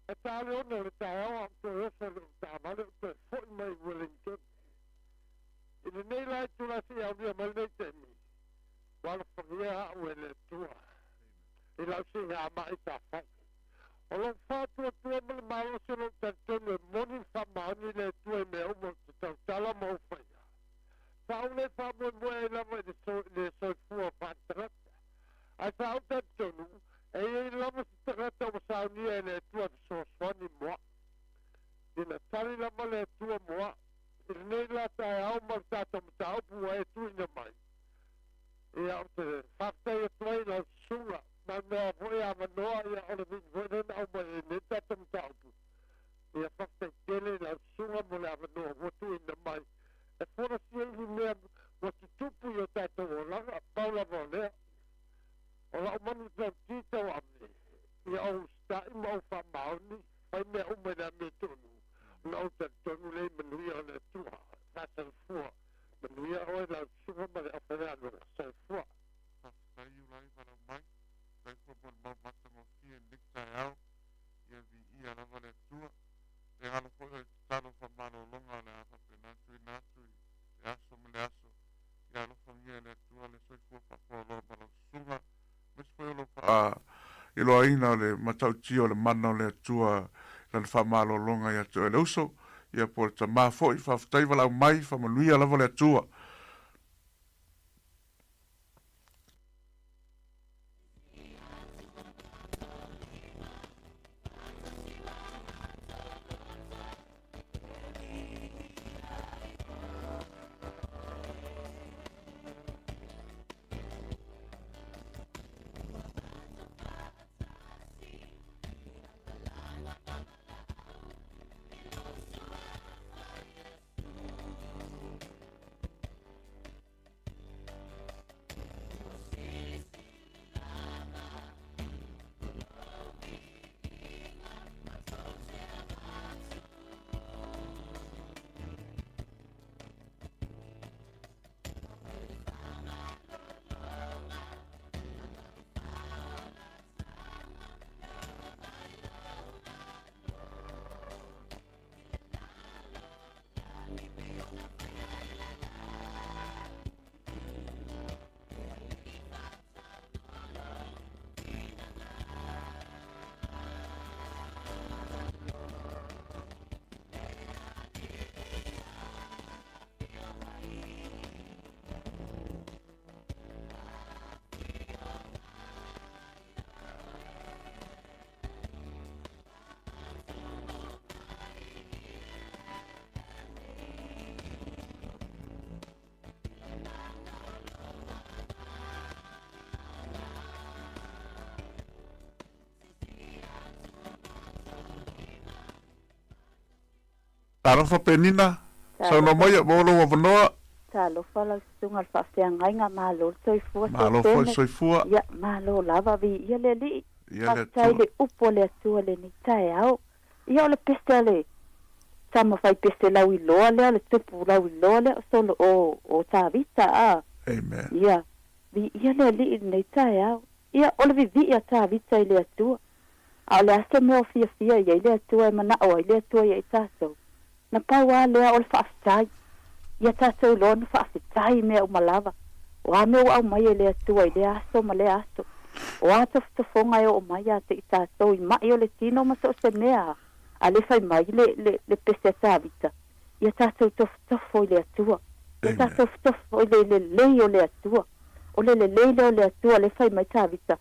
e tale ona le taeao au to ofa le tamale o te foi mai Wellington I le nei lai tulasi au nia mai nei temi wala whangia au e le tua I lau singa ama I ta whai o lo fatua tua mele malo se lo tantone moni whamaoni le tua me o mo te tautala mo whaia. Whaune whamoe moe e lama le soifua whantarata. Ai whau tantonu e lama se tarata o saunia e le tua de soswani moa. Ina tari lama le tua moa. Ina nei la tae au mar tata mta upu e tu ina mai. Ia o te whaktai e tuai na sunga. Na mea voi a manoa ia ole vin voi na au mai ne tatam taupu. Ia whaktai tele na sunga mo le a manoa wotu ina mai. E fora siengi mea watu tupu i o tato o langa paula volea. O la umanu tau tita o ame. Ia au stai ma au whamaoni. Pai mea ume na me tonu. Na au tantonu lei manuia o le tua. Tata fua. Manuia oe la sunga ma le awhareano. Sa fua. Sa iu lai para mai. Kai por mata mo ki en dikta au ia vi ia la vale tua e ala fo tano fa mano longa le asa pena tu e aso me le aso ia la fo ia le tua le soi fo fa fo lo para sunga mes fo lo fa I lo ina le matau tio le mano le tua le fa malo longa ia to le uso ia por ta ma fo I fa tai vala mai fa manuia la vale tua Talofa penina, sa no mai mo lo wanoa. Talofa la sunga fa fianga malo soifua. Malo soifua. Ya malo lava vi ia le li. Ia le tai le upo le tua le ni tai au. Ia le pestele. sama fai pese lau iloa lea le tupu lau iloa lea solo o tāwita a. Amen. Ia. Ia lea li nei tae au. Ia ole vi a tāwita i lea tua. A le asa mea o fia ia i lea tua e mana o i lea tua ia i tātou. Na pau a lea ole whaafitai. Ia tātou loa na whaafitai mea umalawa. O a mea au mai e lea tua i lea aso ma lea aso. O a tofonga e o mai a te i tātou i mai o le tino ma so se mea. A le fai mai le pese tāwita. Ia tātou tofo i lea tua. Ia tātou tofo i le lei o lea tua. O le lei o lea tua le fai mai tāwita.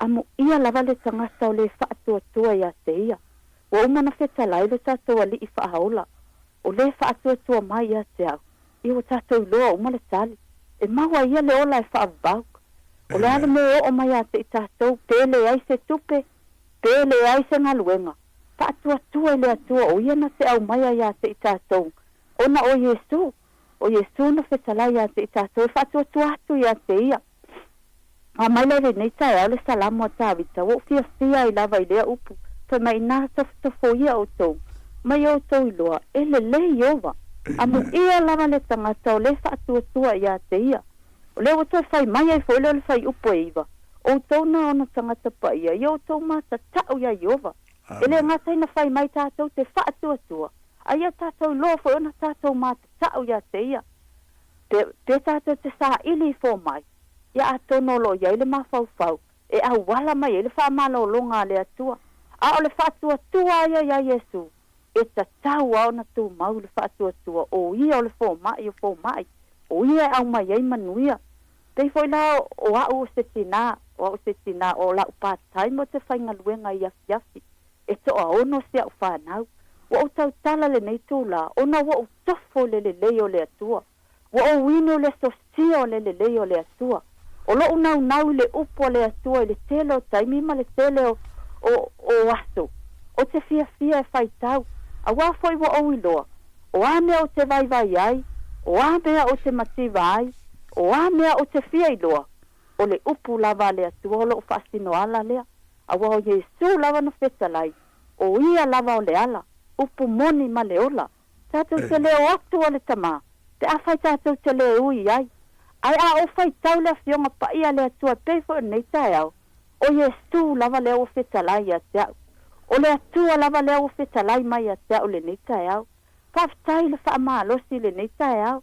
Amo ia lava le tangata o le whaatua ia te ia. O umana whetalai le tātou ali i whaaola. O le whaatua mai ia te au. Ia o tātou loa umana tali. E maua ia le ola e whaavau. O le ale me o mai a te i tātou. Pele ai se tupe. Pele ai se ngaluenga. Whaatua le atua o ia na te au mai a te i tātou. Ona o Yesu. O Yesu na whetalai a te i tātou. Whaatua atu ia te ia. A mai le nei tae au le salamo a tāwita. O fia i lava i lea upu. Whai mai nā tofo ia o tau. Mai o tau i loa. E le lei ova. Amu ia lava le tangata o le whaatua ia te ia. O le o tau whai mai ai fo le whai upu e iwa. O tau na ona tangata pa ia. Ia o tau mata tau ia i ova. E le ngata ina whai mai tātou te whaatua. Aia tātou loa fo ona tātou mata tau ia te ia. Pe tātou te sā ili fo mai. Ia atono lo ia ile mafau. E au wala mai ile whaamalo longa le atua. A o le whaatua ia Yesu. E ta tau au na tu mau le whaatua. O ia o le fo mai. O ia au mai ei manuia. Pei foi la o au se tina. O la upatai mo te whainga luenga i afi. E to a ono se au whanau. Wa o tau tala le nei tūla. Ona wa o tofo le leo le atua. Wa o wino le sosio le leo le atua. O lo nau le upo le atua le tele o taimi ma le tele o aso. O te fia e whaitau. A wā foi wa o iloa. O a mea o te vai ai. O a mea o te mativa ai. O a mea o te fia iloa. O le upu lava le atua o lo o whaasino ala lea. A wā o Yesu lava no whetalai. O ia lava o le ala. Upu moni ma le ola. Tātou te leo atu o le tamā. Te awhai tātou te leo ui ai. Ai a o fai tau le fionga pa ia le atua peifo nei tae au. O Yesu lava leo o whetalai a te au. O le atua lava leo o whetalai mai a te au le nei tae au. Whaftai le wha maalosi le nei tae au.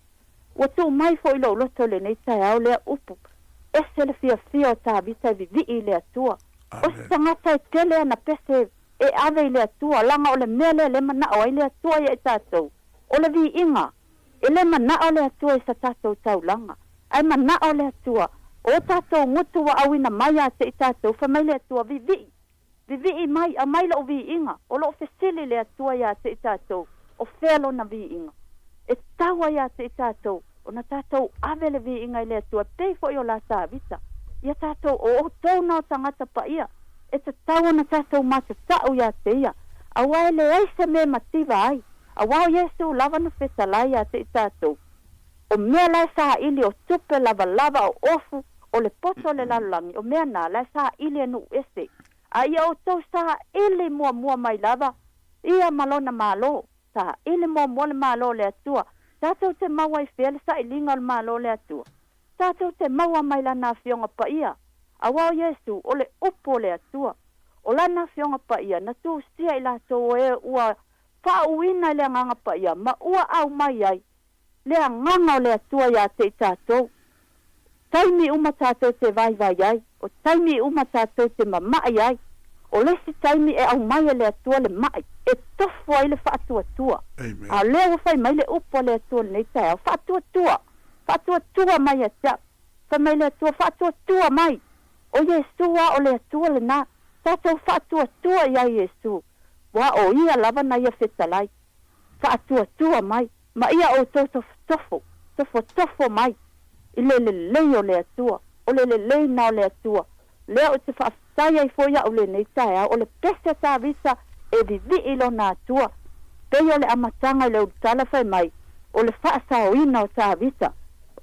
Wa tu mai fo ilo loto le nei tae au lea upu. Ese le fia o tāwita vivi le atua. O sangata e tele ana pese e ave le atua. Langa o le mele le mana o ai le atua ia i tātou. O le vi inga. E le mana o le atua i sa tātou tau langa. Ai mana o le atua. O tātou ngutu wa awina mai a te i tātou. Fa mai le atua vivi. Vivi mai a mai lo vi inga. O lo fesili le atua ia te i tātou. O felo na vi inga. E tawa ia te i tātou. O na tātou ave le vi inga i le atua. Peifo i o la tāwita. Ia tātou o tau na o tangata pa ia. E te tawa na tātou mata tau ia te ia. A wai le eise me mativa ai. A wau Yesu lava na whetalai a te i tātou. O mea lai sa ili o tupe lava o ofu o le poto le lalangi. O mea na lai sa ili anu ese. A ia o tau sa ili mua mai lava. Ia malona malo. Sa ili mua le malo le atua. Tātou te maua i whele sa ilinga le malo le atua. Tātou te maua mai lana fionga pa ia. A wau Yesu o le upo le atua. O lana fionga pa ia. Na tu sia i lato e ua whauina le nganga pa ia. Ma ua au mai ai. Lea nganga o le atua ia te i tātou. Taimi uma tātou te vai ai. O taimi uma tātou te mamai ai. O lesi taimi e au mai le atua le mai. E tofu ai le whaatua. A lea wafai mai le upo le atua le nei tae. Whaatua. Whaatua mai a tia. Whai mai le atua whaatua mai. O Yesu wa o le atua le nā. Tātou whaatua ia Yesu. Wa o ia lava na ia whetalai. Whaatua mai. Ma ia o tofo mai. I le lei o le atua. O le lei na o le atua. Lea o te whaaftai ai foia o le nei tae. O le pese tā visa e vivi ilo na atua. Pei o le amatanga i le utala whai mai. O le whaasauina o tā visa.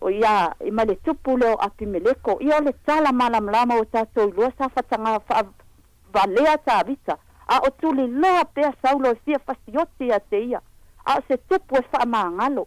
O ia i ma le tupu leo api meleko. Ia o le tala malamlama o tātou lua sa whatanga valea tā visa. A o tuli loa pea saulo e fia fasioti a te ia. a se tupu e whaamangalo.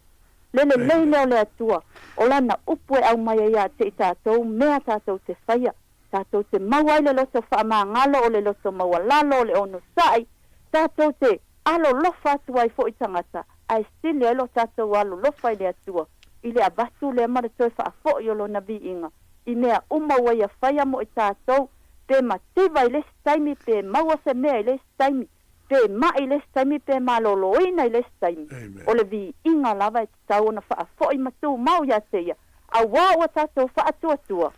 Lele leo le atua, o lana upu e au mai ia te i tātou, mea tātou te whaia, tātou te maua le loto whaamangalo o le loto maualalo o le ono sai, tātou te alo lofa atua i fo i tangata, ai stile alo tātou alo lofa i le atua, i le abatu le amare toi whaafo i olo na vi inga, i mea umaua ia whaia mo i tātou, pe mativa i le staimi, pe maua se mea i le staimi, pe mai le staimi, pe maloloina i le staimi, o le vi inga lava i tau na whaafo i matu mau ia teia, a wāua tātou whaatua-tua,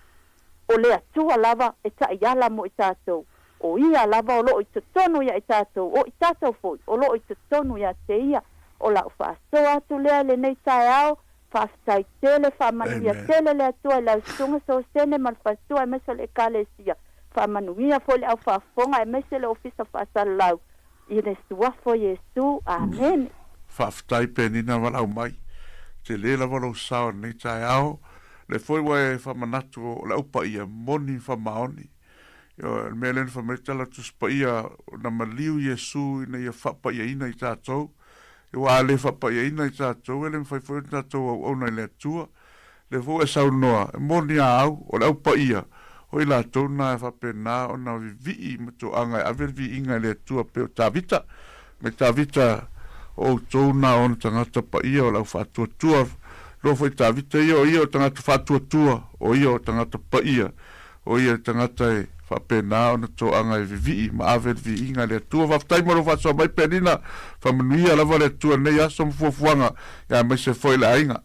o le atua lava e ta iala mo i tātou, o ia lava o lo i tutonu ia i tātou, o i tātou foi, o lo i tutonu ia te ia, o la u whaasoa atu lea le nei tae au, whaaftai tele, whaamanuia tele le atua i lau sunga so sene mal whaasua e mesa le kalesia, whaamanuia fo le au whaafonga e mesa le ofisa whaasala lau, i ne suafo Yesu, amen. Whaaftai penina walau mai, te le la walau sao nei tae au, le foi wae whamanatu o la upa ia moni whamaoni, me len whametala tu spa ia na maliu Yesu ina ia whapa ia ina i tātou, wa le whapa ia ina i tātou, ele mwhai tātou au nei le atua, le vo e sau noa, moni a au, o la upa ia, o i la tona e whapena o na vii mato anga e aver vi inga le atua peo tāvita, me tāvita o tona o na tangata pa ia o lau whatua tua, lo foi tāvita ia o tangata whatua tua, o ia o tangata pa ia, o ia tangata e whapena o na to anga e vii, ma aver vi inga le atua, whaftai maro whasoa mai penina, whamanuia lava le atua nei aso mfuafuanga, ia mai se foi la inga.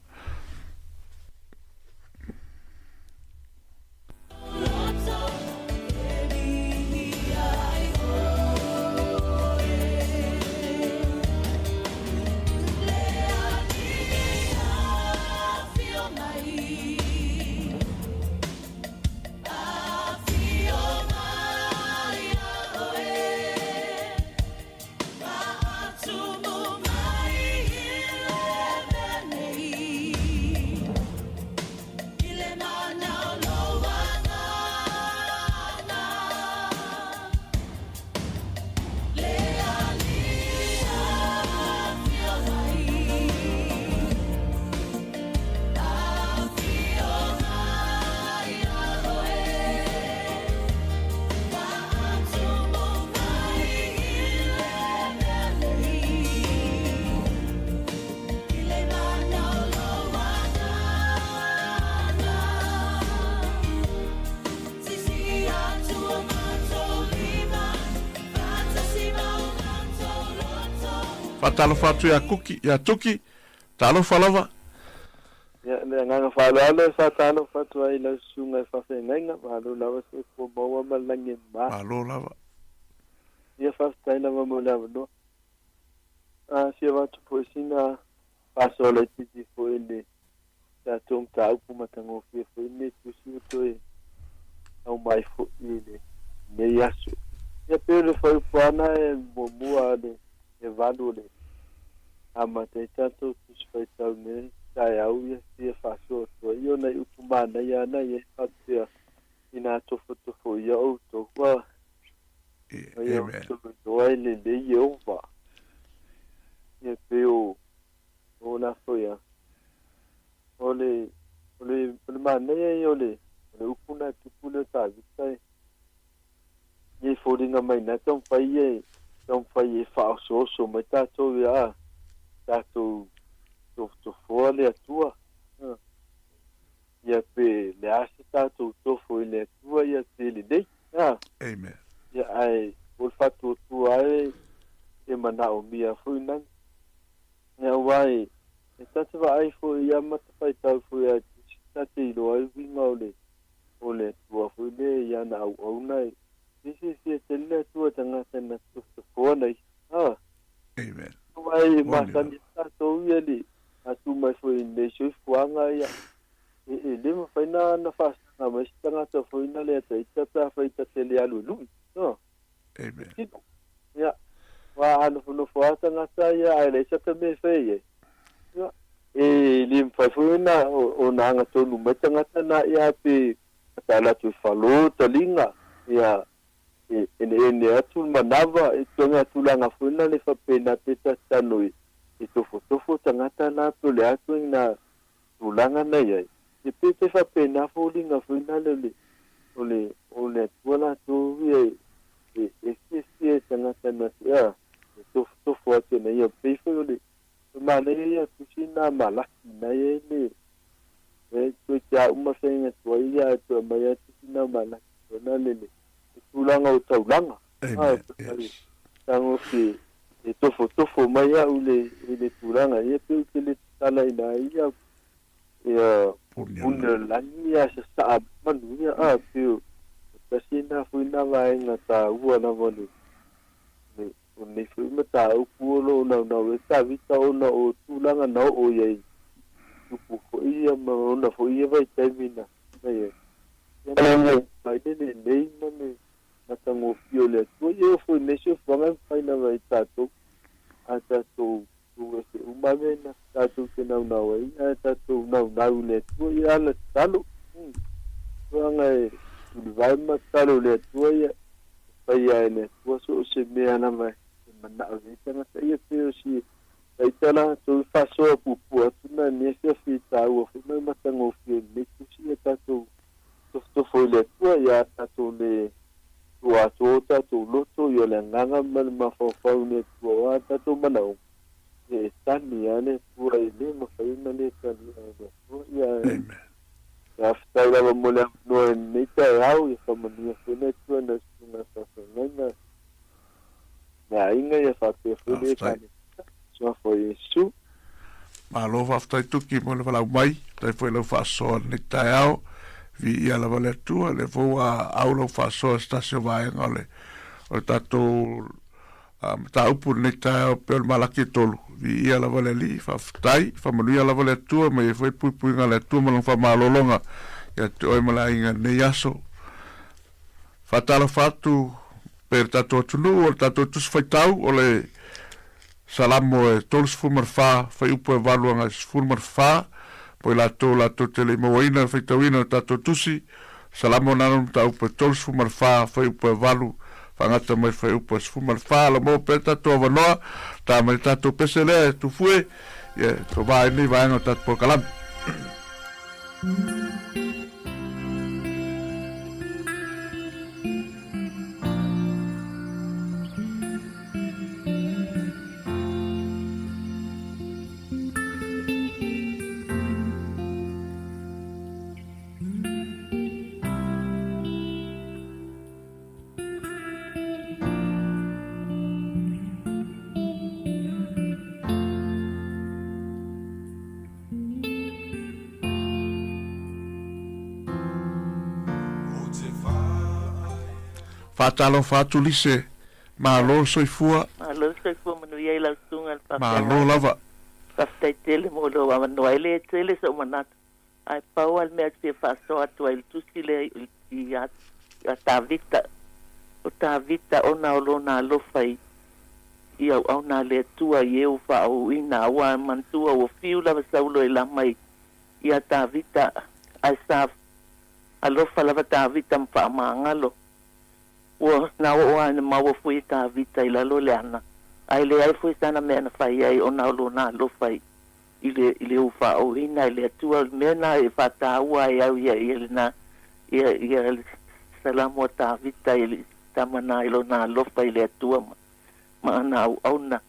Talo fatu ya kuki ya tuki talo falava ya nga falalo sa talo fatu ai la sunga fa fenga malo lava se ko bawa malangi ba malo lava ya fa taina va mo lava no si va tu poisina paso le titi fo ele ya tum ta upu matango fi fo ele tu si to e au mai fo ele ne yasu ya pelo foi pana e bomua de e vadule ama te tato tuspaitau ne tai au ia se faso to io nei upumana ia nei fatia ina to foto ia o to wa amen to ele le io va e peo ona foia ole mana ia ole upuna tupule ta vitai e fodinga mai na tom fai faso mai tato ia tato to fole atua ia pe le asa tato to fole atua ia tele dei amen ia ai ol fatu tu ai e manao mia fuina ia wai e tato vai fo ia mata pai tau fo ia tate lo ai vinga ole tua fo le ia na au nai si tele tua tanga tena to fole amen ai masani tato ia atu mai foi le sui fuanga ia e le ma faina na fast na mas tanga to foi na le ta foi ta tele alu no amen ya wa anu no fuata na sa ia ai le sa me fei ya e lim foi na o na nga to lu metanga na ia pe ta la tu falo talinga ya e atu manava e tonga tulanga foi na le fa pena te ta tanoi e tofo tangata na to le atu na tulanga na ye e pe fa pena fo linga fo na le ole wala to e tangata na ya tofo atu na ye pe fo le ma le ye tu sina mala na ye le e to ja uma fenga to ya to ma ya tu sina mala na le tulanga o taulanga tango ki e tofo mai au le tulanga ia pe ke le tala ina ia ia una lania sa sa manuia a pe pasina fuina vai na ta ua na vole ne fui mata o pulo na e ta vita ona o tulanga na o ye tupu ko ia ma ona fo ia vai termina ia vai ne ne matango pio le tu eu fui nesse fanga faina vai tato ata tu se umame na tato que não é ata tu não le tu ia le talo fanga vai matar le tu ia vai ne tu se me ana mai mana vita na ia pio si vai tala tu faço pupu tu na nesse fita o foi matango pio le tu si tato tu foi le tu ia tato le tua tota tu loto yo le nganga mal ma fo fo ne tua ta tu manau e tani ane pura ile ma fa ina le tani ya ya sta la mo le no ne ta au e fa mo ni fo ne tu na sa na na inga ya fa te fo le tani so fo yesu ma lo fa sta tu ki mo le fa mai tai foi lo fa so ne ta au vi ia la vale tua le voa aulo fa so stasio vai ngole o tato ta upu ne ta per malaki tolu vi ia la vale li fa tai fa mo ia la vale tua me foi pui ngale tua mo fa malolonga ya toi mala inga ne yaso fa tala fatu per tato tulu o tato tus foi tau o le salamo e tolus fumar fa fa upu valuanga fumar fa poi la to tele moina feitawina tato tusi salamo nanon ta upa tolus fumar fa foi upa valu fangata mai foi upa fumar fa la mo peta to vanoa ta mai tato pesele tu fue ye to vai ni vai no tat por kalam fatalo fatu lise malo soifua manu ia la tunga pa malo lava paftai tele mo lo wa no ele tele so manat ai pawal me se fa so atu il tusile ia tavita o tavita ona lona lo fai ia ona le tua eu fa o ina wa mantua o fiu la saulo ila mai ia tavita ai sa alo fa la tavita pa mangalo o na o ana mau foi ta vita ila lo leana ai le ai foi sana me na fai ai ona lo na lo fai ile o fa o ina ile tua me na e fa ta wa ia ile na ia salamo ta vita ile tamana ilo na lo fai le tua ma na ona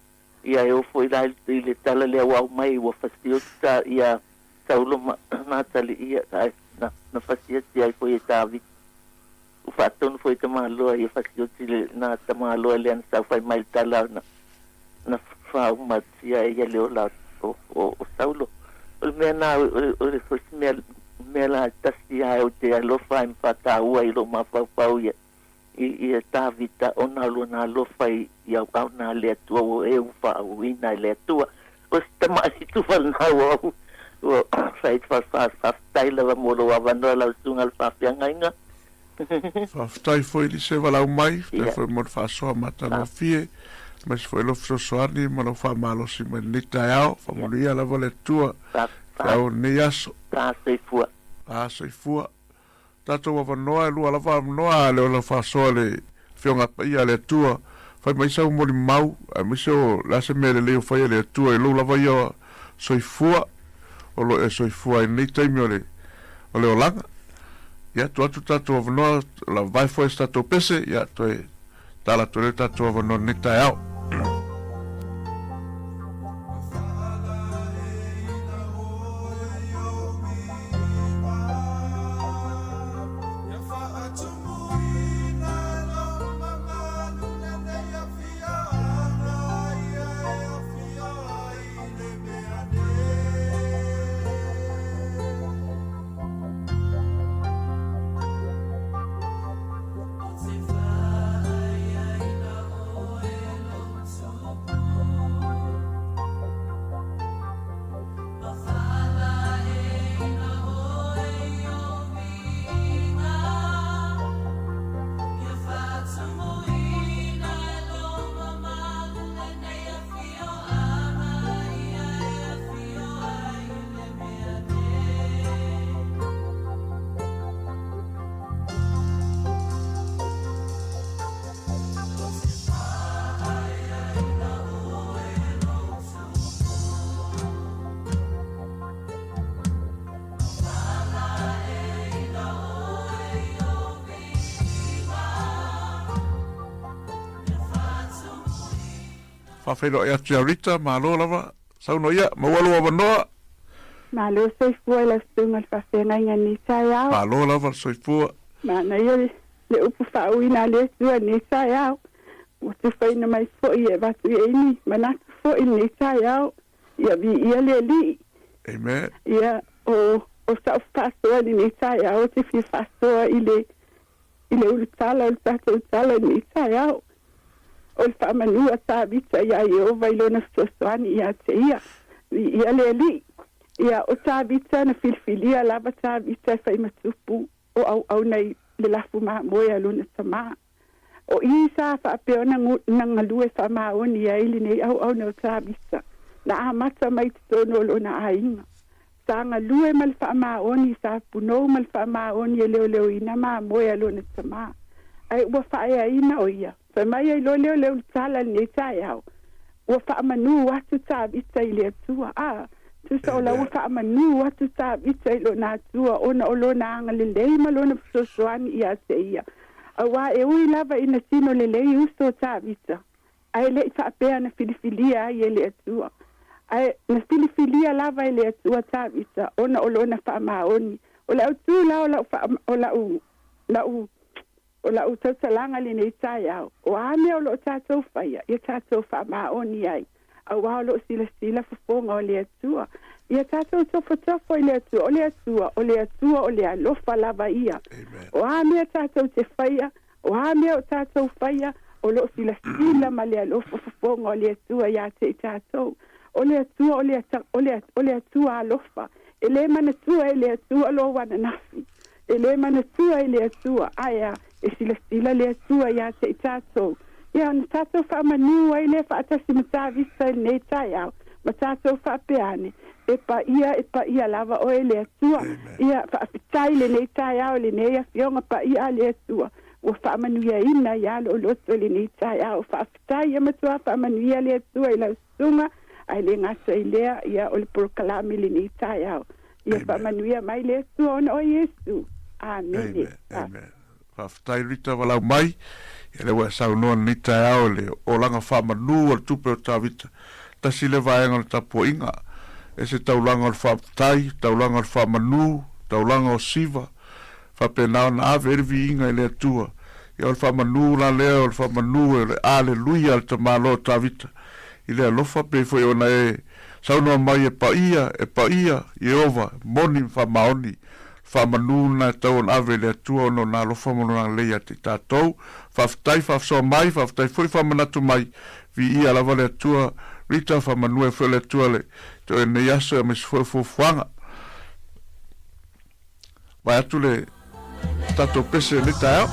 ia eu foi lá ile tala le wa mai o fasio ta ia saulo na tali ia na fasio ia foi ta vita o fato foi tamalo e fazia na tamalo ele não foi mais tala na forma se ele leu lá o saulo o mena o foi mela tasia o te lo fai pata o ilo ma pau e tá vita ona lo na lo fai ia na le tua o eu fa o ina le tua o stama tu fal na o fai fa taila mo lo avando la sunga fa pianga Faftai foi li se walau mai, te foi mon fa soa matanga fie, mas foi lo soani, mo fa malo si me nita yao, fa mo lia la vole tua, fa o ni aso. Ta soifua. Ta soifua. Tato wa vanoa, lua la va noa, le o la fa soa le fionga ia le tua, fai mai sau mo mau a miso la se mele leo fai le tua e lo lava ia soifua o lo e soifua e nei taimi o le olanga ia tu atu tatu avanoa la vai foi tatu pese ia tu e tala tu le tatu avanoa nei tai au Whawhero e atu aurita, malo lava, sauno ia, mawalo wa wanoa. Malo soifua la stunga whawhenga inga ni sai au. Malo lava soifua. Mana ia le upu whauina le sua ni sai au. Watu whaina mai fo i e watu e ini, manatu fo i ni sai au. Ia vi ia le li. Amen. Ia o sa whasoa ni sai au, te fi whasoa i le ulutala, ulutala ni sai au. O le whaamanua tāwita ia i ova i lona whasoani ia te ia. Ia le li. Ia o tāwita na filifilia lava tāwita e whaimatupu o au nei le lafu maa moe a lona tamaa. O i sa whaapeona nangalue whaamaoni ia ili nei au na o tāwita. Na amata mai te tono lona ainga. Sa ngalue mal whaamaoni sa punou mal whaamaoni e leo ina maa moe a lona tamaa. Ai ua whaea ina o ia. Mai ai leo tala nei tai au. Ua whaamanu watu tāwita i le atua. Tusa o la ua whaamanu watu tāwita i lona atua. Ona o lona anga le lei ma lona psosoani i a te ia. Awa e ui lava ina sino le lei uso tāwita. Ai le i whaapea na filifilia ai e le atua. Ai na filifilia lava i le atua tāwita. Ona o lona whaamaoni. O la utu o la utatalanga le nei tai au. O ame o lo tātou whaia. Ia tātou whaamaoni ai. Au wao lo sila whafonga o le atua. Ia tātou tofo i le atua. O le alofa lava ia. O ame tātou te whaia. O ame o tātou whaia. O lo sila ma le alofa whafonga o le atua ia te tātou. O le atua alofa. E le mana tua e le atua lo wana nafi. E le mana tua e le atua. Aia. E sila le atua ia te tātou. Ia na tātou whaamanu ai le whaatasi matawisa nei tai au. Ma tātou whaapeane. E pa ia lava o e le atua. Ia whaapitai le nei tai au le nei a fionga pa ia le atua. Ua whaamanu ia ina ia lo loto le nei tai au. Whaapitai ia matua whaamanu ia le atua i lau sunga. Ai le ngasa i lea ia o le porokalami le nei tai au. Ia whaamanu ia mai le atua ona o Yesu. Amen. Amen. Whaftai rita walau mai, e le wea saunoa ni tai ao le o langa whamanu al tupe o tāwita, tasi le vaenga le tapo inga, e se taulanga o whaftai, taulanga o whamanu, taulanga o siva, whapenao na ave ervi inga i le atua, e o le whamanu la lea o le whamanu e le aleluia al tamalo o tāwita, i le alofa pe foi ona e saunoa mai e paia, Iova, moni whamaoni, whamanu na tau an ave le atua ono na lofa mono na leia te tātou, whaftai whafsoa mai, whaftai fui whamanatu mai, vi ia lava le atua, rita whamanu e fwe le atua le, to e nei asa me se fwe fuanga. Vai atu le tātou pese le tāo.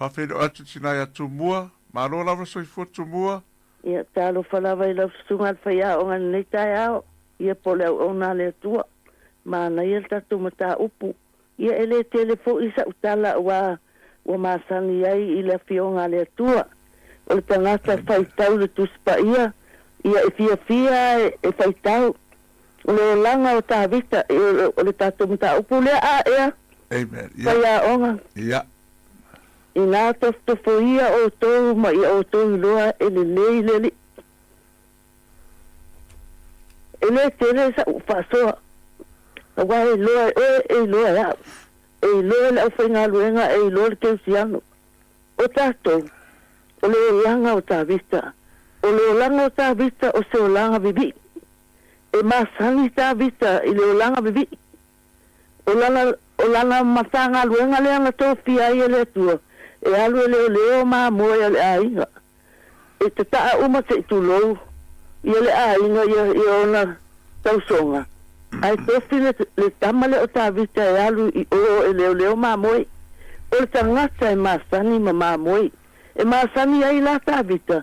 Whawhero atu tina ia tumua. Maro lava soifua tumua. Ia talo whalawa I lau sunga whaia o ngana nei tai ao. Ia pole au o nā lea tua. Mana ia tatu mata upu. Ia ele telefo isa utala wa masani ai I le fionga lea tua. O le tangata whaitau le tuspa ia. Ia e fia e whaitau. O le langa o tā vita. O le tatu mata upu lea a ea. Amen. Whaia onga. Ia. I nā tofo ia o tōu ma ia o tōu loa e le lei leli. E le tere sa ufasoa. Awa e loa e loa ya. E loa le au whainga luenga e loa le keusiano. O tātou. O le langa o tā vista. O le langa o tā vista o se o langa bibi. E masani tā vista I le o langa bibi. O lana matanga luenga le anga tō fia I le tua. E alu leo ma moe le ainga. E te taa uma te tulou. Ia le ainga ia ona tausonga. Ai tofi le tamale o ta vita e alu I o e leo ma moe. O le tangata e masani ma moe. E masani ai la ta vita.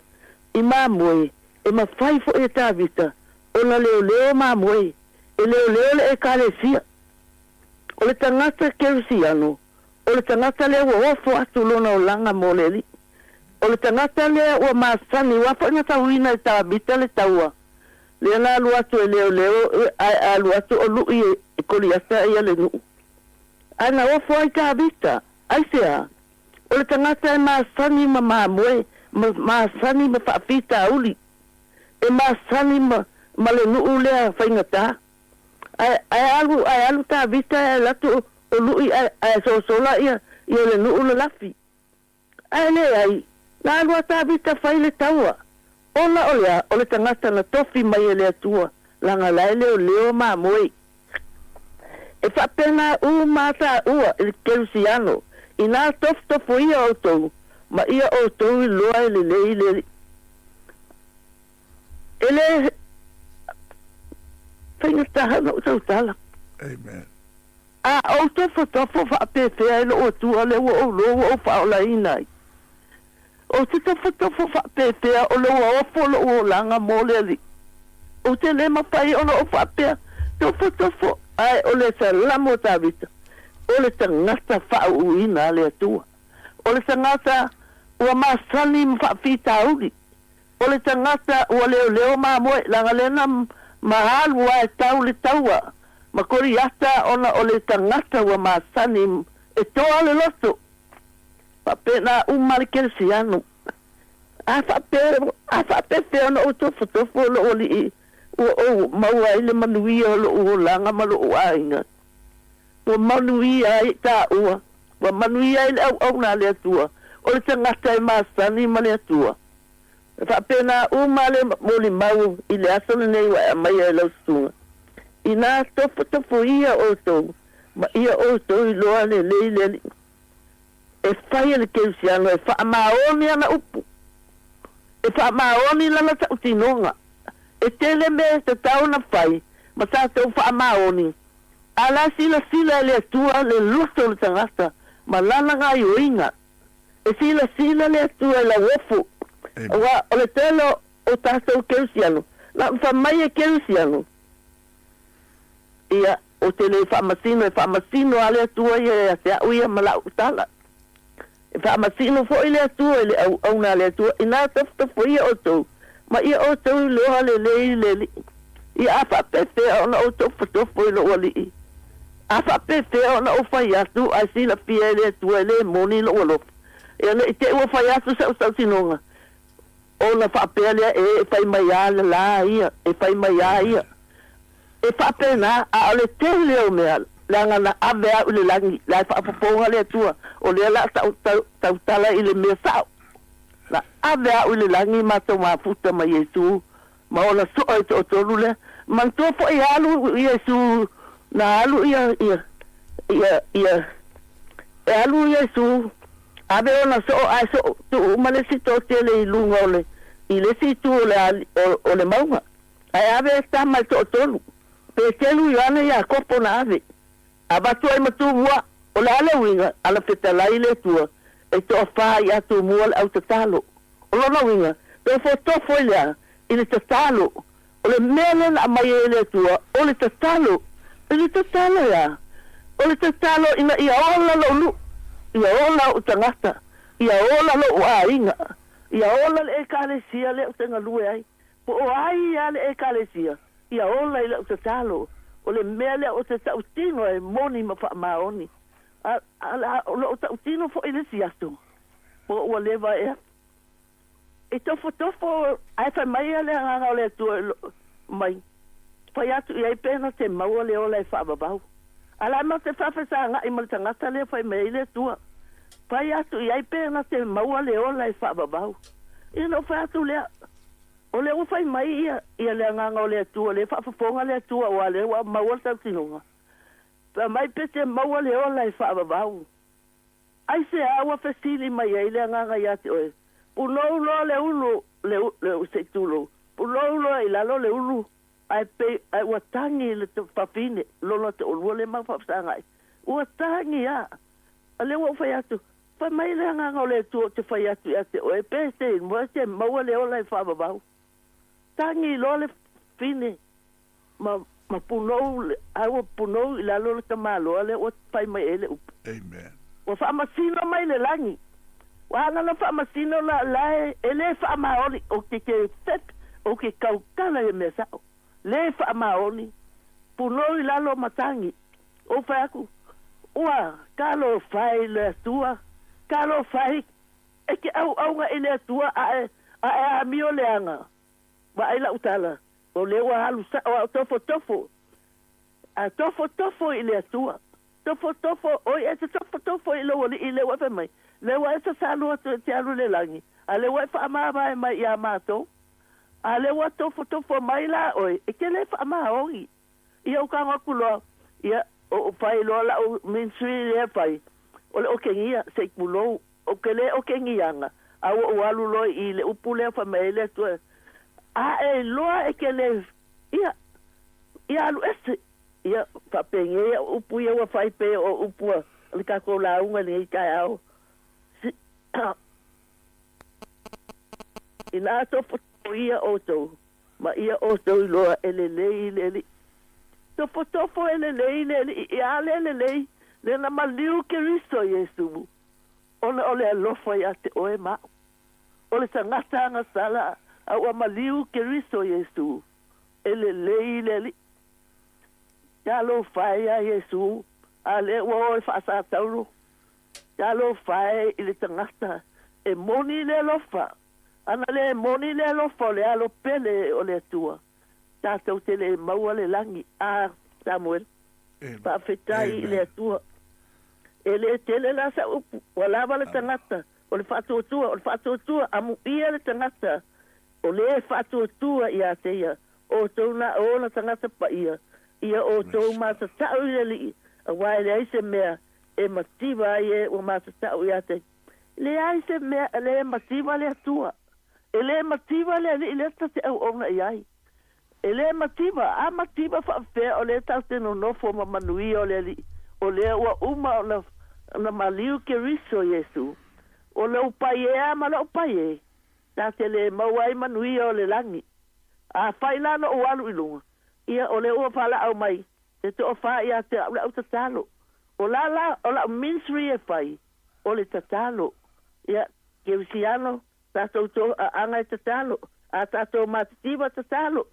I ma moe. E ma faifo e ta vita. O na leo ma moe. E leo le e kalesia. O le tangata kerusiano. O le tangata le ua ofo atu lona o langa mo le li. O le tangata le ua masani wafa nga tauina I tabita le taua. Le ana alu atu e leo alu atu o lui e koliasta ia le nuu. Ana ofo ai tabita. Ai sea. O le tangata e masani ma moe. Masani ma whaafita auli. E masani ma le nuu lea whaingata. Ai alu tabita e latu o lui ai sola ia le nuu le lafi. Ai le ai, na alua tabita fai le taua. Ola olea, o le tangata na tofi mai le atua, langa lai leo ma moe. E whapena mata ua, il kerusiano, I nā tofo ia o tau, ma ia o tau I loa le le. Ele, whaingata no tau tala. Amen. O tofo whapewhea ilo o tua le o loa o whaola inai. O te tofo whapewhea o loa o folo o langa mole li. O te le mawhai o o whapea tofo. Ai o le sa lamo tawita. O le tangata whauina le atua. O le tangata ua masani mwhawhita uli. O le tangata ua leo mamoe langa lena mahalu wa e tau le taua. Makori ata ona o le tangata wa masani e toa le loto. Papena umari kelsiano. A whape ona o tofo lo o li o maua ile manuia o langa malo o ainga. O manuia I ta ua. Wa manuia ile au na le atua. O le tangata e masani ma le atua. Papena umale moli mau ile asana nei wa mai e lau sunga. I nā tofo ia o tau, ma ia o tau I loa le le. E whai le keusiano, e wha maoni ana upu. E wha maoni lana ta utinonga. E tele me te tau na whai, ma sa tau wha maoni. Ala sila le atua le luto le tangata, ma lana ngā ioinga. E sila le atua la wofu. Wa o le telo o tātou keusiano. La wha mai e keusiano. Ia o te le whamasino ale atua ia te au ia malau tala. E whamasino fo ile atua ile au na ale atua. I nā tofo ia o tau. Ma ia o tau I loa le. Ia a whapewhea ona o tofo I loa li. A whapewhea ona o whai atu a sila pia ile atua ile moni loa lof. Ia le te ua whai atu sau sinonga. Ona whapea lea e whai mai a la ia. E whai mai a ia. E whapena a ole te leo mea langa na avea ule langi la whapaponga le tua o lea la tautala I le mea sao la avea ule langi mato mafuta ma Yesu ma ola soa I to tolu le mantofo I alu Yesu na alu ia e alu Yesu ave ona soa a so tu umale si to tele I lunga ole I le si tu ole maunga ai ave sta mal to tolu pe telu yana ya kopo na ave abatu ai matu wa o la ala winga ala feta la ile tua e to fa ia tu mua le au tatalo o lona winga pe fo to fo ia i le tatalo o le mele na mai ele tua o le tatalo ia o le tatalo ina ia ola lo lu ia ola o tangata ia ola lo ainga ia ola le ekalesia le o tenga lue ai po o ai ia le ekalesia ia ola ile o tatalo o le mele o te tautino e moni ma fa maoni ala o tautino fo ile siasto po o leva e tofo ai fa mai ale nga le tu mai fa ya tu ia pena te mau le ola e fa babau ala ma te fa sa nga i malta ngata le fa mai le tu fa ya tu ia pena te mau le ola e fa babau e no fa tu le o le o fai mai ia le nganga o le tu le fa fonga le tu o le wa mau ta tinonga pa mai pete mau le ola e fa babau ai se awa fesili mai le nganga ya te o ulo le ulu le se tulo ulo i la lo le ulu ai pe ai watangi le te papine lo te o le ma fa sanga watangi ya ale wo fa ya tu fa mai le nganga o le tu te fa ya tu ya te o e pe se mo se mau le ola e fa babau tangi lo le fine ma puno ai puno i la lo te malo le o pai mai ele amen o fa masino mai le langi wa na fa masino la ele fa maoni o ke fet o ke kaukana e mesa le fa maoni puno i la lo matangi o fa ku wa kalo fai le tua kalo fai e ke au nga ele tua a mio le anga ba ai la utala o le wa halu sa o tofo a tofo ile tua tofo o e tofo ile o ile wa fa mai le wa sa salu te alu le langi a le wa fa ma mai ya mato a le wa tofo mai la o e ke le fa ma o i o ka ngakulo ia o fai lo la o minsui le fai o ke ngia se kulo o ke le o ke ngianga a o alu lo ile upule fa mai le tu e loa e ke le ia alu ese ia papenge upu ia wa fai pe o upu le ka ko la unga le ka au ina to foto ia oto ma ia oto loa ele to ele ia le le na maliu ke riso yesu ole lo foi ate o ma ole sangata nga sala au maliu ke riso yesu ele ya lo fai ya yesu ale wo fa sa tauro ya lo fai ile tangata e moni le lo fa ana le moni le lo fa le alo pele o le tua ta tau tele mau le langi a Samuel pa fetai le tua ele tele la sa wala wala tangata o le fa tua amu ia le tangata o le fatu tua ia te ia o tona o na tangata pa ia o tō mata tau ia li a wai le aise mea e mativa ia o mata tau ia te le aise mea le mativa le atua e le mativa le li le ta te au ona iai e le mativa a mativa fa fe o le tau te no fo ma manui o le li o le ua uma o na maliu ke riso yesu o le upai e ama le upai e ta te le mawai manui o le langi a failano o alu ilunga ia o le ua fala au mai te to fa ia te au tatalo o la ministry e fai o le tatalo ia ke usiano tato to anga tatalo a tato mativa tatalo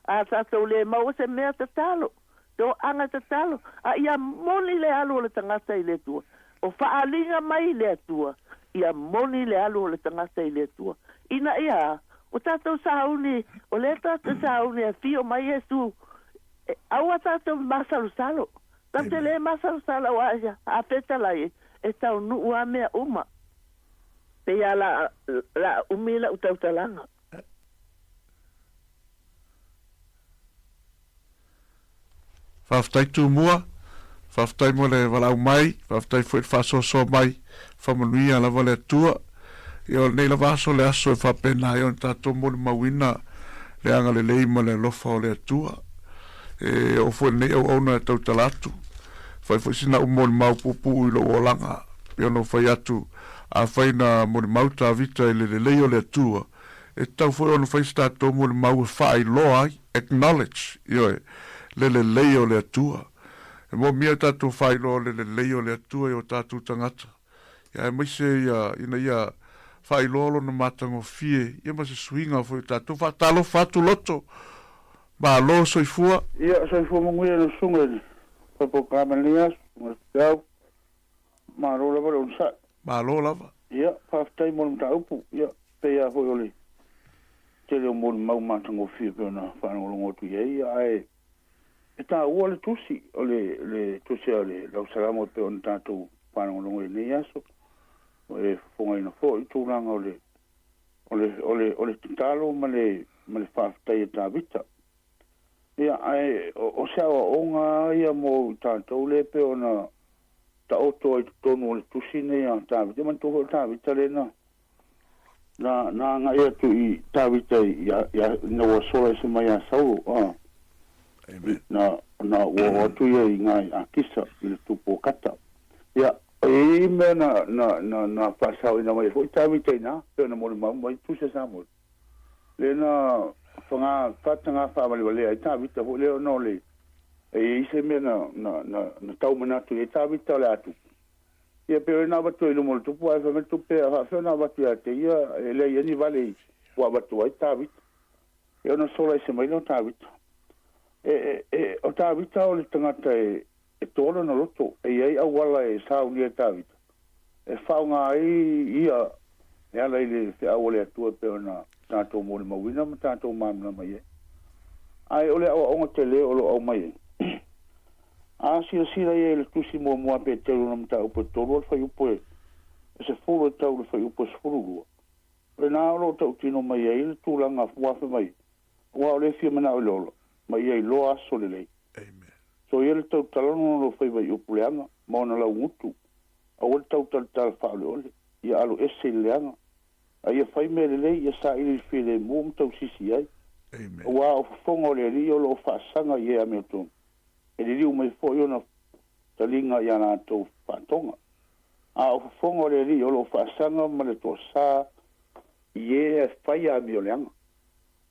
a tato le mau se mea tatalo to anga tatalo a ia moni le alu le tangata i le tua o fa alinga mai le tua ia moni le alu le tangata i le tua ina ia o tato sauni o le tato sauni a fio mai Yesu awa tato masalu salo tate le masalu salo aja a peta lai e tau nu ua mea uma pe ia la umila utautalanga Whaftai tū mua, whaftai mo le walau mai, whaftai fuit whasoso mai, whamanuia la wale tua, i o nei la vaso le aso e whapena i o tato mo le mawina, le anga le leima le lofa o le tua, e o fuit nei au auna e tau talatu, whai fuit sina umo le mau pupu i lo o langa, i ono whai atu, a whaina mo le mauta vita i le leo le atua. E tau foi ono whai stato mo le mau whai loa, acknowledge, ioe, le leo le atua. E mo mia tatu whai loa le leo le atua i o tatu tangata. Ia e maise ina ia whai loa na matango fie, ia ma se swinga foi tatu, whatalo whatu loto. Ma lo soifua. Ia soifua monguia no sunga, papo kamalias, mastau, ma lo lava lo sa. Ma lo lava. Ia, whaftai mo mta upu, ia, pea hoi ole. Tele o mo mau matango fie pe na whanangolongo tu ia, ai, e tā ua le tusi, o le tusi o le lau saramo pe on tātou whanangolongo e nei aso, o e whonga ina fo, i tūranga o le talo ma le whaftai e tā vita. Ia, ai, o seawa onga ia mo tātou le pe ona ta oto i tonu o le tusi nei a tā vita, man toho tā vita le na nga ia tu i tā vita ia na wa sola se mai a sau, na wa tu ia i ngai a kisa i le tupo kata. Ia, e me na pasau ina mai, hoi tā vita ina, pe na mori mau, mai tu se Sāmoa. Le na whanga whatanga whamali wale, ai tā vita ho leo no le, e ise me na tau manatu, e tā vita le atu. Ia pero na batu i lumo le tupu, ai whame tupe, a whena batu ia te ia, e le iani vale, ua batu ai tā vita. E ona sola i se mai no tā vita. O tā vita o le tangata e tōra na loto, e iai au wala e sauni e tā vita. E whaunga ai ia, e ala i le whia ole atua pe ona tātou mōre mawina, ma tātou māmina mai e. Ai ole au aonga te leo olo au mai e. A sira e le tusi mua pe telu na mta upo tolu al whai upo e. E se furu e tau le whai upo se furu rua. Le nā olo tau tino mai e le tūlanga fuafe mai. Ua ole fia mana o lolo. Mai e loa aso le lei. Amen. So e le tau talano lo whai vai upo leanga. Maona lau ngutu. A ole tau tal wha ole ole. Ia alo ese leanga. A ia whai me le lei. Ia sa ili fia le mua mtau sisi ai. Amen. Ua o fonga o le li o lo whaasanga i e ame tonu. E le riu mai fo iona talinga i ana tau whantonga. A o fonga le ri o lo whaasanga ma le tō sā i e whai a mi o leanga.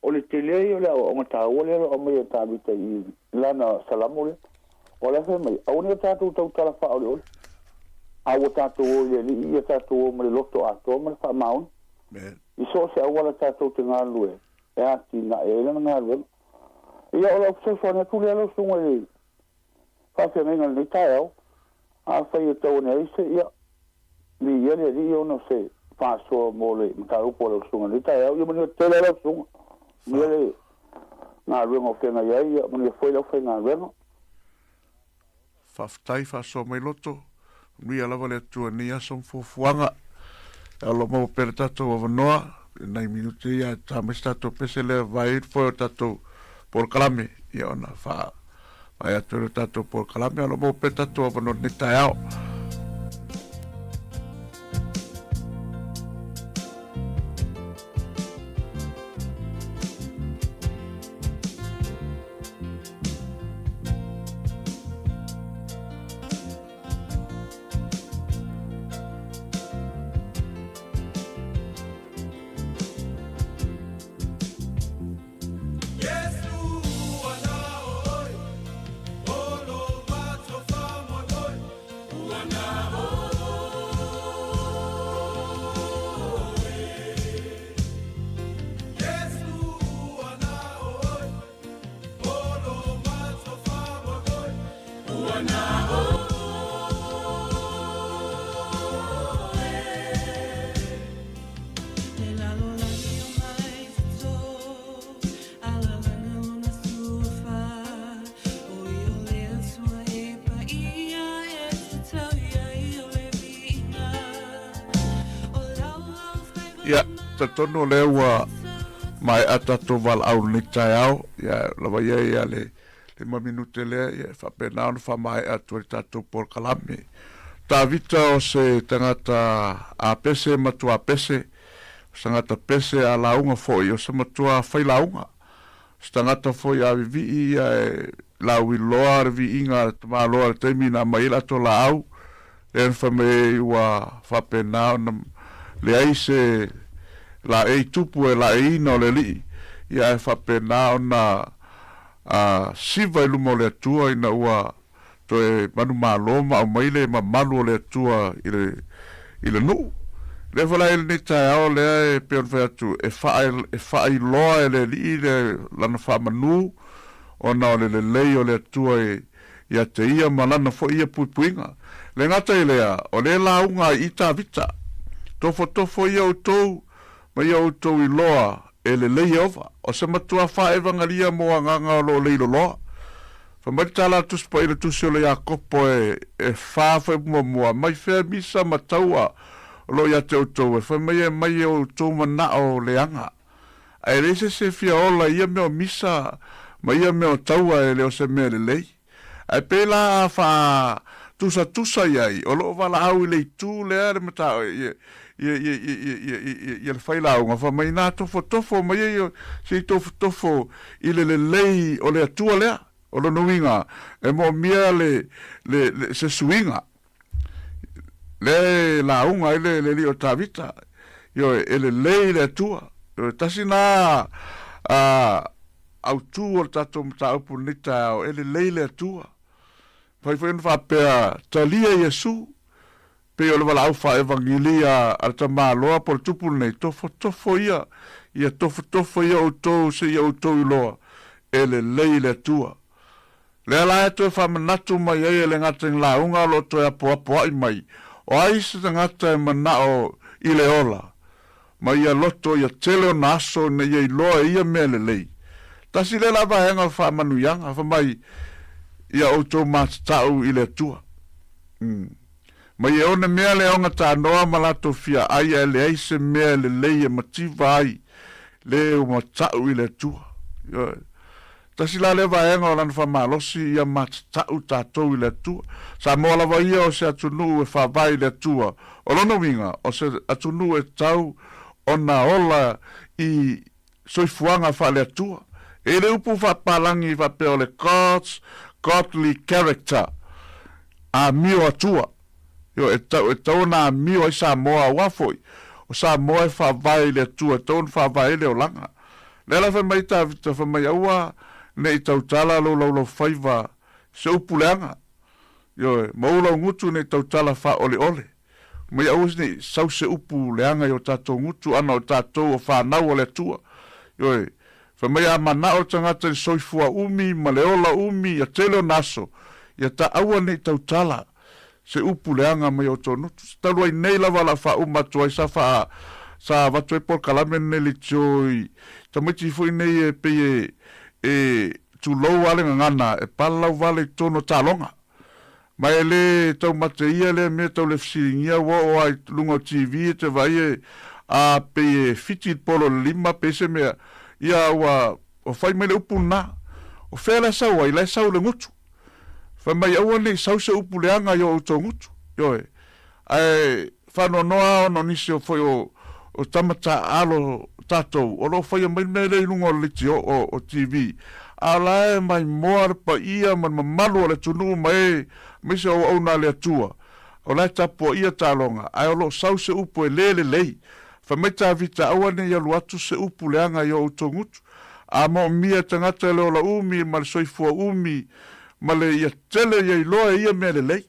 O le te lei o le o ngā tā ole o mai e tā vita i lana salamole. O le whai mai, au ni o tātou tau tala wha ole ole. A o tātou o le ri i a tātou o ma le loto a tō ma le wha maun. I so se awala tātou te ngā lue. E ati na e le ngā lue. Ia o le o whai tu le alo sunga le whawhia ngai ngā tai au, a whai e tau nei se ia, mi ia le ri o no se whāsoa mō le mta upo le sunga nei tai au, ia mani o tele le sunga, mi ia le ngā ruenga o whenga ia, ia mani o whai lau whai ngā ruenga. Whaftai whāsoa mai loto, mi alawa le atua ni asom fuanga, e alo mau pere tato wa wanoa, nei minute ia tāmais tato pese le vai fo tato por kalame, ia ona wha ai atu tato por kalame alo mo pe tato avano ni tai ao. Ia, tatono le ua mai atato val au ni tai au, ia lawa ia le minute le, ia whapena anu whamai atu i tato por kalame. Tā vita o se tangata a pese matua pese, tangata pese a launga foi, o se matua whai launga. Tangata foi a vivi ia lau i loa vi inga tama loa teimi na mai lato la au, en fame wa whapena le aise la e tupu e la e ina o le li ia e whapena ona siva ilumo le atua ina ua to e manu maloma au maile ma malu o le atua i le nuu. Le whala ele ni tae ao lea e peon whai atu e whai loa e le li le lana wha manu o na o le lei o le atua ia te ia malana fo ia puipuinga. Le ngata i lea o le launga i ta vita tofo ia utou ma ia utou i loa e le lei ova o se matua wha e vangaria mo a nganga o lo leilo loa. Whamari la tuspa i le tusi o le a kopo e whawha mua mai whea misa mataua lo ia te utou e whamai mai o utou mana o le anga. Ai reise se fia ola ia meo misa ma ia meo taua e leo se mea le lei. Ai pela wha tusa iai o lo wala au i le tu le are mata ia le whailaunga whamai nā tofo mai ia se tofo i le lei o le atua lea o lo nuinga e mo mia le se suinga. Le launga ele le li o tavita yo ele lei le tua tasi na au tu o tato mta upu nita o ele lei le tua fai fa pea talia Yesu pe o le wala au fa evangelia al tamaloa por tupu nei tofo ia tofo ia o to se ia o to loa ele lei le tua le ala e fa manatu mai e le ngata launga lo to apo ai mai o aise tangata e manao i le ola. Ma ia loto ia tele o naso na ia iloa ia mele lei. Tasi le lava henga wha manuyanga, wha mai ia auto matatau i le tua. Ma ia one mea le onga ta noa malato fia aia le aise mea le lei e mativa ai le o matatau i le tua. Tasi la le vaenga o lana whamalosi ia matatau tātou i le tua. Sāmoa lawa ia o se atunu e whawai le tua. O lono winga o se atunu e tau o na ola i soifuanga wha le tua. E le upu whapalangi whapeo le godly character a mio atua. Yo, e tau na mio i Sāmoa wafoi. O Sāmoa e whawai le tua, tau whawai le o langa. Lela whamai ta vita whamai aua ne i tautala lo whaiva se upuleanga. Yo, maula ngutu ne tautala wha ole. Mai aus ne sau se upuleanga yo tatou ngutu ana o tatou o whanau o le tua. Yo, whamai a mana o tangata ni soifua umi, maleola umi, ya tele o naso. Ya ta aua ne tautala se upuleanga mai o tō nutu. Talua i nei lawa la wha umatua i sa watu e por kalame ne li tioi. Tamiti fui nei e peye tu lou ale ngana e palau vale tono talonga. Mai le tau mate ia le me tau le fsiringia o ai lungo TV te vai a peye fiti polo lima pese mea ia o fai mele upuna o fela sau ai le sau le ngutu. Fa mai aua nei sau se upuleanga yo uto ngutu. Yo ai whano noa no nisi o foi o tamata alo tatou o lo fai mai mele lungo liti o TV. Ala e mai moar pa ia man mamalu o le tunu mai mese o auna le atua. O lai tapo ia talonga. Ai o lo sau se upu e lei. Fa mai ta vita awa ne ia luatu se upu leanga yo utongutu. A mo mia tangata le ola umi, ma le soifua umi, ma le ia tele ia iloa ia mele lei.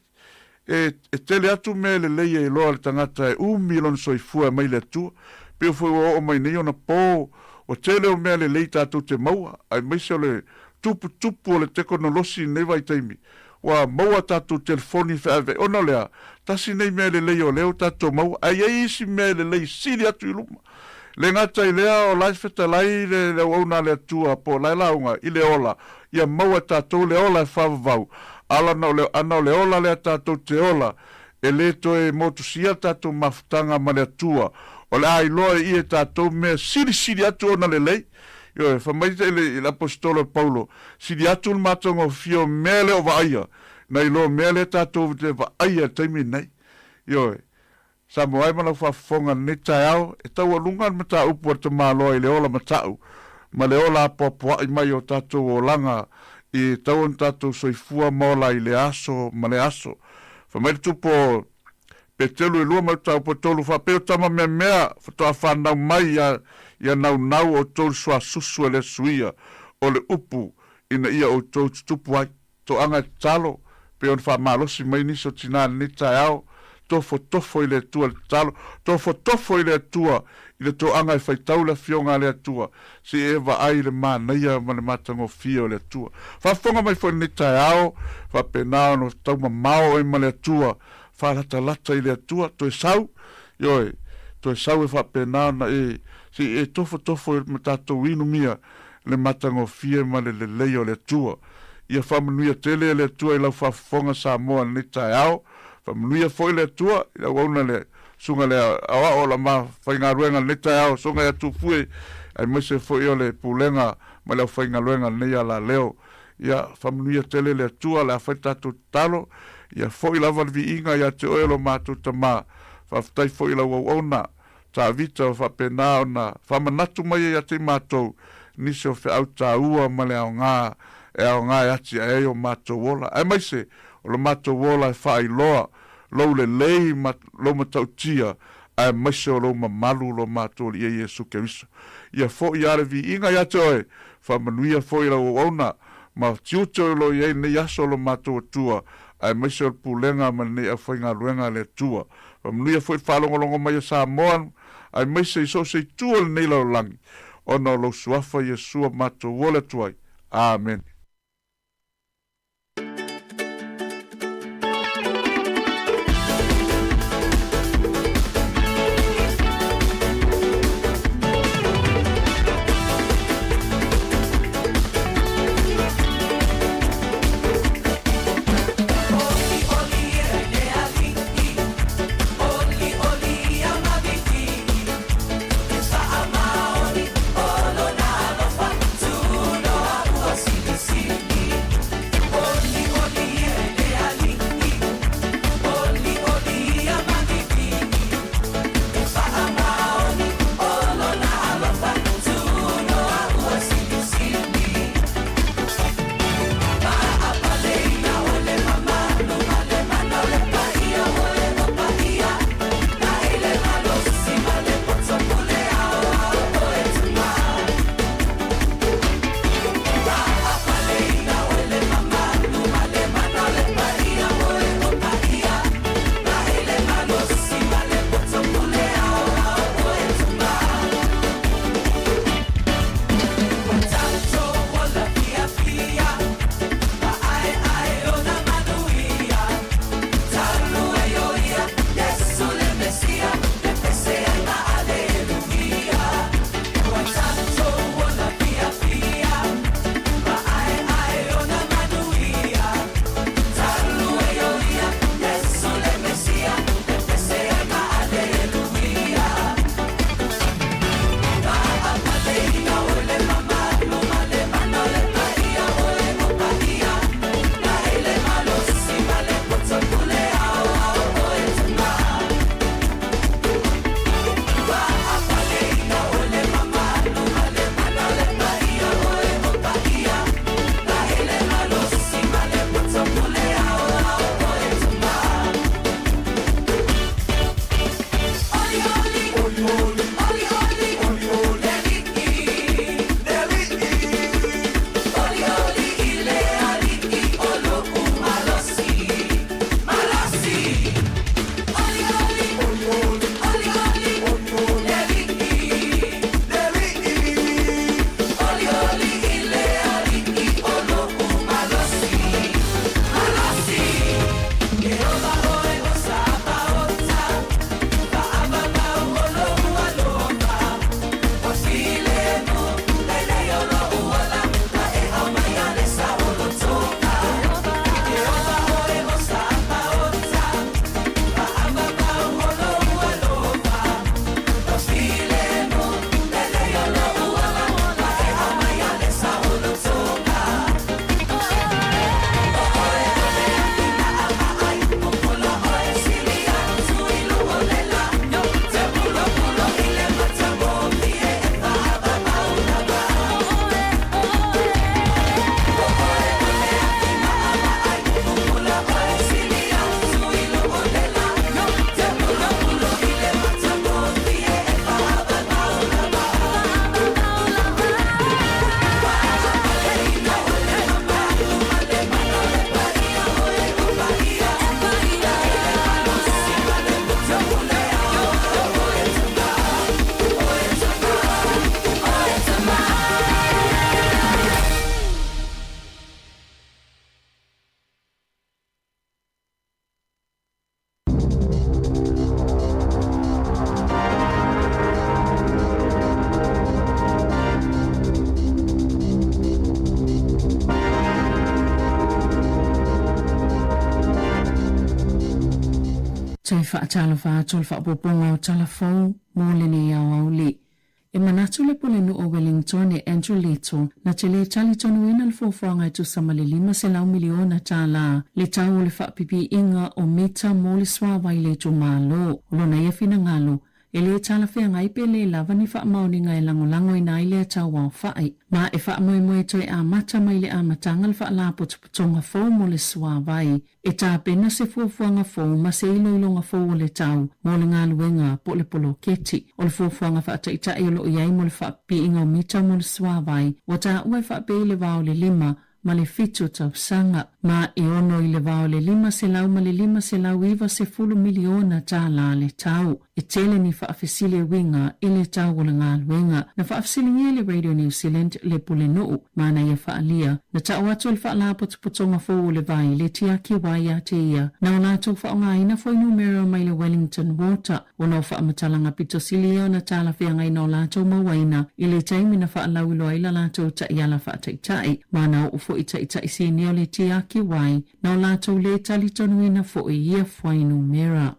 E tele atu mele lei ia iloa le tangata e umi lon soifua mai le atua. Pio foi o mai nei ona po o tele o mea le lei tātou te maua, ai meise o le tupu o le teknolosi nei vai taimi. Wa maua tātou telefoni whaave, ona lea, tasi nei mea le lei o leo tātou maua, ai isi mea le lei siri atu i luma. Le ngata i lea o lai wheta lai le wauna le atua po lai launga i le ola, ia maua tātou le ola e whavavau, ala ana o le ola lea tātou te ola, e le to e motusia tātou mafutanga ma le atua, o le ai loa i e tātou mea siri atu ona le lei. Yo, e whamaita i l'apostolo Paulo, siri atu le matonga o fio mea le o vaia, na i loa mea le tātou te vaia taimi nei. Yo, Sāmoa ai mana whafonga ne tai au, e tau alunga ma tā upu ar te māloa i le ola matau, ma le ola apopua i mai o tātou o langa, i tau an tātou soifua maola i le aso, ma le aso. Whamaita tupo pe telu e lua mau tau po tolu whapeo tama mea, whatoa whanau mai ia nau o tolu sua susu e le suia, o le upu, ina ia o tolu tupu ai, to anga talo, pe on whamalosi mai niso tina ni tai au, tofo i le tua le talo, tofo i le tua, i le to anga i whaitau le fionga le tua, si e wa ai le mānaia ma le matango fio le tua. Whafonga mai fo ni tai au, whapenao no tau mamao e ma le tua, whalata i le tua, to e sau, yoe, to e sau e whapenao na e, si e tofo i matatou inu mia, le matango fio ma le leo le tua. Ia whamanuia tele le tua i lau whafonga Sāmoa ni tai au, whamanuia foi le tua, i lau auna le sunga le awa o la ma whainga ruenga ni tai au, sunga ia tufue, ai maise foi o le pulenga, ma lau whainga ruenga ni a la leo. Ia whamanuia tele le tua, le awhaitatu talo, ia foi lava vi inga ia te oelo mātu tama, whaftai foi lau au auna, ta vita o whapena o na whamanatu mai ia te mātou, nisi o whi au tā ua ma le au ngā, e au ngā ati a eo mātou wola. Ai maise, o le mātou wola e whai loa, lou le lei lo matau tia, ai maise o lou mamalu lo mātou li e Jesu Keriso. Ia fo i are vi inga ia te oe, whamanuia fo i lau auna, ma tiuto lo i e ne yaso lo mātou tua, ai maise o le pulenga ma ne a whainga ruenga le tua. Whamanuia fo i whalongolongo mai a Sāmoa, ai maise i so se tua le nei lau langi, ona lo suafa Yesua mātou wola tuai. Amen. Sāmoa. Toi whaatala whātua whaapoponga o talafou mō lene au au li. E manatu le pole nu o Wellington e Andrew Little na te le tali tonu ina le fofuanga e tu samale 5 miliona tāla le tau o le whaapipi inga o mita mō le swawai le tu malo. Lona ia fina ngalo. E le tala whea ngai pe le lava ni wha maoninga e lango ina i le tau wao whae. Ma e wha moe toi a mata mai le a matanga le wha la putonga fōu mo le swawai. E tā pena se fuafuanga fōu ma se iloilonga fōu o le tau mo le ngā luenga po le polo keti. O le fuafuanga wha taita e lo iai mo le wha pi inga o mita mo le swawai. Wa tā ue wha pe le wao le 5 ma le fitu tau sanga. Ma e ono i le wao le 5 se lau ma le 5 se lau iwa se 10 miliona tā la le tau. E tele ni whaafesile winga i le tau o le ngā luenga. Na whaafesile ngie le Radio New Zealand le pule nuu mana ia whaalia. Na tau atu le whaala putonga fōu le vai le tia ki wai a te ia. Na o nātou whaonga ina fo numero mai le Wellington Water. O nau whaamatalanga pito silia na tala whianga ina o lātou mawaina i le taimi na whaalau ilo aila lātou ta iala whaataitai. Mana o fo i taitai si neo le tia ki wai. Na o lātou le tali tonu ina fo i ia fwai numera.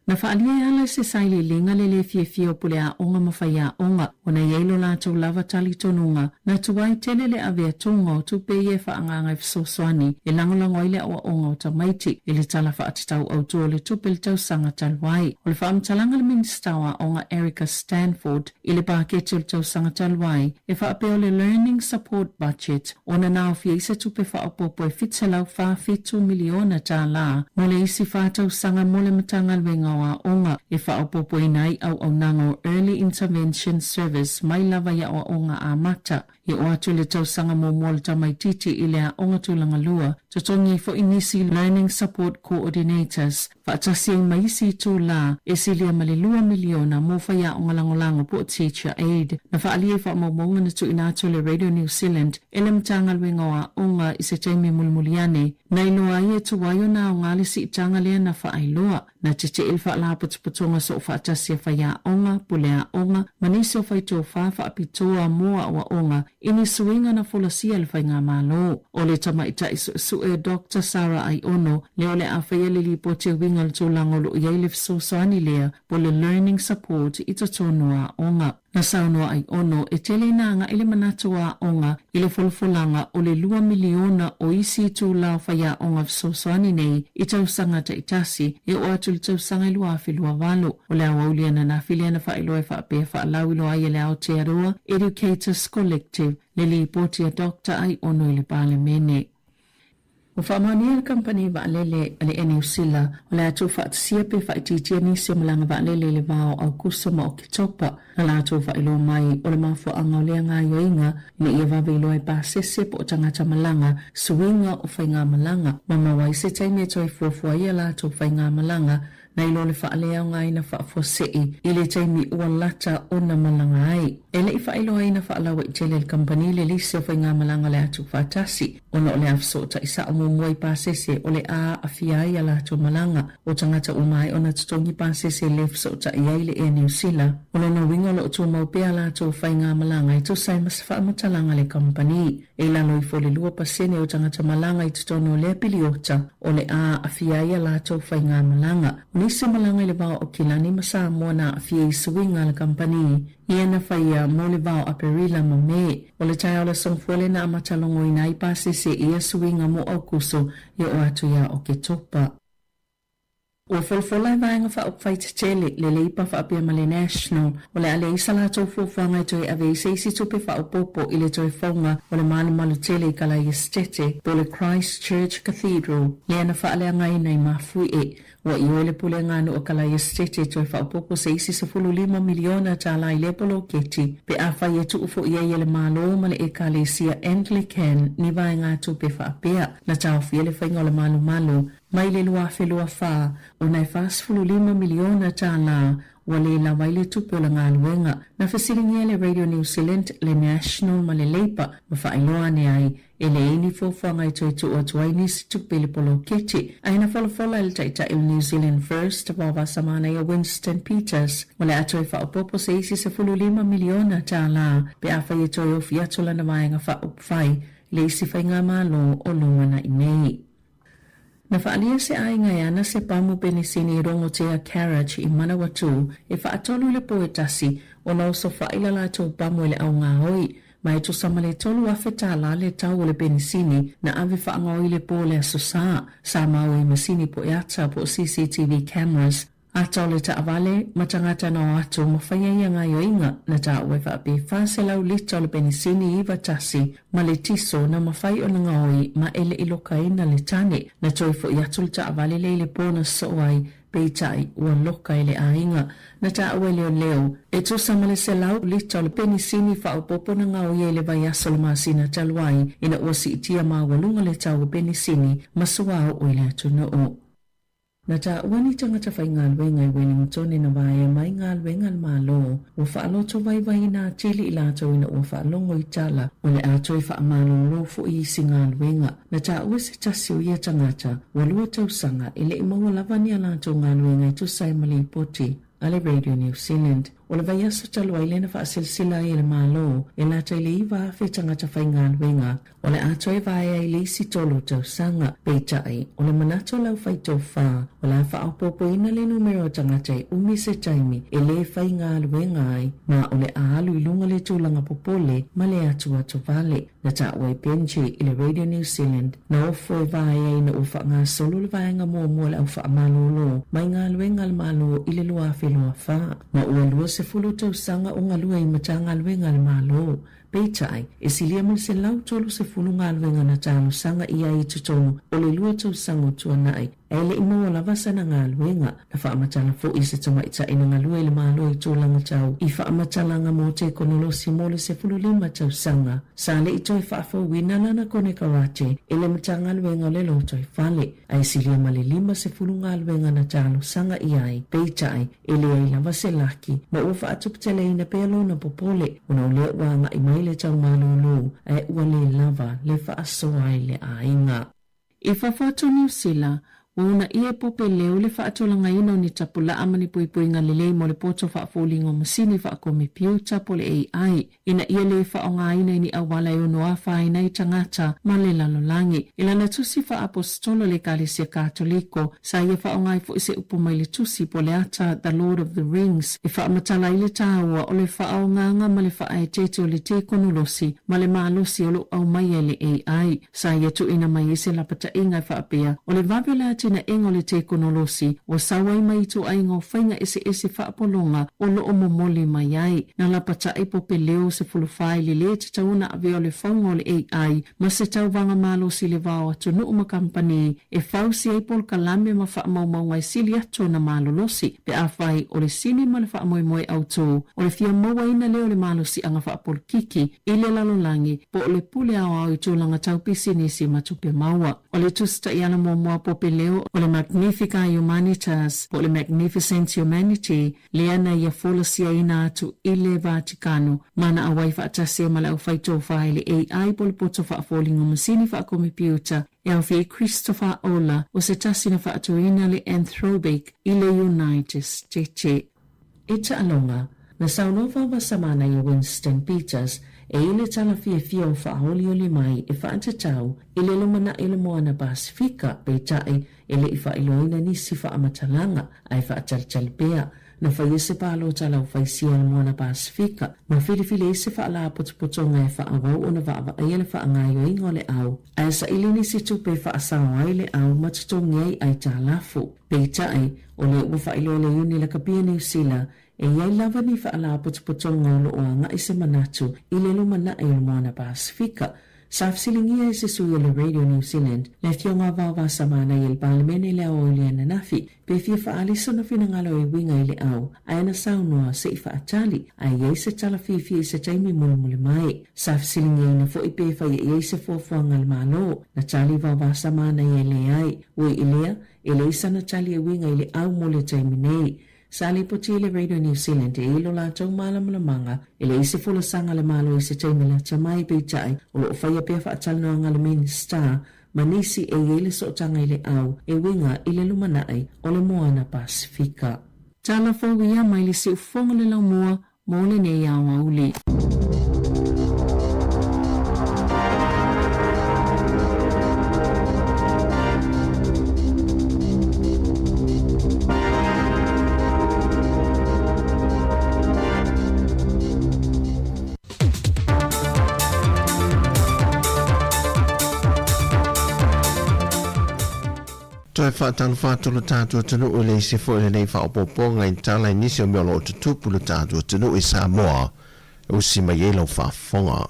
Na whaalia ala se saili linga le fie o pule a onga mawhai onga o na yeilo lātou lava tali tonunga na tuwai tele le avea tonga o tupe ie whaanganga fsoswani e langolango ile o onga o tamaiti e le tala whaatitau au tua le tupe le tau sanga talwai. O le whaamtalanga le ministawa onga Erica Stanford i le pākete le tau sanga talwai e whaapeo le Learning Support Budget o na nao fia isa tupe whaapopo e fitselau 2 miliona tā la mo le isi whaatau sanga mo le matanga lwenga wa onga e whaopopo inai au nango Early Intervention Service mai lava ya o onga a mata e o atu le tausanga mo mo le tamaititi i le a onga tūlanga lua totongi fo inisi Learning Support Coordinators whaatasi mai si tū la e silia male 2 miliona mo whaia onga langolango po Teacher Aid na whaalia wha mamonga na tu inatu le Radio New Zealand e le mtanga luenga wa onga i se taimi mulmuliane na iloa ia tu waio na o ngali si itanga lea na whaailoa na te ilfa la putonga so whaatasi whaia onga pulea onga manisi o whaito whaapitoa moa wa onga ini suinga na folasia le whainga malo. O le tamaita isu e Dr. Sarah Aiono leo le awhaia le lipo te winga le tūlango lo iai le fsoswani lea po le Learning Support i tatonua onga. Na saunoa Aiono e tele nanga ile manatua onga ile folfolanga o le 2 miliona o isi tu la whaia onga fsoswani nei i tausanga ta itasi e o atu le tausanga ilua awhilua walo. O le awaulia na nafilia na whailua e whaapea whaalau ilua ia le Aotearoa Educators Collective le lipotia Dr. Aiono ile pale mene. O whaamania le kampani waalele ale eneusila o le atu whaatisia pe whaititia nisi o malanga waalele le vao au kusama o kitopa na la atu whailo mai o le mafua anga o lea ngā yoinga ina ia wawe iloa e pāsese po o tangata malanga suinga o whainga malanga mama wai se taimi e toi fuafua ia la atu whainga malanga na ilo le whaalea o ngai na whaafosei i le taimi ua lata o na malanga ai. E le i whailo ai na whaalawa i tele le kampani le lise o whainga malanga le atu whaatasi o na o le afso ta isa o mumua i pāsese o le a awhiai a la atu malanga o tangata umai o na tutongi pāsese le fso ta iai le e New Zealand o na winga lo tu maupea la atu whainga malanga i tu sai mas whaamatalanga le kampani e lalo i fole 2% o tangata malanga i tutono le piliota o le a awhiai a la atu whainga malanga. Nisi malanga le vao o kilani ma Sāmoa na awhia i suinga le kampani ia na whaia mo le vao a perila ma me o le tai o le songfuele na amatalongo ina i pāsese ia suinga mo au kuso ia o atu ia o ke topa. O folfola vaenga wha o whaita tele le leipa wha apia ma le National o le ale isa la tau fuafanga i toi ave isa isi tupe wha o popo i le toi whaunga o le malu malu tele i kala i estete po le Christchurch Cathedral le ana wha alea ngai nei mafui e wa i oele pule ngānu o kala i estete toi wha o popo se isi sa 5 miliona ta la i le polo keti pe a whai e tu ufo i e le malo ma le e kalesia Anglican ni vaenga tupe wha apia na tau fia le whainga o le malu malu mai le lua whelua wha o nai 5 miliona ta la wa le la waile tupe o la ngā luenga na whasiringia le Radio New Zealand le National ma le leipa ma whaailoa ne ai e le ini fōwhanga i toi tu o tuaini si tupe le polo keti aina whalafola il taita il New Zealand First wawa samana i Winston Peters ma le atoi whaopopo se isi sa 5 miliona ta la pe a whai e toi o fiatola na vaenga whaopwhai le isi whainga malo o lunga na i nei. Na whaalia se ainga ana se pamu penisini rongo tea carriage I mana watu e whaatolu le poe tasi o na uso whaila la tau pamu le au ngā hoi. Mai to samale tolu afeta la le tau le penisini na ave whaangoi le po le asosa. Sāmoa masini po ata po CCTV cameras. Atau le taavale matangata na atu mawhaiai nga yoinga na tawe whaape whase lau lita le penisini iwa tasi ma le tiso na mawhai o na ngaoi ma ele iloka ina le tane na toi fo iatu le taavale le pona soai peitai ua loka ele ainga na tawe leo e to samale se lau lita le penisini whaapopo na ngaoi ele vai aso le masina taluai ina ua si itia maa walunga le tau penisini masuao o ile atu na o. Na ta wani tangata whai ngā luenga I Wellington na vai mai ngā luenga malo o whaaloto vai na tili I lato ina o whaalongo I tala o le ato I whaamalo lofo I isi ngā luenga. Na ta ua se tasi o ia tangata walua tausanga ele I maua lavani a lato ngā luenga I tusai mali poti ale Radio New Zealand. O le vai aso talo ai lena whaasilsila I le malo e lata I le iwa awhi tangata whai ngā luenga o le ato e vai ai le isi tolo tausanga peitai o le manato lau whai tau wha o la whaapopo ina le numero tangata I umi se taimi e le whai ngā luenga ai ma o le aalu I lunga le tūlanga popole ma le atu vale na ta ua penche I le Radio New Zealand na ofo e vai ai na ufa ngā solo le vai ngā mua le au wha malolo mai ngā luenga le malo I le lua awhi lua wha ma ua lua se fulu tau sanga o ngā lua I matanga luenga le malo peitai e silia mo se lau tolu se fulu ngā luenga na talo sanga ia I tutonu o le lua tau sanga tua nai ele I mua la vasa na ngā luenga na whaamatala fo I se tama ita ina ngā lua I le malo I tōlanga tau I whaamatala ngā mo te konolosi mo le se fulu lima tau sanga sa le I toi whaafo wina lana kone karate ele matanga luenga le lo toi whale ai silia ma le lima se fulu ngā luenga na talo sanga iai peitai ele ai lava se laki ma ua whaatuptele ina pelo na popole una ulea wanga I mai le tau malolo ai ua le lava le whaasoa ai le ainga. I whawhatu New Zealand Una ia pope leo le whaatolanga ino ni tapula amani pui ngā lelei mo le poto whaafolingo masini whaakome piu tapo le AI. Ina ia le whaonga ina ni awala o noa whaina I tangata ma le lalolangi. Ila na tusi whaapostolo le kalesia katoliko sa ia whaonga I fo ise upo mai le tusi po le ata The Lord of the Rings. I whaamatala I le tāua o le whaonganga ma le whae tete o le te konulosi ma le maalosi o lo au mai le AI. Sa ia tu ina mai ise lapata inga whaapea o le vavela tina engo le te konolosi o sawai mai tu aingo whainga ese whaapolonga o loo momoli mai ai. Na lapata e pope leo se fulufai li le te tauna ave o le whaunga o le AI ma se tauwanga malo si le vao atu nuuma kampani e whausi e pol kalame ma wha maumau ngai sili atu na malo losi pe a whai o le sini ma le wha moe auto o le fia maua ina leo le malo si anga wha pol kiki i le lalolangi po o le pule awa au I tūlanga taupisi nisi matupe maua. O le tusta I ana mua pope leo o le Magnifica Humanitas po le Magnificent Humanity le ana ia folosia ina atu I le Vaticano mana awai whaatasia ma le au whaito whae le AI po le poto whaafolingo masini whaakome piuta e au whi Christopher Ola o se tasina whaatuina le Anthropic I le United States. Ita alonga na saunova wasamana I Winston Peters e ile tala fia o whaaholi o le mai e whaatatau I le lumana I le moana Pasifika peitai ele I whailoina nisi whaamatalanga ai whaataltalpea na whaiese palo tala o whaisia le moana Pasifika ma whiriwhile ese whaala potopotonga e whaawau o na waava ai le whaangaio ingo le au ai sa ili nisi tupe whaasao ai le au matutongi ai talafu peitai o le ua whailo le uni la kapia New Zealand e iai lava ni whaala potopotonga o loanga I se manatu I le lumana I le moana Pasifika. Safsilingia e se sui le Radio New Zealand le fionga vava samana I le palemene le au le nafi pe fia whaaliso na finangalo I winga I le au aina saunoa se I whaatali ai ei se tala fia I se taimi mule mai. Safsilingia ina fo I pe whai ei se fuafuanga le malo na tali vava samana I le ai ui ilea ele isa na tali e winga I le au mule taimi nei. Sali poti le Radio New Zealand e ilo la tau manga ele ise fula sanga le malo ise taimela tamai peitai o lo whaia pia whaatalanoa ngale Minister manisi e ele sootanga I le au e winga I le lumanai o le moana Pasifika. Tala fawia mai le si ufonga le lau mua mo le ne iawa uli. e whaatanu whaatolo tātua tunu o le se fo le nei whaopoponga i tala i nisi o mea lo te tupulu tātua tunu i Sāmoa o si mai e lau whaafonga.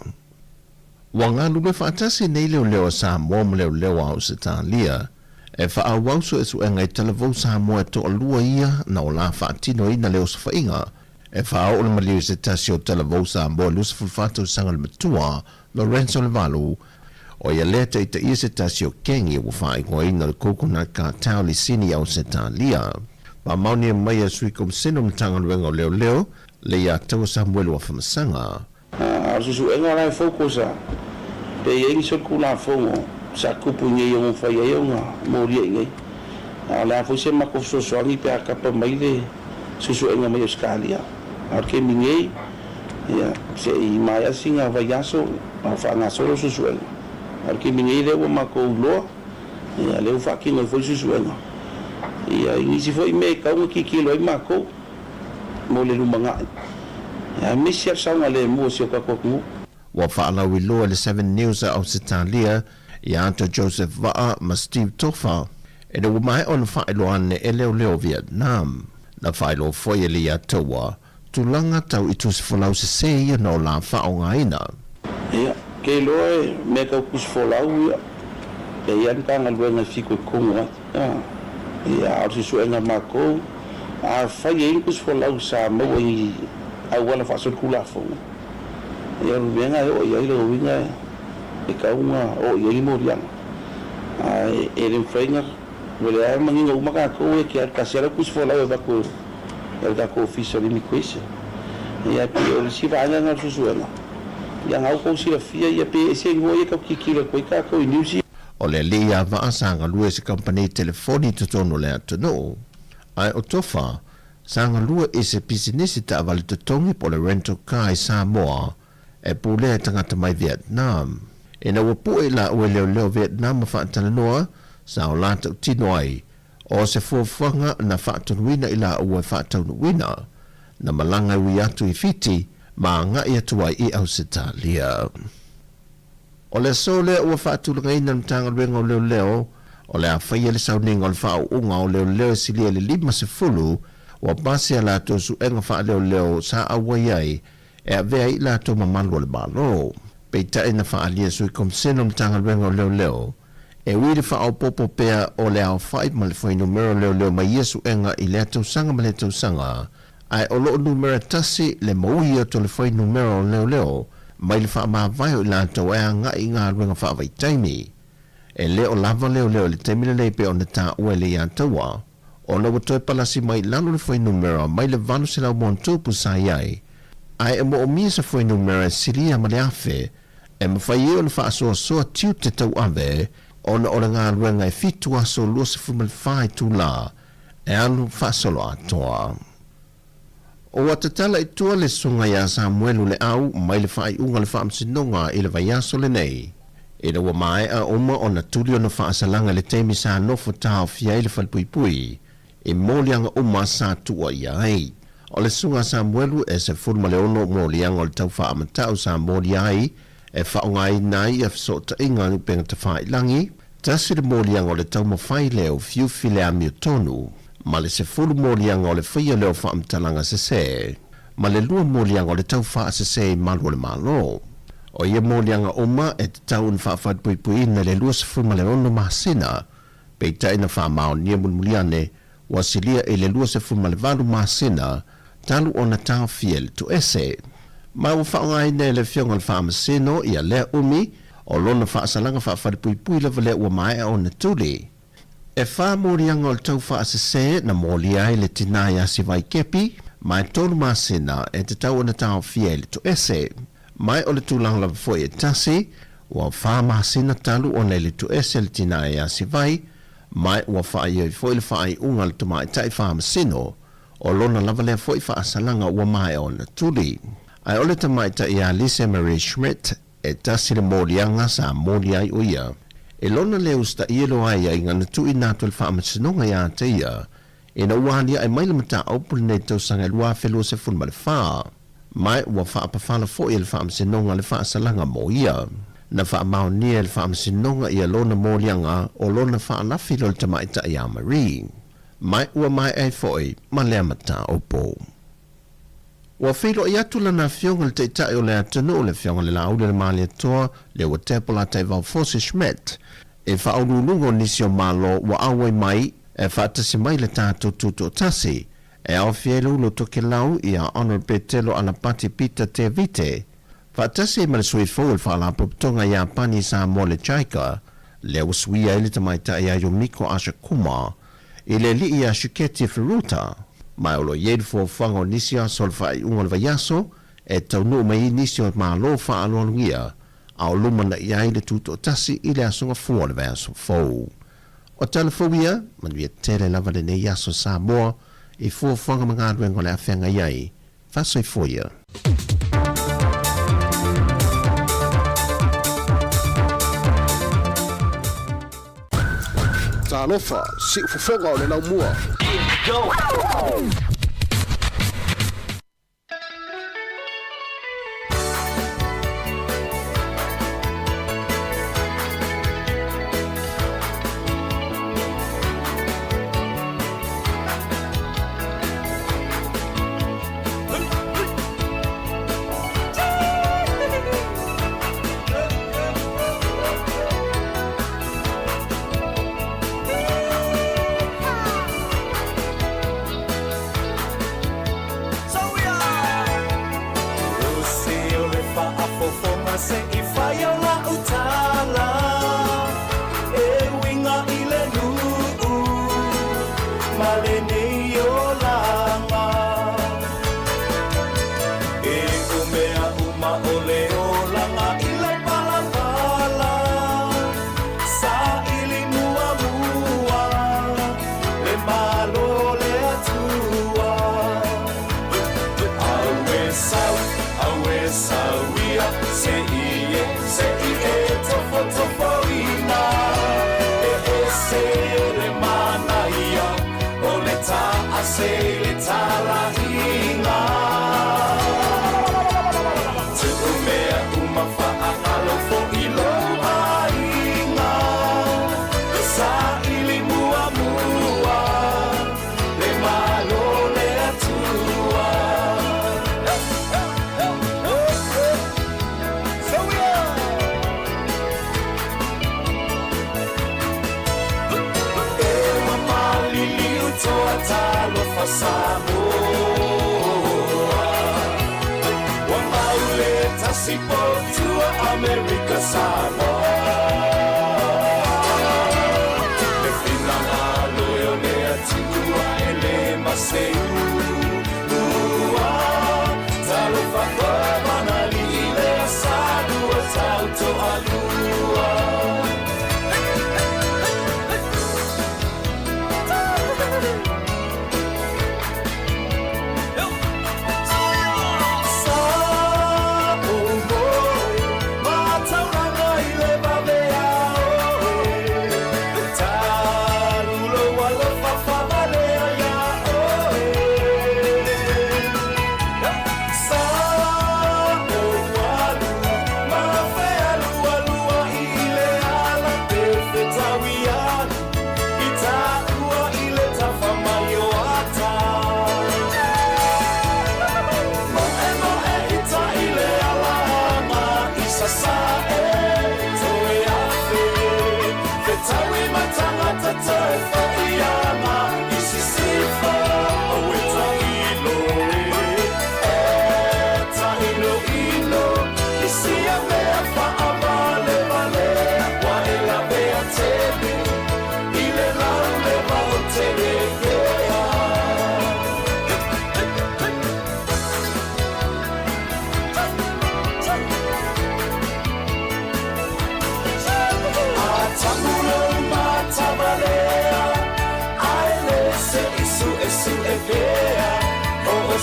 Wanga lume whaatasi nei leo leo Sāmoa mo leo au se tālia e whaawauso e suenga i talavou Sāmoa to alua ia na o la whaatino ina leo sa whainga e whaao o le maliu se tasi o talavou Sāmoa lusa fulfato sanga le matua Lorenzo Levalu o ia lea te ia se tasi o kengi o whaai ngoi ina le coconut ka tau li sini au se tālia. Pa mauni e mai a sui kom sino mtanga luenga o leo le ia tau Samuelu a whamasanga. Susu enga lai fokusa pe yengi so kula fongo sa kupu nge yo fa yo nga mori nge ala fo se mako so so ali pe ka pa mai le susu enga mai skalia arke minge ya se i mai asinga va yaso fa na solo susu enga arke minge le o mako lo ya le fa ki no fo susu enga ya ni si fo me ka o ki kilo i mako mo le lumanga ya misia saunga le mo se ka ko wa whaala wi loa le 7 News au se tālia i Anto Joseph Va'a ma Steve Tofa e le umai on whaelo ane e leo Vietnam na whaelo foie li atoa tulanga tau i tusi whalau se se ia no la whao ngaina. Ia, ke loe me ka kus whalau ia e ian ka ngaluenga whiko i kongo ia au si suenga mako a whai e kus whalau sa mau i au wana whaasot kula fonga. Ia rubenga o ia ilo winga e kaunga o ia i morianga. E rin whainga, wale a manginga umaka ko e ki a kasera kus whalau e bako e dako ofisa ni mikoise. Ia pi o le siva anga ngā susuenga. Ia ngau kou sila fia ia pe e se ngoi e kau kikira koe ka kou i niusi. O le lia vaasanga lua se company telefoni tutono le atano. Ai o tofa, sanga lua e se pisinisi ta avali tutongi po le rental car i Sāmoa e pule tangata mai Vietnam. E na wapu e la ue leo Vietnam ma whaatana noa, sa o lata utino ai, o se fuafanga na whaatanuina i la ue whaatanuina, na malanga ui atu i fiti, ma ngai atu ai i au se tālia. O le sole ua whaatulanga ina mtanga ruenga o leo, o le awhaia le sauninga o le whaau unga o leo silia le 5 wa base ala to su enga fa leo sa awai ai e avea i la to mamalu le balo peita ina fa alia su kom seno mtanga rengo leo e wiri fa au popo pea o le au 5 ma le foi numero leo ma yesu enga i le to sanga ma le to sanga ai o lo numero tasi le moui o to le foi numero leo mai le fa ma vai o la to e nga i nga rengo fa vai taimi e le o lava leo le temile le pe on ta uele ya toa o na wato e palasi mai lalo le foi numero mai le vanu se lau montupu sa iai ai e mo o misa foi numero siria ma le afe e ma fai e o le faa soa tiu te tau ave o na ora ngā ruenga e fitu aso lua se fumal fai tu la e anu faa solo atoa o watatala i tua le sunga ya Samuelu le au mai le fai unga le faa msinonga i le vai aso le nei e na wa mai a oma o na tuli o na faa salanga le teimi sa nofo tau fia i le falpuipui e molianga uma sa tua iai. O le sunga Samuelu e se furma le ono molianga o le tau wha amatau sa moliai e wha ngai nai e fsota inga ni penga te wha ilangi tasi le molianga o le tau mawhai leo fiu file a miotonu ma le se furu molianga o le whaia leo wha amatalanga se se ma le lua molianga o le tau wha se se malu le malo o ia molianga uma e te tau un wha whadpuipui na le lua se furma le ono mahasina peita ina wha mao nia mulmuliane wasilia e le lua se furma le valu mahasina talu ona tau fiel tu ese. Ma u whaongai nei le fionga le whaamasino ia lea umi o lona whaasalanga whaafadipui lava le ua mai o na tuli. E whaamorianga o le tau whaasese na molia le tinai asi vai kepi, mai tolu mahasina e te tau ona tau fiel tu ese. Mai o le tūlanga lava foi e tasi, ua whaamahasina talu ona le tu ese le tinai asi vai, mai ua whaai foi le whaai unga le tumai tai whaamasino, o lona lava lea foi whaasalanga ua mai o na tuli. Ai ole tamaita ia Lisa Marie Schmidt e tasi le molianga sa moliai o ia. E lona le usta ielo aia inga na tui natu le whaamasinonga ia te ia. E na ualia ai maila mata aupuli nei tau sanga lua whelua se funma le whaa. Mai ua whaapawhala fo i le whaamasinonga le whaasalanga mo ia. na whaamaonia le whaamasinonga ia lona mōlianga o lona whaanafi lo le tamaita i Marie. Mai ua mai ai foi ma lea mata o pō. Ua whiro i atu lana fionga le teitai o le atanu o le fionga le laule le maali atoa le ua tepola te vau Fosse Schmidt e whaurulungo nisi o malo ua awai mai e whaatasi mai le tātou tuto tasi e au fielu lo toke lau i a Honorable Telo Alapati Peter Te Vite whaatasi ma le sui fōu le whaalapo putonga i a pani Sāmoa le Chaika le usuia ili tamaita i a Yomiko Asha Kuma i le li i a Shuketi Firuta mai olo yedu fo fango nisi a solfa i unga le vaiaso e taunu mai nisi o malo wha alualuia au lumana i ai le tuto tasi i le asunga fua le vaiaso fōu. O telefobia, manuia tele lava le nei aso Sāmoa i fua fanga mga ruengo le awhenga iai. Fasoi foia. Talofa, si ufufonga o le lau mua. Go! America Sāmoa le finanga loyo le atua ele maseu talo whakua manali le asadua tauto alua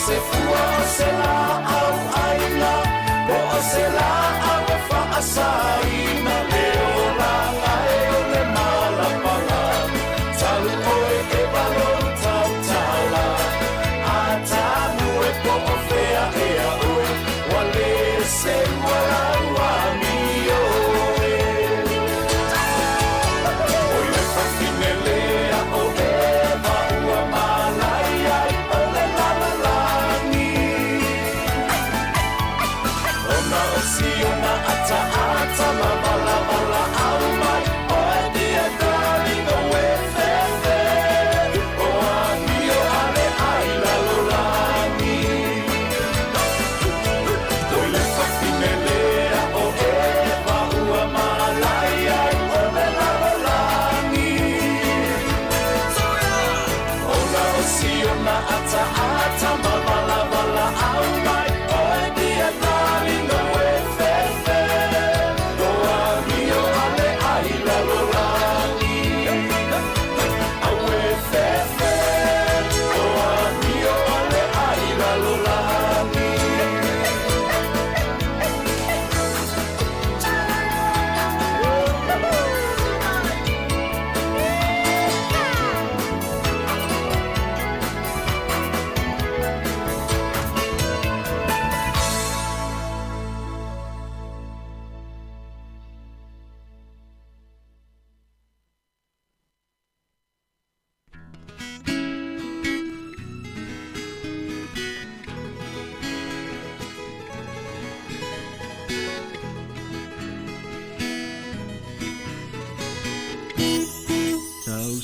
se fua o se la au aina o se la au fa asaina le o la ngai o le malapanga talu oe e balo tau tala a tamu e po o fea e a oe wale se wala wa mi o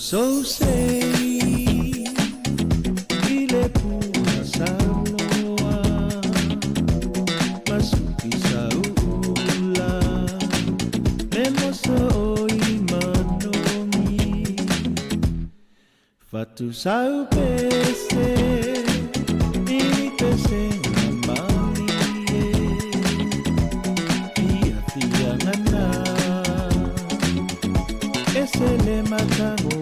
So say ile pua Sāmoa masuki saula lemoso i manomi fatu sau pese i pese ngamali pia pia ngana ese le matango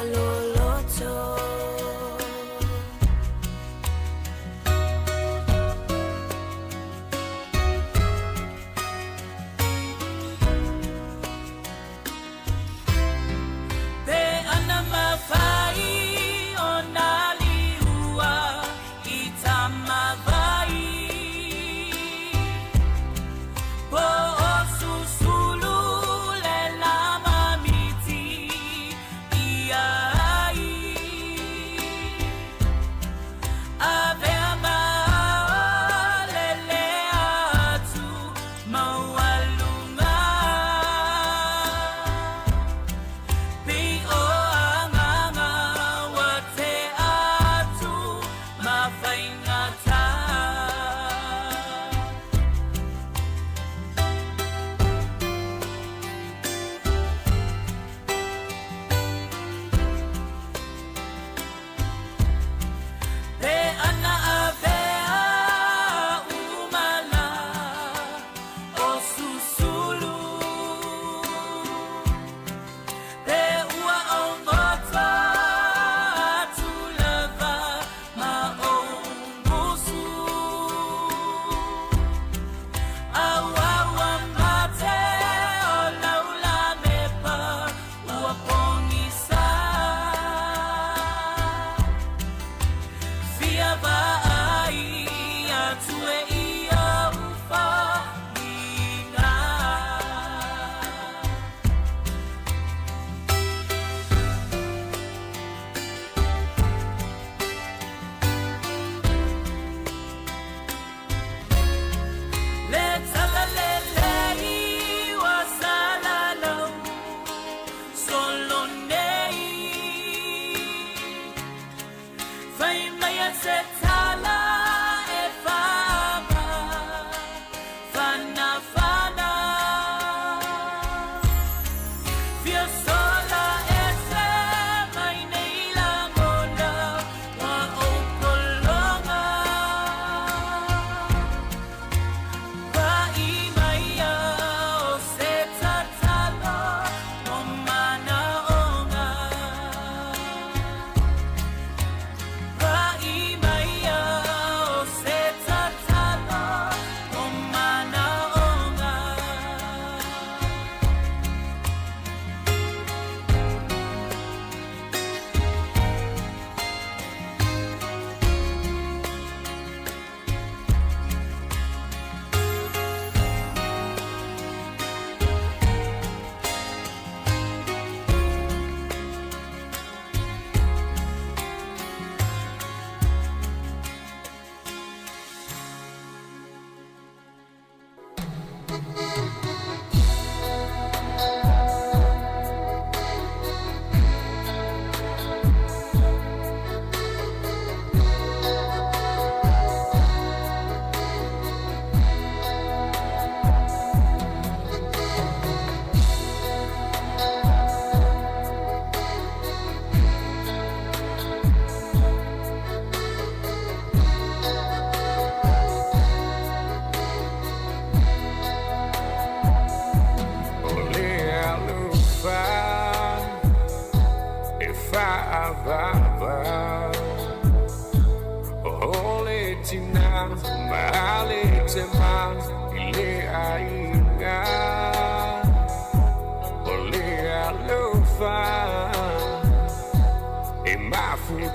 Loloto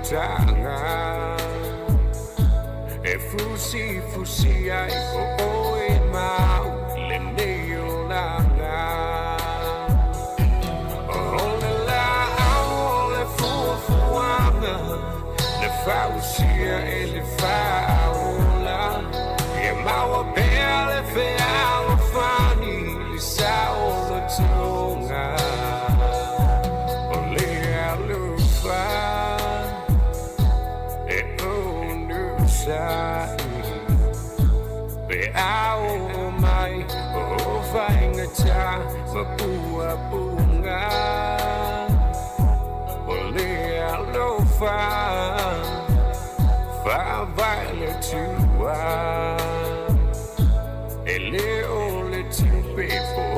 tanga e fusi ai o e mau le neo langa o la le fuanga le fausia e le faula e mau belle fe au fani li sao lo tonga o le alufa e onu sai be au mai o vainga ta mapua bunga o le alufa fa vale tua ele ole timpe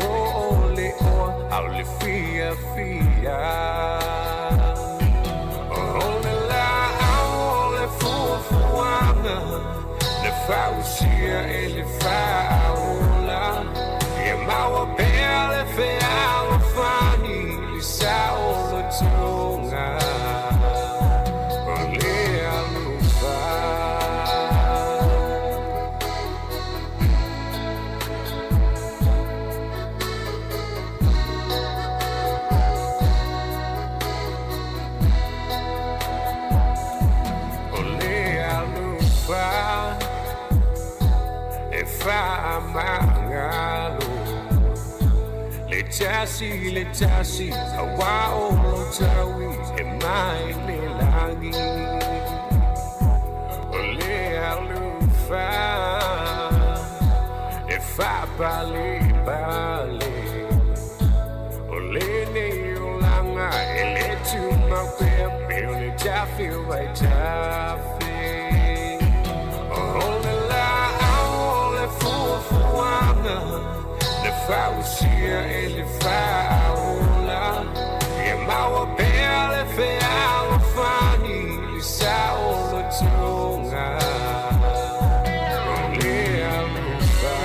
ole o ale fia ole la ole fuana le fausia ele faula e mau belle fe au fani li sao lo tonga ole alufa e fa mangalo le tasi awa o lo tawi e mai le langi ole alufa e fa bale ole ne ulanga e le tu ma pe le tafi vai tafi le fausia e le faula e mau belle fe au fani li sao lo tonga le alufa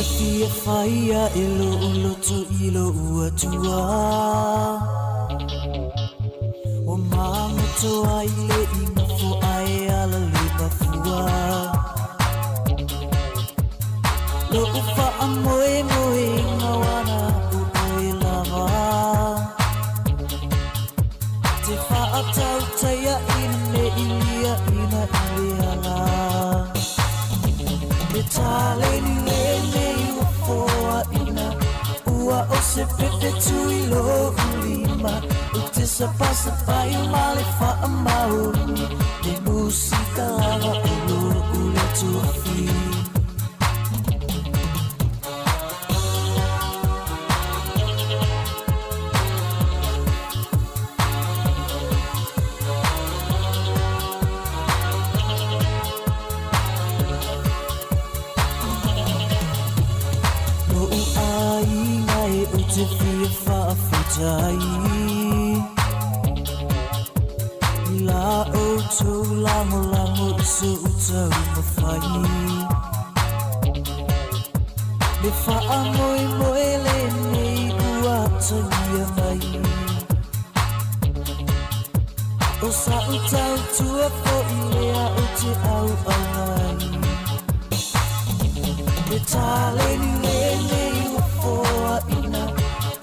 fia faia ilo uloto ilo uatua o mamoto ai le info ai ala le bafua lo ufa amoe moe ngawana uoe lava te fa atau taya ine ilia ina iliala te tale ni lene ufoa ina ua o se pepe tui lo ulima ute sa pasa pai male fa amauni de musika lava ulo ule tuafi te fia whaafitai la o tō lango lango iso utau mawhai le wha moe moe le nei ua tangia mai o sa utau tua po i lea o te au au ngai le tale ni le nei ua foa ina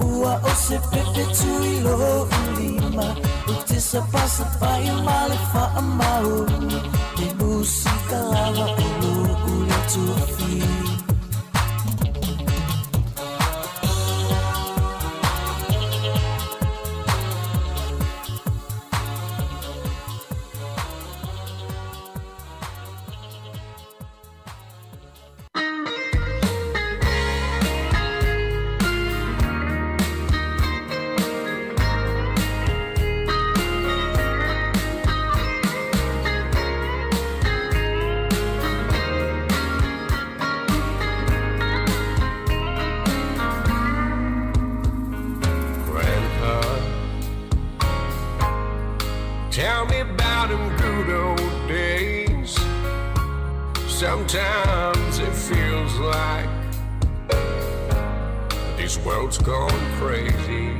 ua o se pepe tui lo ulima ute sa pasa pai male fa amauni le musika lava ulo ule tuafi Tell me about them good old days. Sometimes it feels like this world's gone crazy.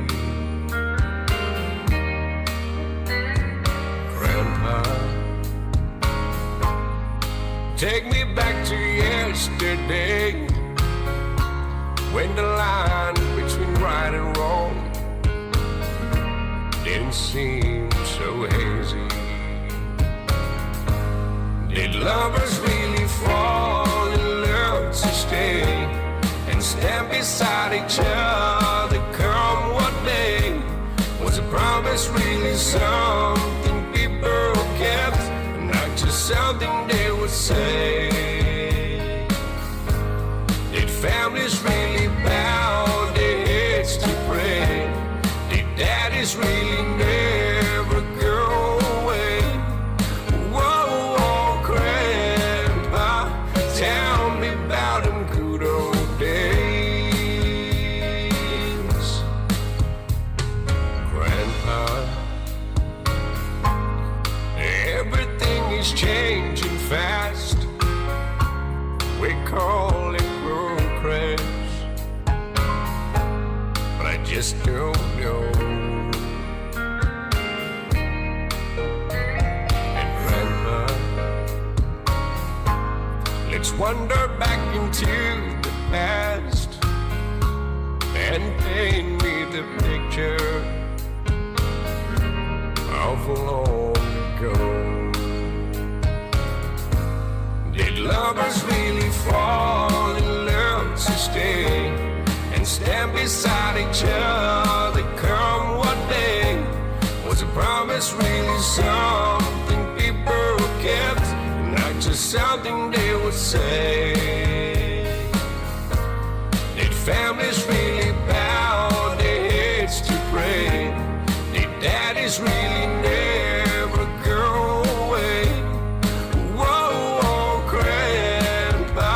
Grandpa, take me back to yesterday, when the line between right and wrong didn't seem so hazy. Did lovers really fall in love to stay and stand beside each other come what may? Was a promise really something people kept, and not just something they would say? Did families really bow their heads to pray? Did daddies really never go away? Whoa, whoa, Grandpa, tell me about them good old days. Grandpa, everything is changing fast. We call it progress, but I just don't know. And Grandpa, let's wander back into the past and paint me the picture of long ago. Did lovers really fall in love to stay and stand beside each other come what day? Was a promise really something people kept, not just something they would say? Did families really bow their heads to pray? Did daddies really never go away? Whoa, whoa, Grandpa,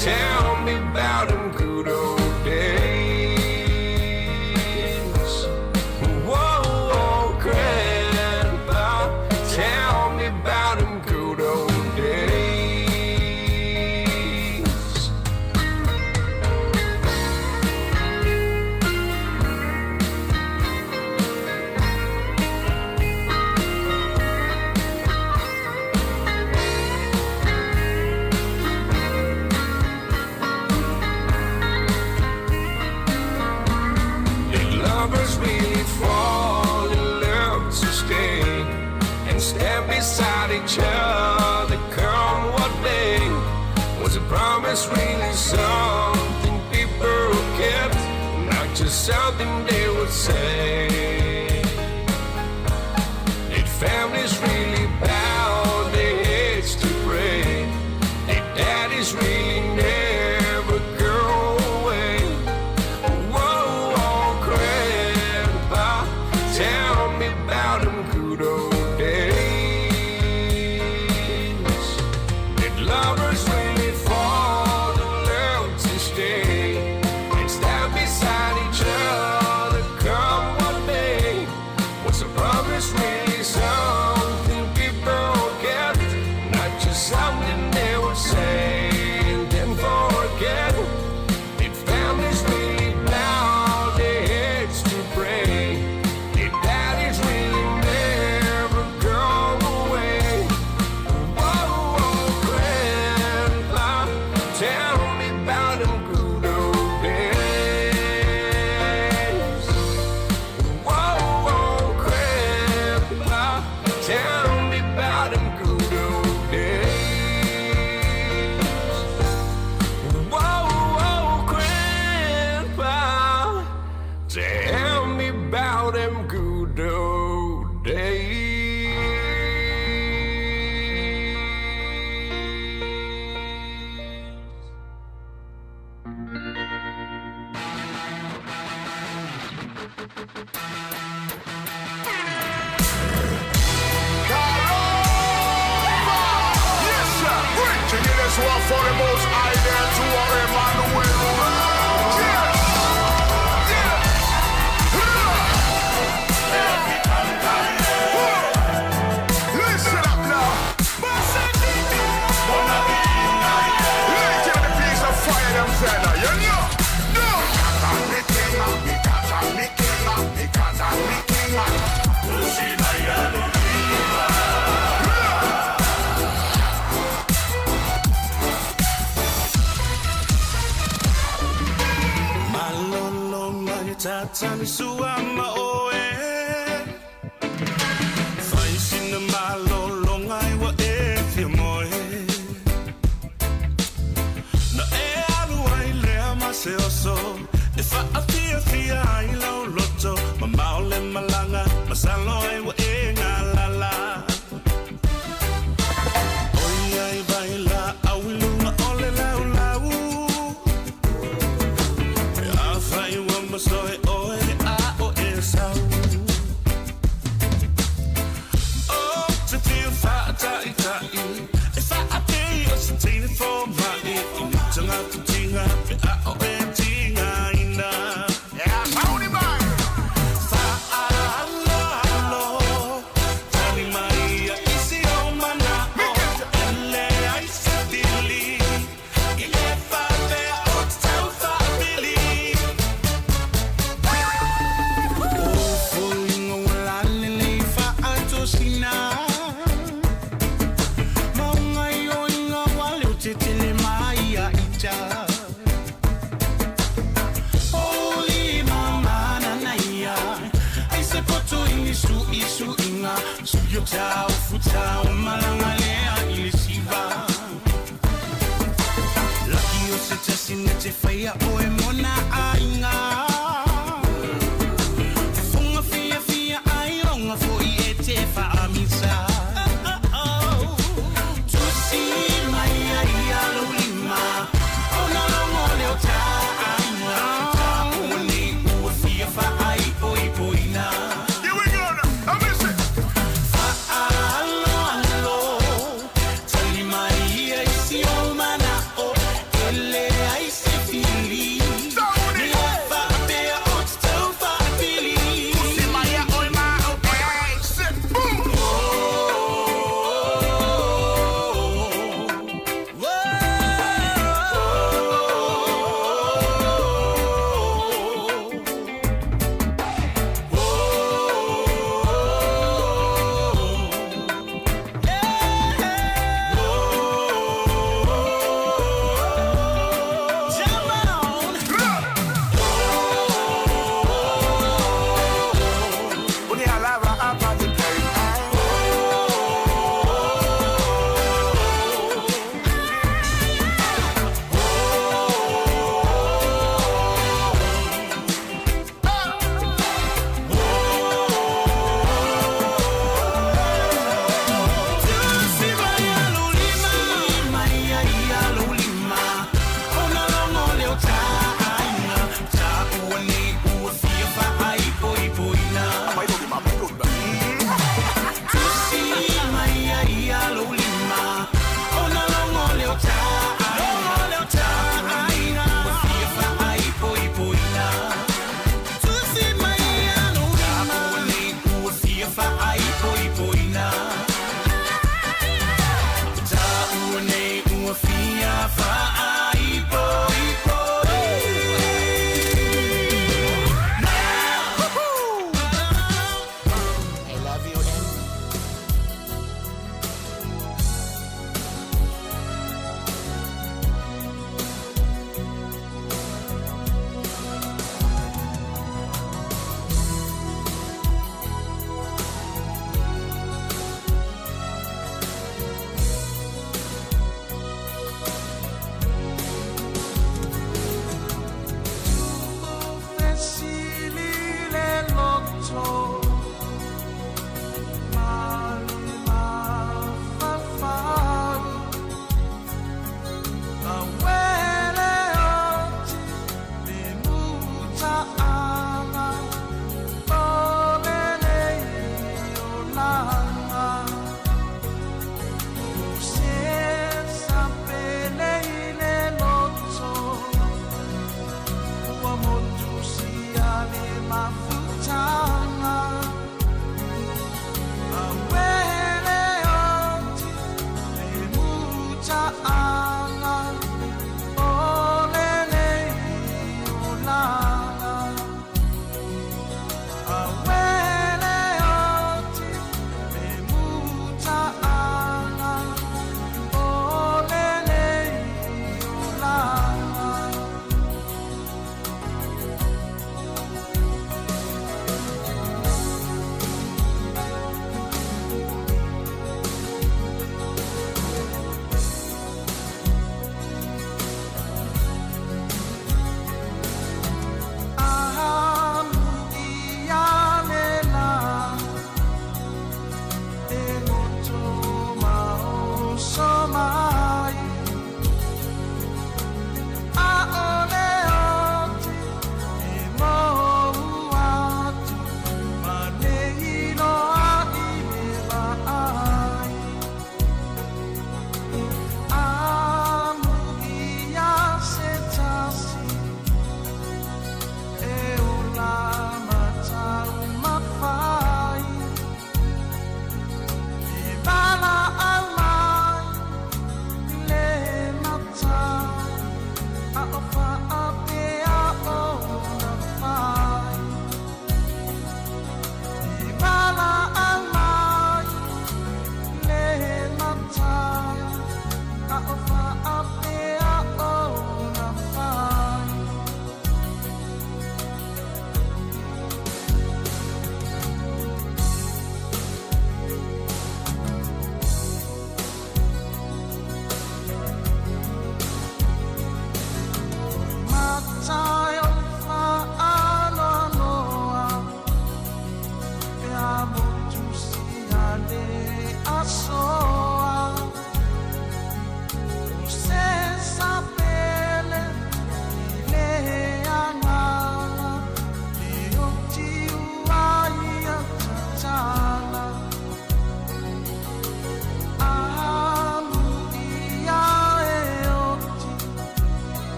tell me about them good old days. Whoa, whoa, Grandpa, tell me about them good old days. stand beside each other come what may. Was a promise really something people kept, not just something they would say? Did families really bow their heads to pray? Did daddies really never go away? Whoa, oh, Grandpa, tell me about them good old days. Did lovers really fall in love to stay and stand beside each other come what may? Was a promise really something people kept, not just something they would say and then forget? Did families really bow their heads to pray? Did daddies really never go away? Whoa, oh, Grandpa, tell me about them good old days. Whoa, oh, Grandpa, tell me about them good old days. Whoa, oh, Grandpa, tell me about them good old days. Yes, sir. Bring you this one for the most high there to our Emmanuel. Yes. Listen up now. Let the piece of fire them feather, you know. No. Malolo manitata misua maoe. Faisina malolo ngai wa e fia moe. Na e alu ai lea mase oso. E fa a fia ai lau loto. Ma maole malanga masalo ai wa e ngalala. Oi ai baila awilunga ole lau lau. Afai wamba soe oe a o e sau. Oh, to feel fat tai tai. If I pay us a tiny for my tanga to tinga a o e tinga ina. Yeah, how the man? Fa allo allo. Tani Maria isi o mana o ele ai stili. Ile fa be o tau fa bili. Tau futau malangalea ilisiva. Laki o se tasine te whaia o e mona ainga. Funga fia fia ai ronga fo I e te whaamisa. Tusi mai ai alo lima. Ona longo leo ta ainga. Ta uni ua fia wha ai oi poina. Tali Maria isi o mana o ele ai se fili.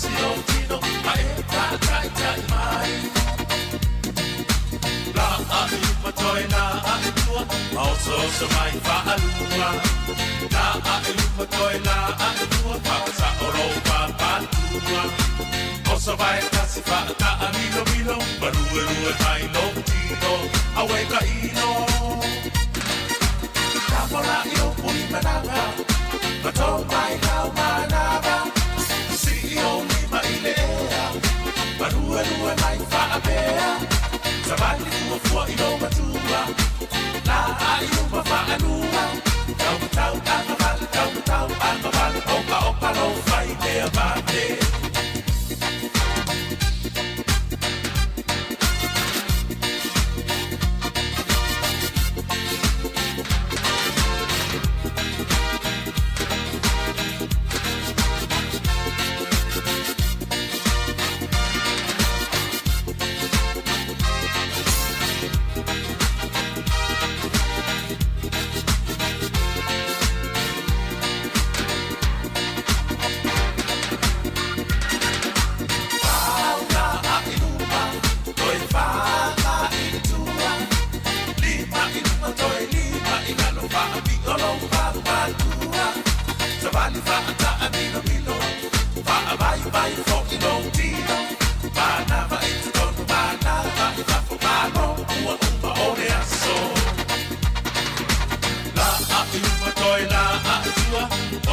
kasi o tino Ai ka tai tai mai La a i matoi la a i tua Au so so mai fa alua La a i matoi la a i tua Pakasa oro pa patua O so vai kasi fa ta a milo milo Barue rue mai no tino Awe ka ino Kapora i o pui mananga Mato mai lau manava Si i o lima i lea Barue rue mai fa a bea Sabali tua fua i no matua La a i upa fa anua Tau tau angavale, tau tau angavale Oka oka no fai lea bate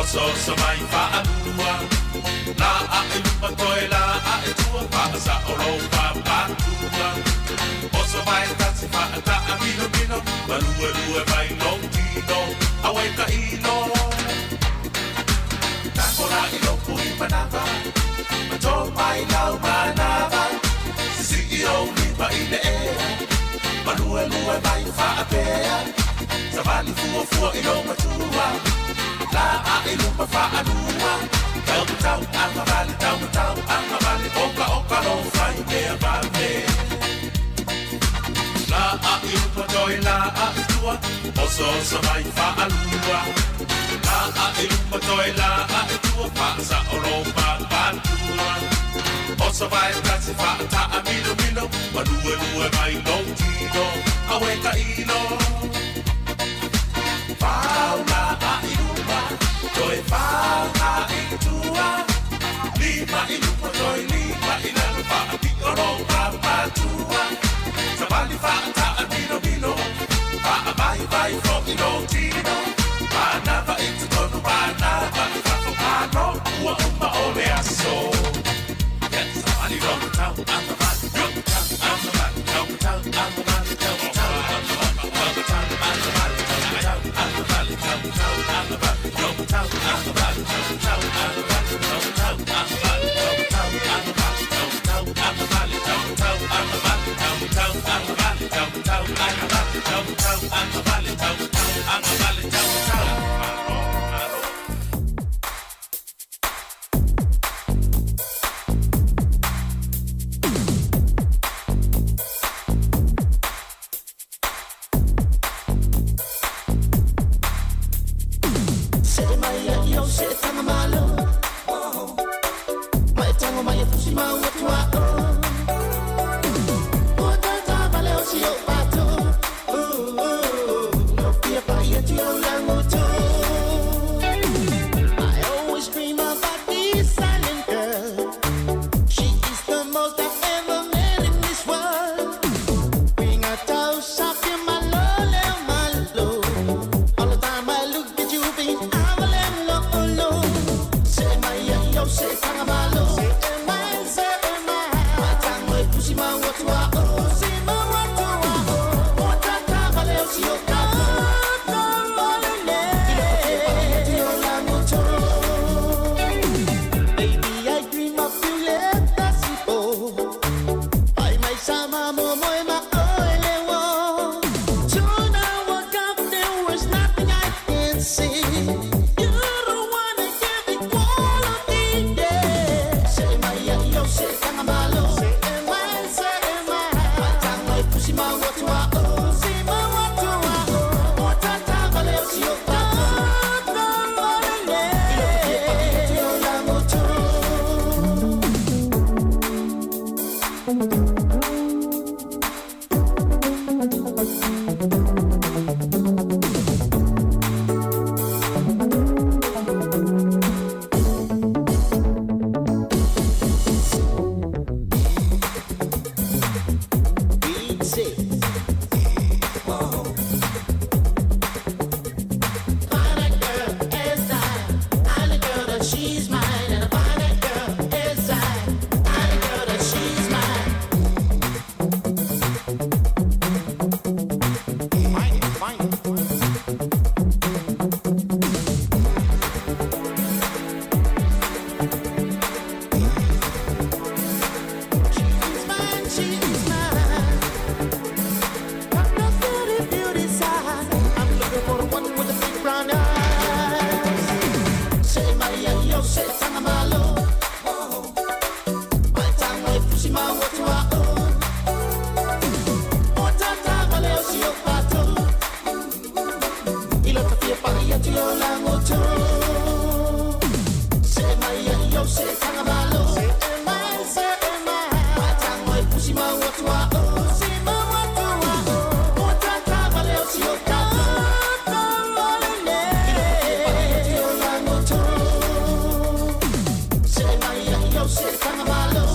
So so mai fa anua La a e lupa toi la a e tua Pakasa oro pa patua O so vai tatsi fa ta a mino mino Malue lue vai long tino Awe ka ino Takora i lo pui manava Mato mai lau manava Si i o lipa i le ea Malue lue vai fa a pea Savali fua fua i lo matua La a e lupa fa anua Tau tau angavale, tau tau angavale Oka oka no fai mea vale La a e lupa toi la a e tua Oso oso mai fa anua La a e lupa toi la a e tua Pakasa oro pa patua Oso vai kasi fa ta a mino mino Malue lue mai long tino Awe ka ino Fauna a e lupa Toi fauna i tua Lima i lupa toi lima i nana fa a pi oro pa patua Sabali fa a ta a mino mino Fa a vai vai fo i no tino Pa nava i tu tono pa nava i fa fo pano Ua uma o le aso Yes, sabali roka tau anga vali Roka tau anga vali Roka tau anga vali Roka tau anga vali Roka tau anga vali Roka tau anga vali Roka tau anga vali Roka tau anga vali Roka tau anga vali Roka tau anga vali Roka tau anga vali pushima watu wa o tata vale o si o pato ilo tafia pa ia tio la ngoto se mai ia se tanga malo se mai patango e pushima watu wa pushima watu wa o tata vale o si o pato ilo tafia pa ia tio la ngoto se mai ia se tanga malo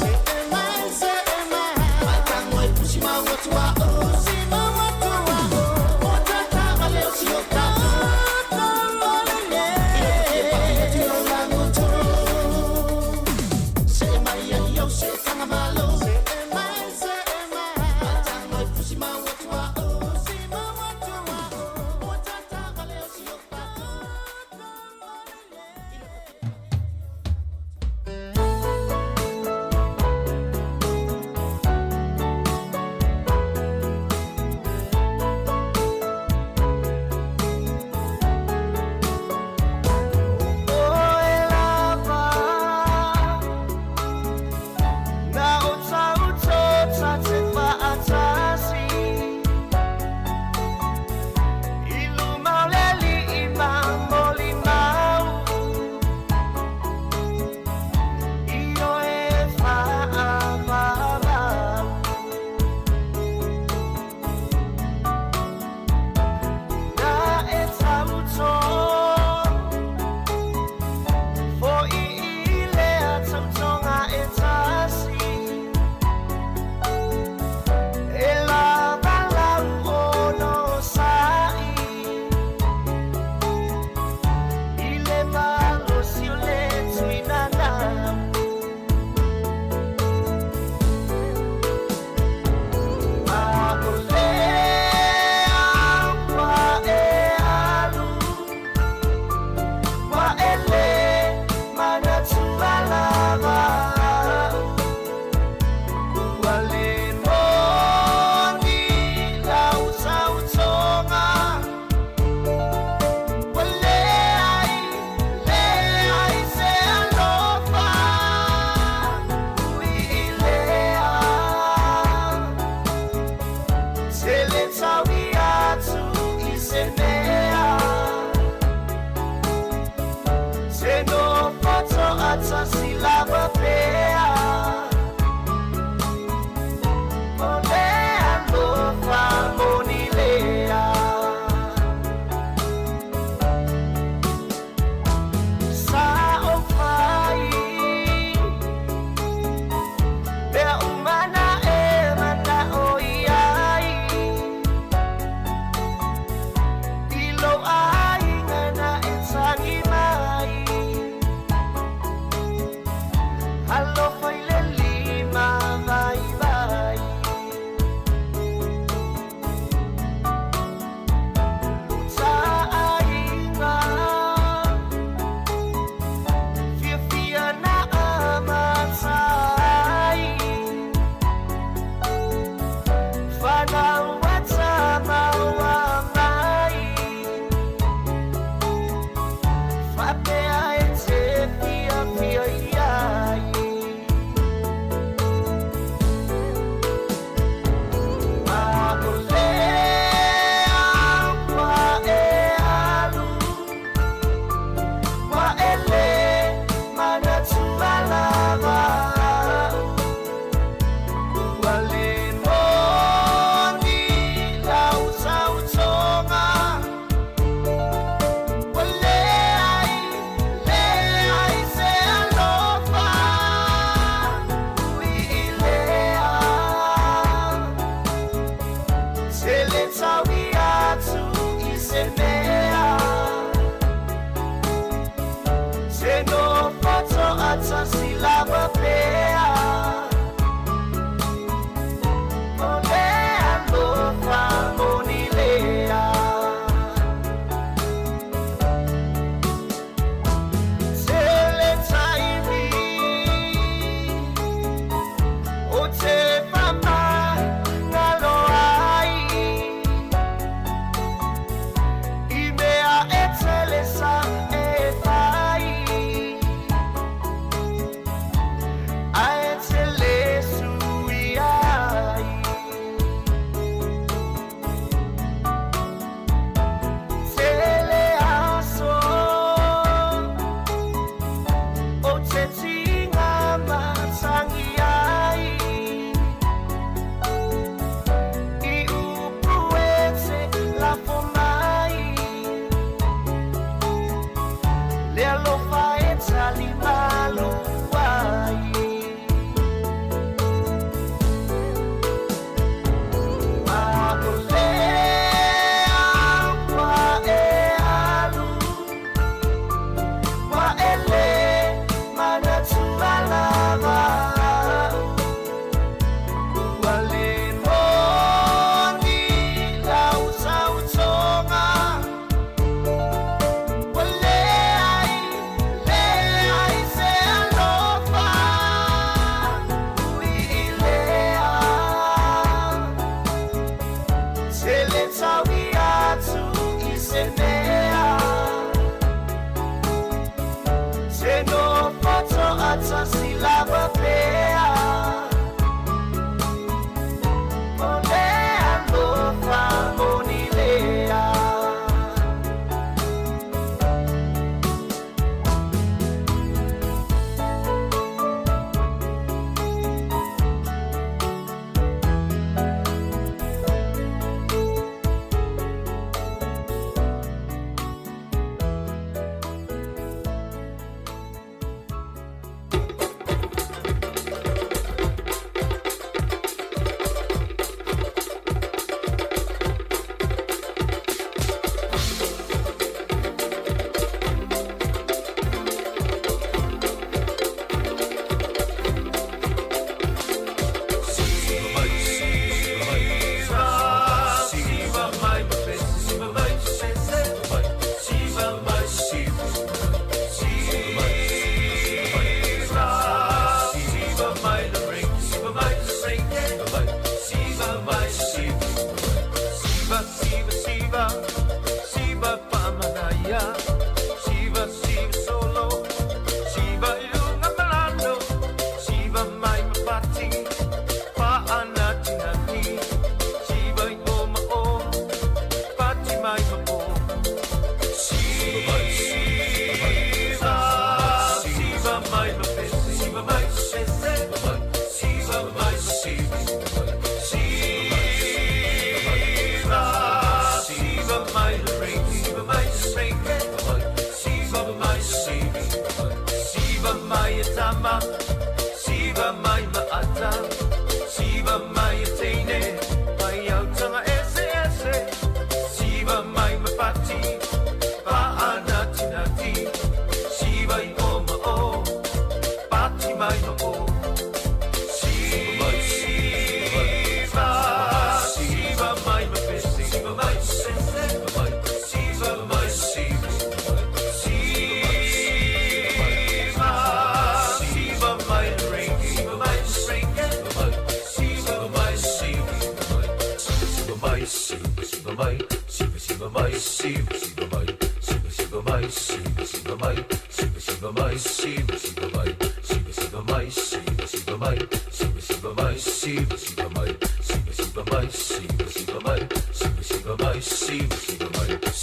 mai, siva siva mai, siva siva mai, siva siva mai, siva siva mai, siva siva mai, siva siva mai, siva siva mai, siva siva mai, siva siva mai, siva siva mai, siva siva mai, siva siva mai, siva siva mai, siva siva mai, siva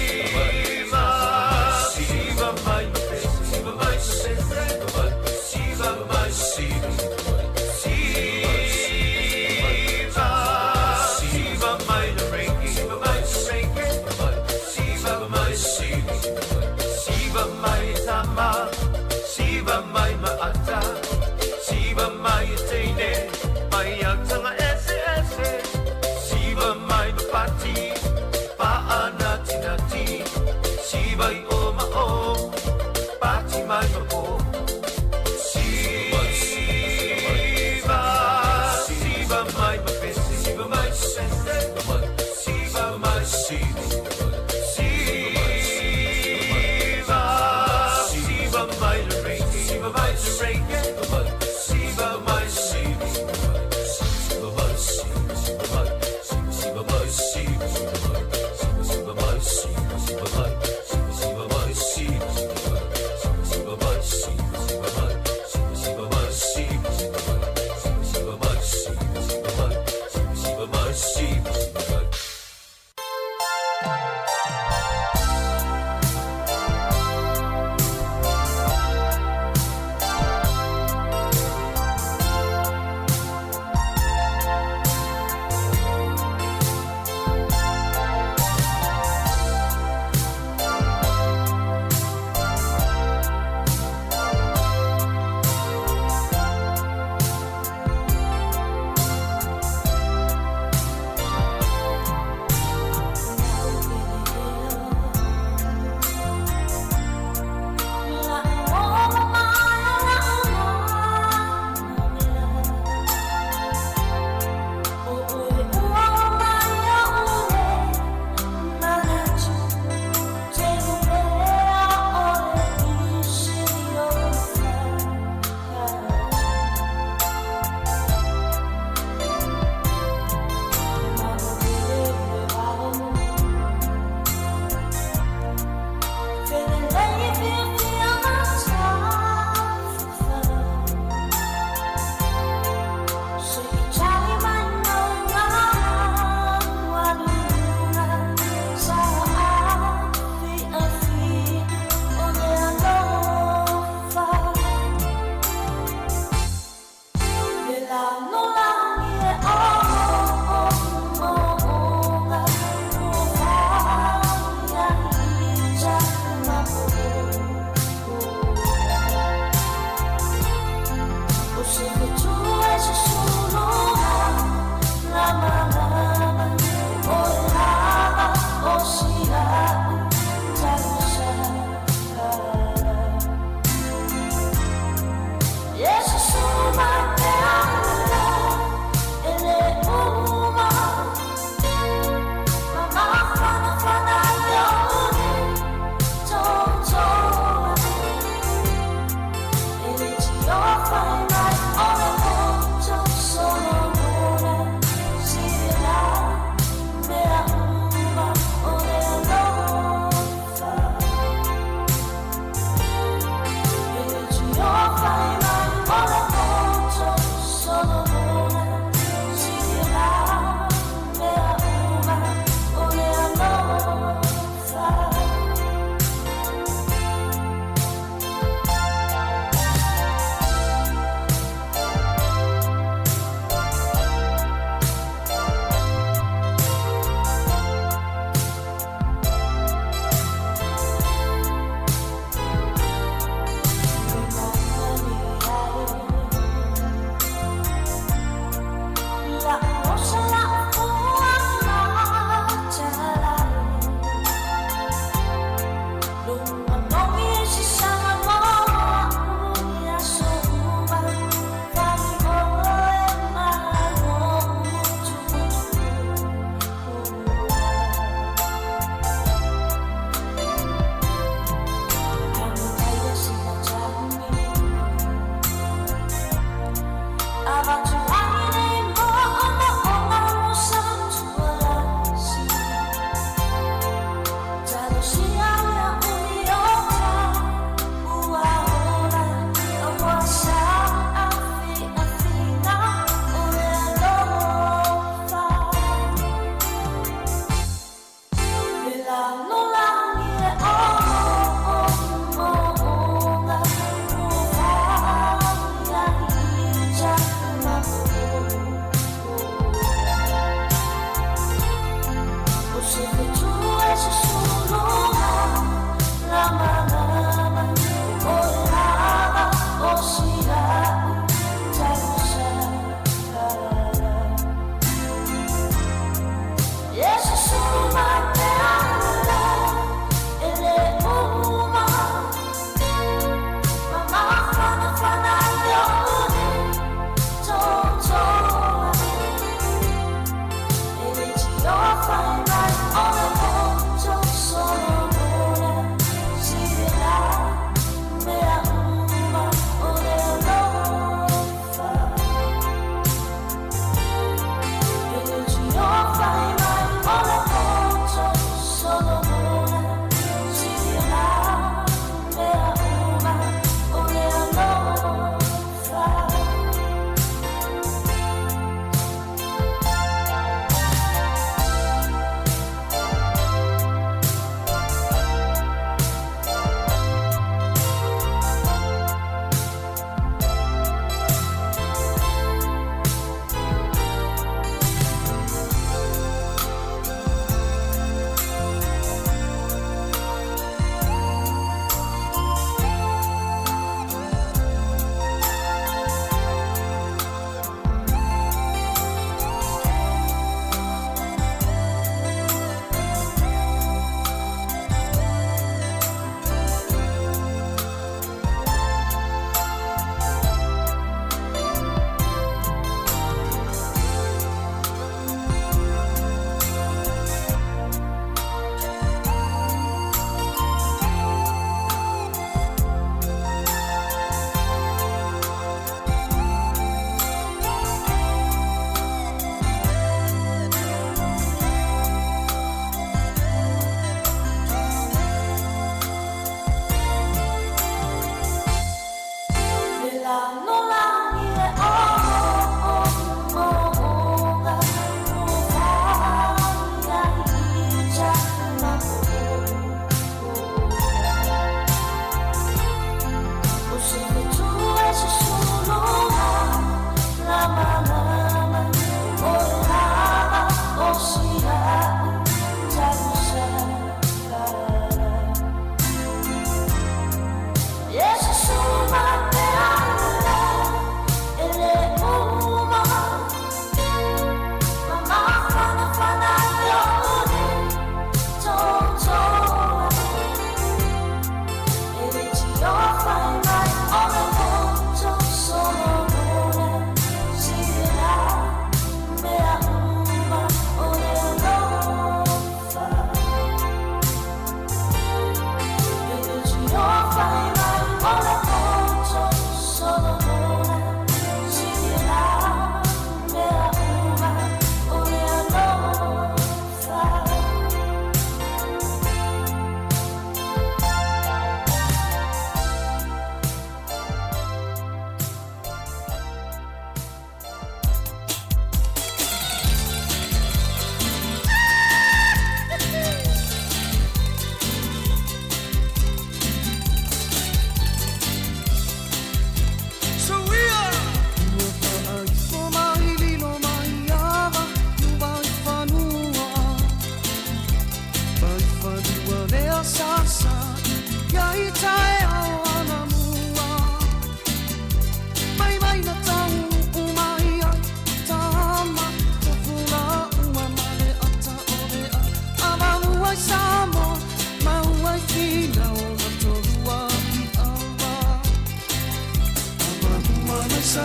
mai, siva mai, siva mai, siva mai, siva mai, siva Siva mai maata, siva mai teine, mai ang tanga ese. Siva mai mapati, paana tinati, siva o mao, pati mai mapo. Siva mai mapesi, siva mai sese, siva mai siva.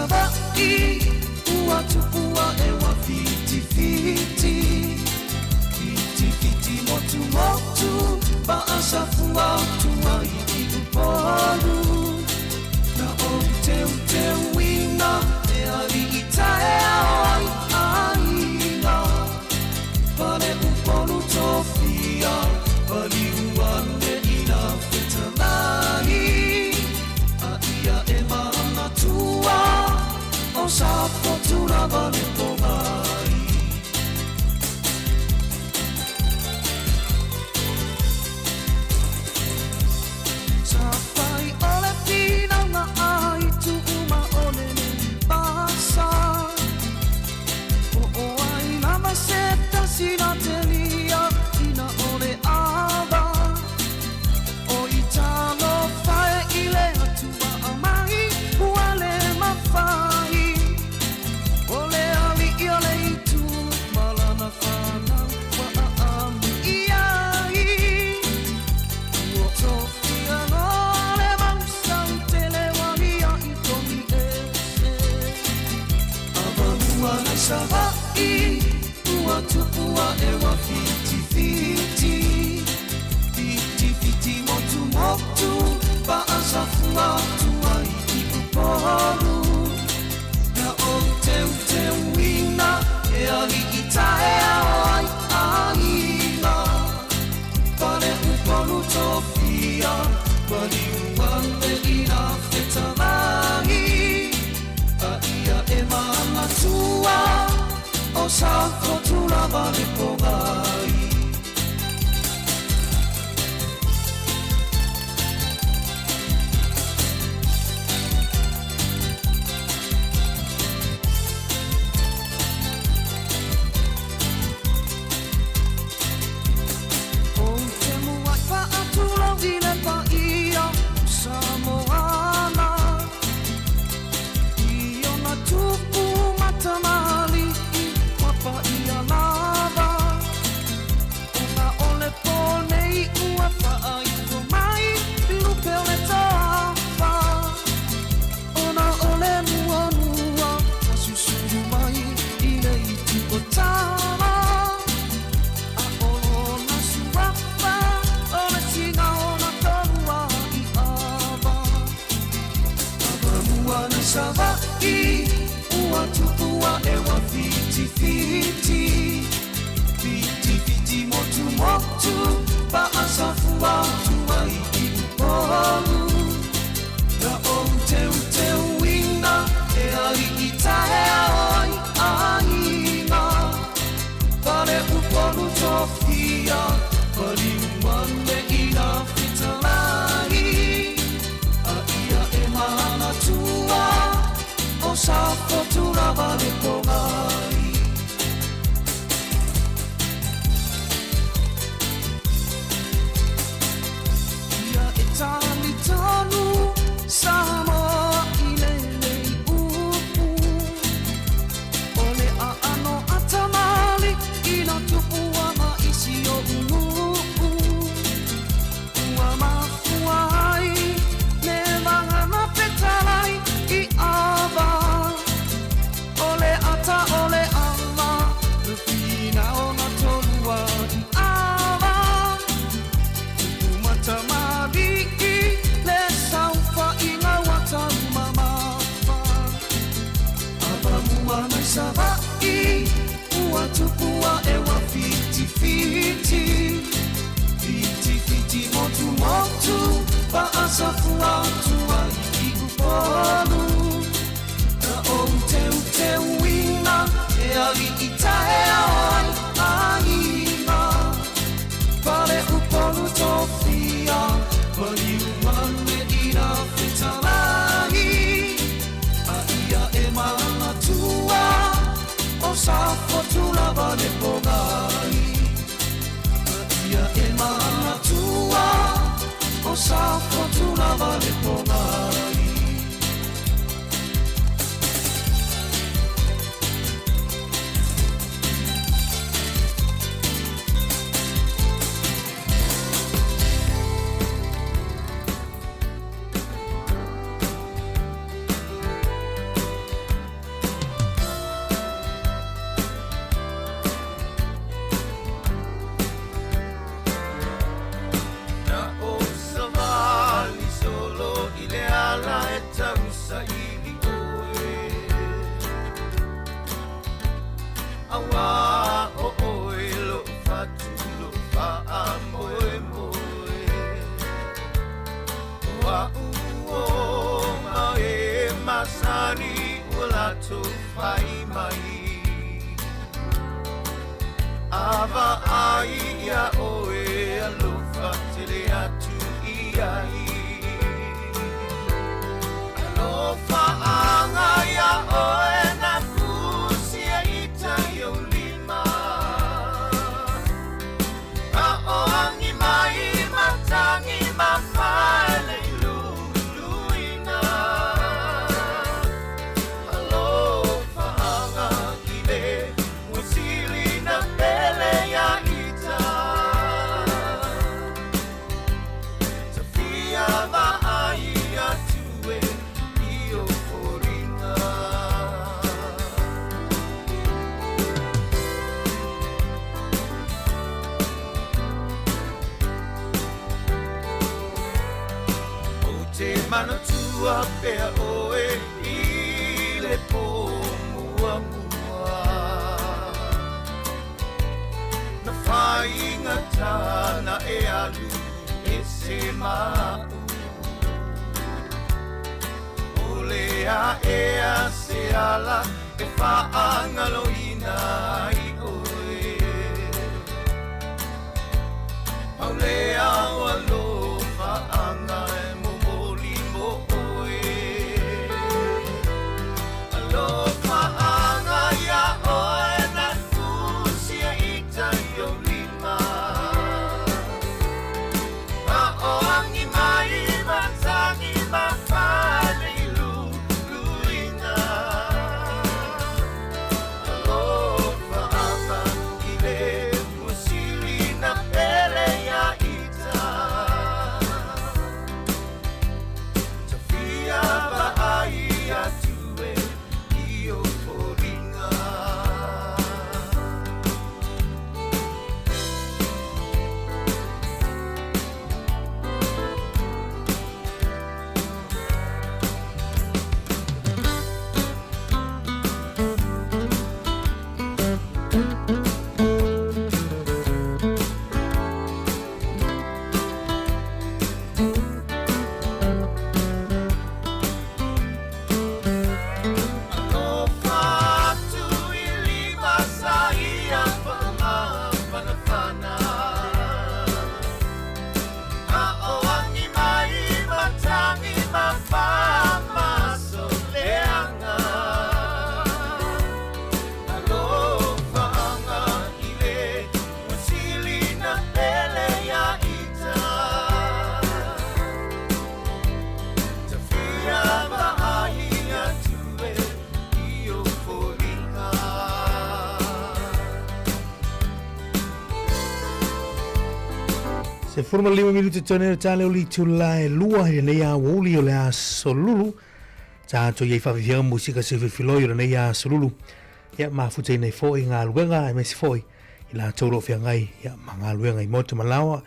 savai ua tupua e wa fiti fiti fiti fiti motu motu ba asafua tua i upolu na o te wina e ali i tae ai aina pare upolu tofia pari uane ina fetalai a ia e mana tua o sa fortuna vale pomai sa pai ole pina na ai tu uma ole ne pasa o ai na maseta sina telia ina ole ava o italo fai ile atua amai uale mafai ole ali ole itu malana fana wa aami iai o sofia no le mamsau tele walia itomi ese avanua na savai ua tupua e wa fiti fiti fiti fiti motu motu ba asafua tua i upolu na o te wina e ali i tae ai aina pare upolu tofia pari uane ina fetalai a ia e mana tua o sa fortuna vale pomai o te muai pa atula vile pa ia Sāmoana i ona tupu matamali i wapa ia lava ona ole ponei ua pa ai ko mai lupe ole tafa ona ole mua mua asusuru mai i nei tu o tama a ona suapa ole singa ona taua i ava avanua na savai ua tupua e wa fiti fiti fiti fiti motu motu ba asafua tua i upolu na o te wina e ali i tae ai aina pare upolu tofia pari uane ina fetalai a ia e mana tua o sa fortuna vale pomai ia e tani tanu Sāmoa i lelei upu ole a ano atamali ina tupua ma isi o unu ua mafuai me vanga petalai i ava ole ata ole ama fina ona tolua i ava matamali le saufa inga wata mamafa avamua na savai ua tupua e wa fiti fiti fiti fiti motu motu ba asafua tua i upolu na o te wina e ali i tae ai aina pare upolu tofia pari uane ina fetalai a ia e mana tua o sa fortuna vale pomai a ia e mana tua o sa fortuna vale pomai lo fai mai Ava ai ia oe alofa tele atu iai Alofa anga ia oe na kusia ita yo lima A oangi mai matangi mawhale luluina Alofa anga ile musili na pele ya ita Tafia va ai atue io foringa O te mana tua pea oe I le po mua mua Na whainga tāna e alu e se mau O lea e a se ala e whaangalo ina I oe Au lea o alofa anga e momoli mo oe Alofa anga ia oe na kusia ita yo lima A oangi mai matangi mawhale luina Alofa anga ile musili na pele ya ita Tafia va ai atue io foringa Alofa atu I lima saia whanawhana A oangi mai matangi mawhama soleanga Alofa anga I le musili na pele ya ita Tafia va ai atue io foringa Se forma 5 minuti tone tale o li tula e lua e nei a wuli o le a solulu. Tātou iei whawhianga musika se whiwhiloi o nei a solulu. Ia mawhutei nei fōi ngā luenga e mesi fōi. I la tauro whiangai, ia ma ngā luenga I motu malawa.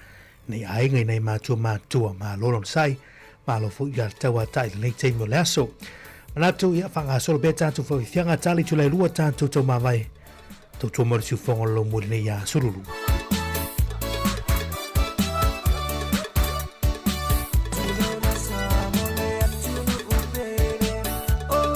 Nei aingai nei mātua ma loron sai. Ma lo fu ia taua tai nei teimo le aso. Manatu ia whanga solo bea tātou whawhianga tali tula e lua tātou tau mawai. Tātou morisu whongolo muri nei a solulu. Oh,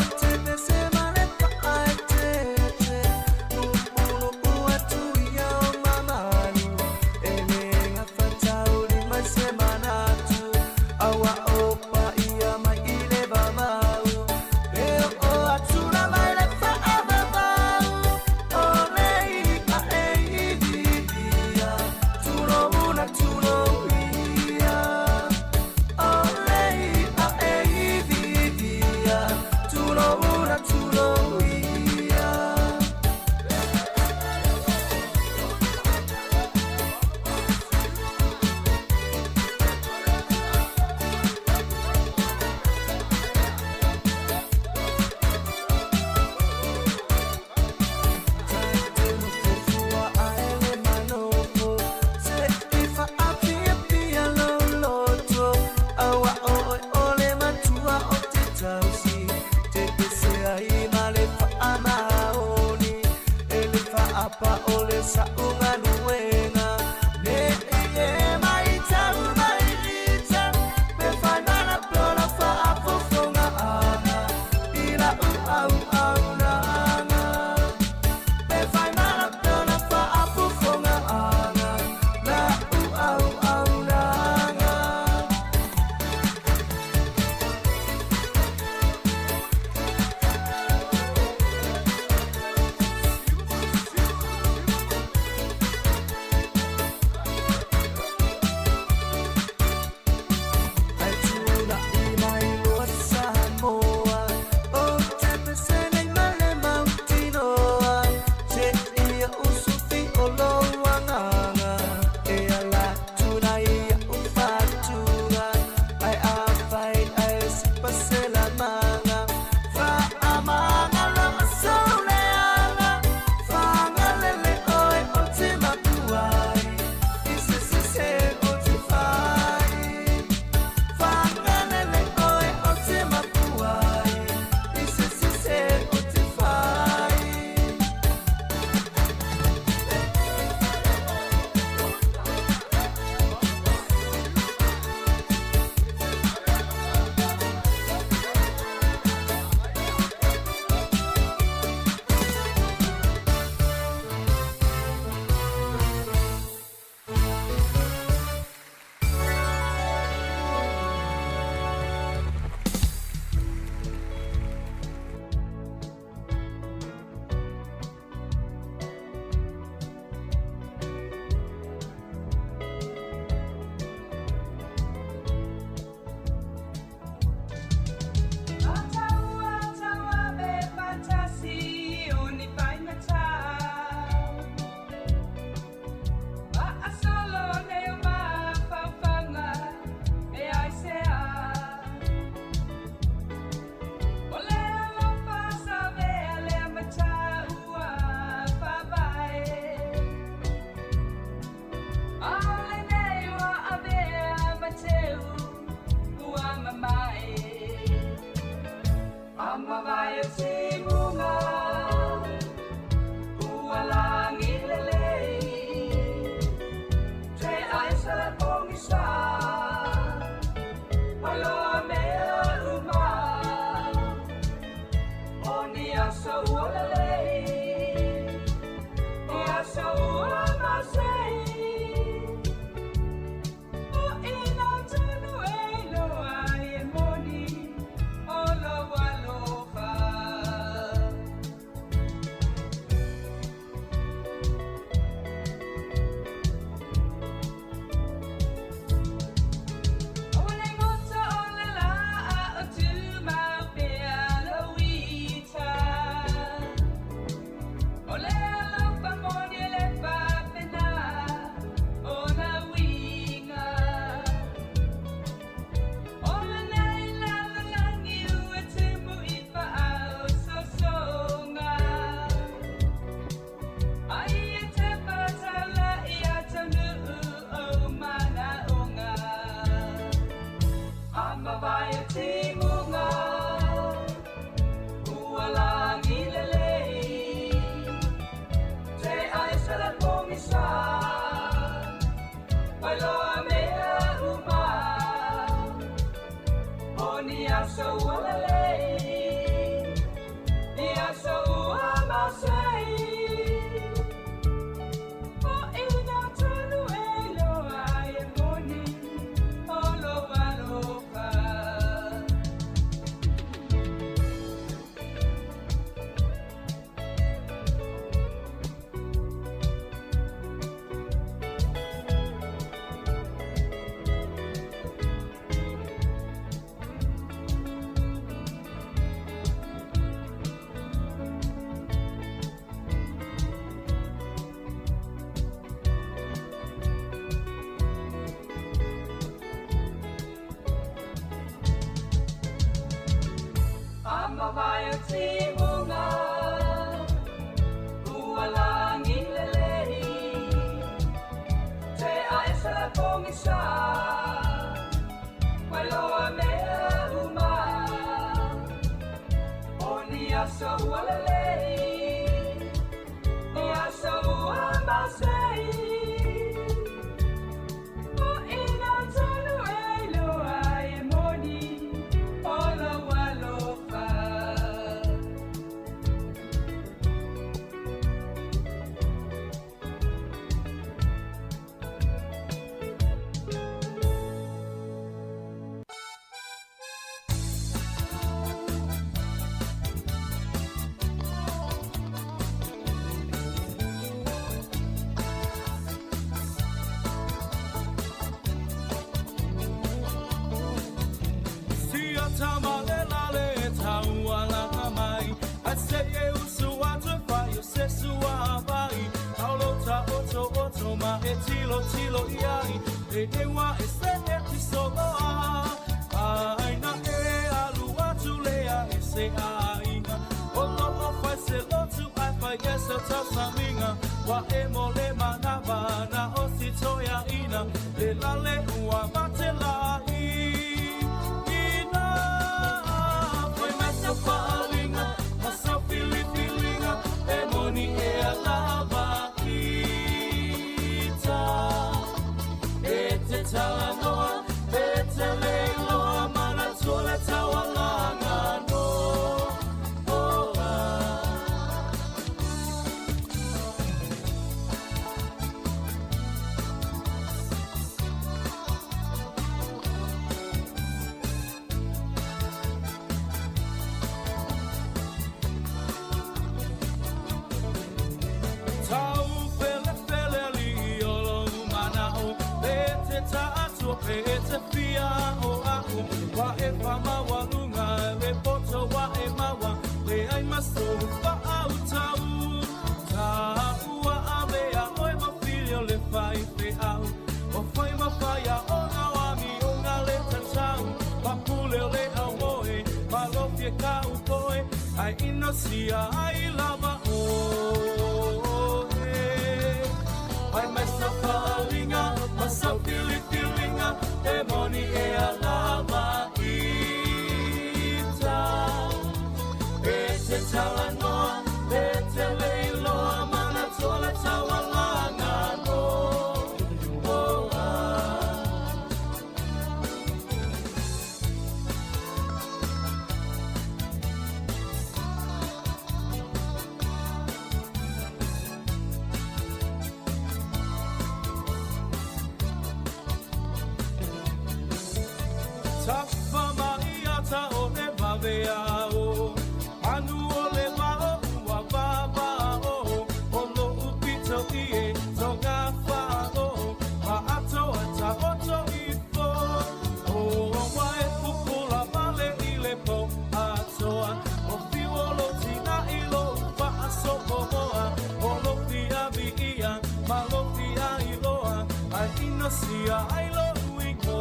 ia ai lo uingo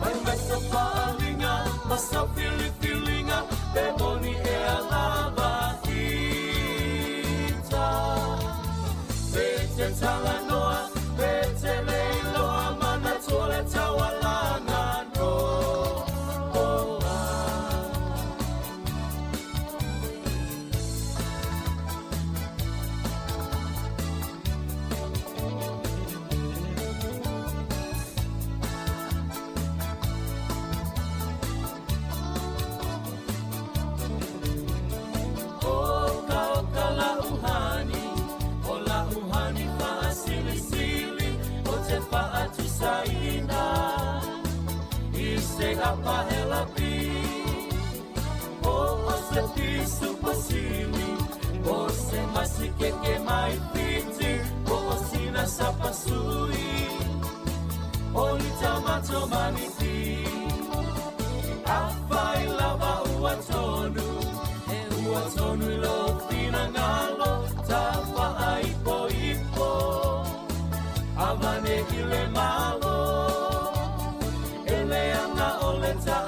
Mai mai sa whaalinga Ma sa whilinga Pe moni e alava hita Pe te tala noa Pe te leiloa Mana tole tawalanga no Apahela pi O se pisu pasili O se masike ke mai piti O sina sapasui O ni tamato maniti Afai lava uatonu Uatonu ilo fina ngalo Tafa aipo ipo Avane ile malo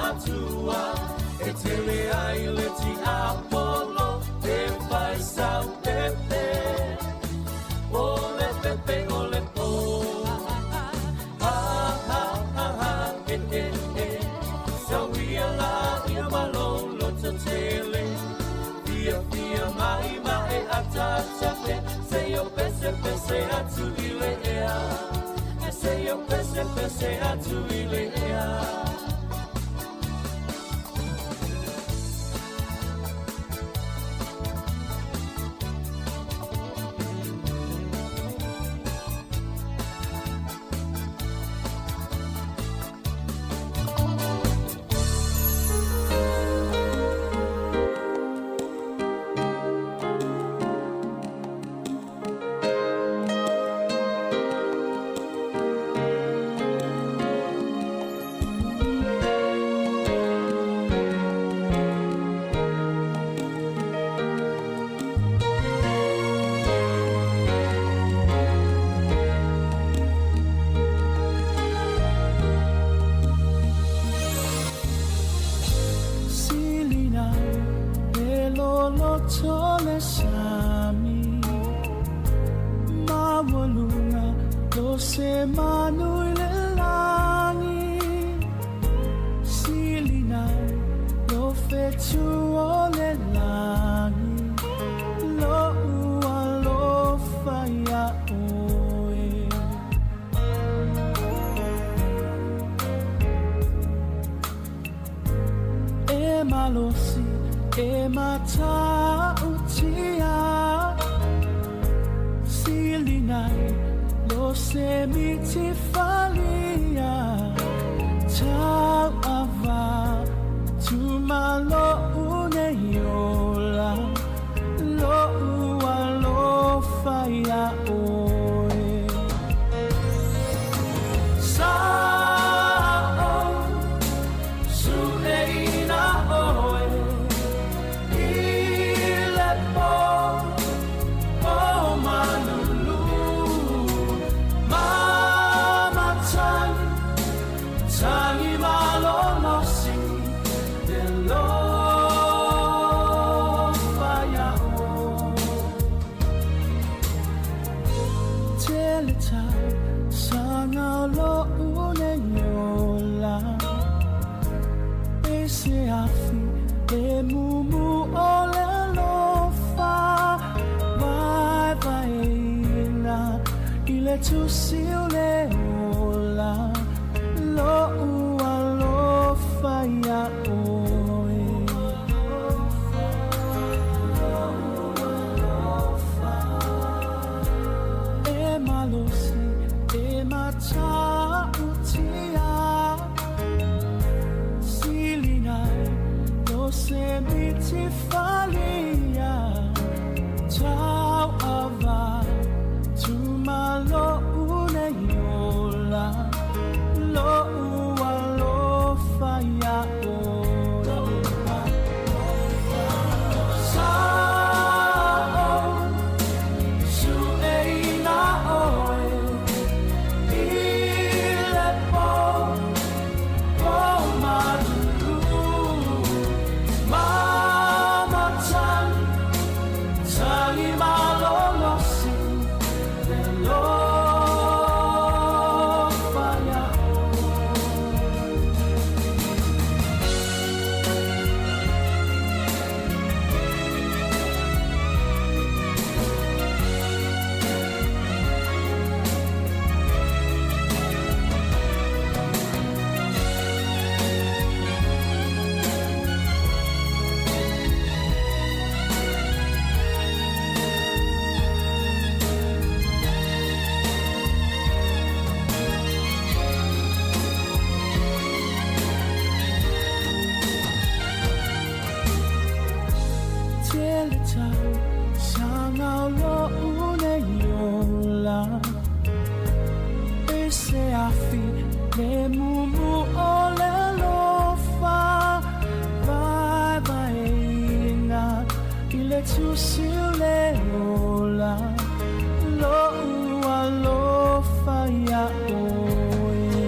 Atua, e tele ai le ti Apollo, te fai sau pepe, ole pepe, ole po, ha ha ha ha, sau ia la ia malolo te tele, via mai mai atachape, se yo pese atu ile ea, se yo pese atu ile ea. Oh tele tau Sanga lo une yola Ese afi le mumu o le lofa Vai vai inga Ile tu sile ola Lo ua lofa ya oe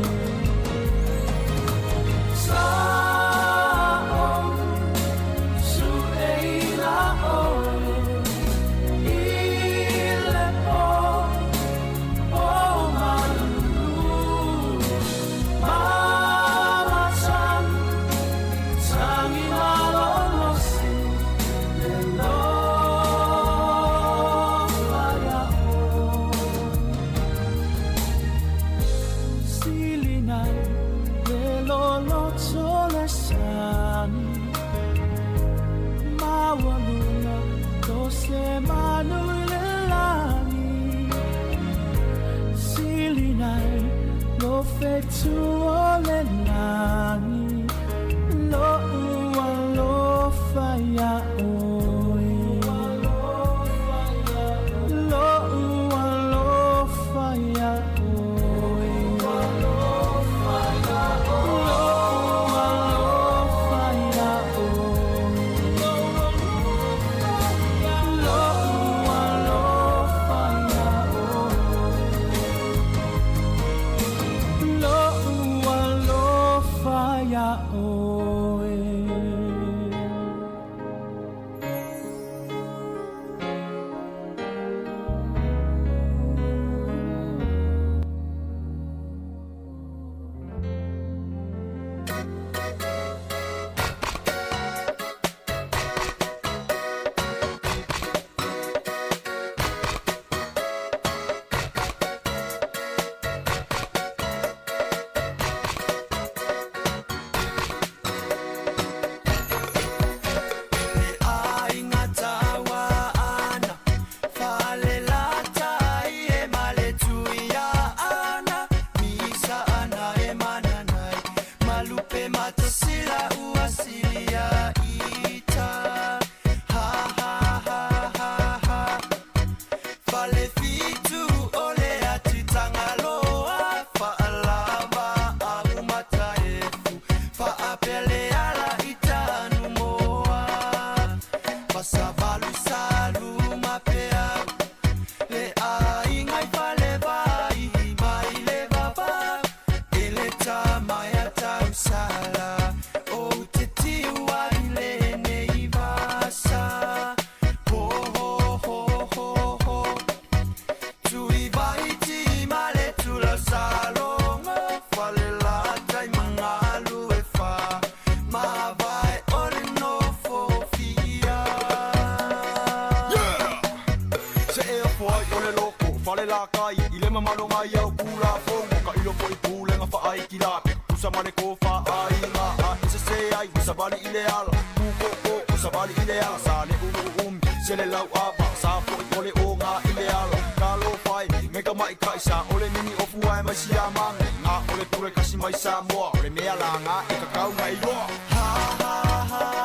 Sāmoa su eila oe Ile po malu Mama san Tangi malolosi Le lofa ya oe Silinai Le loloto le sani Mawalula Dose manu le lani Silinai Lo fetu o le nani Lo ua lo faya oe Lo ua lo faya oe Lo ua lo faya oe Lo ua lo faya oe Lo ua lo faya oe Sāmoa, ole mea langa, e kakau mai roa. Ha ha ha